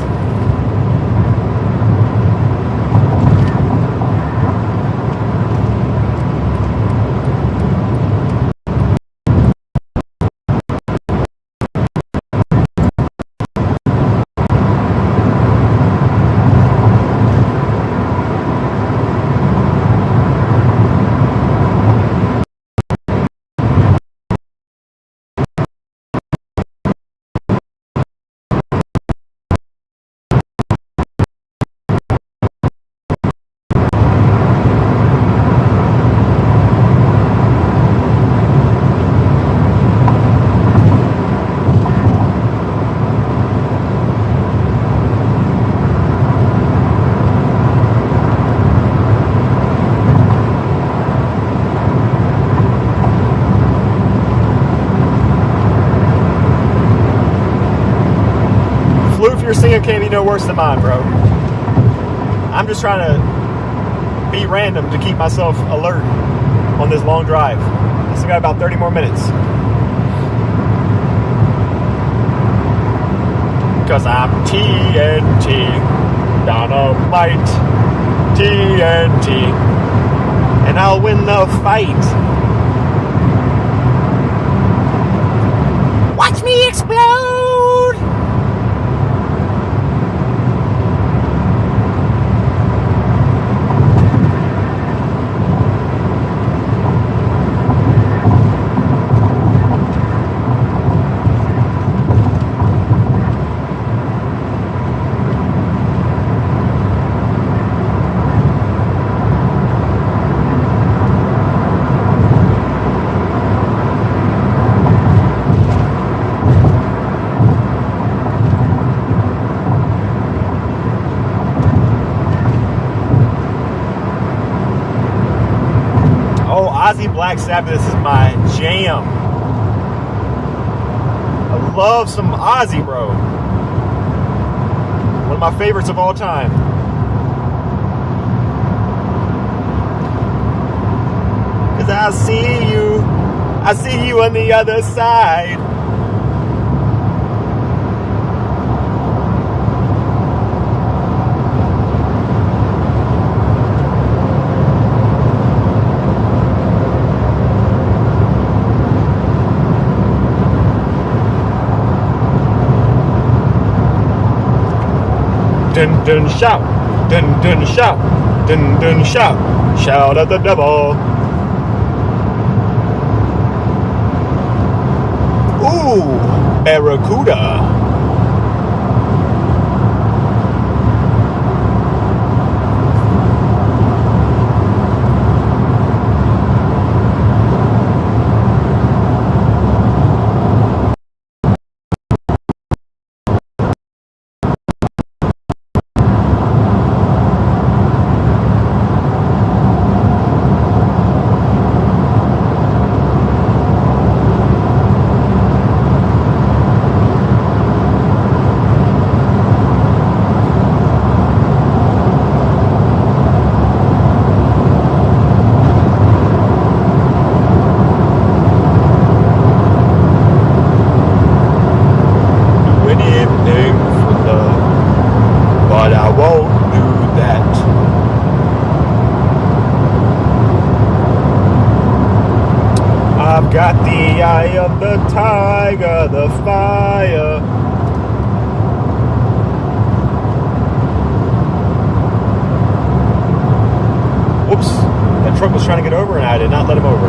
Your singer can't be no worse than mine, bro. I'm just trying to be random to keep myself alert on this long drive. I still got about 30 more minutes. Cause I'm TNT, dynamite, TNT, and I'll win the fight. Watch me explode. Black Sabbath, this is my jam. I love some Ozzy, bro. One of my favorites of all time. Cause I see you on the other side. Dun dun shout, dun dun shout, dun dun shout, shout at the devil. Ooh, barracuda. I've got the eye of the tiger, the fire. Whoops, that truck was trying to get over and I did not let him over.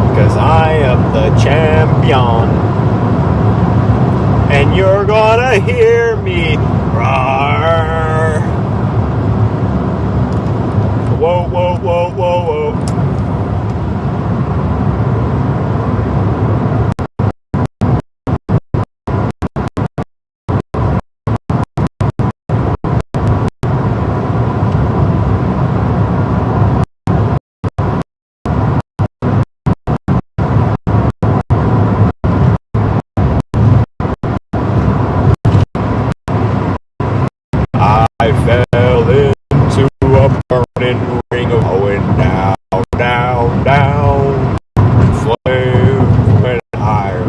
Because I am the champion. And you're gonna hear me roar. Whoa, whoa, whoa, whoa, whoa. I fell into a burning ring of going down, down, down. Flames went higher,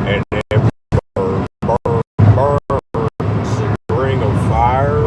and it burns, burns, burns in a ring of fire.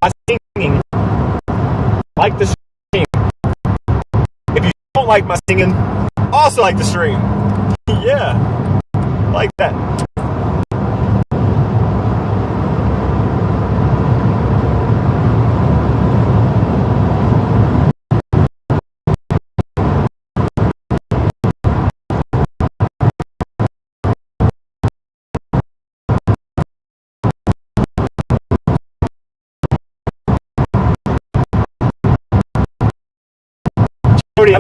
My singing, like the stream. If you don't like my singing, also like the stream. Yeah, like that. Jody,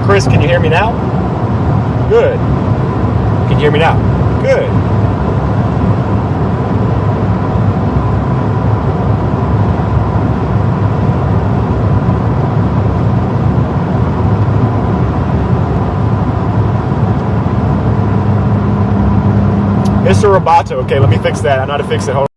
Chris, can you hear me now? Good. Can you hear me now? Good. Mr. Roboto. Okay, let me fix that. I know how to fix it. Hold on.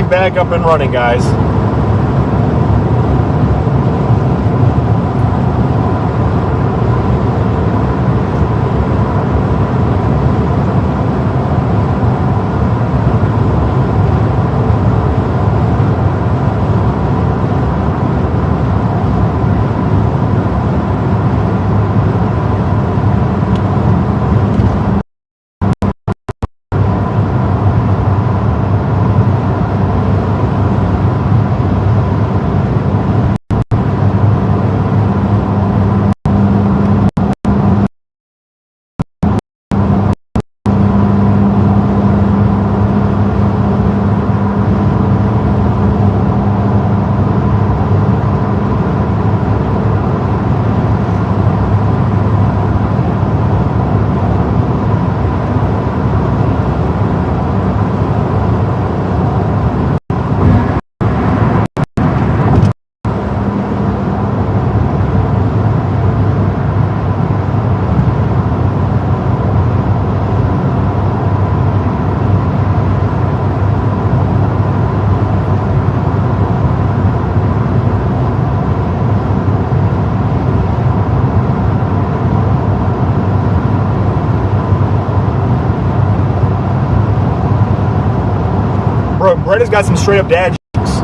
back up and running, guys. Bro, Brenda's got some straight up dad jokes.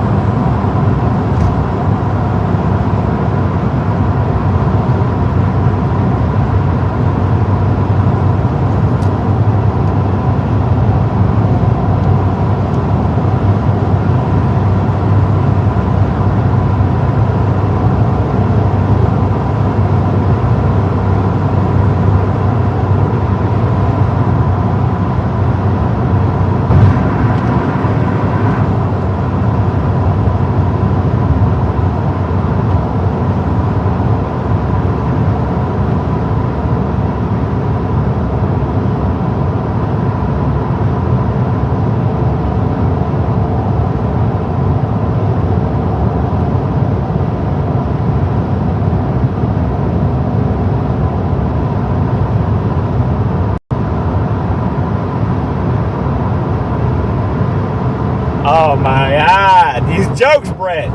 Oh my God, these jokes, Brett.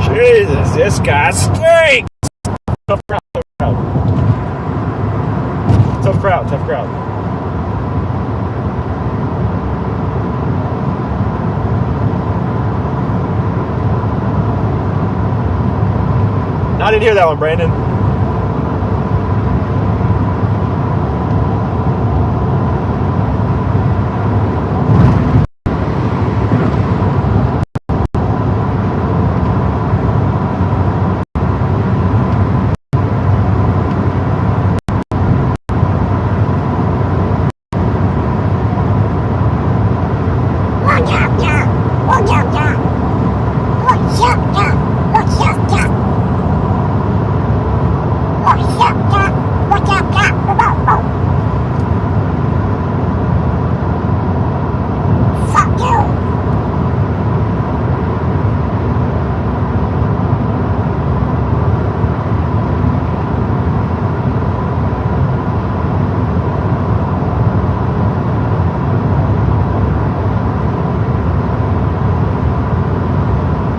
Jesus, this guy stinks. Tough crowd, tough crowd. Tough crowd, tough crowd. I didn't hear that one, Brandon.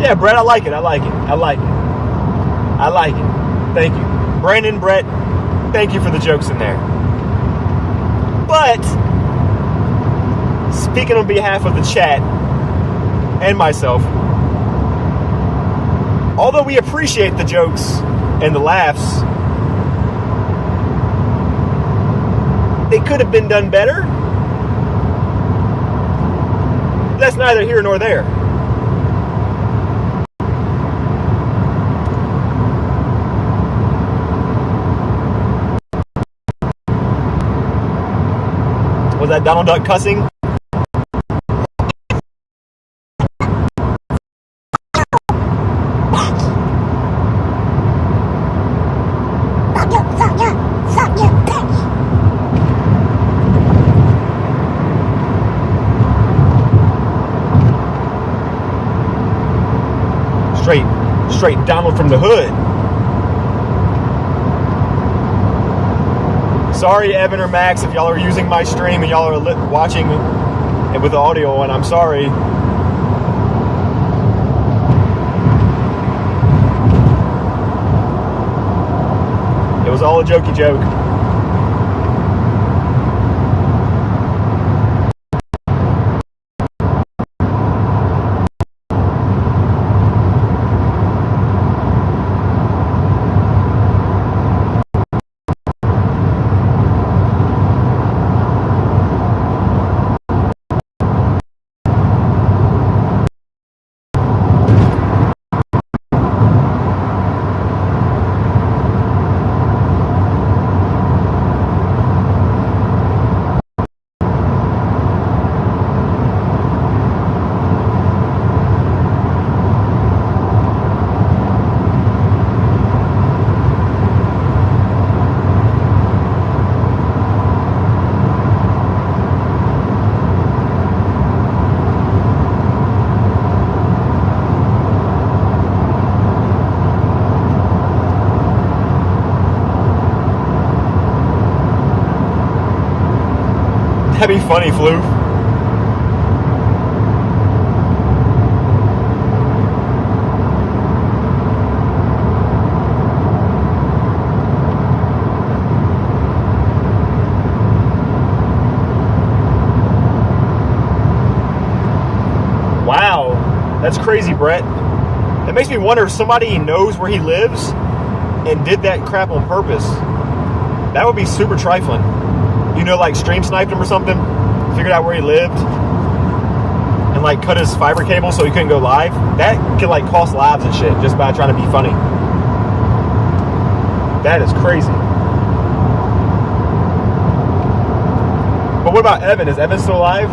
Yeah, Brett, I like it. I like it. I like it. I like it. Thank you. Brandon, Brett, thank you for the jokes in there. But, speaking on behalf of the chat and myself, although we appreciate the jokes and the laughs, they could have been done better. That's neither here nor there. that Donald Duck cussing? Straight Donald from the hood. Sorry, Evan or Max, if y'all are using my stream and y'all are watching it with the audio on. I'm sorry. It was all a jokey joke. That'd be funny, Floof. Wow, that's crazy, Brett. It makes me wonder if somebody knows where he lives and did that crap on purpose. That would be super trifling. You know, like stream sniped him or something, figured out where he lived, and like cut his fiber cable so he couldn't go live. That could like cost lives and shit just by trying to be funny. That is crazy. But what about Evan? Is Evan still alive?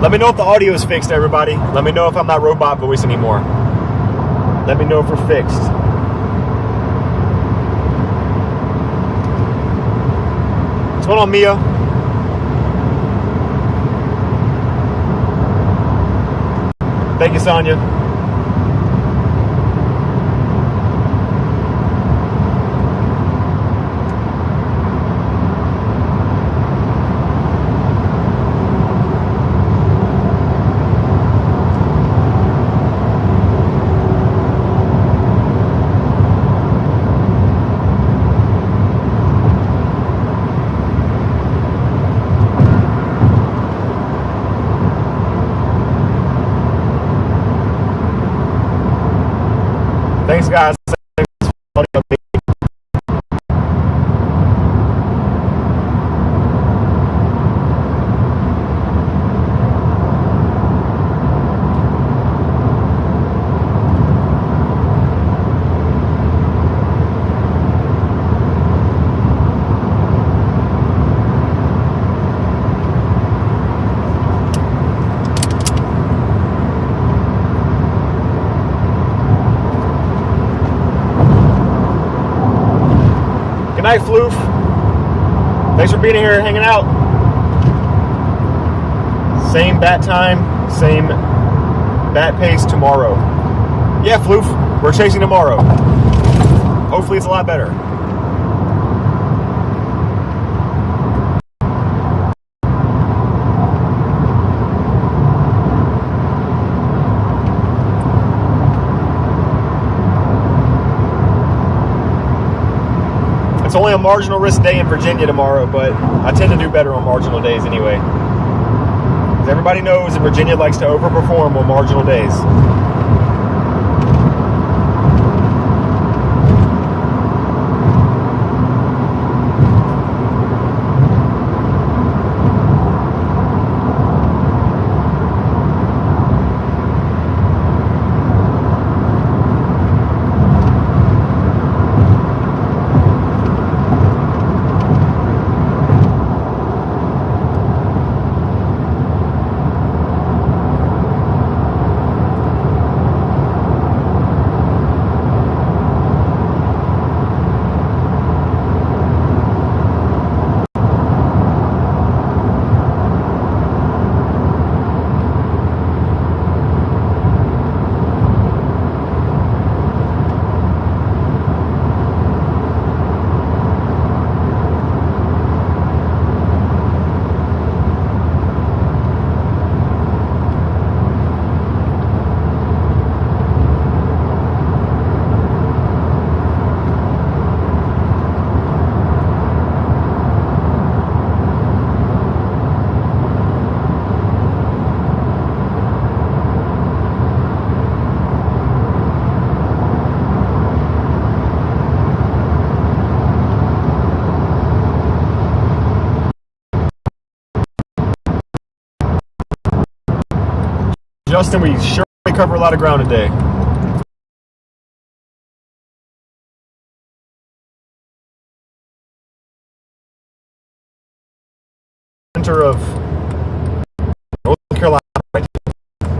Let me know if the audio is fixed, everybody. Let me know if I'm not robot voice anymore. Let me know if we're fixed. What's going on, Mia? Thank you, Sonia. Thanks, guys. Good night, Floof. Thanks for being here, hanging out. Same bat time, same bat pace tomorrow. Yeah, Floof, we're chasing tomorrow. Hopefully it's a lot better. It's only a marginal risk day in Virginia tomorrow, but I tend to do better on marginal days anyway. Because everybody knows that Virginia likes to overperform on marginal days. Justin, we surely cover a lot of ground today. Center of North Carolina, right there.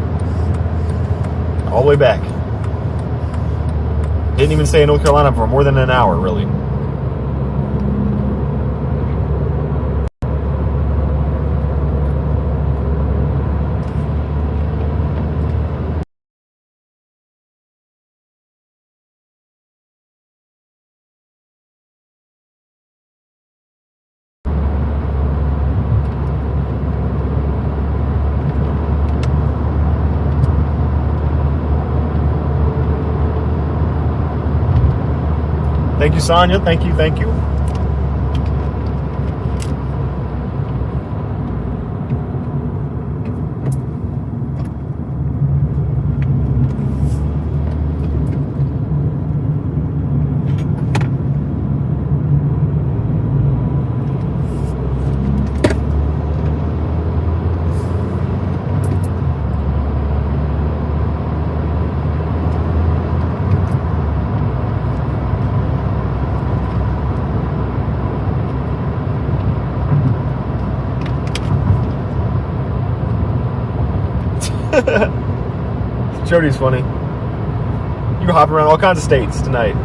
All the way back. Didn't even stay in North Carolina for more than an hour, really. Thank you, Sonia. Thank you, thank you. Jody's funny. You hop around all kinds of states tonight.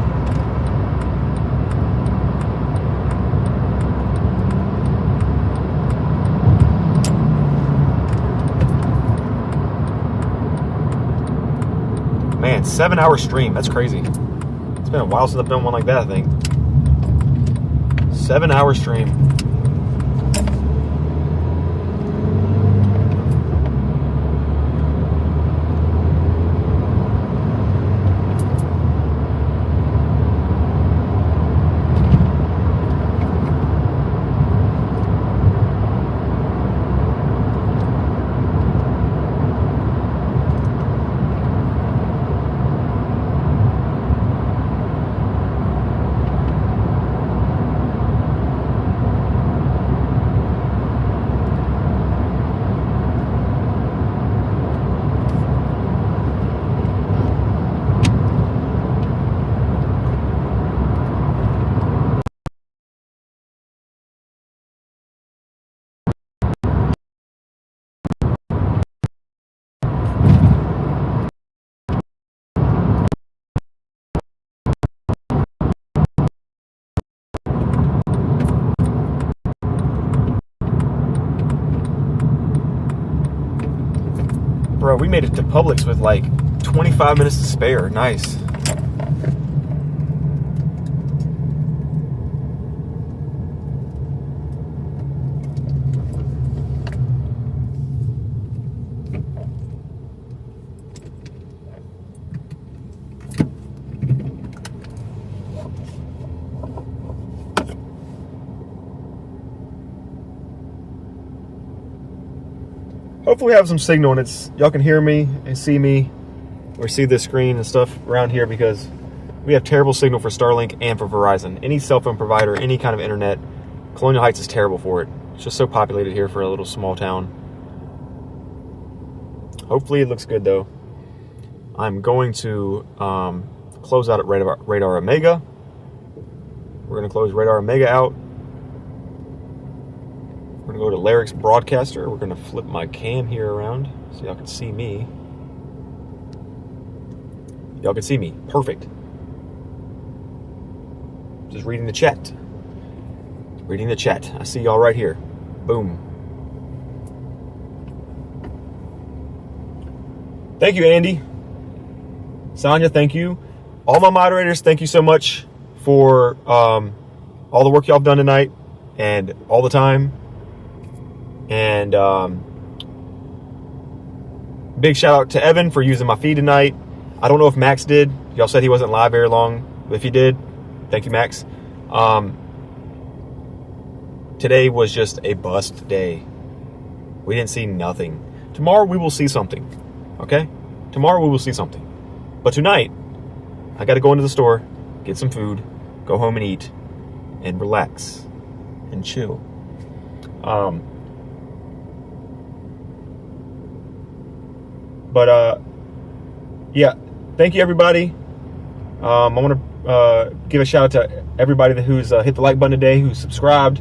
Man, 7-hour stream. That's crazy. It's been a while since I've done one like that, I think. 7-hour stream. Bro, we made it to Publix with like 25 minutes to spare. Nice. Hopefully I have some signal and y'all can hear me and see me or see this screen and stuff around here, because we have terrible signal for Starlink and for Verizon. Any cell phone provider, any kind of internet, Colonial Heights is terrible for it. It's just so populated here for a little small town. Hopefully it looks good though. I'm going to close out at Radar Omega. We're going to close Radar Omega out. We're going to go to Lyric's Broadcaster. We're going to flip my cam here around so y'all can see me. Y'all can see me. Perfect. Just reading the chat. Reading the chat. I see y'all right here. Boom. Thank you, Andy. Sonia, thank you. All my moderators, thank you so much for all the work y'all have done tonight and all the time. And big shout out to Evan for using my feed tonight. I don't know if Max did. Y'all said he wasn't live very long, but if he did, thank you, Max. Today was just a bust day. We didn't see nothing. Tomorrow we will see something. Okay? Tomorrow we will see something. But tonight, I got to go into the store, get some food, go home and eat, and relax and chill. But yeah, thank you everybody. I want to give a shout out to everybody who's hit the like button today, who's subscribed,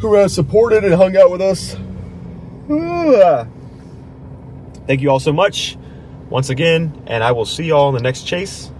who has supported and hung out with us. Thank you all so much once again, and I will see y'all in the next chase.